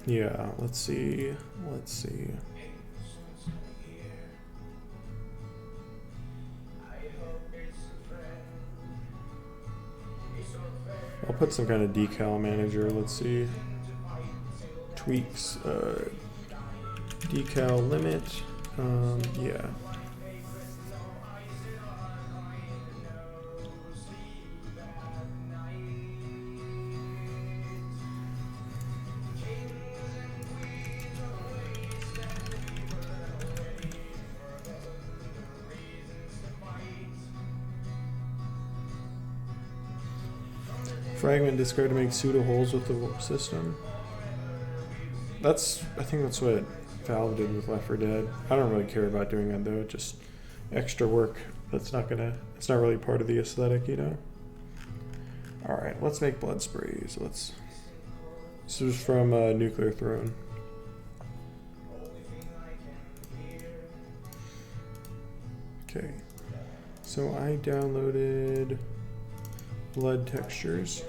Yeah, let's see. Let's see. I'll put some kind of decal manager. Let's see. Tweaks. Decal limit. Yeah. Fragment discard to make pseudo holes with the system. I think that's what Valve did with Left 4 Dead. I don't really care about doing that though, just extra work. It's not really part of the aesthetic, you know? Alright, let's make blood sprays. This is from Nuclear Throne. Okay. So I downloaded blood textures.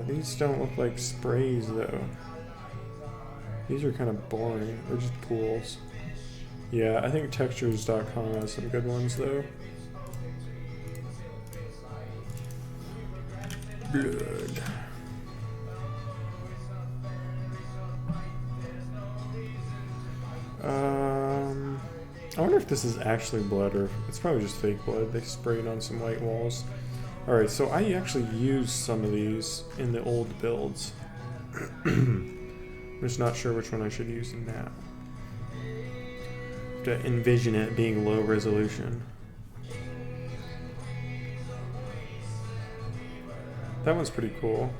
These don't look like sprays though. These are kind of boring. They're just pools. Yeah, I think textures.com has some good ones though. Blood. I wonder if this is actually blood or it's probably just fake blood. They sprayed on some white walls. Alright, so I actually used some of these in the old builds. I'm just not sure which one I should use now. To envision it being low resolution. That one's pretty cool.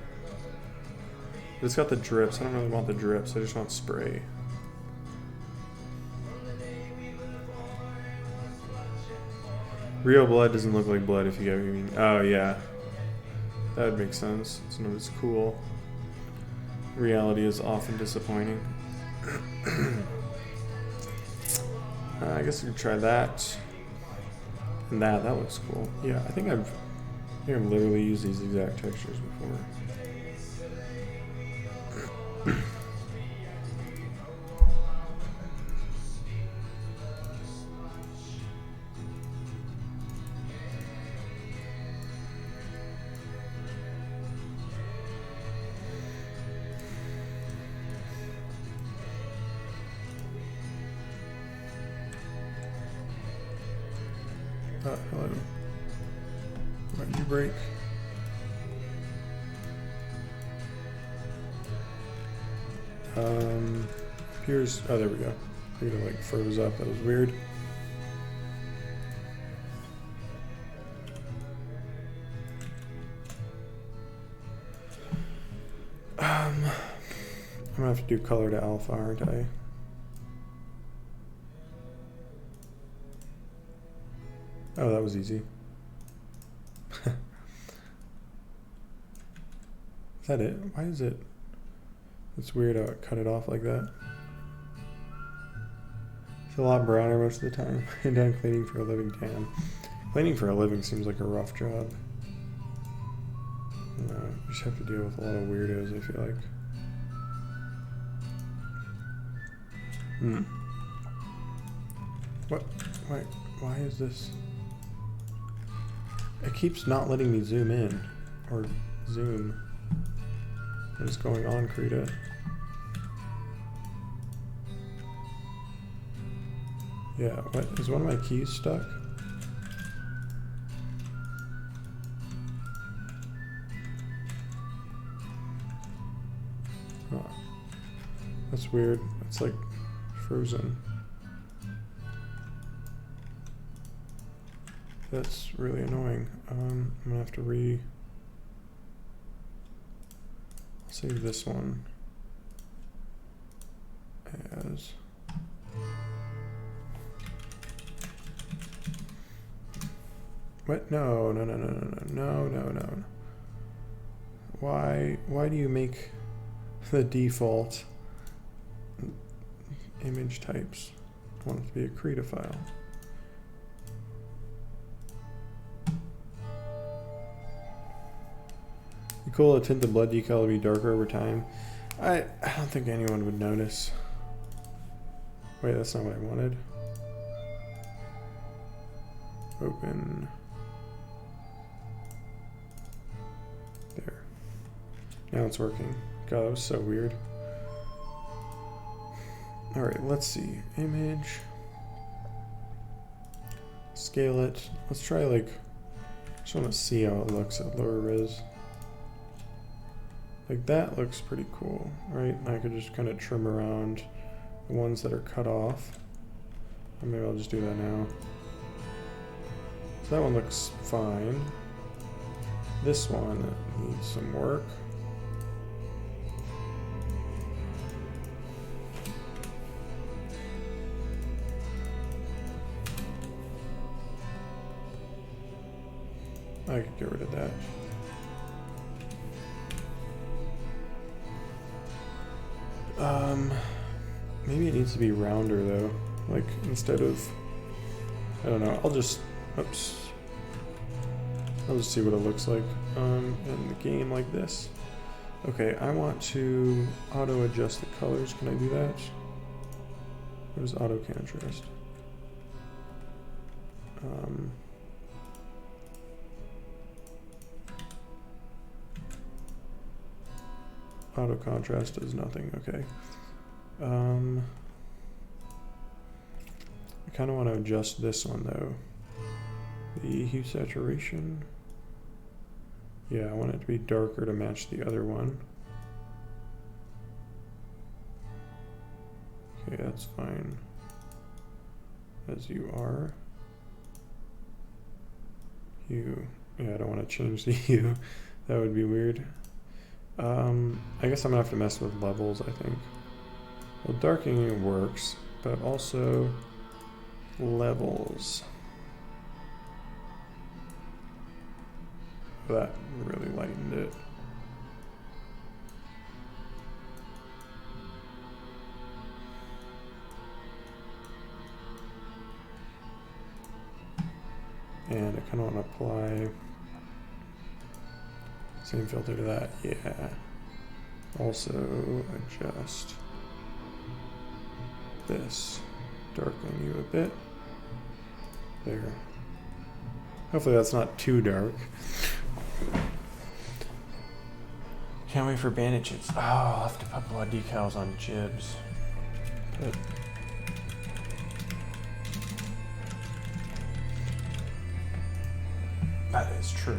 But it's got the drips. I don't really want the drips. I just want spray. Real blood doesn't look like blood if you get what I mean. Oh yeah. That would make sense. Some of it's cool. Reality is often disappointing. I guess we could try that. And that looks cool. Yeah, I think I've literally used these exact textures before. Hello. Why'd you break? Here's, oh, there we go. You're gonna like froze up. That was weird. I'm gonna have to do color to alpha, aren't I? Oh, that was easy. Is that it? Why is it? It's weird how it cut it off like that. It's a lot browner most of the time. And done cleaning for a living. Damn. Cleaning for a living seems like a rough job. You just have to deal with a lot of weirdos, I feel like. What? Why is this? It keeps not letting me zoom in. Or zoom. What is going on, Krita? Yeah, what? Is one of my keys stuck? Oh. That's weird. It's like frozen. That's really annoying. I'm gonna have to I'll save this one as what? No. Why do you make the default image types? I want it to be a Krita file. Be cool to tint the blood decal to be darker over time. I don't think anyone would notice. Wait, that's not what I wanted. Open. There. Now it's working. God, that was so weird. Alright, let's see. Image. Scale it. Let's try like, I just want to see how it looks at lower res. Like that looks pretty cool, right? I could just kind of trim around the ones that are cut off. Or maybe I'll just do that now. So that one looks fine. This one needs some work. I could get rid of that. Maybe it needs to be rounder though. Like, instead of, I don't know, I'll just see what it looks like in the game like this. Okay, I want to auto adjust the colors. Can I do that? What is auto contrast? Auto contrast does nothing. Okay. I kind of want to adjust this one though. The hue saturation. Yeah, I want it to be darker to match the other one. Okay, that's fine. As you are. Hue. Yeah, I don't want to change the hue. That would be weird. I guess I'm gonna have to mess with levels, I think. Well, darkening works, but also levels. That really lightened it. And I kind of want to apply same filter to that. Yeah. Also adjust this. Darken you a bit. There. Hopefully that's not too dark. Can't wait for bandages. Oh, I'll have to put blood decals on jibs. But that is true.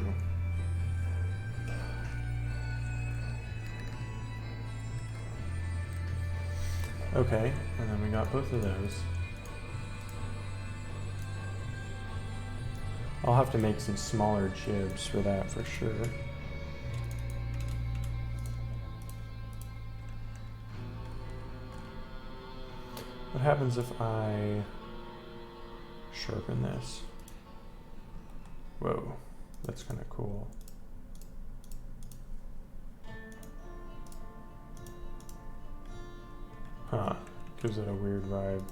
Okay, and then we got both of those. I'll have to make some smaller jibs for that for sure. What happens if I sharpen this? Whoa, that's kind of cool. Huh, gives it a weird vibe.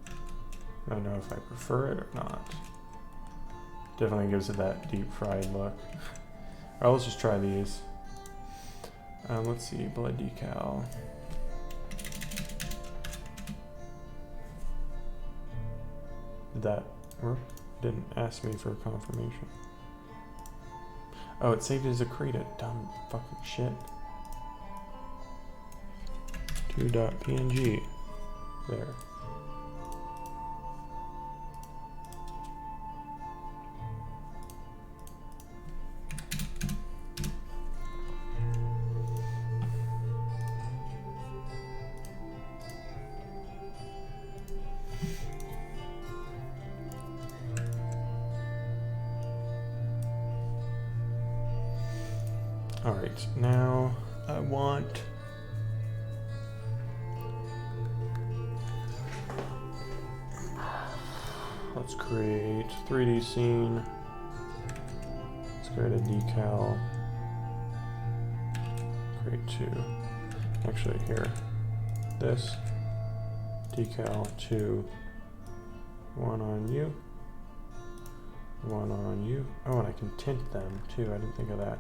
I don't know if I prefer it or not. Definitely gives it that deep fried look. Alright, let's just try these. Let's see, blood decal. Did that work? Didn't ask me for confirmation. Oh, it saved it as a creator. Dumb fucking shit. 2.png. There. All right, now I want let's create 3D scene. Let's create a decal. Create two. Actually, here. This decal 2. One on you. One on you. Oh, and I can tint them too. I didn't think of that.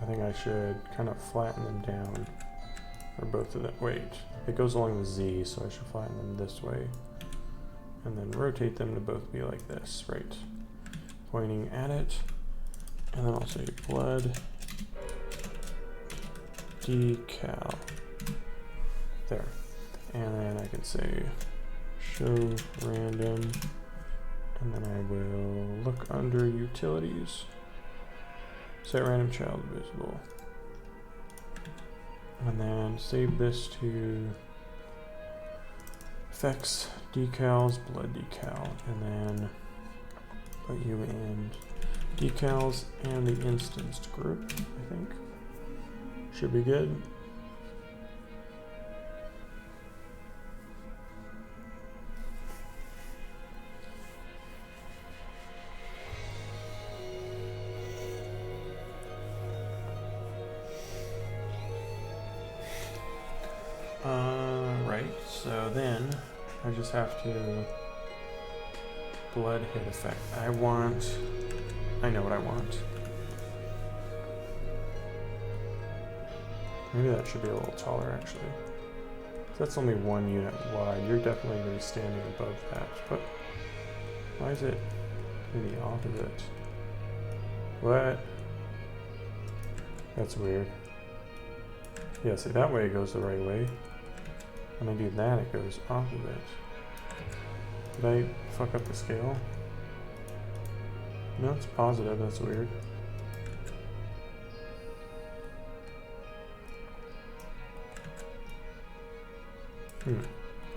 I think I should kind of flatten them down, or both of them. Wait, it goes along the Z, so I should flatten them this way, and then rotate them to both be like this, right? Pointing at it, and then I'll say blood decal. There, and then I can say show random, and then I will look under utilities. Set random child visible. And then save this to effects, decals, blood decal, and then put you in decals and the instanced group, I think. Should be good. I just have to blood hit effect. I know what I want. Maybe that should be a little taller actually. That's only 1 unit wide. You're definitely going to be standing above that. But why is it in the opposite? What? That's weird. Yeah, see, that way it goes the right way. When I do that, it goes opposite. Did I fuck up the scale? No, it's positive. That's weird.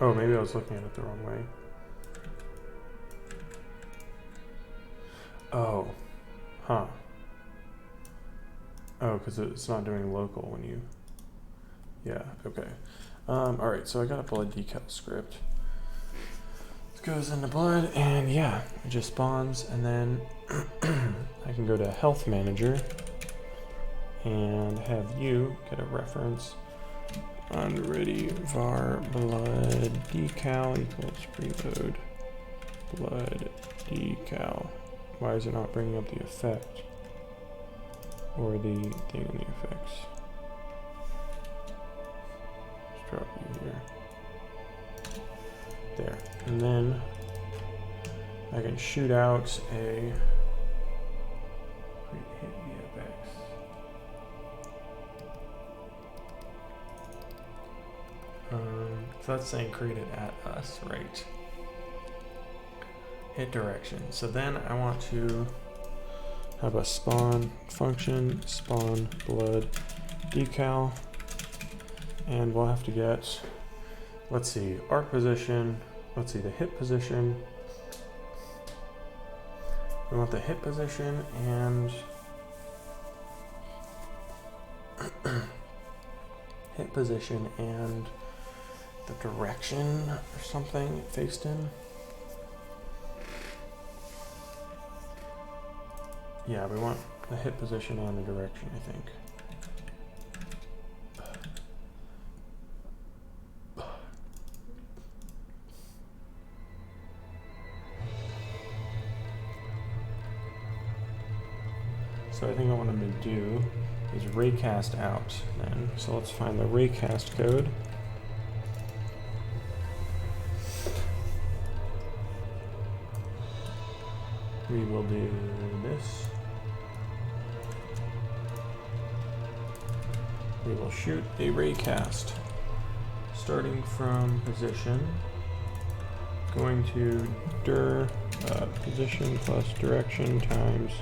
Oh, maybe I was looking at it the wrong way. Oh. Huh. Oh, because it's not doing local when you... Yeah, okay. Alright, so I got a blood decal script. This goes into blood, and yeah, it just spawns, and then I can go to Health Manager and have you get a reference on ready var blood decal equals preload blood decal. Why is it not bringing up the effect or the thing in the effects? Let's drop you here. There, and then I can shoot out a hit VFX. So that's saying created at us, right? Hit direction. So then I want to have a spawn function, spawn blood decal, and we'll have to get, let's see, arc position, let's see, the hit position. We want the hit position and hit position and the direction or something it faced in. Yeah, we want the hit position and the direction, I think. So I think what I'm going to do is raycast out then. So let's find the raycast code. We will do this. We will shoot a raycast. Starting from position, going to dir position plus direction times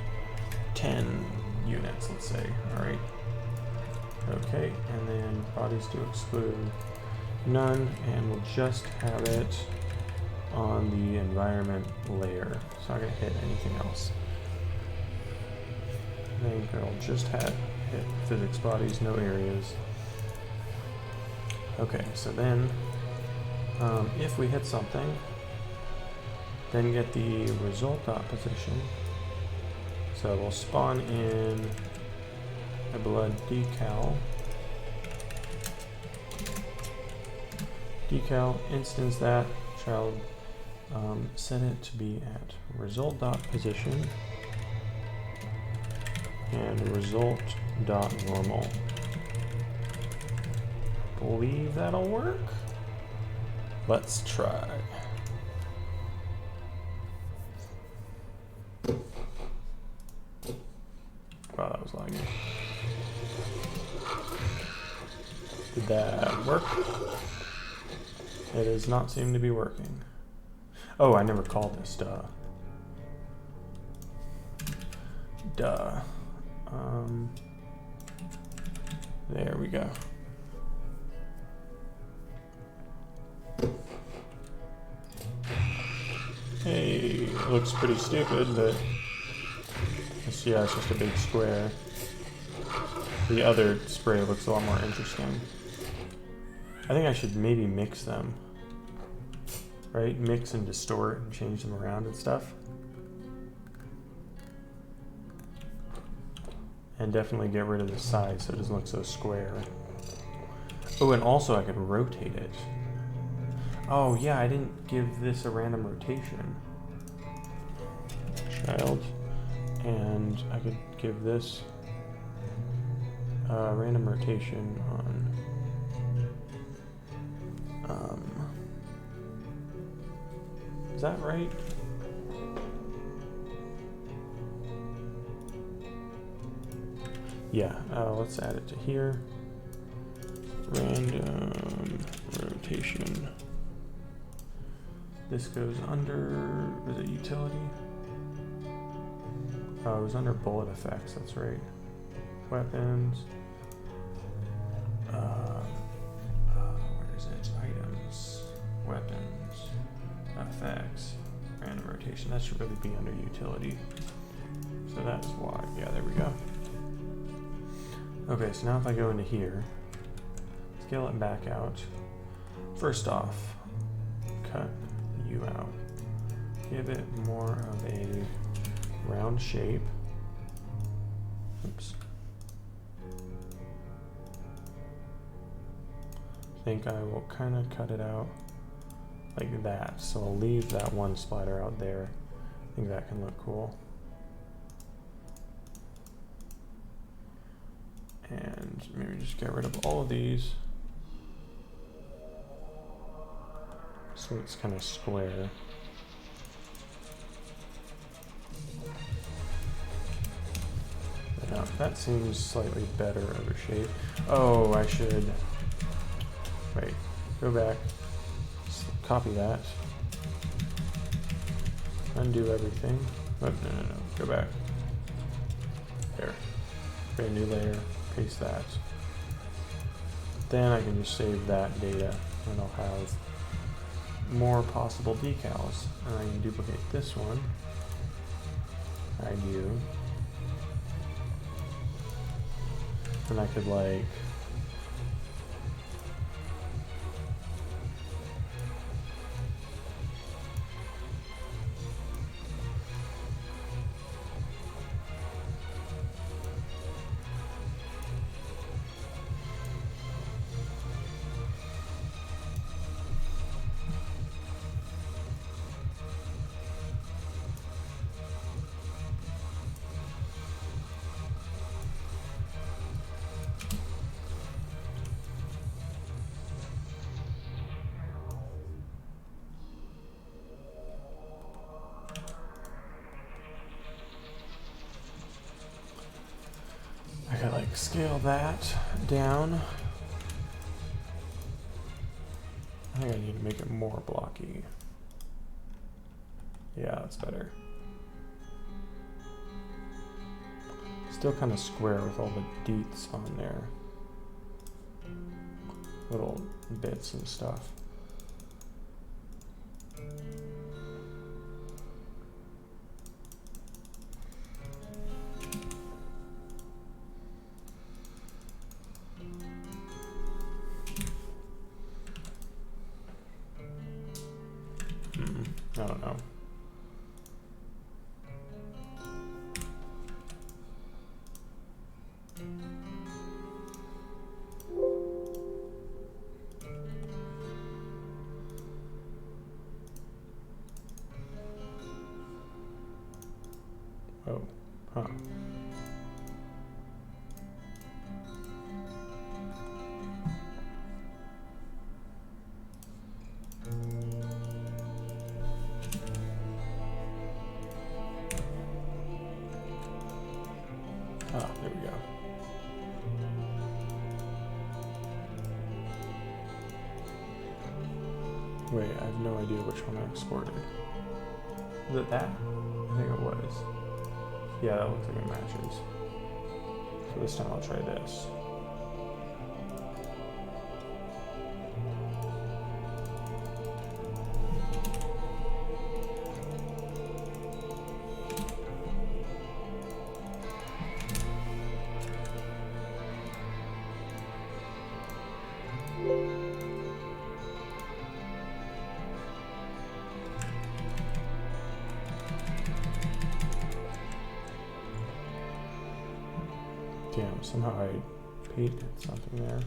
10 units, let's say. All right. Okay, and then bodies to exclude none, and we'll just have it on the environment layer. It's not going to hit anything else. I think it'll just hit physics bodies, no areas. Okay, so then if we hit something, then get the result dot position. So we'll spawn in a blood decal. Decal, instance that, shall set it to be at result dot position and result dot normal. Believe that'll work? Let's try. Wow, that was laggy. Did that work? It does not seem to be working. Oh, I never called this, duh. Duh. There we go. Hey, it looks pretty stupid, but yeah, it's just a big square. The other spray looks a lot more interesting. I think I should maybe mix them. Right? Mix and distort and change them around and stuff. And definitely get rid of the size so it doesn't look so square. Oh, and also I could rotate it. Oh yeah, I didn't give this a random rotation. Child. And I could give this a random rotation on is that right? Yeah, let's add it to here. Random rotation. This goes under, is it utility? Oh, it was under bullet effects, that's right. Weapons. Where is it? Items. Weapons. Effects. Random rotation. That should really be under utility. So that's why. Yeah, there we go. Okay, so now if I go into here, scale it back out. First off, cut you out. Give it more of a round shape. Oops. I think I will kind of cut it out like that. So I'll leave that one splitter out there. I think that can look cool. And maybe just get rid of all of these. So it's kind of square. Now, that seems slightly better of a shape. Oh, I should, wait, go back, copy that, undo everything. Oh, no, go back. There, create a new layer, paste that. Then I can just save that data and I'll have more possible decals. And I can duplicate this one. I do. And I could like scale that down. I think I need to make it more blocky. Yeah, that's better. Still kind of square with all the deets on there. Little bits and stuff. I don't know. Oh, huh. Ah, there we go. Wait, I have no idea which one I exported. Was it that? I think it was. Yeah, that looks like it matches. So this time I'll try this. Damn, somehow I painted something there.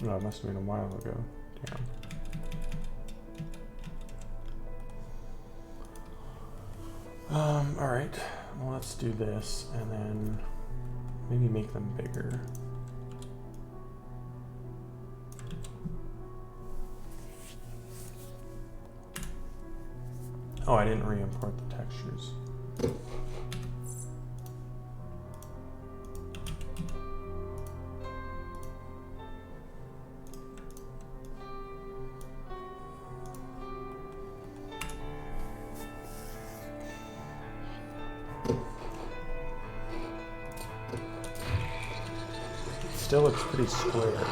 No, it must have been a while ago. Damn. Alright. Well, let's do this and then maybe make them bigger. Oh, I didn't re-import the textures. Still looks pretty square.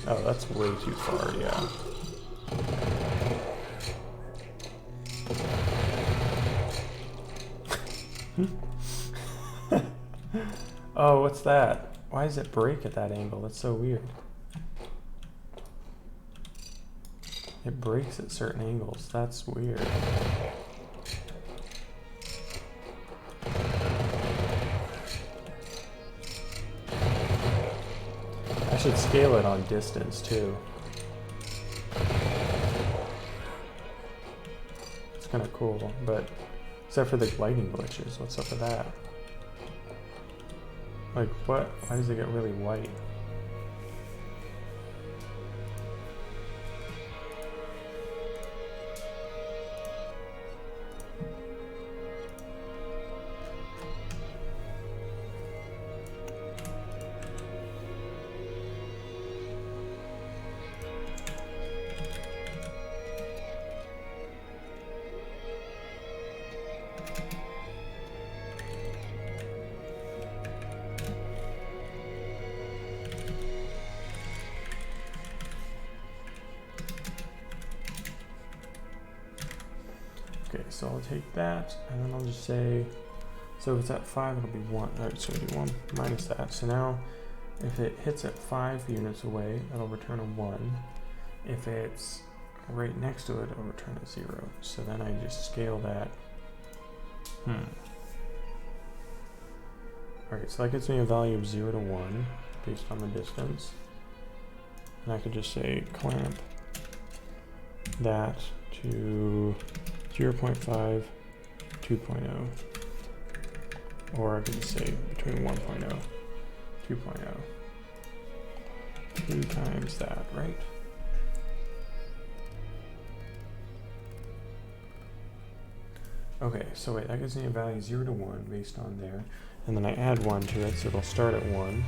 Oh, that's way too far, yeah. Oh, what's that? Why does it break at that angle? That's so weird. It breaks at certain angles. That's weird. I should scale it on distance too. It's kind of cool, but except for the lighting glitches, what's up with that? Like what? Why does it get really white? Okay, so I'll take that, and then I'll just say, so if it's at 5, it'll be 1. It's going to be 1 minus that. So now, if it hits at 5 units away, it'll return a 1. If it's right next to it, it'll return a 0. So then I just scale that. Alright, so that gives me a value of 0 to 1, based on the distance. And I could just say clamp that to 0.5, 2.0, or I could just say between 1.0, 2.0, 2 times that, right? Okay, so wait, that gives me a value 0 to 1 based on there, and then I add 1 to it, so it'll start at 1.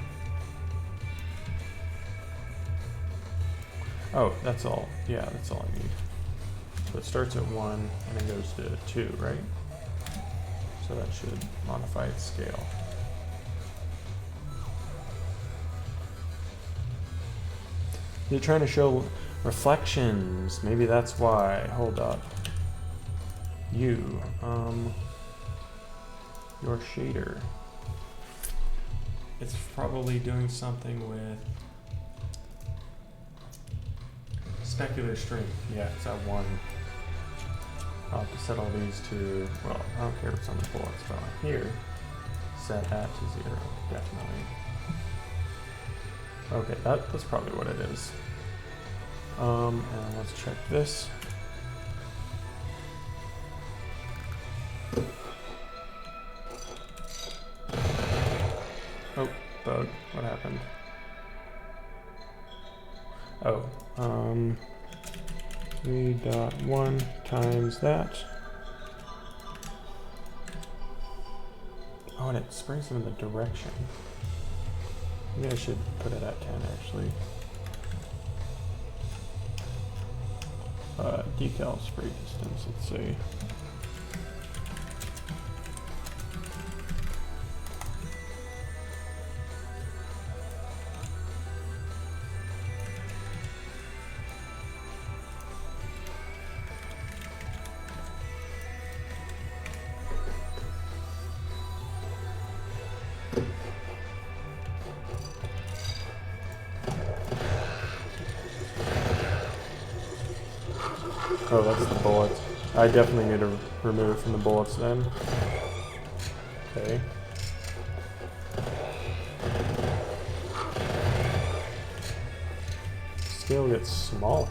Oh, that's all. Yeah, that's all I need. So it starts at 1 and it goes to 2, right? So that should modify its scale. You're trying to show reflections. Maybe that's why. Hold up. Your shader. It's probably doing something with specular strength. Yeah, it's at 1. I'll have to set all these to, well, I don't care what's on the bullets, but on here, set that to 0, definitely. Okay, that's probably what it is. And let's check this. Oh, bug, what happened? Oh, 3.1 times that. Oh, and it sprays them in the direction. Maybe I should put it at 10 actually. Decal spray distance, let's see. Oh, that's the bullets. I definitely need to remove it from the bullets then. Okay. Scale gets smaller.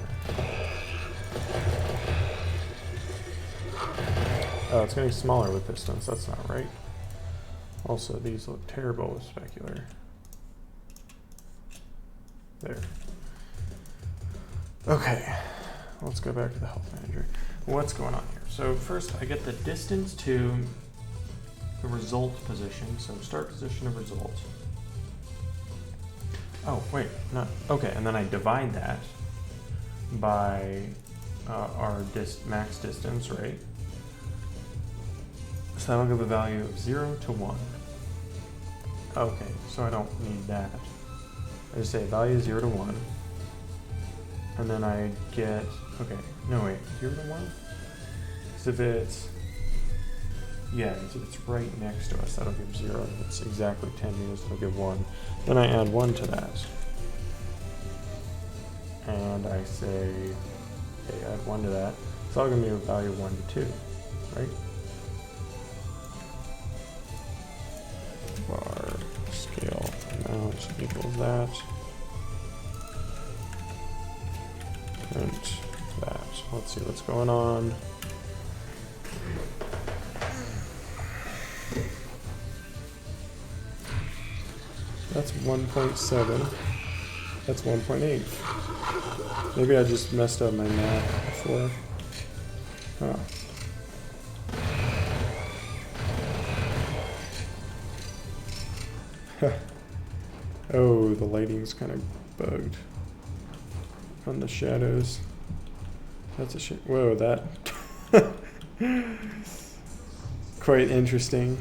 Oh, it's getting smaller with distance. That's not right. Also, these look terrible with specular. There. Okay, let's go back to the health manager. What's going on here? So first, I get the distance to the result position. So start position of result. Oh, wait, no. Okay, and then I divide that by our max distance, right? So that'll give a value of 0 to 1. Okay, so I don't need that. I just say value 0 to 1. And then I get, okay, no wait, 0 to 1? Because if it's, yeah, if it's right next to us, that'll give 0. If it's exactly 10 meters, it'll give 1. Then I add 1 to that. And I say, okay, add 1 to that. It's all going to be a value of 1 to 2, right? Bar scale amount equals that. And that. Let's see what's going on. That's 1.7. That's 1.8. Maybe I just messed up my math before. Huh. Oh, the lighting's kind of bugged on the shadows. That's a shit. Whoa, that. Quite interesting.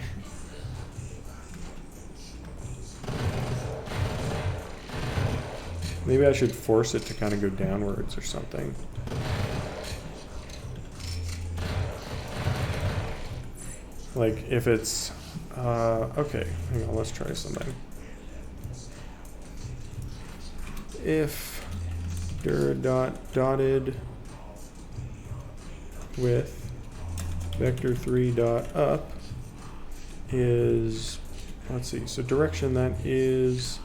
Maybe I should force it to kind of go downwards or something. Like if it's, okay, hang on, let's try something. If dir dotted with vector 3 dot up is, let's see, so direction that is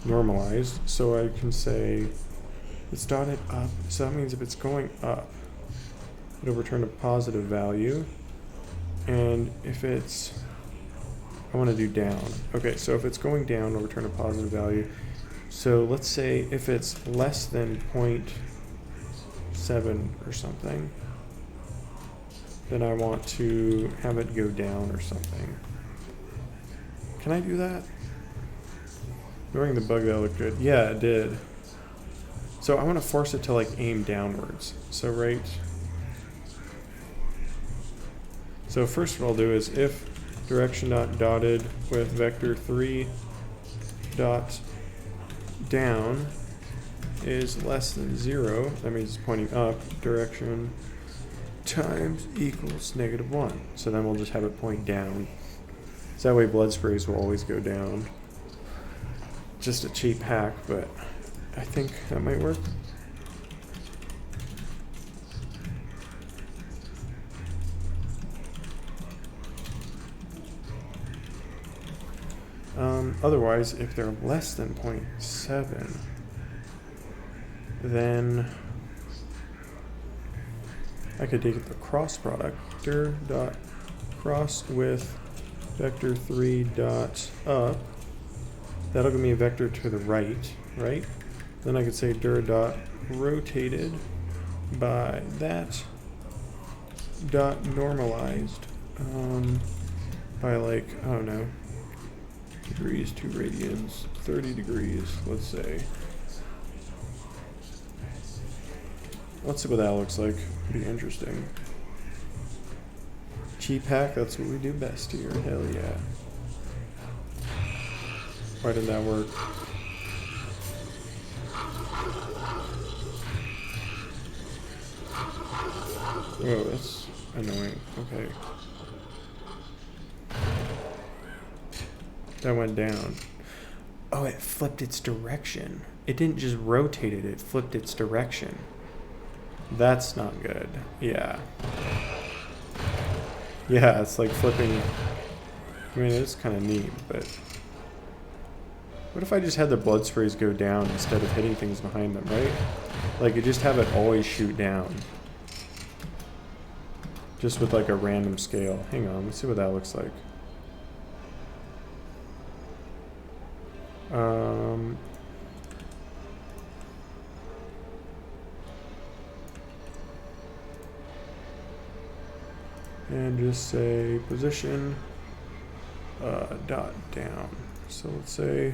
normalized, so I can say it's dotted up, so that means if it's going up, it'll return a positive value, and if it's, I want to do down. Okay, so if it's going down, it'll return a positive value. So let's say if it's less than 0.7 or something, then I want to have it go down or something. Can I do that? Ignoring the bug, that looked good. Yeah, it did. So I want to force it to like aim downwards. So right. So first what I'll do is if direction dot dotted with vector 3 dot down is less than 0, that means it's pointing up, direction times equals -1. So then we'll just have it point down. So that way blood sprays will always go down. Just a cheap hack, but I think that might work. Otherwise, if they're less than 0.7, then I could take the cross product, dir dot cross with vector 3 dot up. That'll give me a vector to the right, right? Then I could say dir dot rotated by that dot normalized by like, I don't know, degrees, 2 radians, 30 degrees, let's say. Let's see what that looks like. Be interesting. Cheap hack, that's what we do best here. Hell yeah. Why did that work? Oh, that's annoying. Okay. That went down. Oh, it flipped its direction. It didn't just rotate it, it flipped its direction. That's not good. Yeah. Yeah, it's like flipping I mean, it's kind of neat, but what if I just had the blood sprays go down instead of hitting things behind them, right? Like, you just have it always shoot down. Just with like a random scale. Hang on, let's see what that looks like. And just say position dot down. So let's say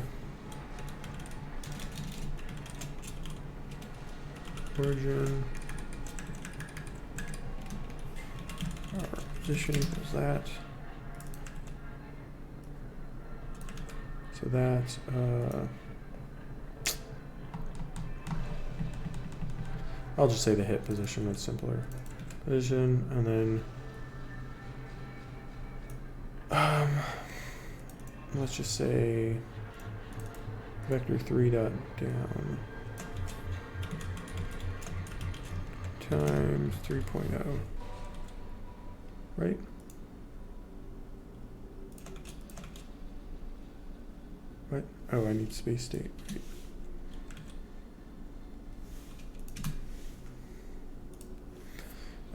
origin position equals that. So that's I'll just say the hit position, it's simpler. Position, and then let's just say vector 3 dot down times 3.0, right? What? Oh, I need space state. Right.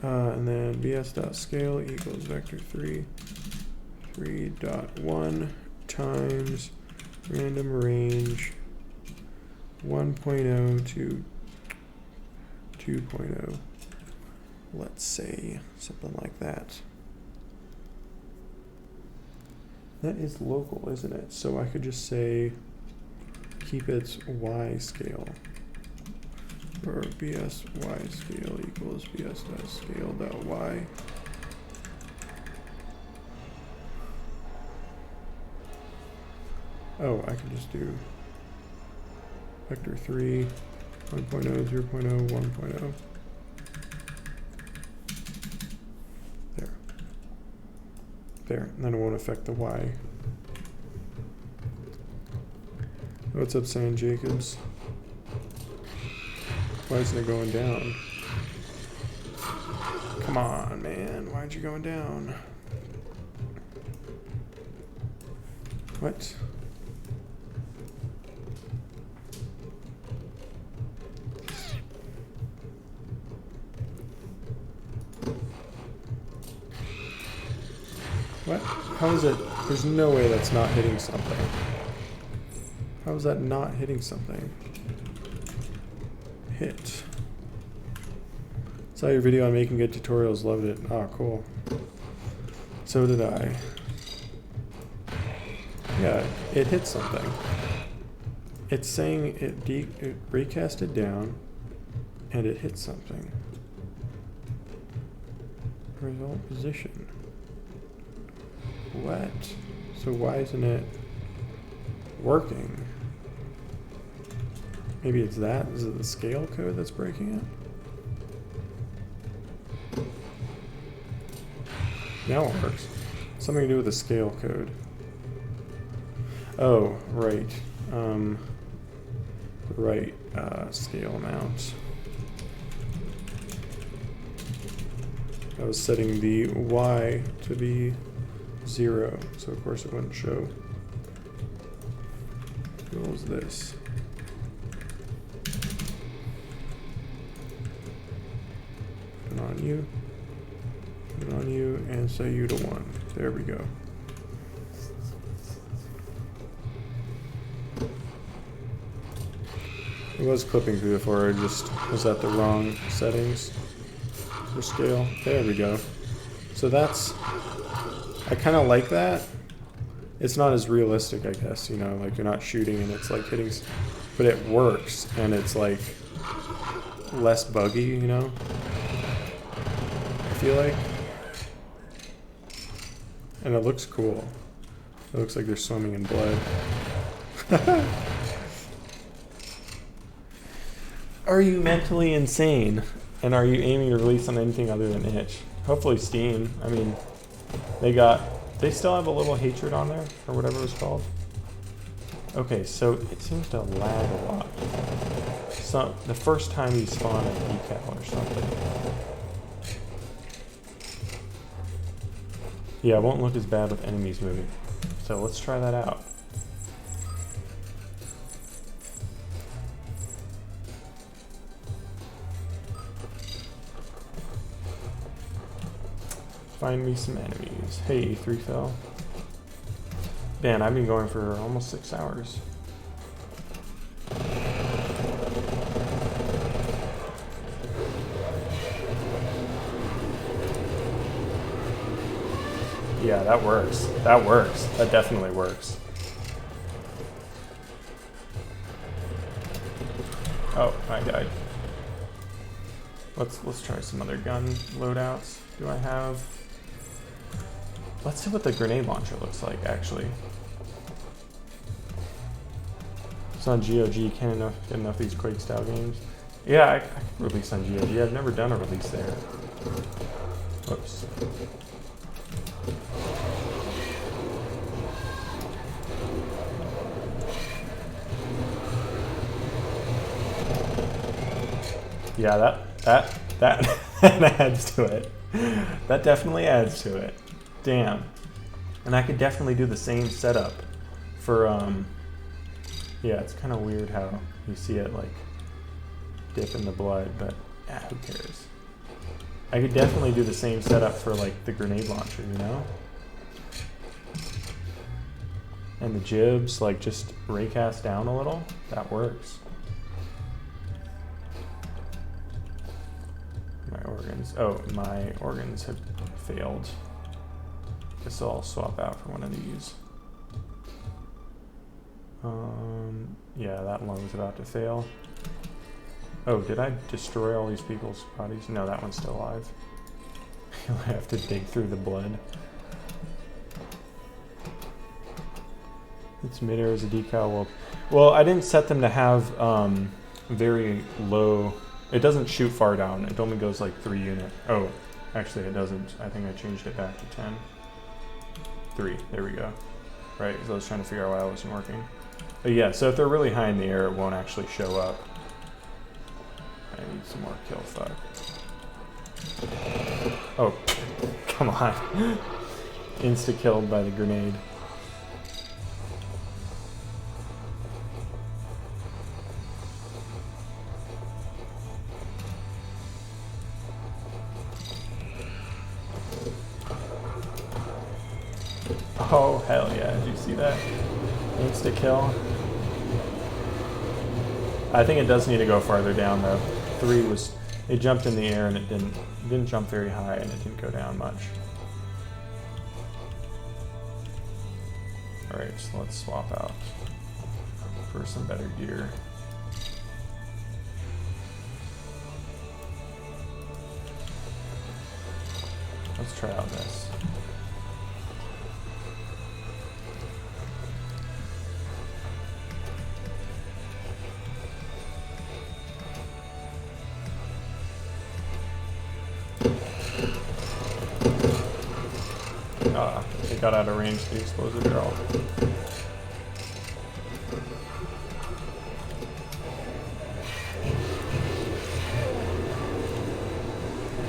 And then bs.scale equals vector 3.1 times random range 1.0 to 2.0. Let's say something like that. That is local, isn't it? So I could just say keep its y scale. Or bs y scale equals bs.scale.y. Oh, I can just do vector 3, 1.0, 0.0, 1.0. There. There, and then it won't affect the y. What's up, San Jacobs? Why isn't it going down? Come on, man. Why aren't you going down? What? What? How is it? There's no way that's not hitting something. How is that not hitting something? Hit. Saw your video on making good tutorials, loved it. Oh, cool. So did I. Yeah, it hit something. It's saying it recast it down, and it hit something. Result position. What? So why isn't it working? Maybe it's that? Is it the scale code that's breaking it? Now it works. Something to do with the scale code. Oh, right. Scale amount. I was setting the Y to be 0, so of course it wouldn't show. What was this? Put it on you, and say you to 1. There we go. It was clipping through before, I just was at the wrong settings for scale. There we go. So that's, I kind of like that. It's not as realistic, I guess, you know, like you're not shooting and it's like hitting, but it works and it's like less buggy, you know, I feel like. And it looks cool. It looks like they're swimming in blood. Are you mentally insane? And are you aiming to release on anything other than itch? Hopefully Steam. I mean, they still have a little hatred on there, or whatever it was called. Okay, so it seems to lag a lot. So the first time you spawn a decal or something. Yeah, it won't look as bad with enemies moving. So let's try that out. Find me some enemies. Hey, 3 fell. Man, I've been going for almost 6 hours. Yeah, that works. That works. That definitely works. Oh, I died. Let's try some other gun loadouts. Do I have? Let's see what the grenade launcher looks like, actually. It's on GOG, can't get enough of these Quake style games. Yeah, I can release on GOG. I've never done a release there. Whoops. Yeah, that adds to it. That definitely adds to it. Damn. And I could definitely do the same setup for, yeah, it's kind of weird how you see it, like, dip in the blood, but, yeah, who cares? I could definitely do the same setup for, like, the grenade launcher, you know? And the jibs, like, just raycast down a little. That works. My organs. Oh, my organs have failed. Guess I'll swap out for one of these. Yeah, that lung's about to fail. Oh, did I destroy all these people's bodies? No, that one's still alive. I have to dig through the blood. It's midair as a decal. Well, I didn't set them to have very low. It doesn't shoot far down. It only goes like 3 unit. Oh, actually it doesn't. I think I changed it back to 10. 3, there we go. Right, because I was trying to figure out why it wasn't working. But yeah, so if they're really high in the air, it won't actually show up. I need some more kill fuck. Oh, come on. Insta-killed by the grenade. Oh, hell yeah. Did you see that? Insta-kill. I think it does need to go farther down, though. 3 was... It jumped in the air, and it didn't jump very high, and it didn't go down much. Alright, so let's swap out for some better gear. Let's try out this. It got out of range, the explosive barrel.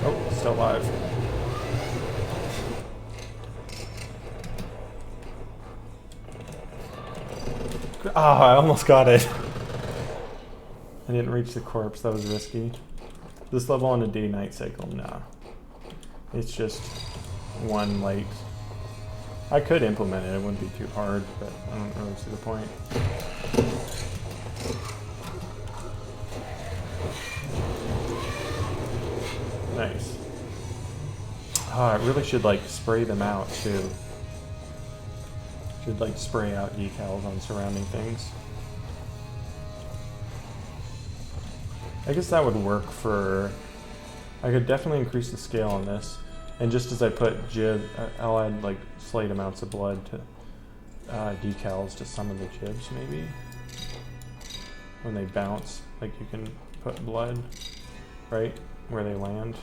Oh, still alive. Oh, I almost got it. I didn't reach the corpse, that was risky. This level on a day-night cycle, nah. It's just one light. I could implement it, it wouldn't be too hard, but I don't really see the point. Nice. Oh, I really should like spray them out too. Should like spray out decals on surrounding things. I guess that would work for... I could definitely increase the scale on this. And just as I put jib, I'll add like slight amounts of blood to decals to some of the jibs maybe. When they bounce, like you can put blood right where they land.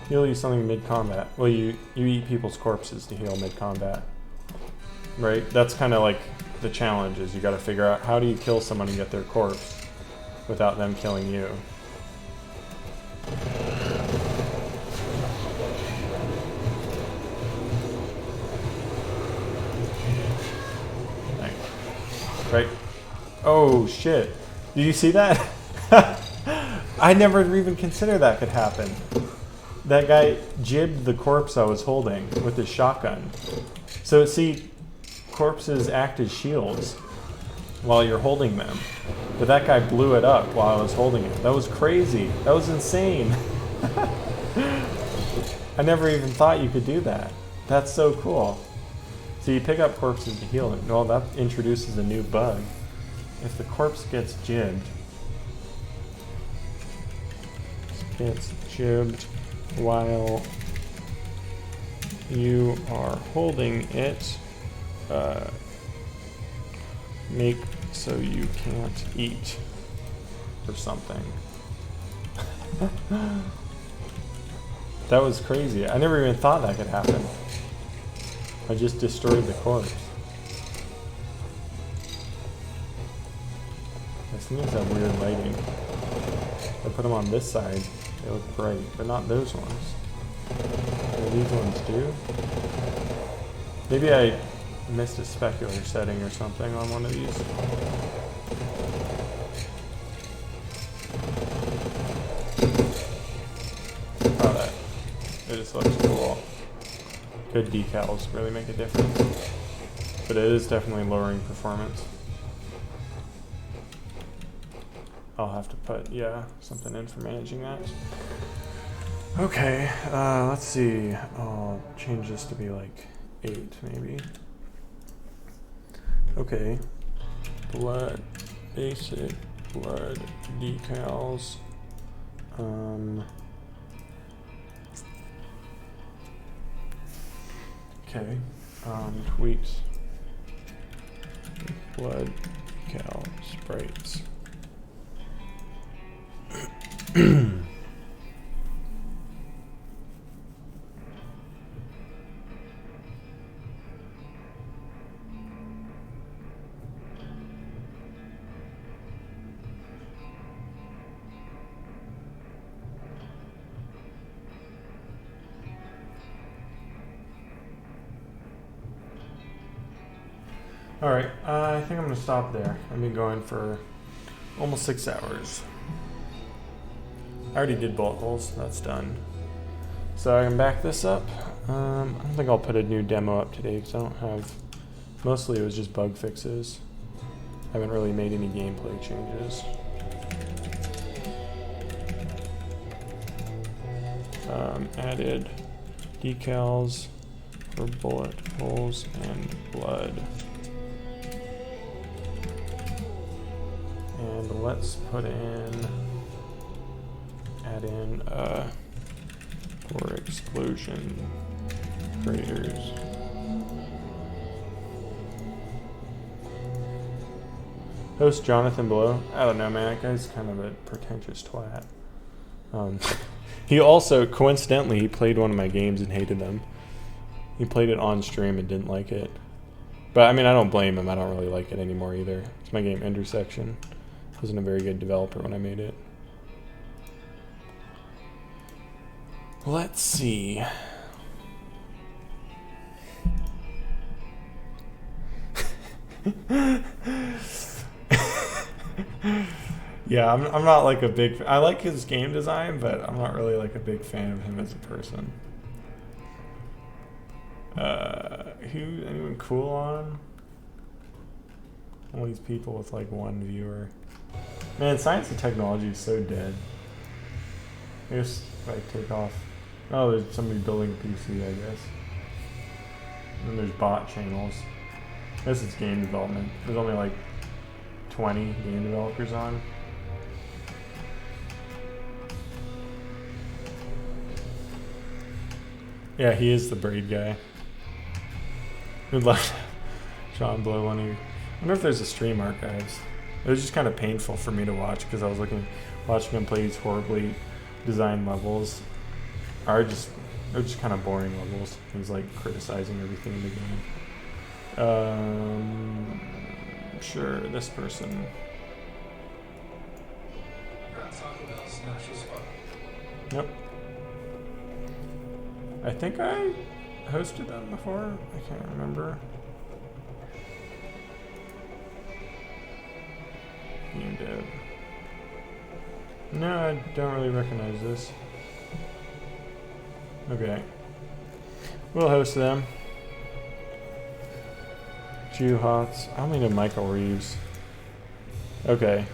Heal you something mid-combat. Well, you eat people's corpses to heal mid-combat. Right? That's kind of like the challenge is you got to figure out how do you kill someone and get their corpse without them killing you. Right? Oh shit. Did you see that? I never even considered that could happen. That guy jibbed the corpse I was holding with his shotgun. So see, corpses act as shields while you're holding them. But that guy blew it up while I was holding it. That was crazy. That was insane. I never even thought you could do that. That's so cool. So you pick up corpses to heal them. Well, that introduces a new bug. If the corpse gets jibbed, while you are holding it, make so you can't eat or something. That was crazy. I never even thought that could happen. I just destroyed the corpse. These things have weird lighting. I put them on this side, they look bright, but not those ones. Do these ones do? Maybe I missed a specular setting or something on one of these. Oh, that. It just looks cool. Good decals really make a difference. But it is definitely lowering performance. I'll have to put, yeah, something in for managing that. Okay, let's see. I'll change this to be like 8 maybe. Okay. Blood, basic blood decals. Okay, tweaks. Blood decal sprites. All right, I think I'm gonna stop there. I've been going for almost 6 hours. I already did bullet holes, that's done. So I can back this up. I don't think I'll put a new demo up today because I don't have, mostly it was just bug fixes. I haven't really made any gameplay changes. Added decals for bullet holes and blood. And let's put in, add in for explosion craters. Host Jonathan below. I don't know, man. That guy's kind of a pretentious twat. He also, coincidentally, he played one of my games and hated them. He played it on stream and didn't like it. But I mean, I don't blame him. I don't really like it anymore either. It's my game Intersection. I wasn't a very good developer when I made it. Let's see. Yeah, I'm not like a big, I like his game design, but I'm not really like a big fan of him as a person. Anyone cool on? All these people with like 1 viewer. Man, science and technology is so dead. I guess if I take off, oh, there's somebody building a PC, I guess. And then there's bot channels. This is game development. There's only like 20 game developers on. Yeah, he is the braid guy. We'd love to have Sean blow one of you. I wonder if there's a stream archives. It was just kind of painful for me to watch because I was watching him play these horribly designed levels. They're just kind of boring levels. He's like criticizing everything in the game. Sure, this person. Yep. I think I hosted them before. I can't remember. kind of. No, I don't really recognize this. Okay. We'll host them. Jew Hots. I'm into Michael Reeves. Okay.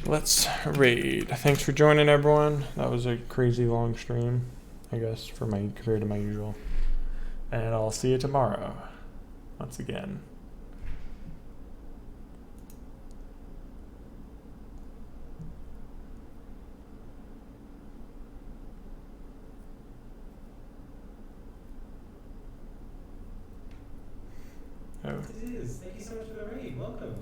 Let's raid. Thanks for joining, everyone. That was a crazy long stream, I guess, for my compared to my usual. And I'll see you tomorrow. Once again. Oh.
It is. Thank you so much for the raid. Welcome.